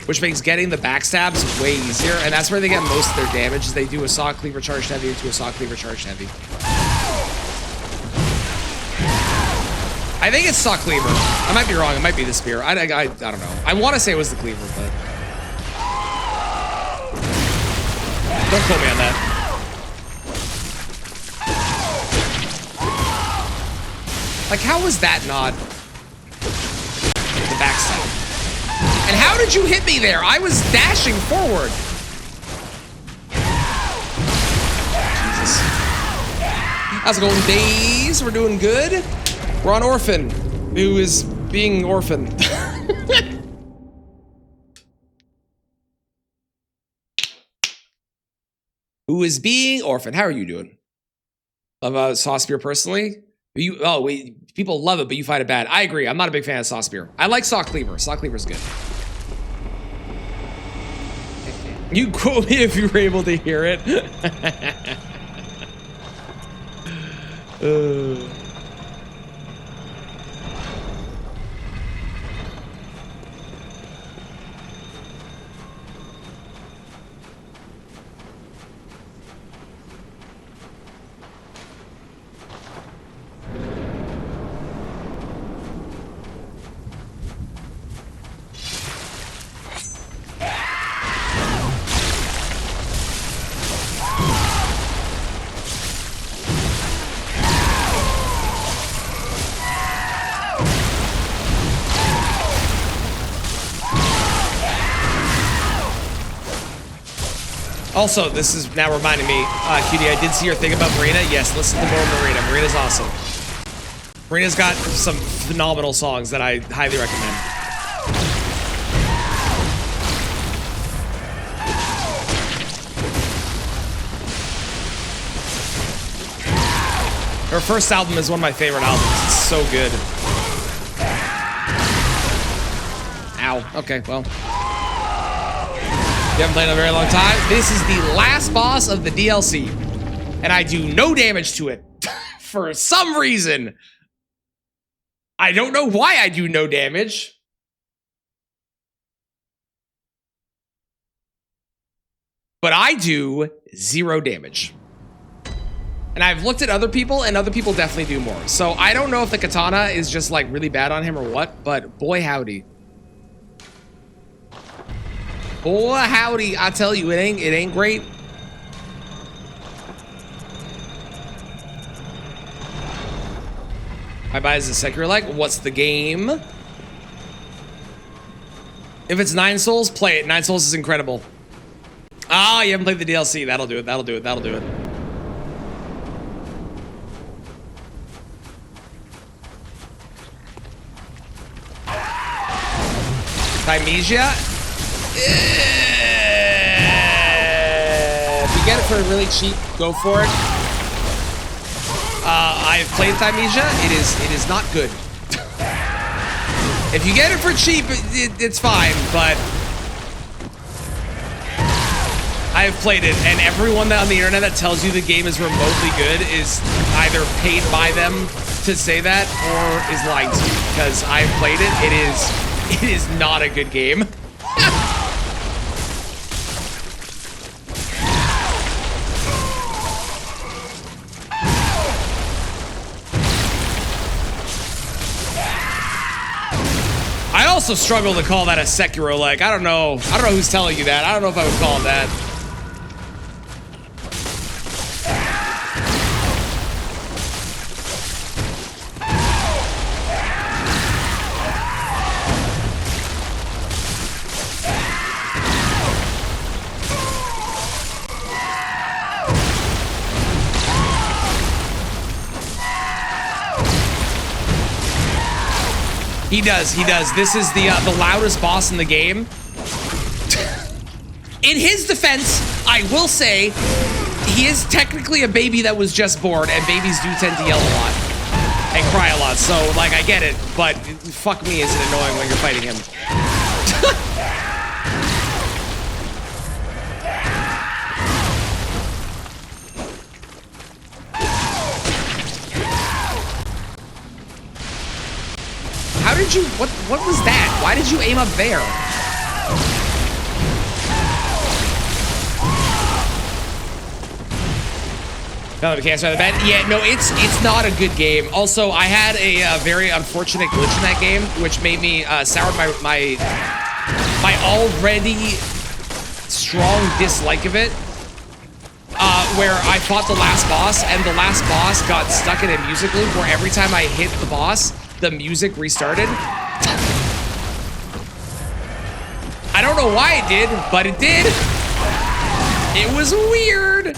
which makes getting the backstabs way easier, and that's where they get most of their damage, is they do a saw cleaver charged heavy into a saw cleaver charged heavy. I think it's saw cleaver. I might be wrong. It might be the spear. I don't know. I want to say it was the cleaver, but don't quote me on that. Like, how was that not the backside? And how did you hit me there? I was dashing forward. Jesus. How's it going, Days? We're doing good. We're on Orphan, who is being orphan. Who is being orphan? How are you doing? Love Saw Spear personally? People love it, but you find it bad. I agree. I'm not a big fan of Saw Spear. I like Saw Cleaver. Saw Cleaver's good. You quote me if you were able to hear it. Also, this is now reminding me, Cutie, I did see your thing about Marina. Yes, listen to more Marina. Marina's awesome. Marina's got some phenomenal songs that I highly recommend. Her first album is one of my favorite albums. It's so good. Ow. Okay, well. You haven't played in a very long time. This is the last boss of the DLC, and I do no damage to it for some reason. I don't know why I do no damage. But I do 0 damage. And I've looked at other people, and other people definitely do more. So I don't know if the katana is just like really bad on him or what, but boy howdy. Boy howdy, I tell you, it ain't great. I buy as a Sekiro like. What's the game? If it's 9 Souls, play it. 9 Souls is incredible. Ah, you haven't played the DLC. That'll do it. That'll do it. That'll do it. Thymesia? If you get it for really cheap, go for it. I've played Thymesia. It is not good. If you get it for cheap, it's fine, but I've played it, and everyone on the internet that tells you the game is remotely good is either paid by them to say that or is lying to you, because I've played it. It is not a good game. I also struggle to call that a Sekiro like. I don't know who's telling you that. I don't know if I would call it that. He does. This is the loudest boss in the game. In his defense, I will say, he is technically a baby that was just born, and babies do tend to yell a lot and cry a lot. So, like, I get it, but fuck me, is it annoying when you're fighting him. How did you, what was that? Why did you aim up there? No, we can't start the bed. Yeah, no, it's not a good game. Also, I had a very unfortunate glitch in that game, which made me soured my already strong dislike of it. Where I fought the last boss, and the last boss got stuck in a music loop where every time I hit the boss, the music restarted. I don't know why it did, but it did. It was weird.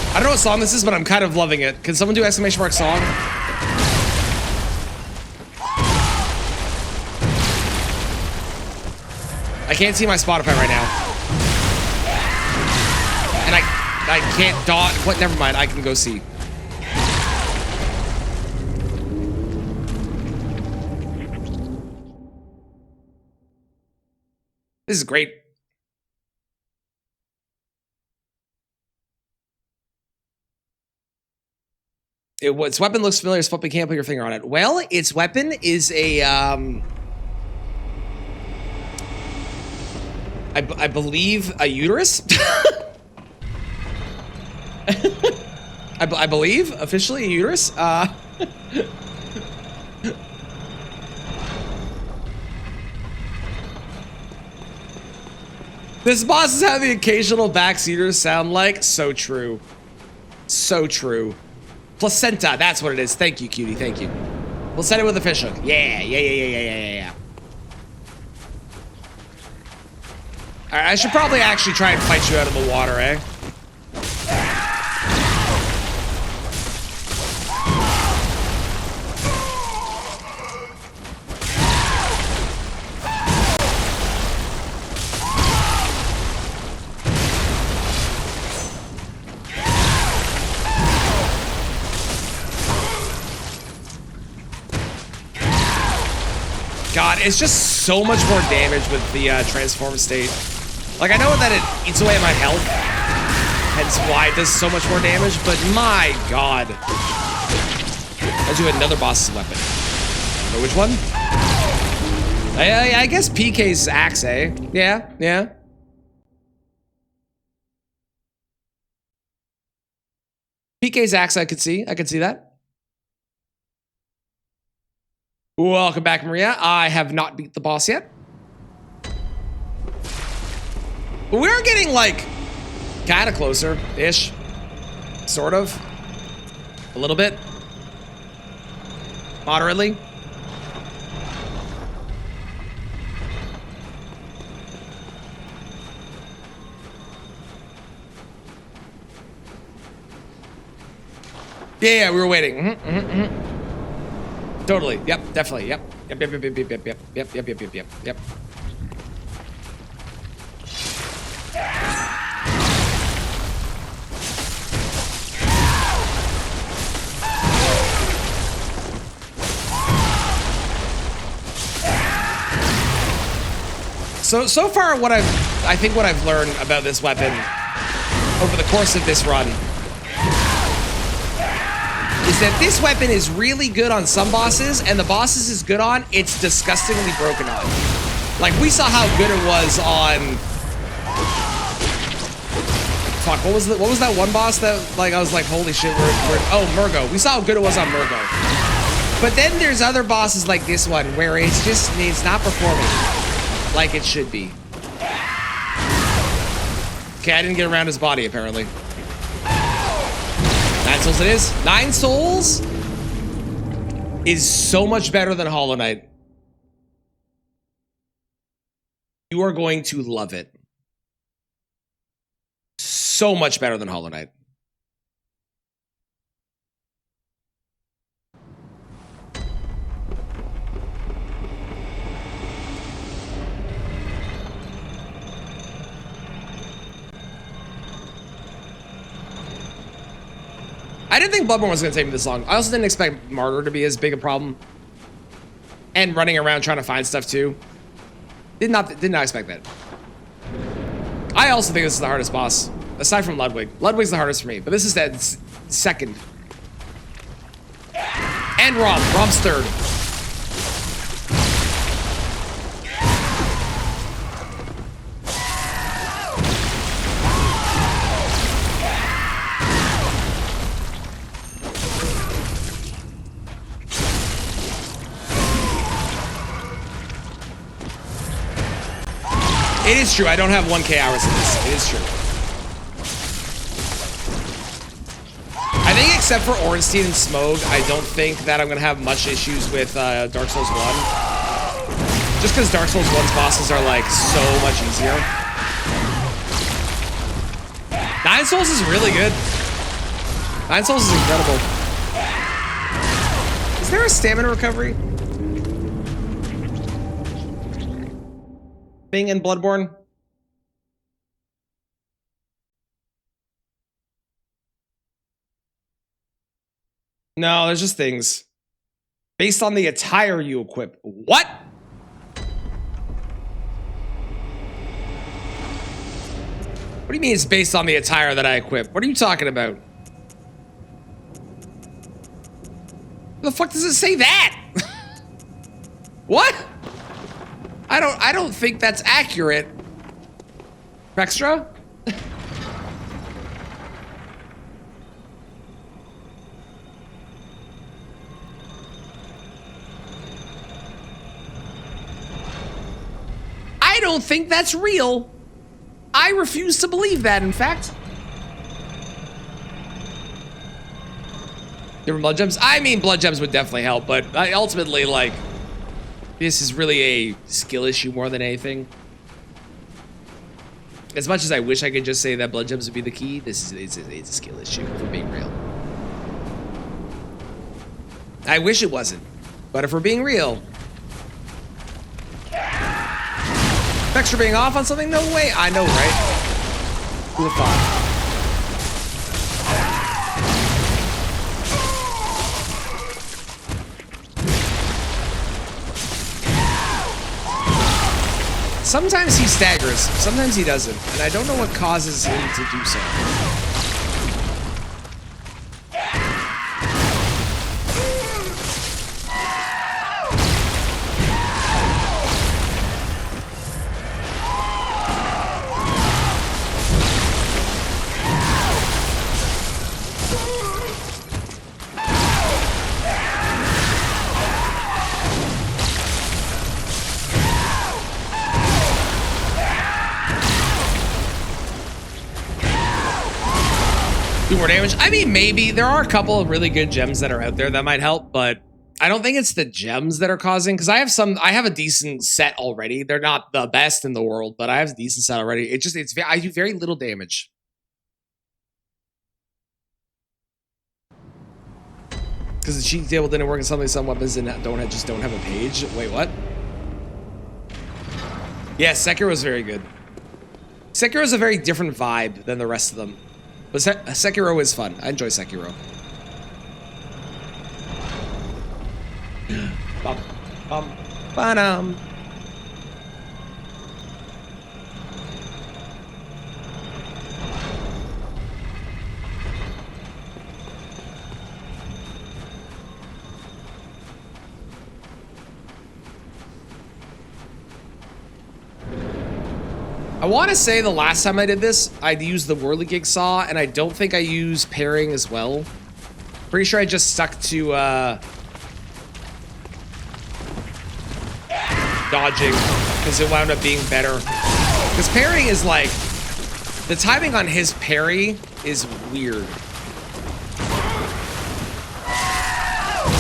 I don't know what song this is, but I'm kind of loving it. Can someone do exclamation mark song? I can't see my Spotify right now. And I can't dot. What? Never mind. I can go see. This is great. Its weapon looks familiar as fuck, but you can't put your finger on it. Well, its weapon is a I believe a uterus. I believe officially a uterus. This boss is how the occasional backseaters sound like. So true. So true. Placenta, that's what it is. Thank you, cutie. Thank you. We'll set it with a fish hook. Yeah. All right, I should probably actually try and fight you out of the water, eh? God, it's just so much more damage with the transform state. Like, I know that it eats away at my health, hence why it does so much more damage, but my God. Let's do another boss's weapon. Or which one? I guess PK's axe, eh? Yeah. PK's axe, I could see that. Welcome back, Maria. I have not beat the boss yet. But we're getting, like, kind of closer-ish. Sort of. A little bit. Moderately. Yeah, we were waiting. Totally. Yep, definitely. Yep. Yep. So far, what I've learned about this weapon over the course of this run is that this weapon is really good on some bosses, and the bosses is good on, it's disgustingly broken on. Like, we saw how good it was on... Fuck, what was that one boss that, like, I was like, holy shit, oh, Murgo. We saw how good it was on Murgo. But then there's other bosses like this one, where it's not performing like it should be. Okay, I didn't get around his body, apparently. 9 souls it is. 9 souls is so much better than Hollow Knight. You are going to love it. So much better than Hollow Knight. I didn't think Bloodborne was going to take me this long. I also didn't expect Martyr to be as big a problem. And running around trying to find stuff too. Did not expect that. I also think this is the hardest boss. Aside from Ludwig. Ludwig's the hardest for me. But this is that second. And Rom's third. It is true. I don't have 1K hours in this. It is true. I think except for Ornstein and Smough, I don't think that I'm going to have much issues with Dark Souls 1. Just because Dark Souls 1's bosses are like so much easier. 9 Souls is really good. 9 Souls is incredible. Is there a stamina recovery thing in Bloodborne? No, there's just things. Based on the attire you equip. What? What do you mean it's based on the attire that I equip? What are you talking about? Where the fuck does it say that? What? I don't think that's accurate. Extra? I don't think that's real. I refuse to believe that, in fact. Different blood gems? I mean, blood gems would definitely help, but ultimately, like, this is really a skill issue more than anything. As much as I wish I could just say that blood gems would be the key, it's a skill issue, for being real. I wish it wasn't, but if we're being real, Extra being off on something? No way. I know, right? Who would thought? Sometimes he staggers, sometimes he doesn't, and I don't know what causes him to do so. More damage. I mean, maybe there are a couple of really good gems that are out there that might help, but I don't think it's the gems that are causing, because I have a decent set already. They're not the best in the world, but I have a decent set already. I do very little damage. Because the cheat table didn't work in some weapons and just don't have a page. Wait, what? Yeah, Sekiro was very good. Sekiro is a very different vibe than the rest of them. But Sekiro is fun. I enjoy Sekiro. Bum, bum, ba-dum. I want to say the last time I did this, I used the Whirligig Saw, and I don't think I used parrying as well. Pretty sure I just stuck to dodging, because it wound up being better. Because parrying is like, the timing on his parry is weird.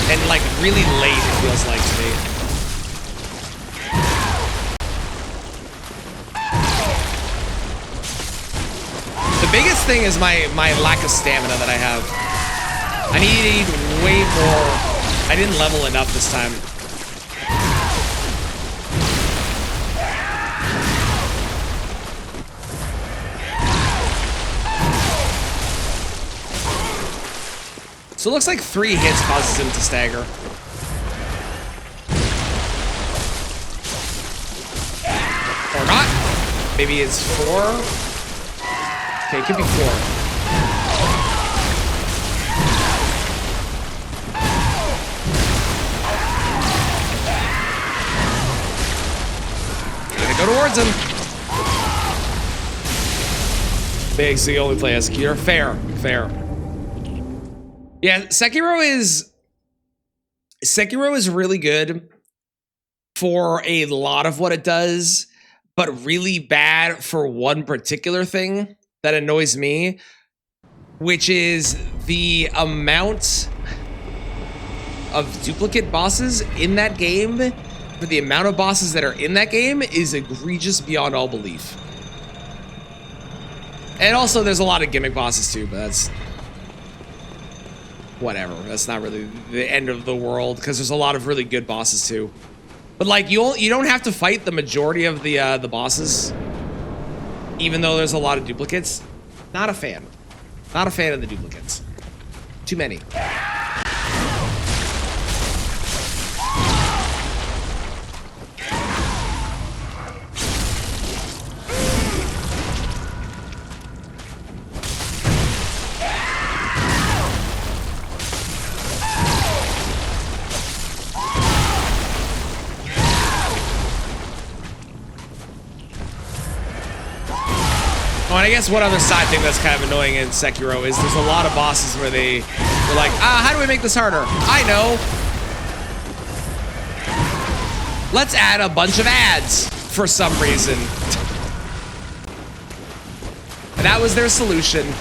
And like really late, it feels like to me. The biggest biggest thing is my lack of stamina that I have. I need way more. I didn't level enough this time. So it looks like 3 hits causes him to stagger. Or not. Maybe it's 4. Okay, it could be 4. Gonna go towards him. Big, so you only play Executor. Fair, fair. Yeah, Sekiro is really good for a lot of what it does, but really bad for one particular thing that annoys me, which is the amount of duplicate bosses in that game. For the amount of bosses that are in that game is egregious beyond all belief. And also there's a lot of gimmick bosses too, but that's whatever. That's not really the end of the world because there's a lot of really good bosses too. But like you don't have to fight the majority of the bosses, even though there's a lot of duplicates. Not a fan. Not a fan of the duplicates. Too many. Oh, and I guess one other side thing that's kind of annoying in Sekiro is there's a lot of bosses where they're like, how do we make this harder? I know. Let's add a bunch of ads for some reason. And that was their solution.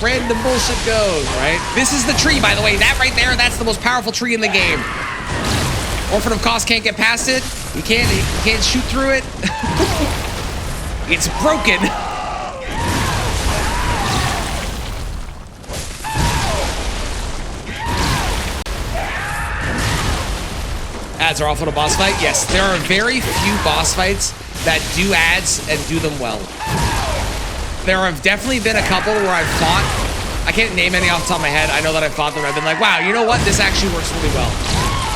Random bullshit goes, right? This is the tree, by the way. That right there, that's the most powerful tree in the game. Orphan of Cost can't get past it. You can't shoot through it. It's broken. Ads are awful to boss fight. Yes, there are very few boss fights that do ads and do them well. There have definitely been a couple where I've fought. I can't name any off the top of my head. I know that I've fought them. I've been like, wow, you know what? This actually works really well.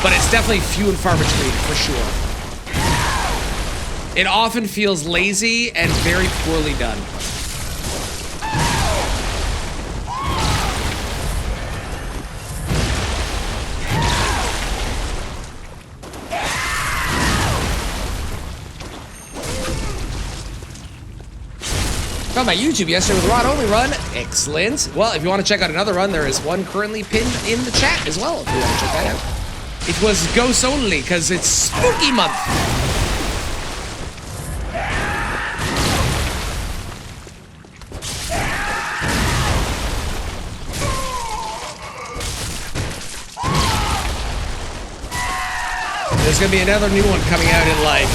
But it's definitely few and far between, for sure. It often feels lazy and very poorly done. Found my YouTube yesterday with Rod Only Run. Excellent. Well, if you want to check out another run, there is one currently pinned in the chat as well, if you want to check that out. It was Ghosts Only, because it's Spooky Month. There's going to be another new one coming out in like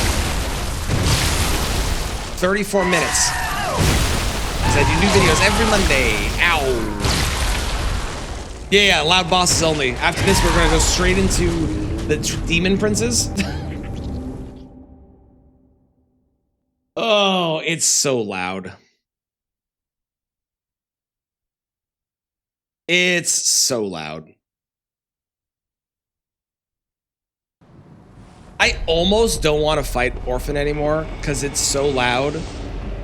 34 minutes. I do new videos every Monday. Ow. Yeah, loud bosses only. After this, we're gonna go straight into the demon princes. Oh, it's so loud. It's so loud. I almost don't want to fight Orphan anymore because it's so loud.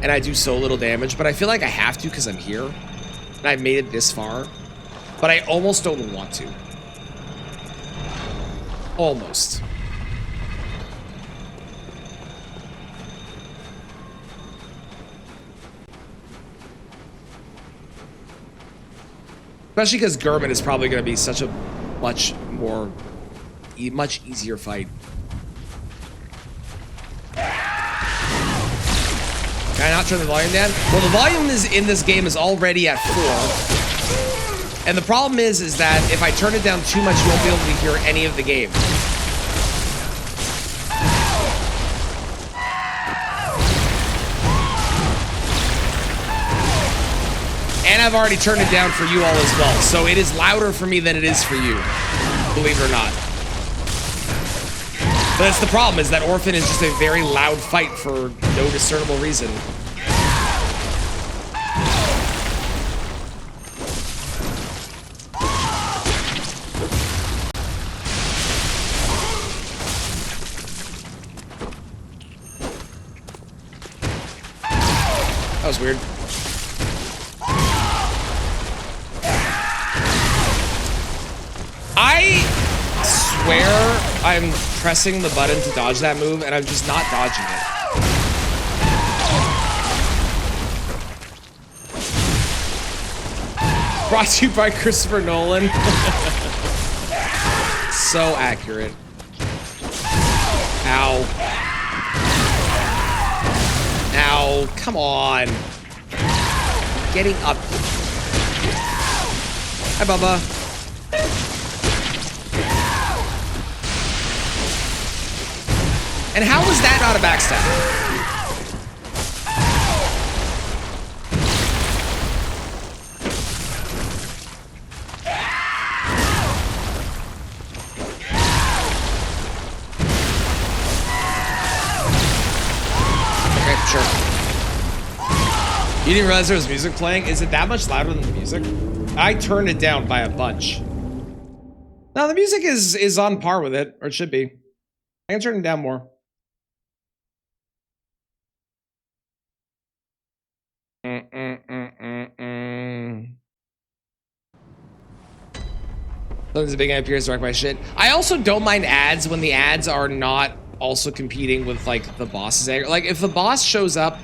And I do so little damage, but I feel like I have to because I'm here. And I've made it this far. But I almost don't want to. Almost. Especially because Gurman is probably going to be such a much easier fight. Can I not turn the volume down? Well, the volume in this game is already at 4. And the problem is that if I turn it down too much, you won't be able to hear any of the game. And I've already turned it down for you all as well. So it is louder for me than it is for you, believe it or not. But that's the problem, is that Orphan is just a very loud fight for no discernible reason. That was weird. I swear I'm pressing the button to dodge that move, and I'm just not dodging it. Brought to you by Christopher Nolan. So accurate. Ow. Ow, come on. Getting up. Hi, Bubba. And how was that not a backstab? Okay, sure. You didn't realize there was music playing? Is it that much louder than the music? I turned it down by a bunch. No, the music is on par with it, or it should be. I can turn it down more. There's a big guy appears to wreck my shit. I also don't mind ads when the ads are not also competing with like the boss's anger. Like if the boss shows up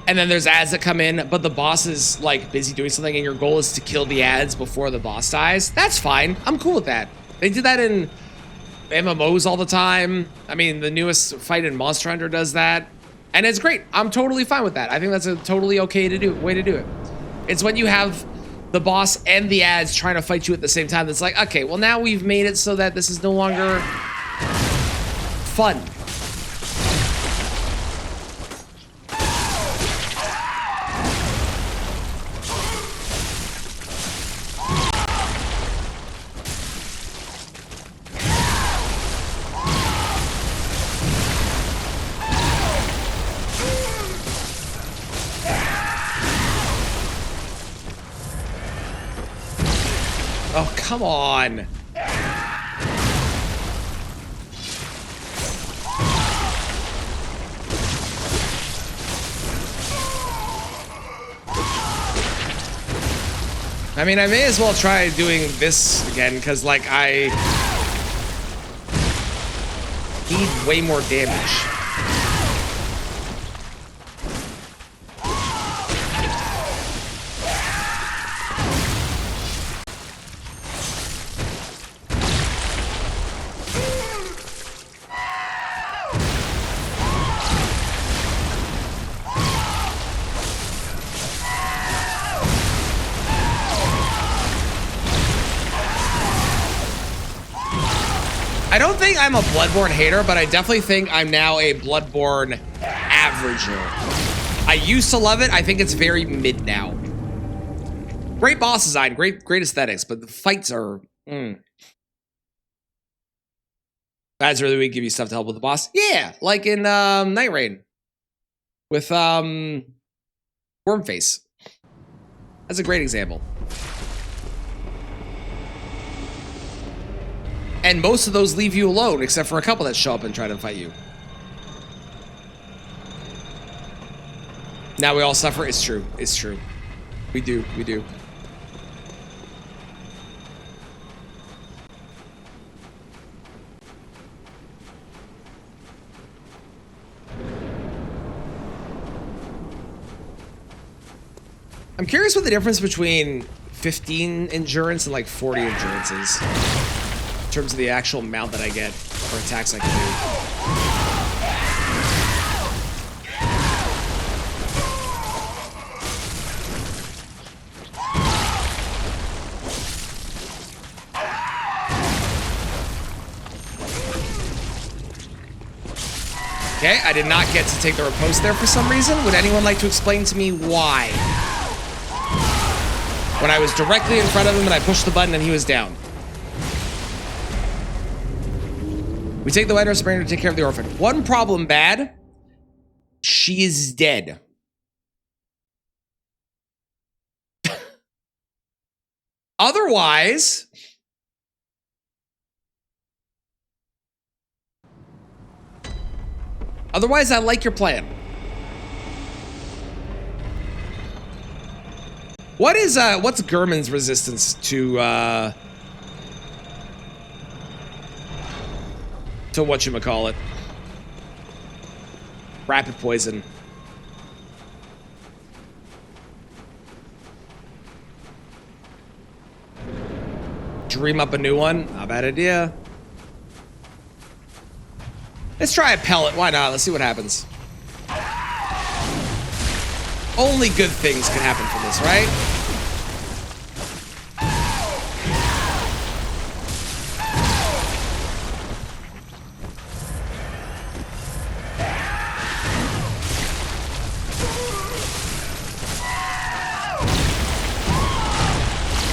and then there's ads that come in, but the boss is like busy doing something and your goal is to kill the ads before the boss dies, that's fine. I'm cool with that. They did that in MMOs all the time. I mean, the newest fight in Monster Hunter does that. And it's great. I'm totally fine with that. I think that's a totally okay way to do it. It's when you have the boss and the ads trying to fight you at the same time that's like, okay, well now we've made it so that this is no longer fun. Oh, come on. I mean, I may as well try doing this again, because, like, I need way more damage. I don't think I'm a Bloodborne hater, but I definitely think I'm now a Bloodborne averager. I used to love it. I think it's very mid now. Great boss design, great aesthetics, but the fights are... That's really weak, give you stuff to help with the boss. Yeah, like in Night Rain. With Wormface. That's a great example. And most of those leave you alone, except for a couple that show up and try to fight you. Now we all suffer. It's true. It's true. We do. We do. I'm curious what the difference between 15 endurance and like 40 endurances in terms of the actual amount that I get for attacks I can do. Okay, I did not get to take the riposte there for some reason. Would anyone like to explain to me why? When I was directly in front of him and I pushed the button and he was down. We take the White Nurse Mariner to take care of the orphan. One problem bad. She is dead. Otherwise... Otherwise, I like your plan. What's Gurman's resistance to whatchamacallit? Rapid poison. Dream up a new one? Not a bad idea. Let's try a pellet. Why not? Let's see what happens. Only good things can happen from this, right?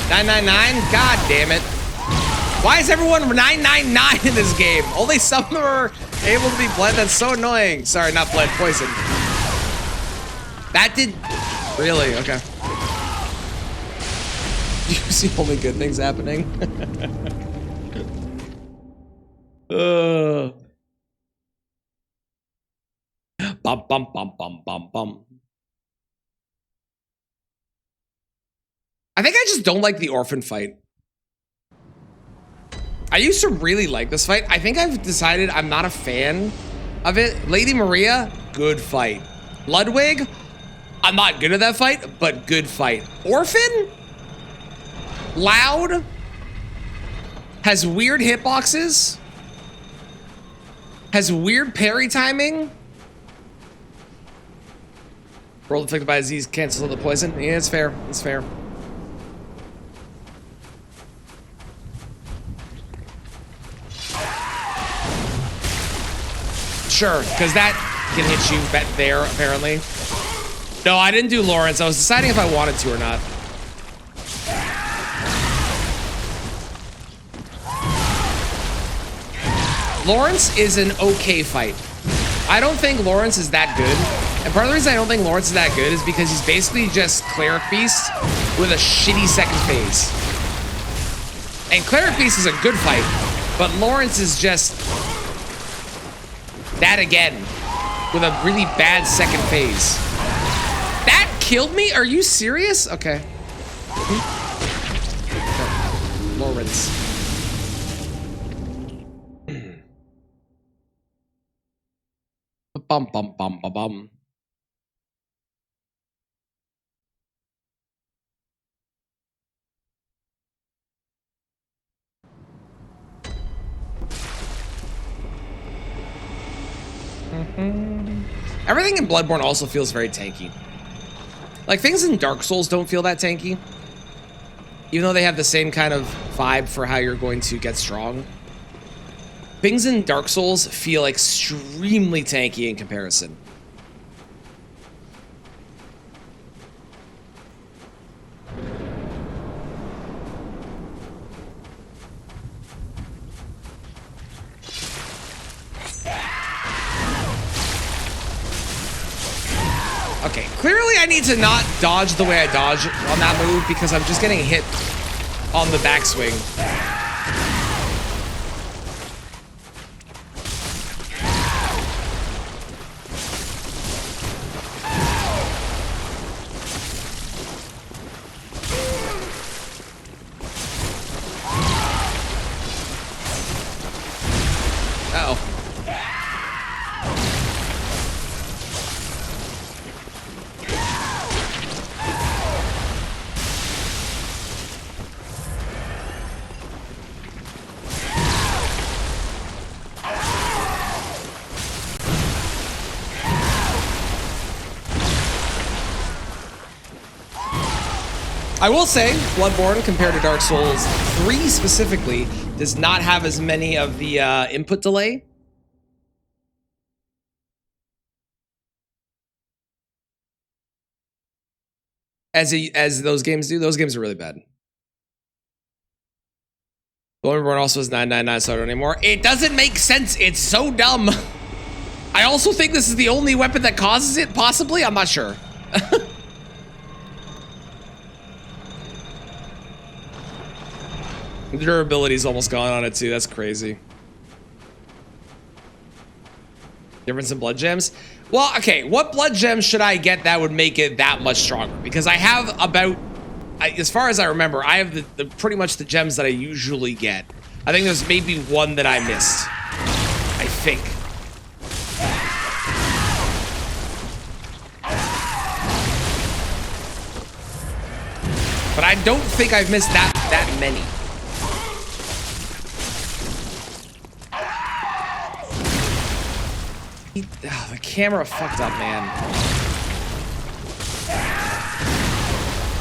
$9.99? God damn it. Why is everyone $9.99 in this game? Only some of them are able to be bled. That's so annoying. Sorry, not bled, poison. That did... Really? Okay. You see only good things happening? Bum, bum, bum, bum, bum, bum. I think I just don't like the orphan fight. I used to really like this fight. I think I've decided I'm not a fan of it. Lady Maria, good fight. Ludwig, I'm not good at that fight, but good fight. Orphan, loud, has weird hitboxes, has weird parry timing. World afflicted by disease cancels all the poison. Yeah, it's fair. It's fair. Sure, because that can hit you there, apparently. No, I didn't do Lawrence. I was deciding if I wanted to or not. Lawrence is an okay fight. I don't think Lawrence is that good. And part of the reason I don't think Lawrence is that good is because he's basically just Cleric Beast with a shitty second phase. And Cleric Beast is a good fight, but Lawrence is just... that again, with a really bad second phase. That killed me? Are you serious? Okay. Lawrence. Bum bum bum bum bum. Everything in Bloodborne also feels very tanky. Like, things in Dark Souls don't feel that tanky. Even though they have the same kind of vibe for how you're going to get strong. Things in Dark Souls feel extremely tanky in comparison. Okay, clearly I need to not dodge the way I dodge on that move because I'm just getting hit on the backswing. Uh-oh. I will say, Bloodborne, compared to Dark Souls 3 specifically, does not have as many of the input delay. As those games do. Those games are really bad. Bloodborne also is 999, so I don't anymore. It doesn't make sense. It's so dumb. I also think this is the only weapon that causes it, possibly. I'm not sure. The durability's almost gone on it too. That's crazy. Difference in blood gems? Well, okay, what blood gems should I get that would make it that much stronger? Because I have about, as far as I remember, I have the pretty much the gems that I usually get. I think there's maybe one that I missed. I think. But I don't think I've missed that many. The camera fucked up, man.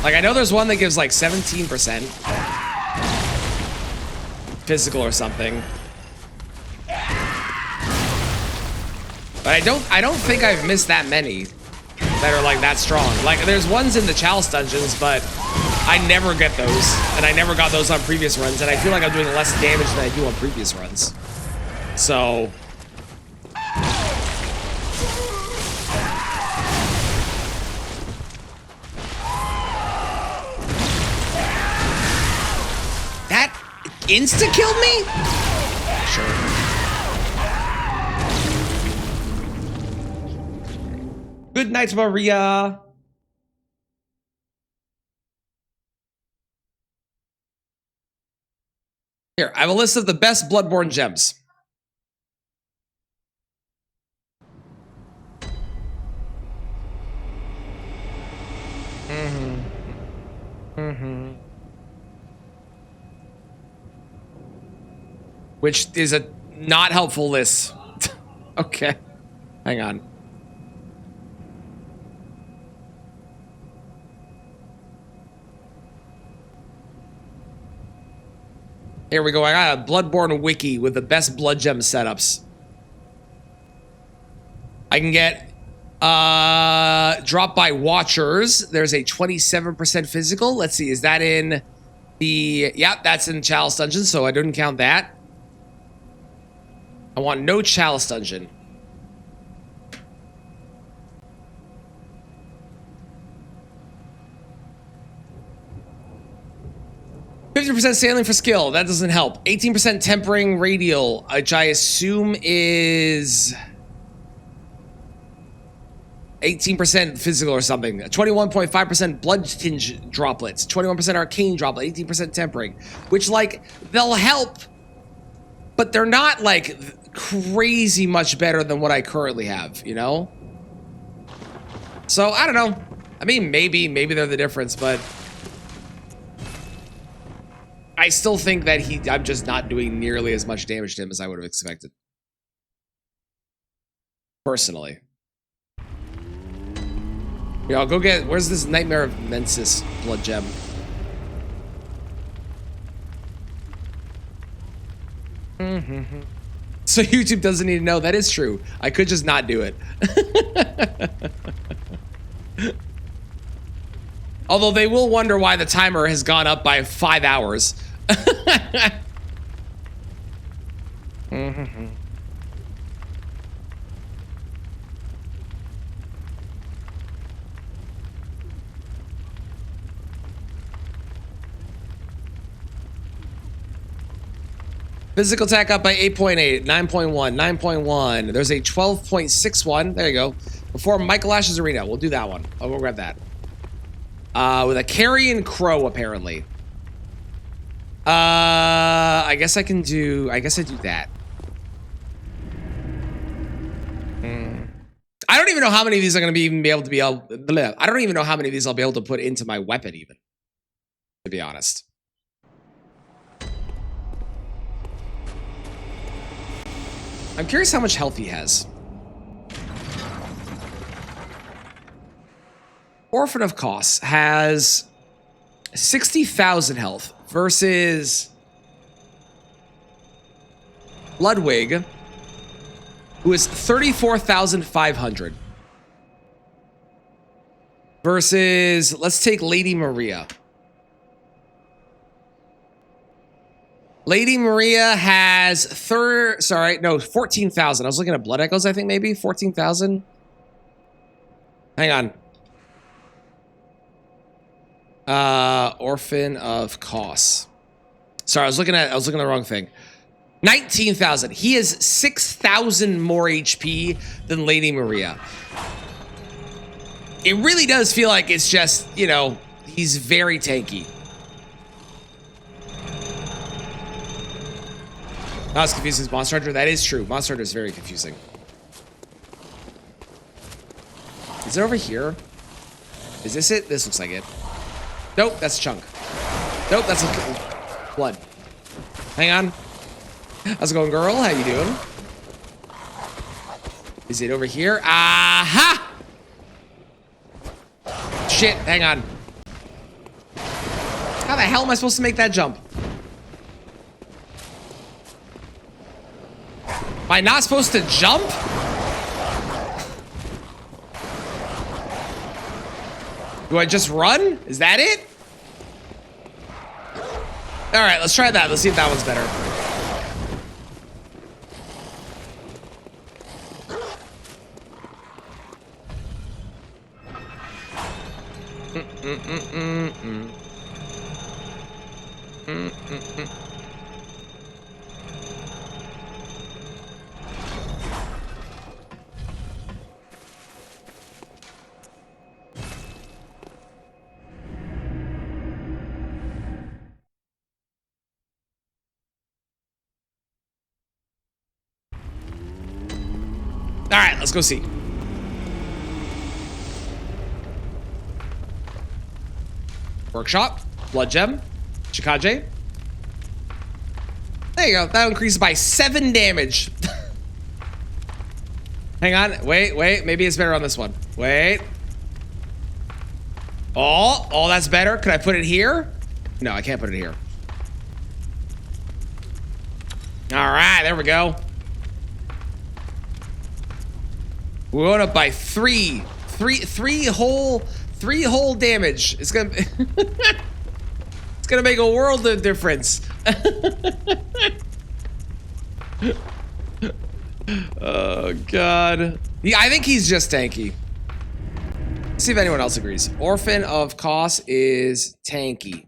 Like, I know there's one that gives like 17% physical or something. But I don't think I've missed that many that are like that strong. Like, there's ones in the Chalice dungeons, but I never get those. And I never got those on previous runs, and I feel like I'm doing less damage than I do on previous runs. So insta-killed me? Sure. Good night, Maria. Here, I have a list of the best Bloodborne gems. Which is a not helpful list. Okay. Hang on. Here we go. I got a Bloodborne wiki with the best blood gem setups. I can get dropped by watchers. There's a 27% physical. Let's see. Is that in the... Yeah, that's in Chalice Dungeon, so I didn't count that. I want no Chalice Dungeon. %, sailing for skill. That doesn't help. 18% tempering radial, which I assume is 18% physical or something. 21.5% blood tinge droplets. 21% arcane droplet. 18% tempering. Which, like, they'll help, but they're not, like, crazy much better than what I currently have, you know? So, I don't know. I mean, maybe they're the difference, but I still think that I'm just not doing nearly as much damage to him as I would have expected. Personally. Yeah, I'll go get... Where's this Nightmare of Mensis blood gem? So YouTube doesn't need to know. That is true. I could just not do it. Although they will wonder why the timer has gone up by 5 hours. Physical attack up by 8.8, 9.1, 9.1. There's a 12.61. There you go. Before Michael Ash's Arena. We'll do that one. Oh, we'll grab that. With a carrion crow, apparently. I guess I can do... I guess I do that. I don't even know how many of these are going to even be able to be... I don't even know how many of these I'll be able to put into my weapon, even. To be honest. I'm curious how much health he has. Orphan of Kos has 60,000 health versus Ludwig, who is 34,500. Versus, let's take Lady Maria. Lady Maria has 14,000. I was looking at Blood Echoes, I think maybe 14,000. Hang on. Orphan of Kos. Sorry, I was looking at the wrong thing. 19,000. He has 6,000 more HP than Lady Maria. It really does feel like it's just, you know, he's very tanky. Not as confusing as Monster Hunter. That is true. Monster Hunter is very confusing. Is it over here? Is this it? This looks like it. Nope, that's a chunk. Nope, that's a blood. Hang on. How's it going, girl? How you doing? Is it over here? Aha! Shit, hang on. How the hell am I supposed to make that jump? Am I not supposed to jump? Do I just run? Is that it? All right, let's try that. Let's see if that one's better. All right, let's go see. Workshop, Blood Gem, Shikaje. There you go. That increases by 7 damage. Hang on. Wait. Maybe it's better on this one. Wait. Oh, that's better. Could I put it here? No, I can't put it here. All right, there we go. We're going up by 3 whole damage. It's gonna it's gonna make a world of difference. Oh god. Yeah, I think he's just tanky. Let's see if anyone else agrees. Orphan of Kos is tanky.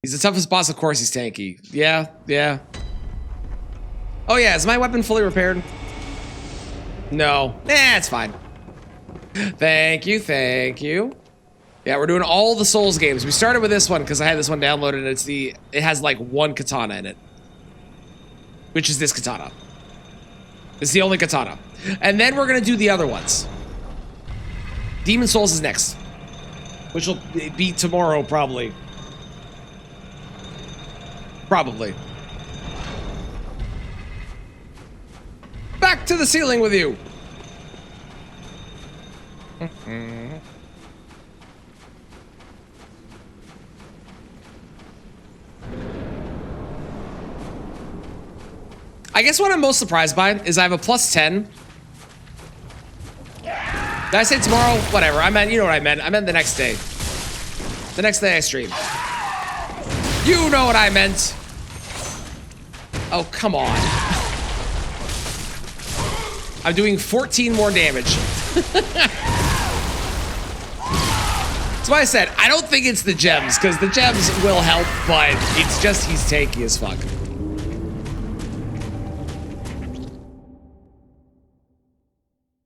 He's the toughest boss, of course he's tanky. Yeah. Oh yeah, is my weapon fully repaired? No. It's fine. Thank you. Yeah, we're doing all the Souls games. We started with this one because I had this one downloaded and it has like 1 katana in it. Which is this katana. It's the only katana. And then we're gonna do the other ones. Demon Souls is next. Which will be tomorrow, probably. Back to the ceiling with you. I guess what I'm most surprised by is I have a +10. Did I say tomorrow? Whatever. I meant, you know what I meant. I meant the next day. The next day I stream. You know what I meant. Oh, come on. I'm doing 14 more damage. That's why I said, I don't think it's the gems, because the gems will help, but it's just he's tanky as fuck.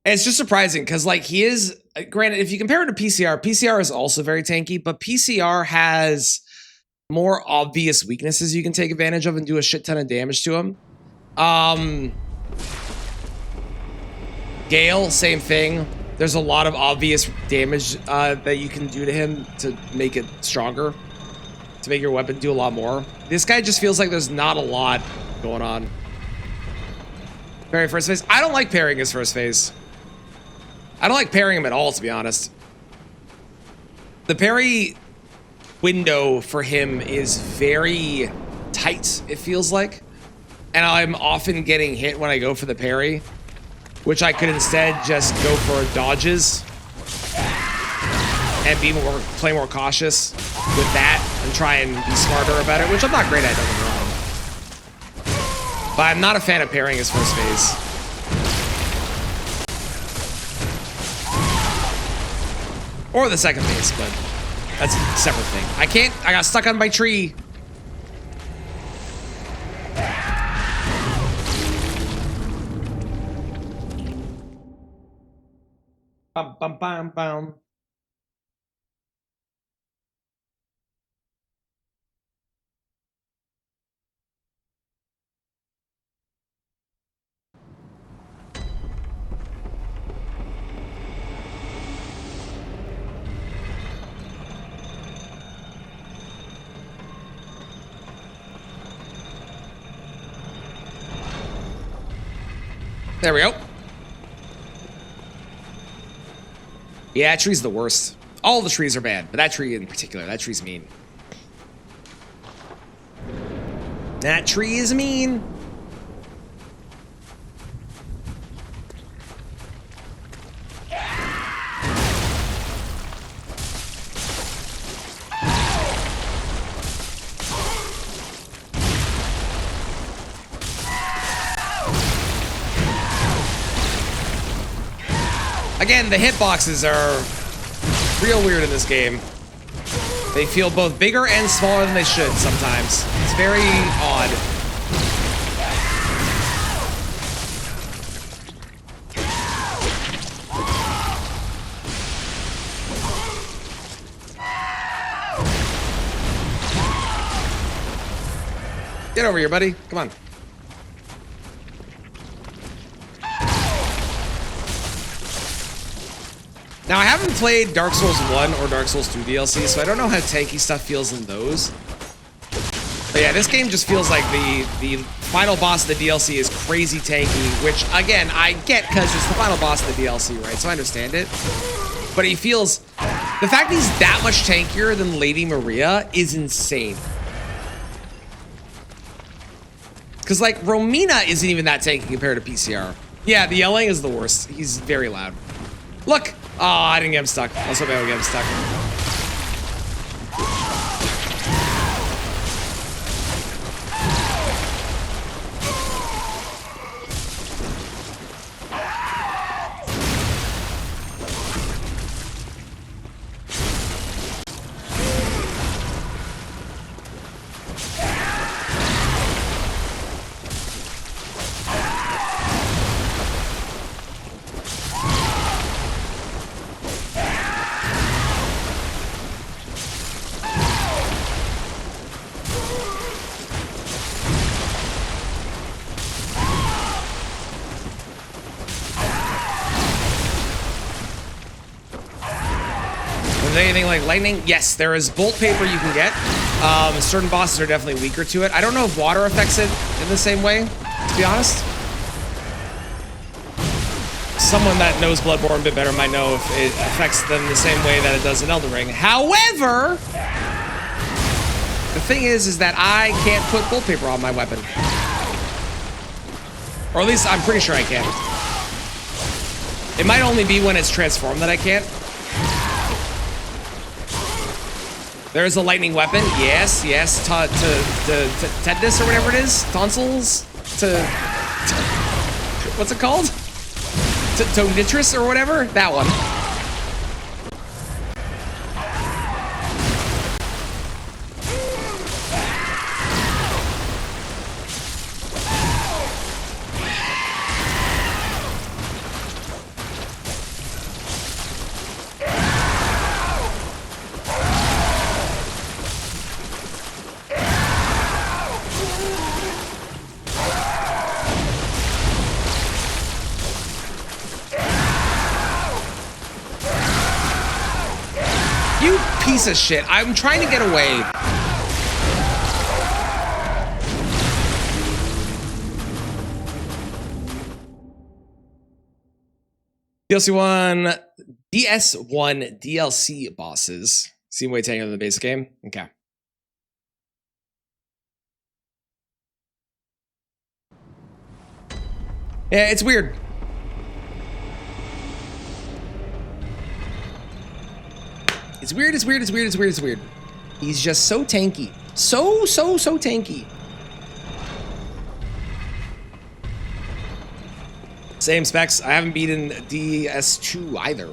And it's just surprising, because like he is, granted, if you compare it to PCR is also very tanky, but PCR has more obvious weaknesses you can take advantage of and do a shit ton of damage to him. Gale, same thing. There's a lot of obvious damage that you can do to him to make it stronger, to make your weapon do a lot more. This guy just feels like there's not a lot going on. Parry first phase. I don't like parrying his first phase. I don't like parrying him at all, to be honest. The parry window for him is very tight, it feels like. And I'm often getting hit when I go for the parry, which I could instead just go for dodges and play more cautious with that and try and be smarter about it, which I'm not great at, don't get me wrong. But I'm not a fan of parrying his first phase. Or the second phase, but that's a separate thing. I got stuck on my tree. Bum, bum, bum, bum. There we go. Yeah, that tree's the worst. All the trees are bad, but that tree in particular, that tree's mean. That tree is mean. Again, the hitboxes are real weird in this game. They feel both bigger and smaller than they should sometimes. It's very odd. Get over here, buddy. Come on. Now, I haven't played Dark Souls 1 or Dark Souls 2 DLC, so I don't know how tanky stuff feels in those. But yeah, this game just feels like the final boss of the DLC is crazy tanky, which, again, I get because it's the final boss of the DLC, right? So I understand it. But he feels... The fact he's that much tankier than Lady Maria is insane. Because, like, Romina isn't even that tanky compared to PCR. Yeah, the yelling is the worst. He's very loud. Look! Oh, I didn't get him stuck. I was hoping I would get him stuck. Anything like lightning? Yes, there is bolt paper you can get. Certain bosses are definitely weaker to it. I don't know if water affects it in the same way, to be honest. Someone that knows Bloodborne a bit better might know if it affects them the same way that it does in Elden Ring. However, the thing is that I can't put bolt paper on my weapon. Or at least I'm pretty sure I can. It might only be when it's transformed that I can't. There's a lightning weapon. Yes, yes. Tetanus or whatever it is. Tonsils. What's it called? Nitrous or whatever. That one. Piece of shit. I'm trying to get away. DS1 DLC bosses. Seem way tankier than the base game? Okay. Yeah, it's weird. It's weird, it's weird, it's weird, it's weird, it's weird. He's just so tanky. So tanky. Same specs. I haven't beaten DS2 either.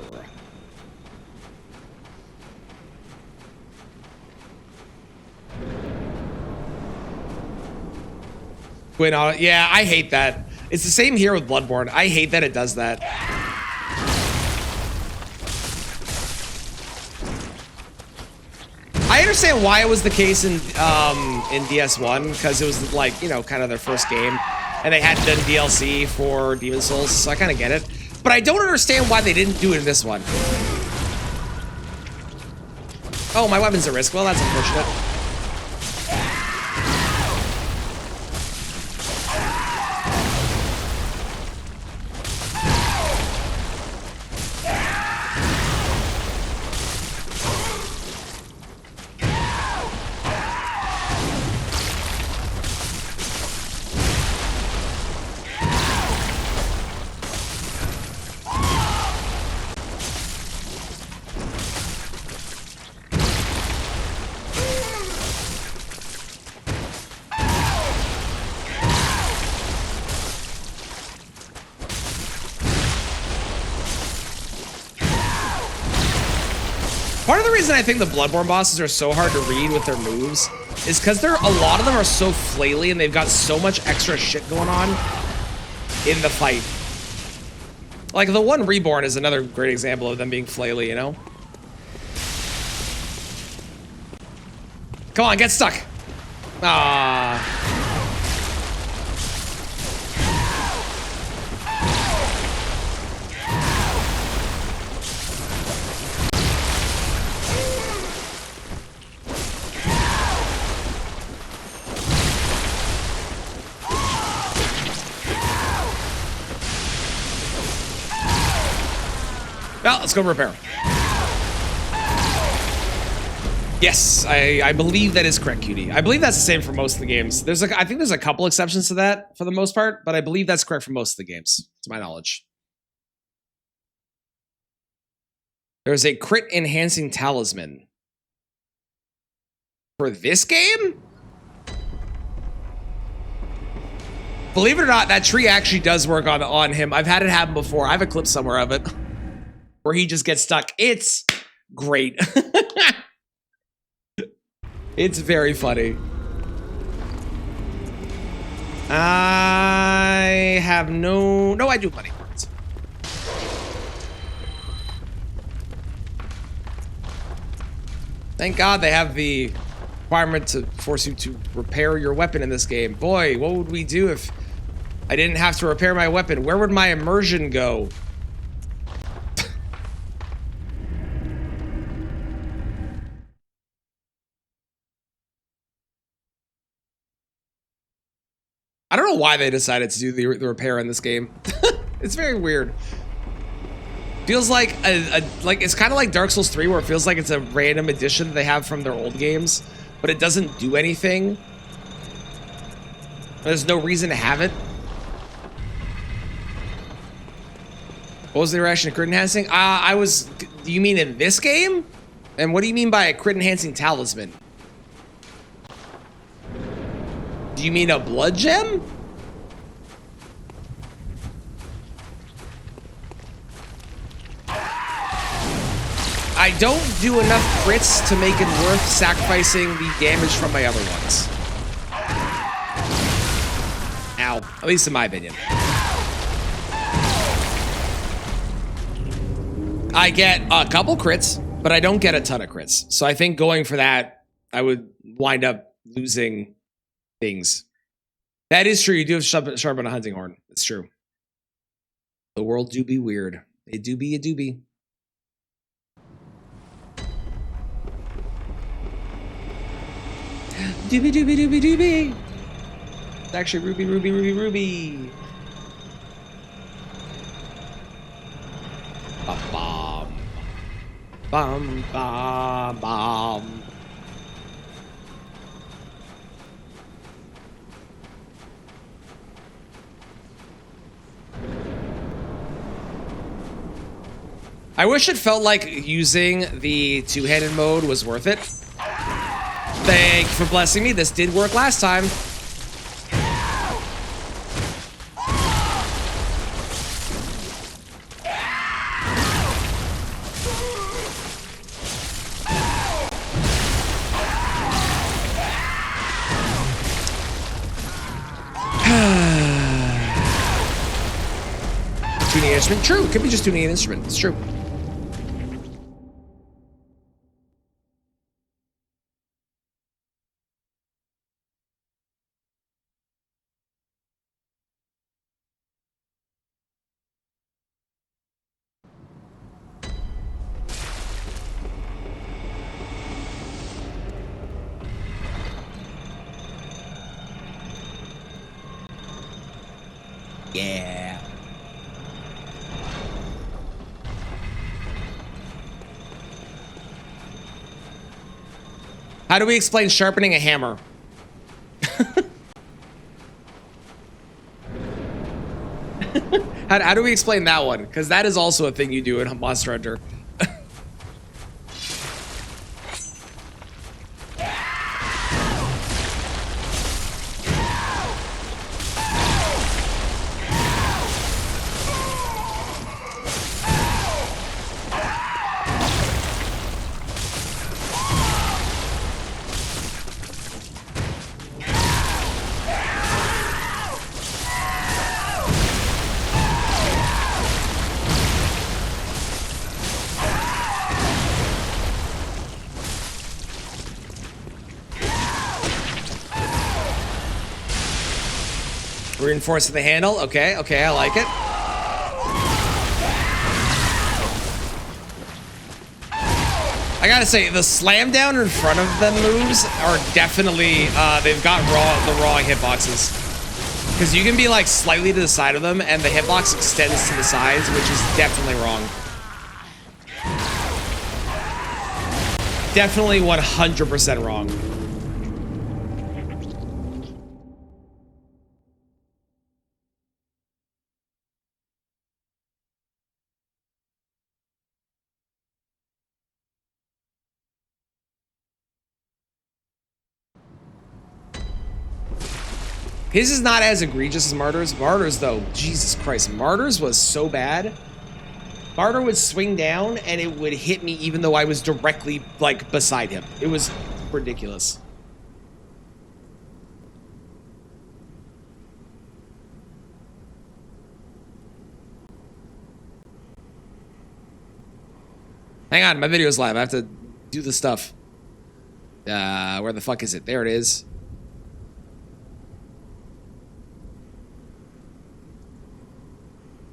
Yeah, I hate that. It's the same here with Bloodborne. I hate that it does that. I understand why it was the case in DS1, because it was like, you know, kind of their first game, and they hadn't done DLC for Demon's Souls, so I kind of get it. But I don't understand why they didn't do it in this one. Oh, my weapon's at risk. Well, that's unfortunate. Part of the reason I think the Bloodborne bosses are so hard to read with their moves is because a lot of them are so flaily and they've got so much extra shit going on in the fight. Like the one Reborn is another great example of them being flaily, you know? Come on, get stuck. Ah. Well, let's go repair. Yes, I believe that is correct, Cutie. I believe that's the same for most of the games. I think there's a couple exceptions to that for the most part, but I believe that's correct for most of the games, to my knowledge. There's a crit enhancing talisman. For this game? Believe it or not, that tree actually does work on him. I've had it happen before. I have a clip somewhere of it where he just gets stuck. It's great. It's very funny. I have no, I do plenty of cards. Thank God they have the requirement to force you to repair your weapon in this game. Boy, what would we do if I didn't have to repair my weapon? Where would my immersion go? I don't know why they decided to do the repair in this game. It's very weird. Feels like it's kind of like Dark Souls 3, where it feels like it's a random addition that they have from their old games, but it doesn't do anything. There's no reason to have it. What was the reaction to crit enhancing? Do you mean in this game? And what do you mean by a crit enhancing talisman? Do you mean a blood gem? I don't do enough crits to make it worth sacrificing the damage from my other ones. Ow. At least in my opinion. I get a couple crits, but I don't get a ton of crits. So I think going for that, I would wind up losing things. That is true. You do have sharpen a hunting horn. It's true. The world do be weird. It do be, it do be. Doobie doobie doobie doobie. It's actually Ruby, Ruby, Ruby, Ruby. A bomb. Bum, bum, bum. I wish it felt like using the two-handed mode was worth it. Thank you for blessing me. This did work last time. Tuning an instrument? True. It could be just tuning an instrument. It's true. Yeah. How do we explain sharpening a hammer? How do we explain that one? Because that is also a thing you do in Monster Hunter. Reinforcing the handle. Okay, okay, I like it. I gotta say, the slam down in front of them moves are definitely, they've got the raw hitboxes. Because you can be like slightly to the side of them and the hitbox extends to the sides, which is definitely wrong. Definitely 100% wrong. His is not as egregious as Martyr's. Martyr's, though, Jesus Christ, Martyr's was so bad. Martyr would swing down and it would hit me even though I was directly, like, beside him. It was ridiculous. Hang on, my video's live. I have to do the stuff. Where the fuck is it? There it is.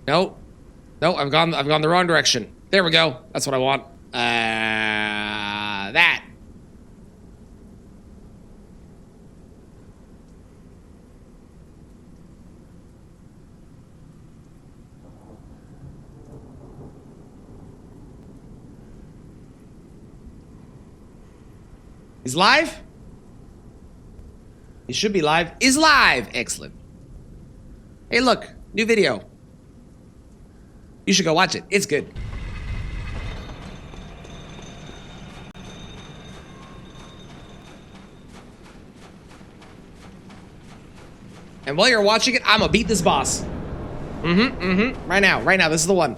No, no, I've gone the wrong direction. There we go. That's what I want. That. He's live? He should be live. Is live. Excellent. Hey, look, new video. You should go watch it. It's good. And while you're watching it, I'm gonna beat this boss. Right now, this is the one.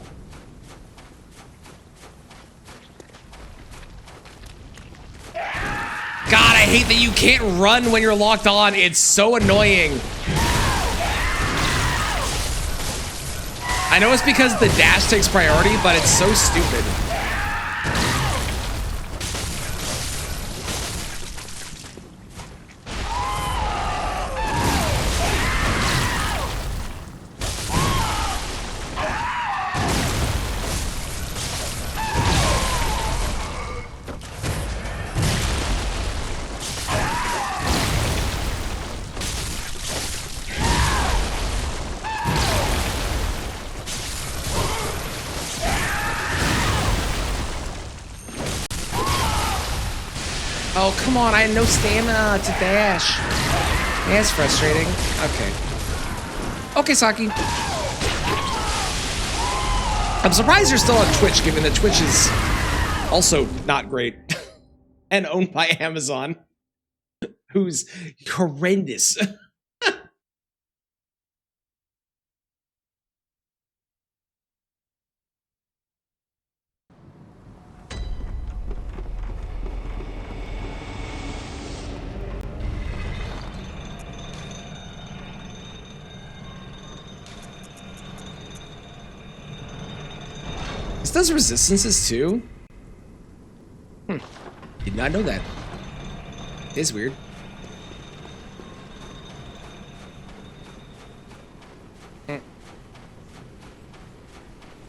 God, I hate that you can't run when you're locked on. It's so annoying. I know it's because the dash takes priority, but it's so stupid. Oh, come on. I had no stamina to dash. That's frustrating. Okay. Okay, Saki. I'm surprised you're still on Twitch, given that Twitch is also not great. And owned by Amazon. Who's horrendous. This does resistances too? Did not know that. It is weird.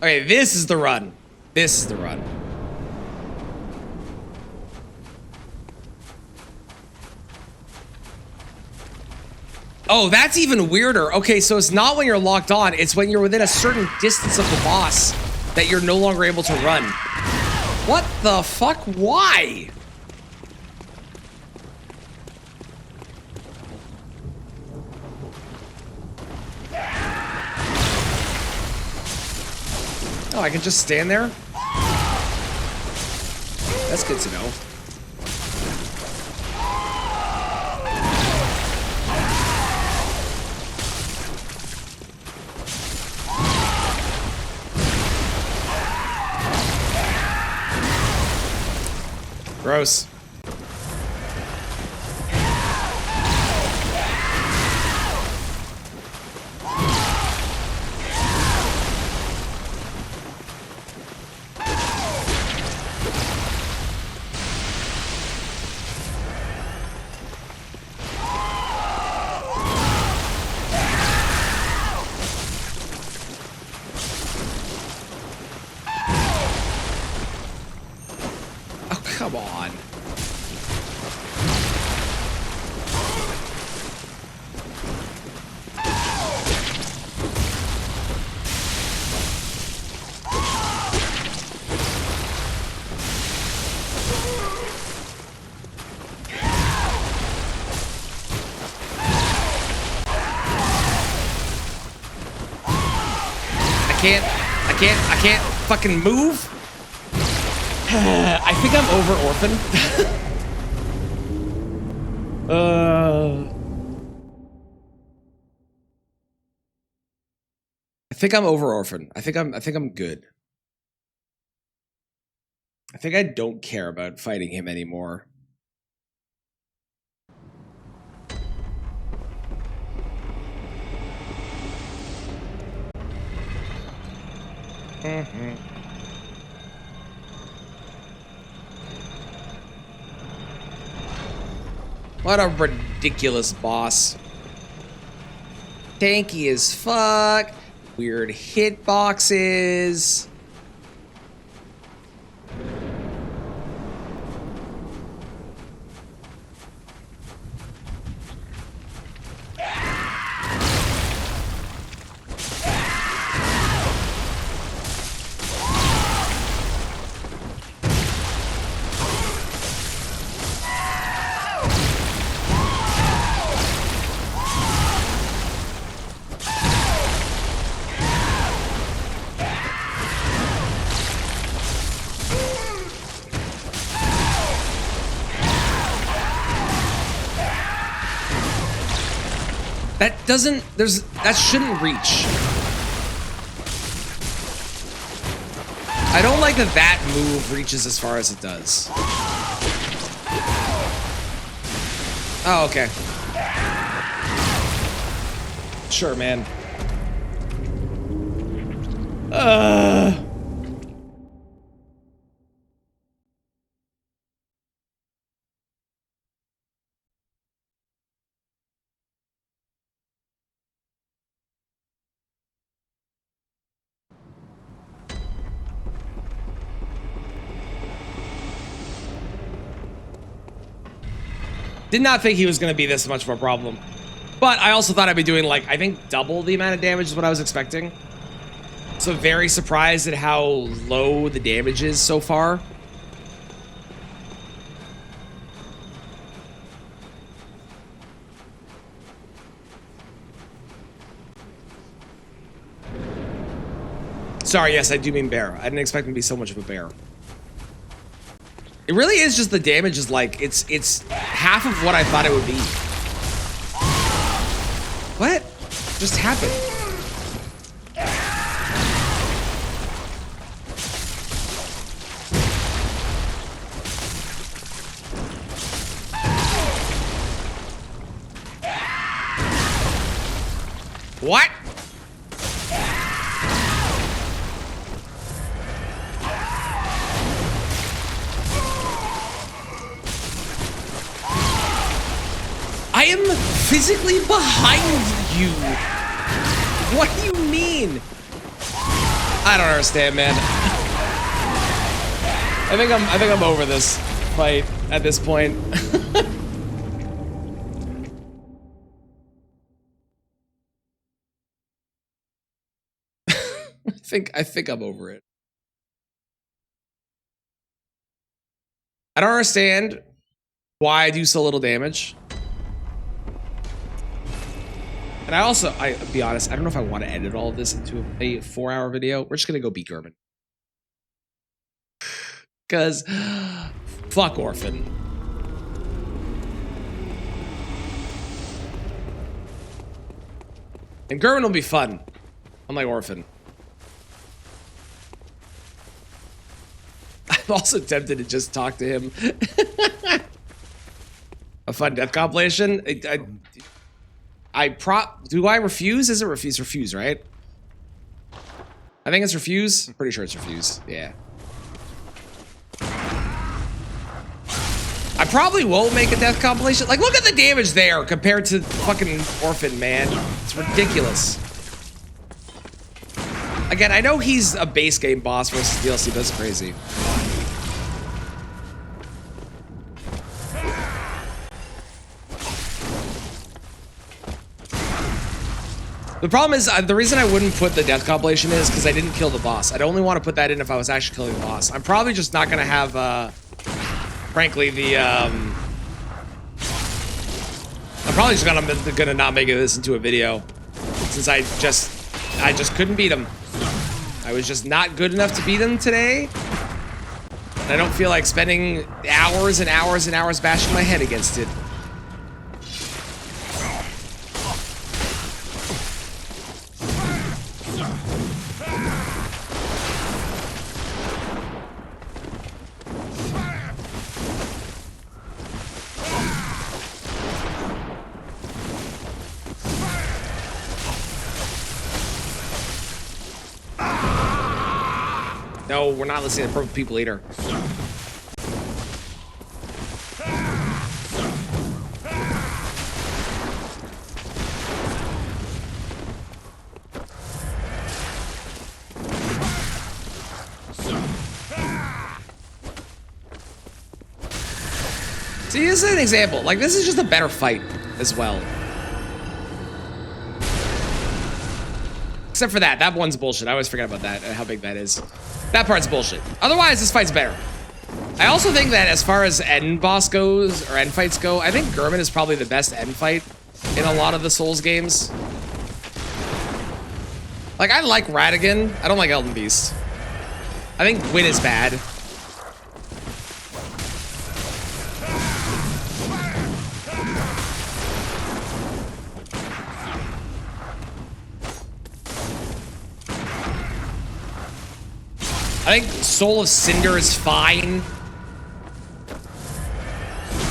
Okay, this is the run. This is the run. Oh, that's even weirder. Okay, so it's not when you're locked on. It's when you're within a certain distance of the boss that you're no longer able to run. What the fuck? Why? Oh, I can just stand there? That's good to know. Gross. Come on. I can't fucking move. I think I'm over Orphan. I think I'm over Orphan. I think I'm good. I think I don't care about fighting him anymore. What a ridiculous boss. Tanky as fuck. Weird hitboxes. That shouldn't reach. I don't like that move reaches as far as it does. Oh, okay. Sure, man. Did not think he was going to be this much of a problem. But I also thought I'd be doing, like, I think double the amount of damage is what I was expecting. So very surprised at how low the damage is so far. Sorry, yes, I do mean bear. I didn't expect him to be so much of a bear. It really is just the damage is like, it's half of what I thought it would be. What just happened? What? I am physically behind you. What do you mean? I don't understand, man. I think I'm over this fight at this point. I think I'm over it. I don't understand why I do so little damage. And I'll be honest, I don't know if I want to edit all of this into a 4-hour video. We're just gonna go beat German. Cause fuck Orphan. And German will be fun. Unlike Orphan. I'm also tempted to just talk to him. A fun death compilation? Do I refuse? Is it refuse? Refuse, right? I think it's refuse. I'm pretty sure it's refuse. Yeah. I probably won't make a death compilation. Like, look at the damage there compared to fucking Orphan, man. It's ridiculous. Again, I know he's a base game boss versus DLC, but that's crazy. The problem is, the reason I wouldn't put the death compilation is because I didn't kill the boss. I'd only want to put that in if I was actually killing the boss. I'm probably just not going to have, frankly, I'm probably just gonna not make this into a video. Since I just couldn't beat him. I was just not good enough to beat him today. And I don't feel like spending hours and hours and hours bashing my head against it. No, we're not listening to Purple People Eater. See, this is an example. Like, this is just a better fight as well. Except for that. That one's bullshit. I always forget about that, how big that is. That part's bullshit. Otherwise, this fight's better. I also think that as far as end boss goes, or end fights go, I think German is probably the best end fight in a lot of the Souls games. Like, I like Radigan. I don't like Elden Beast. I think Gwyn is bad. I think Soul of Cinder is fine.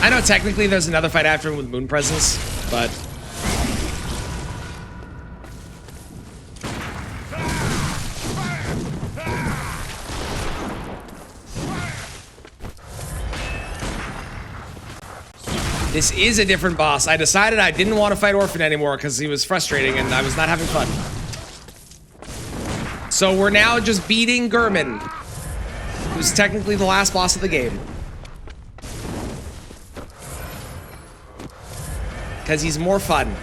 I know technically there's another fight after him with Moon Presence, but... This is a different boss. I decided I didn't want to fight Orphan anymore because he was frustrating and I was not having fun. So we're now just beating German, who's technically the last boss of the game. Because he's more fun.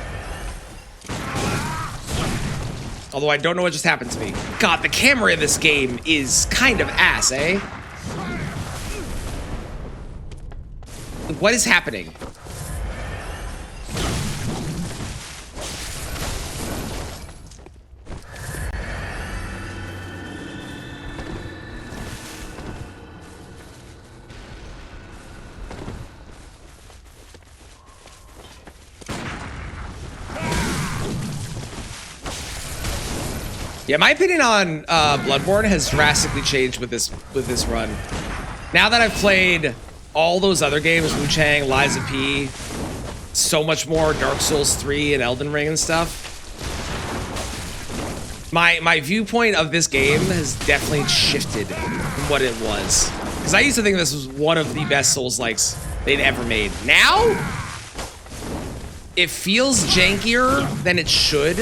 Although I don't know what just happened to me. God, the camera in this game is kind of ass, eh? What is happening? Yeah, my opinion on Bloodborne has drastically changed with this run. Now that I've played all those other games, Wu Chang, Lies of P, so much more, Dark Souls 3 and Elden Ring and stuff, my viewpoint of this game has definitely shifted from what it was. Because I used to think this was one of the best Souls-likes they'd ever made. Now, it feels jankier than it should.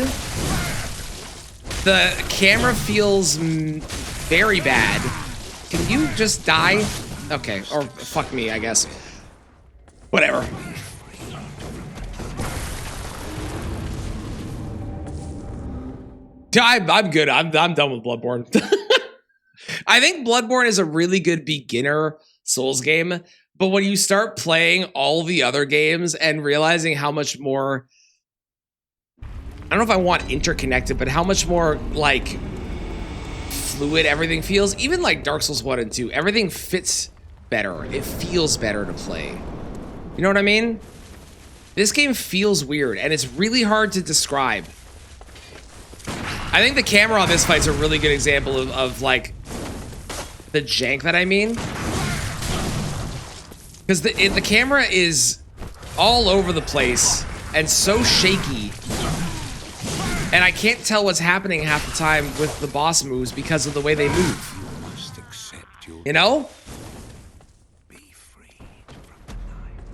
The camera feels very bad. Can you just die? Okay, or fuck me, I guess. Whatever. I'm good. I'm done with Bloodborne. I think Bloodborne is a really good beginner Souls game, but when you start playing all the other games and realizing how much more, I don't know if I want interconnected, but how much more like fluid everything feels, even like Dark Souls 1 and 2, everything fits better. It feels better to play. You know what I mean? This game feels weird and it's really hard to describe. I think the camera on this fight's a really good example of like the jank that I mean. Because the camera is all over the place and so shaky. And I can't tell what's happening half the time with the boss moves because of the way they move. You must accept your You know? be freed from the night.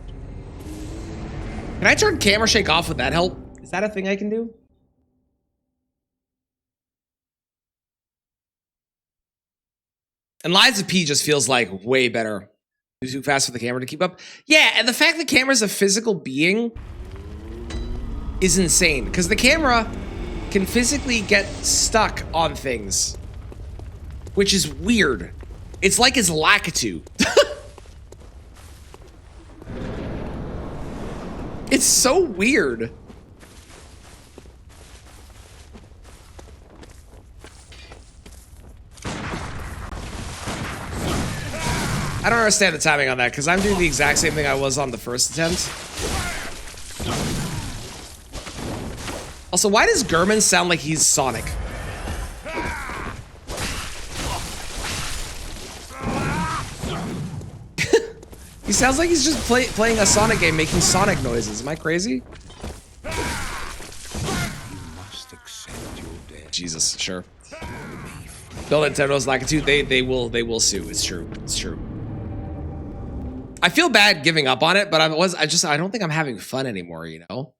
Can I turn camera shake off? Would that help? Is that a thing I can do? And Lies of P just feels like way better. Too fast for the camera to keep up. Yeah, and the fact the camera's a physical being is insane. Because the camera can physically get stuck on things. Which is weird. It's like it's Lakitu. It's so weird. I don't understand the timing on that, because I'm doing the exact same thing I was on the first attempt. Also, why does Gurman sound like he's Sonic? He sounds like he's just playing a Sonic game, making Sonic noises. Am I crazy? You must accept your death. Jesus, sure. Bill Nintendo's Lakitu, they will sue. It's true. It's true. I feel bad giving up on it, but I don't think I'm having fun anymore, you know?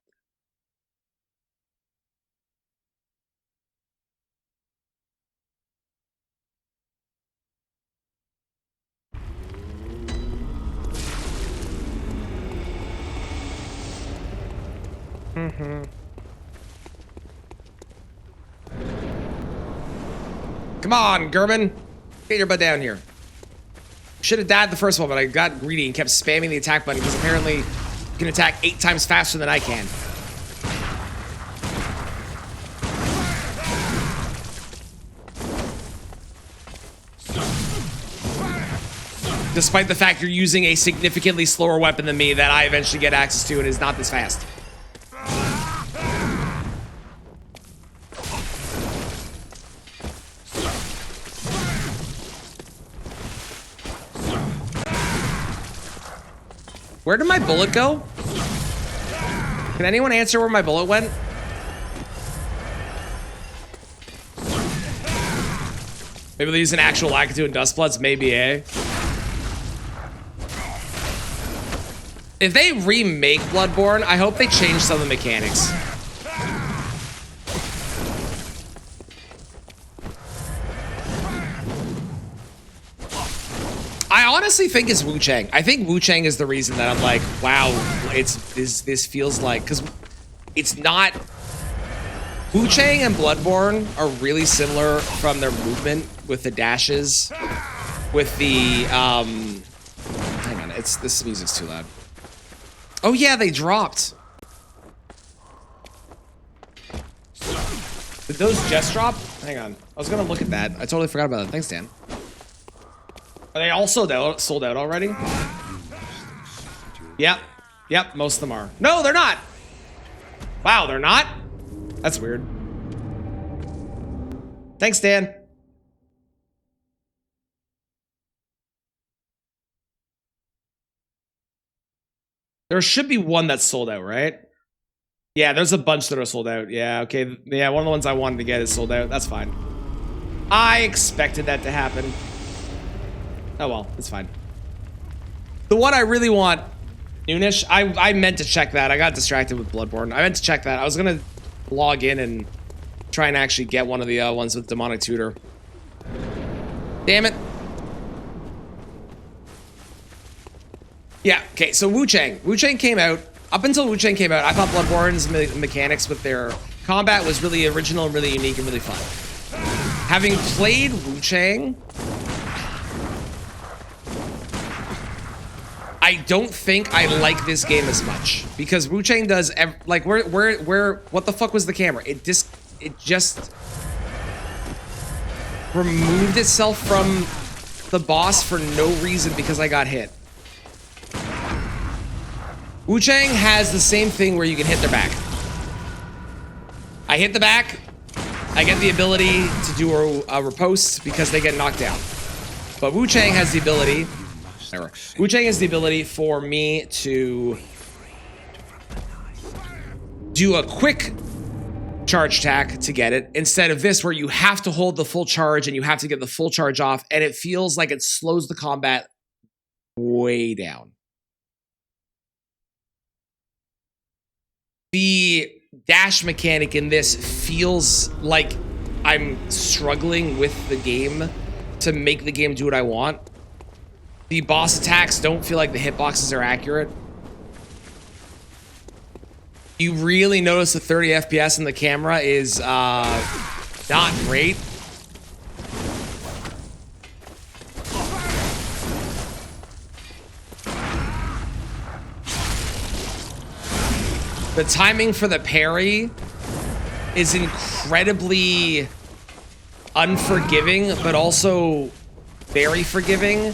Come on, Gurman. Get your butt down here. Should have died the first one, but I got greedy and kept spamming the attack button because apparently you can attack 8 times faster than I can. Despite the fact you're using a significantly slower weapon than me that I eventually get access to and is not this fast. Where did my bullet go? Can anyone answer where my bullet went? Maybe they use an actual Lakitu and Dustbloods, maybe, eh? If they remake Bloodborne, I hope they change some of the mechanics. I honestly think it's Wu Chang. I think Wu Chang is the reason that I'm like, wow, this feels like, because it's not. Wu Chang and Bloodborne are really similar from their movement with the dashes, with the hang on, this music's too loud. Oh yeah, they dropped. Did those just drop? Hang on, I was gonna look at that. I totally forgot about that. Thanks, Dan. Are they all sold out already? Yep. Yep, most of them are. No, they're not. Wow, they're not? That's weird. Thanks, Dan. There should be one that's sold out, right? Yeah, there's a bunch that are sold out. Yeah, okay. Yeah, one of the ones I wanted to get is sold out. That's fine. I expected that to happen. Oh well, it's fine. The one I really want, noonish, I meant to check that. I got distracted with Bloodborne. I meant to check that. I was gonna log in and try and actually get one of the ones with Demonic Tutor. Damn it. Yeah, okay, so Wu Chang. Wu Chang came out. Up until Wu Chang came out, I thought Bloodborne's mechanics with their combat was really original, really unique, and really fun. Having played Wu Chang, I don't think I like this game as much because Wu Chang does like where what the fuck was the camera? It just removed itself from the boss for no reason because I got hit. Wu Chang has the same thing where you can hit their back. I hit the back, I get the ability to do a riposte because they get knocked down. But Wu Chang has the ability, Wu Chang has the ability for me to do a quick charge attack to get it, instead of this where you have to hold the full charge and you have to get the full charge off, and it feels like it slows the combat way down. The dash mechanic in this feels like I'm struggling with the game to make the game do what I want. The boss attacks don't feel like the hitboxes are accurate. You really notice the 30 FPS in the camera is not great. The timing for the parry is incredibly unforgiving, but also very forgiving.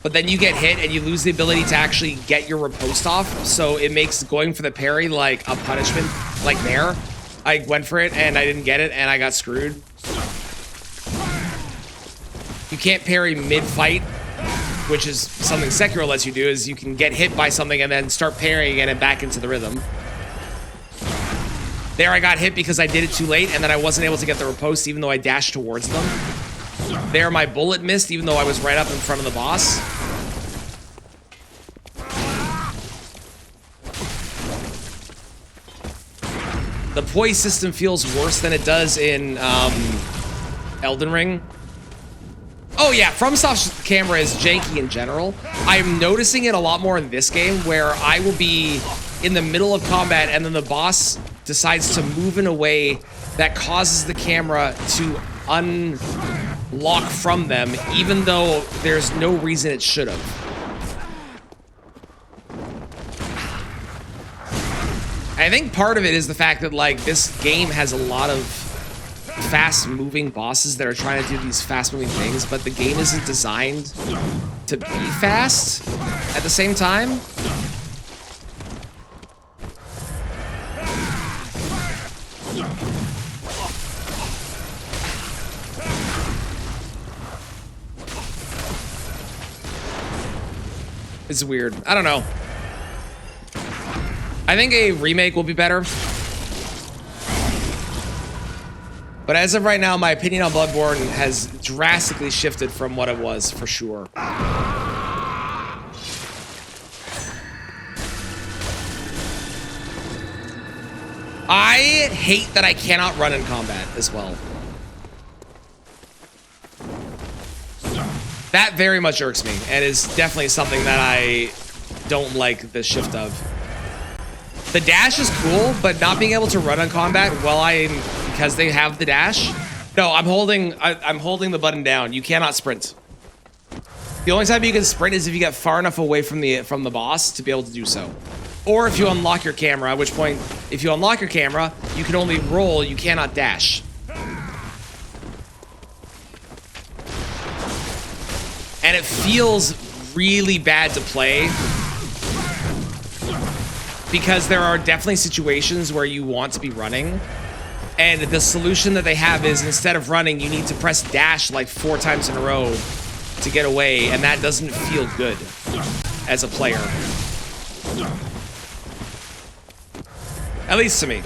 But then you get hit and you lose the ability to actually get your riposte off. So it makes going for the parry like a punishment. Like there, I went for it and I didn't get it and I got screwed. You can't parry mid-fight, which is something Sekiro lets you do, is you can get hit by something and then start parrying it and back into the rhythm. There I got hit because I did it too late and then I wasn't able to get the riposte even though I dashed towards them. There my bullet missed even though I was right up in front of the boss. The poise system feels worse than it does in Elden Ring. Oh yeah, FromSoft's camera is janky in general. I'm noticing it a lot more in this game where I will be in the middle of combat and then the boss decides to move in a way that causes the camera to unlock from them, even though there's no reason it should have. I think part of it is the fact that like this game has a lot of fast-moving bosses that are trying to do these fast-moving things, but the game isn't designed to be fast at the same time. It's weird. I don't know. I think a remake will be better. But as of right now, my opinion on Bloodborne has drastically shifted from what it was, for sure. I hate that I cannot run in combat as well. That very much irks me, and is definitely something that I don't like the shift of. The dash is cool, but not being able to run on combat while because they have the dash. No, I'm holding the button down. You cannot sprint. The only time you can sprint is if you get far enough away from the boss to be able to do so. Or if you unlock your camera, at which point, if you unlock your camera, you can only roll, you cannot dash. And it feels really bad to play because there are definitely situations where you want to be running And the solution that they have is instead of running, you need to press dash like 4 times in a row to get away, and that doesn't feel good as a player. At least to me.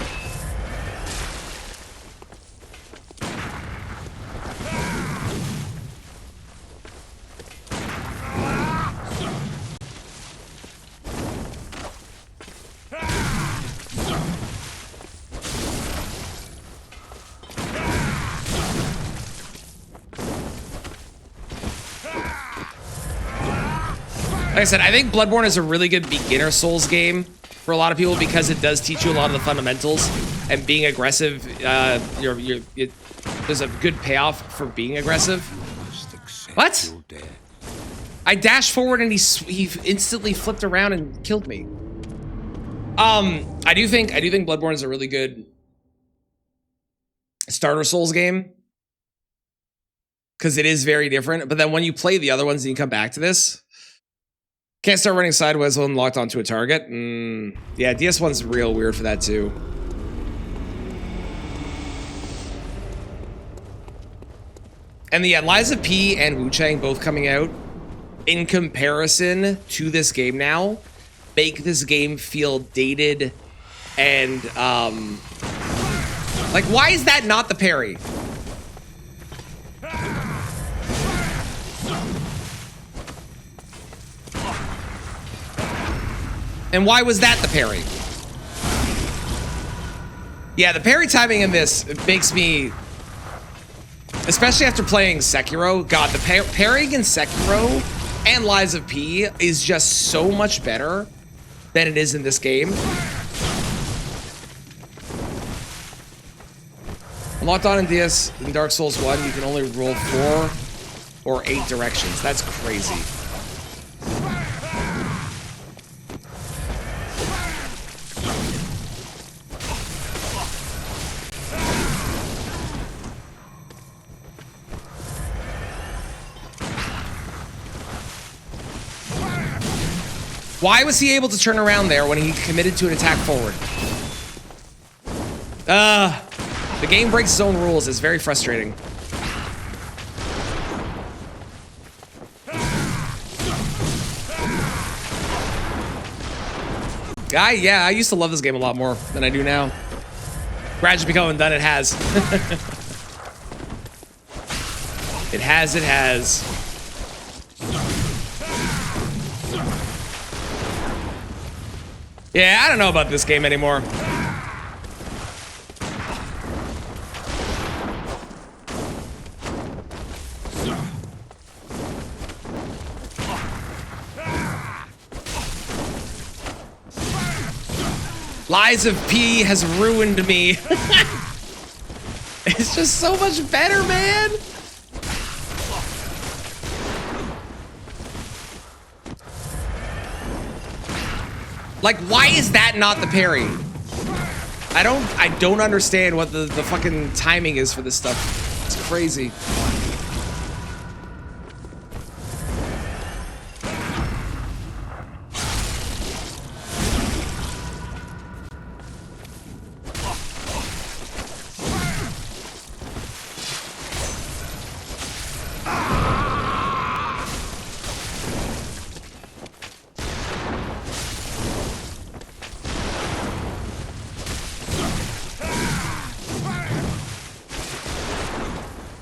Like I said, I think Bloodborne is a really good beginner Souls game for a lot of people because it does teach you a lot of the fundamentals, and being aggressive, there's a good payoff for being aggressive. What? I dashed forward and he instantly flipped around and killed me. I do think Bloodborne is a really good starter Souls game because it is very different. But then when you play the other ones and you come back to this. Can't start running sideways when locked onto a target. Yeah, DS1's real weird for that too. And the Lies of P and Wu Chang both coming out in comparison to this game now make this game feel dated and like, why is that not the parry? And why was that the parry? Yeah, the parry timing in this makes me, especially after playing Sekiro, God, the parrying in Sekiro and Lies of P is just so much better than it is in this game. Locked on in DS in Dark Souls 1, you can only roll 4 or 8 directions. That's crazy. Why was he able to turn around there when he committed to an attack forward? The game breaks its own rules. It's very frustrating. Yeah, I used to love this game a lot more than I do now. Gradually becoming done, it has. It has. Yeah, I don't know about this game anymore. Lies of P has ruined me. It's just so much better, man. Like, why is that not the parry? I don't understand what the fucking timing is for this stuff. It's crazy.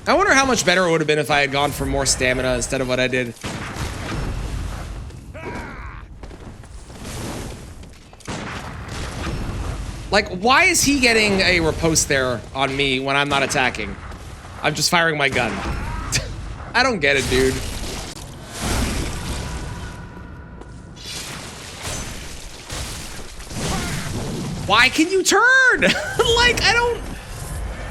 I wonder how much better it would have been if I had gone for more stamina instead of what I did. Like, why is he getting a riposte there on me when I'm not attacking? I'm just firing my gun. I don't get it, dude. Why can you turn? Like, I don't...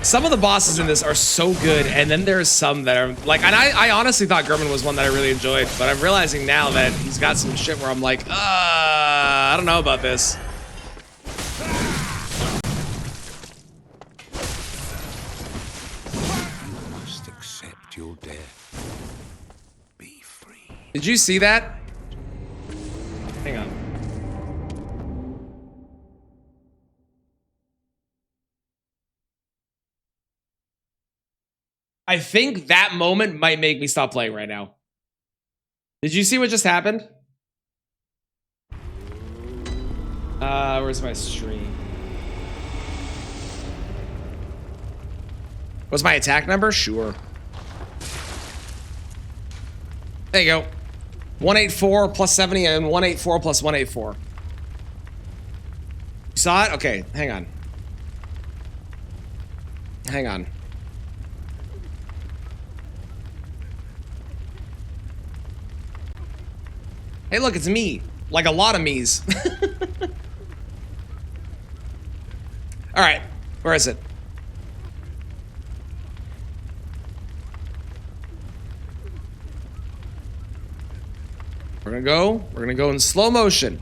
Some of the bosses in this are so good, and then there's some that are like, and I honestly thought Gurman was one that I really enjoyed, but I'm realizing now that he's got some shit where I'm like, I don't know about this. You must accept your death. Be free. Did you see that? Hang on. I think that moment might make me stop playing right now. Did you see what just happened? Where's my stream? What's my attack number? Sure. There you go. 184 plus 70 and 184 plus 184. You saw it? Okay, hang on. Hang on. Hey, look, it's me. Like a lot of me's. All right, where is it? We're gonna go in slow motion.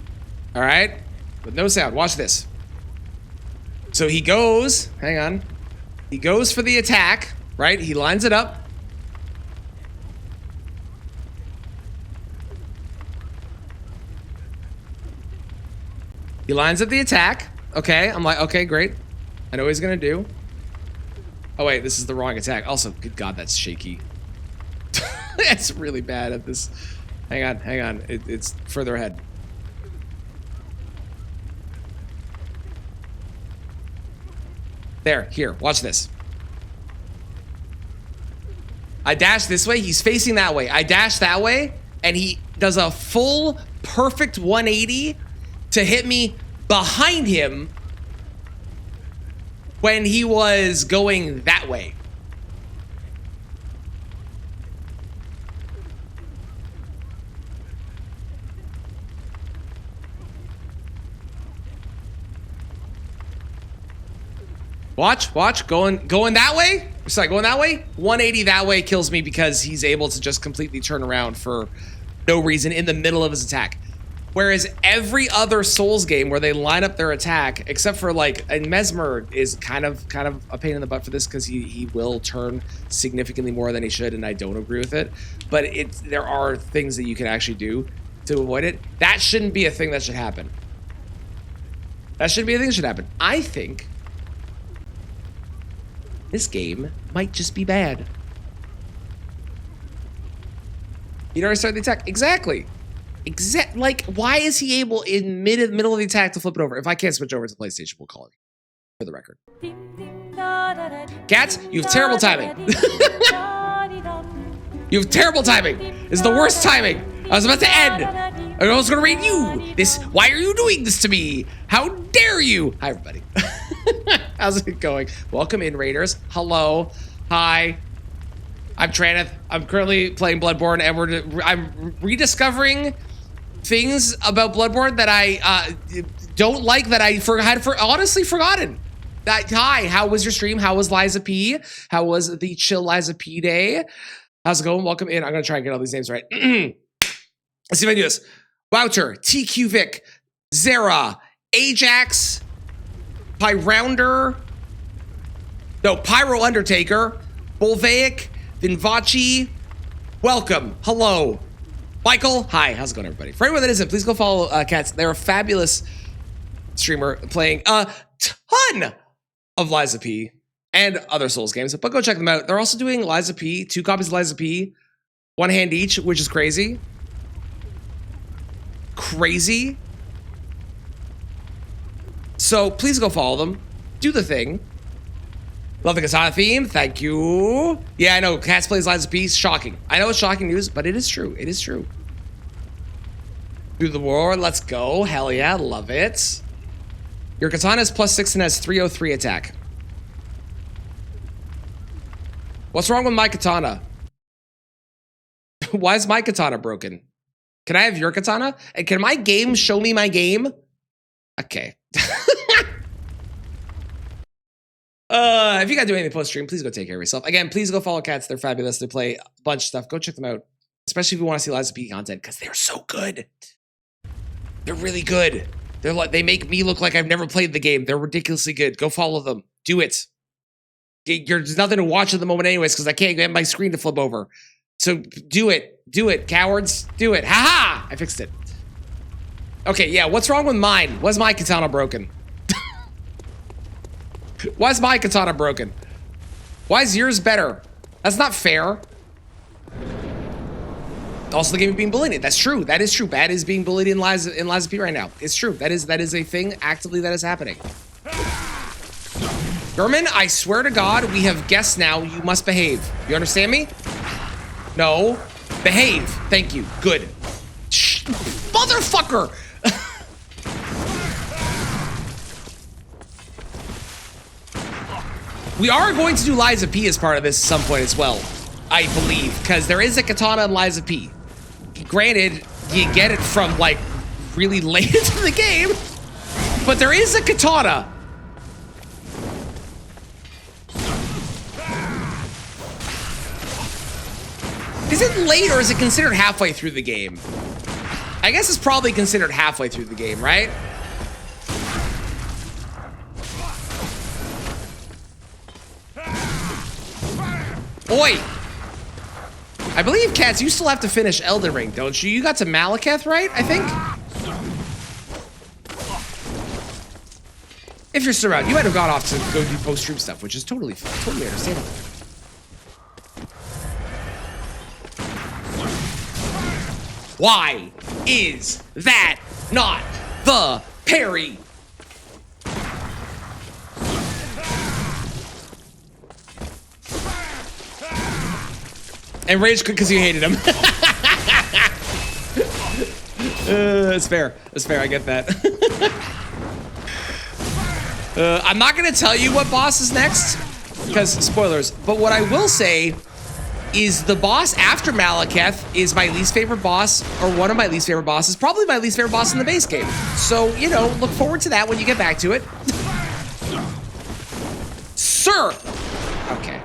All right, with no sound. Watch this. So he goes, hang on. He goes for the attack, right? He lines it up. He lines up the attack. Okay, I'm like, okay, great. I know what he's gonna do. Oh wait, this is the wrong attack. Also, good God, that's shaky. That's really bad at this. Hang on. It's further ahead. There, here, watch this. I dash this way, he's facing that way. I dash that way, and he does a full, perfect 180 to hit me behind him when he was going that way. Watch, going that way? Sorry, going that way? 180 that way kills me because he's able to just completely turn around for no reason in the middle of his attack. Whereas every other Souls game where they line up their attack, except for like, and Mesmer is kind of a pain in the butt for this because he will turn significantly more than he should, and I don't agree with it. But there are things that you can actually do to avoid it. That shouldn't be a thing that should happen. That shouldn't be a thing that should happen. I think this game might just be bad. He'd already started the attack. Exactly. Like, why is he able in middle of the attack to flip it over? If I can't switch over to PlayStation, we'll call it for the record. Cats, you have terrible timing. You have terrible timing. This is the worst timing. I was about to end. I was going to read you. Why are you doing this to me? How dare you? Hi, everybody. How's it going? Welcome in, Raiders. Hello. Hi. I'm Traneth. I'm currently playing Bloodborne, and I'm rediscovering things about Bloodborne that I don't like, that I had honestly forgotten. Hi, how was your stream? How was Liza P? How was the chill Liza P day? How's it going? Welcome in. I'm going to try and get all these names right. Let's see if I do this. Wouter, TQ Vic, Zera, Ajax, Pyrounder, no, Pyro Undertaker, Volvaic, Vinvaci, welcome, hello. Michael, hi, how's it going, everybody? For anyone that isn't, please go follow Cats. They're a fabulous streamer playing a ton of Liza P and other Souls games, but go check them out. They're also doing Liza P, 2 copies of Liza P, 1 hand each, which is crazy. Crazy. So please go follow them. Do the thing. Love the Katana theme. Thank you. Yeah, I know. Cats plays Liza P. Shocking. I know it's shocking news, but it is true. It is true. Through the war. Let's go. Hell yeah. Love it. Your Katana is +6 and has 303 attack. What's wrong with my Katana? Why is my Katana broken? Can I have your Katana? And can my game show me my game? Okay. If you guys do anything post-stream, please go take care of yourself. Again, please go follow Cats. They're fabulous. They play a bunch of stuff. Go check them out. Especially if you want to see Liza P content, because they're so good. They're really good. They make me look like I've never played the game. They're ridiculously good. Go follow them. Do it. There's nothing to watch at the moment anyways, because I can't get my screen to flip over. So do it. Do it, cowards. Do it. Ha-ha! I fixed it. Okay, yeah, what's wrong with mine? Why's my Katana broken? Why's my Katana broken? Why is yours better? That's not fair. Also, the game is being bullied. That's true. That is true. Bad is being bullied in Liza P right now. It's true. That is a thing actively that is happening. German, I swear to God, we have guests now. You must behave. You understand me? No. Behave. Thank you. Good. Shh. Motherfucker! We are going to do Liza P as part of this at some point as well, I believe, because there is a Katana in Liza P. Granted, you get it from, like, really late into the game, but there is a Katana. Is it late or is it considered halfway through the game? I guess it's probably considered halfway through the game, right? Oi! I believe, Cats, you still have to finish Elden Ring, don't you? You got to Malekith, right? I think? If you're still around, you might have gone off to go do post-stream stuff, which is totally understandable. Why is that not the parry? And rage quit because you hated him. It's fair. It's fair. I get that. I'm not going to tell you what boss is next because spoilers. But what I will say is the boss after Malekith is my least favorite boss, or one of my least favorite bosses. Probably my least favorite boss in the base game. So, you know, look forward to that when you get back to it. Sir! Okay.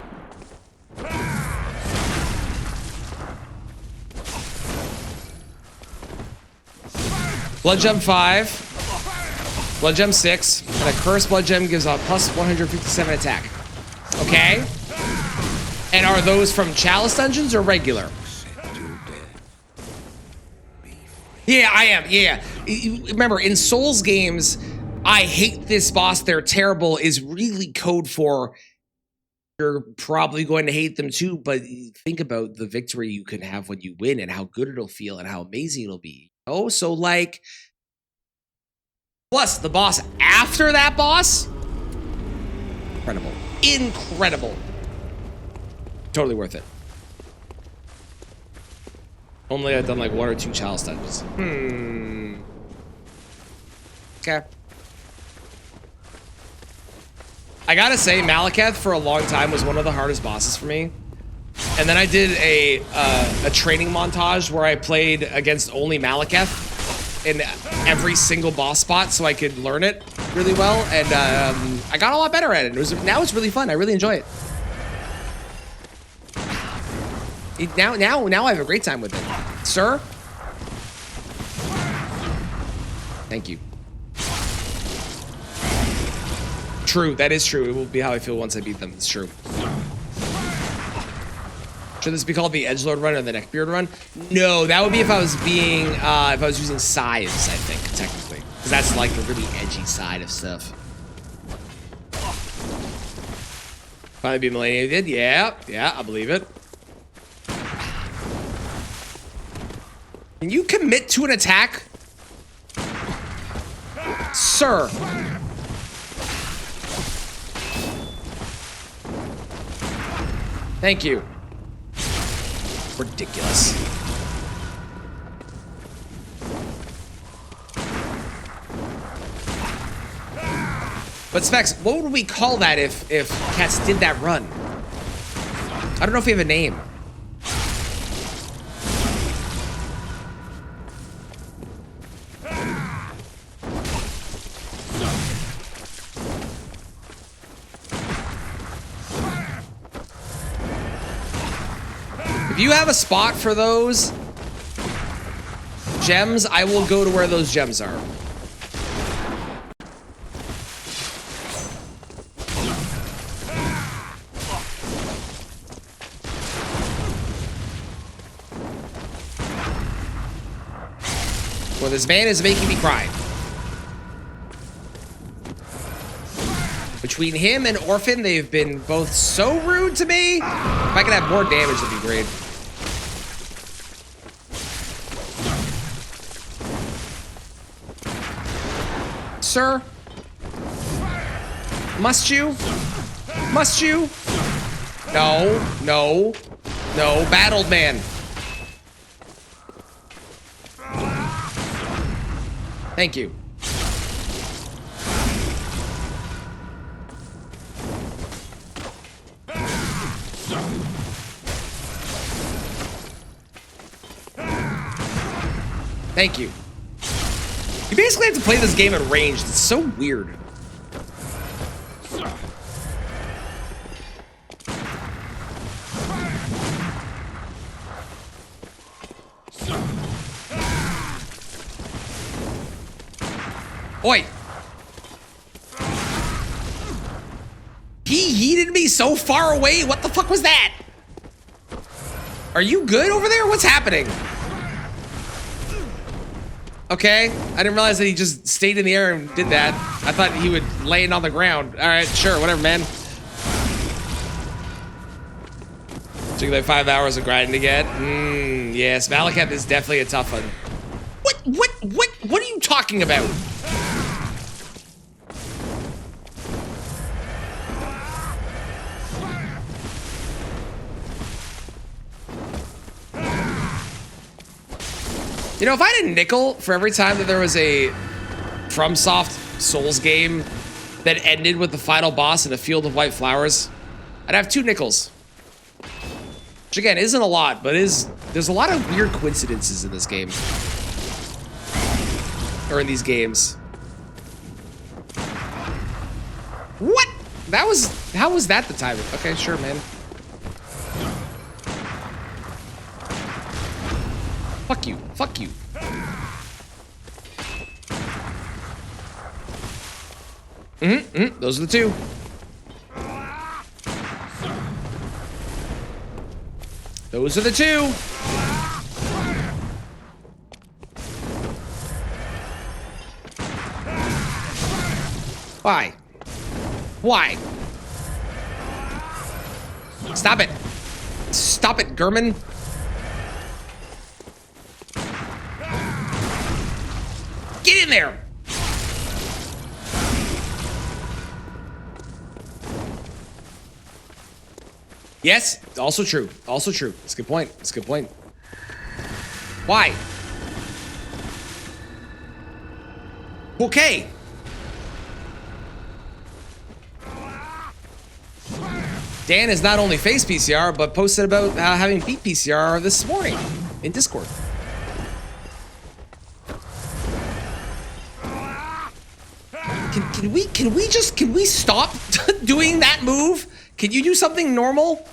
Blood Gem 5, Blood Gem 6, and a Cursed Blood Gem gives a plus 157 attack. Okay? And are those from Chalice Dungeons or regular? Yeah, I am. Yeah. Remember, in Souls games, I hate this boss, they're terrible, is really code for you're probably going to hate them too, but think about the victory you can have when you win and how good it'll feel and how amazing it'll be. Oh, so like, plus the boss after that boss, incredible, incredible, totally worth it. Only I've done like 1 or 2 Chalice dungeons. Okay. I gotta say, Malekith for a long time was one of the hardest bosses for me. And then I did a training montage where I played against only Malekith in every single boss spot so I could learn it really well. And I got a lot better at it. Now it's really fun. I really enjoy it. Now I have a great time with it. Sir? Thank you. True, that is true. It will be how I feel once I beat them. It's true. Should this be called the Edgelord run or the Neckbeard run? No, that would be if I was being, if I was using scythes, I think, technically. Because that's like the really edgy side of stuff. Finally be millenniated? Yeah, I believe it. Can you commit to an attack? Sir. Thank you. Ridiculous. But Specs, what would we call that if Cats did that run? I don't know if we have a name. If you have a spot for those gems, I will go to where those gems are. Well, this man is making me cry. Between him and Orphan, they've been both so rude to me. If I could have more damage, that'd be great. Sir? Must you? Must you? No, no, no. Battled man. Thank you. Thank you. You basically have to play this game at range. It's so weird. Oi! He yeeted me so far away. What the fuck was that? Are you good over there? What's happening? Okay, I didn't realize that he just stayed in the air and did that. I thought he would land on the ground. All right, sure, whatever, man. Took like 5 hours of grinding to get. Yes, Malekith is definitely a tough one. What are you talking about? You know, if I had a nickel for every time that there was a FromSoft Souls game that ended with the final boss in a field of white flowers, I'd have 2 nickels. Which again, isn't a lot, but there's a lot of weird coincidences in this game. Or in these games. What? How was that the timing? Okay, sure, man. Fuck you. Fuck you. Those are the 2. Those are the 2. Why? Why? Stop it. Stop it, Gurman. Get in there! Yes, also true. Also true. That's a good point. That's a good point. Why? Okay. Dan is not only face PCR, but posted about having beat PCR this morning in Discord. Can we stop doing that move? Can you do something normal?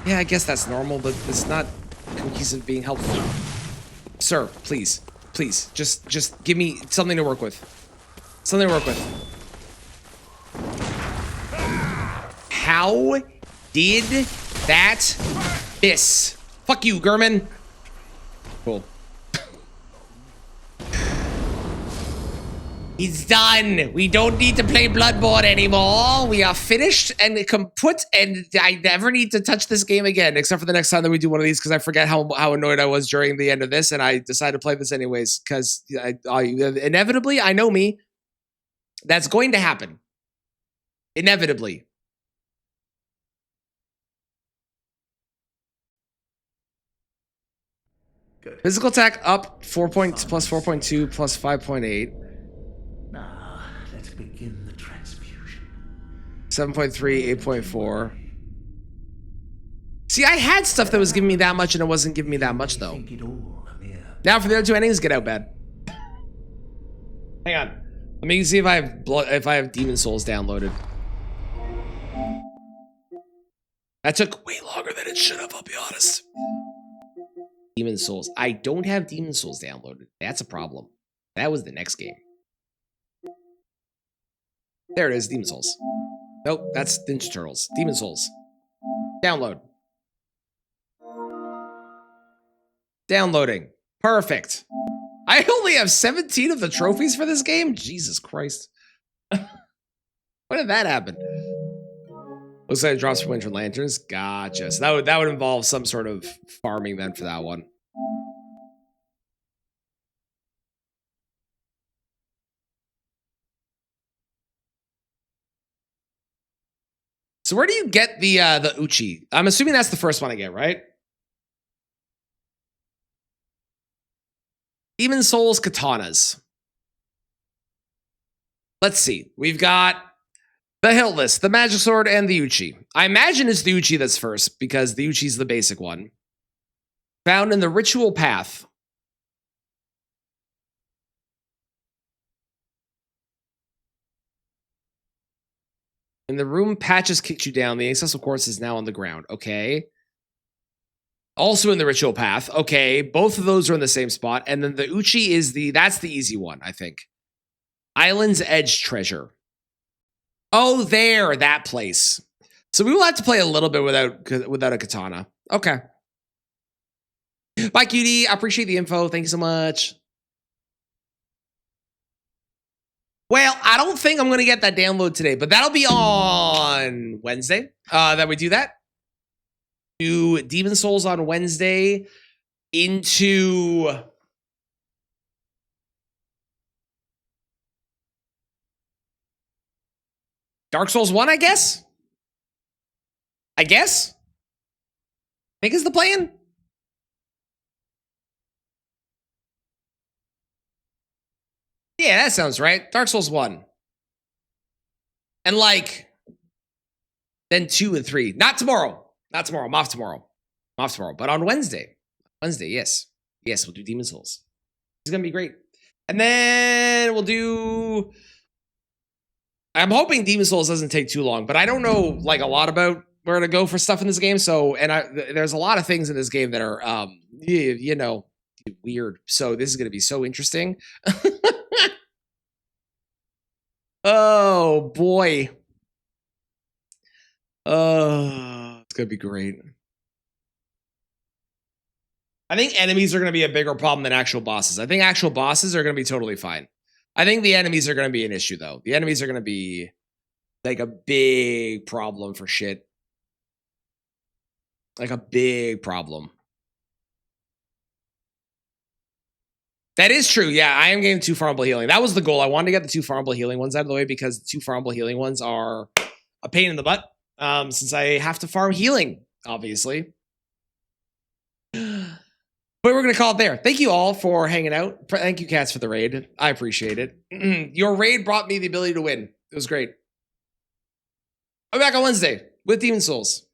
Yeah, I guess that's normal, but it's not cohesive being helpful. Sir, please, just give me something to work with. Something to work with. How did that miss? Fuck you, Gurman. Cool. He's done. We don't need to play Bloodborne anymore. We are finished and kaput, and I never need to touch this game again, except for the next time that we do one of these, because I forget how annoyed I was during the end of this, and I decided to play this anyways, because inevitably, I know me, that's going to happen. Inevitably. Good. Physical attack up 4 points plus 4.2 plus 5.8. Now, let's begin the transfusion. 7.3, 8.4. See, I had stuff that was giving me that much, and it wasn't giving me that much, though. Now for the other 2 endings, get out bad. Hang on. Let me see if I have Demon Souls downloaded. That took way longer than it should have, I'll be honest. Demon Souls. I don't have Demon Souls downloaded. That's a problem. That was the next game. There it is, Demon Souls. Nope, that's Ninja Turtles. Demon Souls. Download. Downloading. Perfect. I only have 17 of the trophies for this game? Jesus Christ. When did that happen? Looks like it drops for winter lanterns. Gotcha. So that would involve some sort of farming then for that one. So where do you get the Uchi? I'm assuming that's the first one I get, right? Demon Souls katanas. Let's see. We've got the Hiltless, the Magic Sword, and the Uchi. I imagine it's the Uchi that's first because the Uchi's the basic one. Found in the Ritual Path. In the room Patches kicked you down, the accessible course is now on the ground. Okay. Also in the Ritual Path. Okay. Both of those are in the same spot. And then the Uchi is that's the easy one, I think. Island's Edge Treasure. Oh, there, that place. So we will have to play a little bit without a katana. Okay. Bye, cutie. I appreciate the info. Thank you so much. Well, I don't think I'm going to get that download today, but that'll be on Wednesday that we do that. Do Demon Souls on Wednesday into Dark Souls 1, I guess? I think is the plan. Yeah, that sounds right. Dark Souls 1. And like, then 2 and 3. Not tomorrow. Not tomorrow. I'm off tomorrow. But on Wednesday. Yes. Yes, we'll do Demon Souls. It's going to be great. And then we'll do... I'm hoping Demon Souls doesn't take too long, but I don't know like a lot about where to go for stuff in this game. So, and there's a lot of things in this game that are, you know, weird. So this is going to be so interesting. Oh boy. Oh, it's going to be great. I think enemies are going to be a bigger problem than actual bosses. I think actual bosses are going to be totally fine. I think the enemies are going to be an issue, though. The enemies are going to be like a big problem for shit. Like a big problem. That is true. Yeah, I am getting 2 farmable healing. That was the goal. I wanted to get the 2 farmable healing ones out of the way because the 2 farmable healing ones are a pain in the butt since I have to farm healing, obviously. But we're going to call it there. Thank you all for hanging out. Thank you, Cats, for the raid. I appreciate it. Your raid brought me the ability to win. It was great. I'll be back on Wednesday with Demon Souls.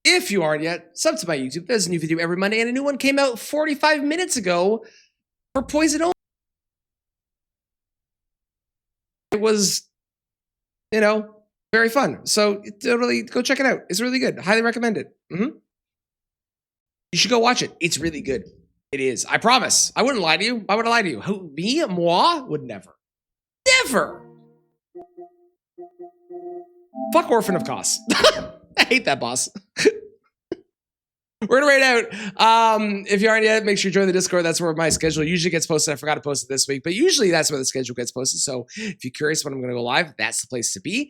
If you aren't yet, sub to my YouTube. There's a new video every Monday, and a new one came out 45 minutes ago for Poison Only. It was, you know, very fun. So totally go check it out. It's really good. Highly recommend it. You should go watch it. It's really good. It is. I promise. I wouldn't lie to you. Why would I lie to you? Who? Me? Moi? Would never. Never! Fuck Orphan of Kos. I hate that boss. We're gonna raid out. If you aren't yet, make sure you join the Discord. That's where my schedule usually gets posted. I forgot to post it this week, but usually that's where the schedule gets posted. So if you're curious when I'm gonna go live, that's the place to be.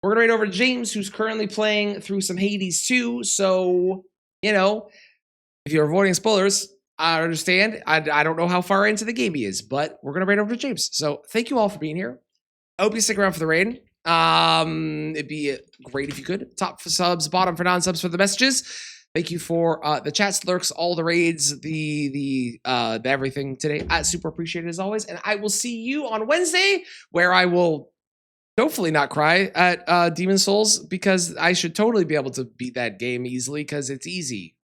We're gonna raid over to James, who's currently playing through some Hades 2. So, you know, if you're avoiding spoilers, I understand. I don't know how far into the game he is, but we're gonna raid over to James. So thank you all for being here. I hope you stick around for the raid. It'd be great if you could. Top for subs, bottom for non-subs for the messages. Thank you for the chats, lurks, all the raids, the everything today. I super appreciate it as always. And I will see you on Wednesday, where I will hopefully not cry at Demon Souls, because I should totally be able to beat that game easily because it's easy.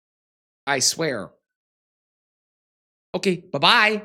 I swear. Okay, bye-bye.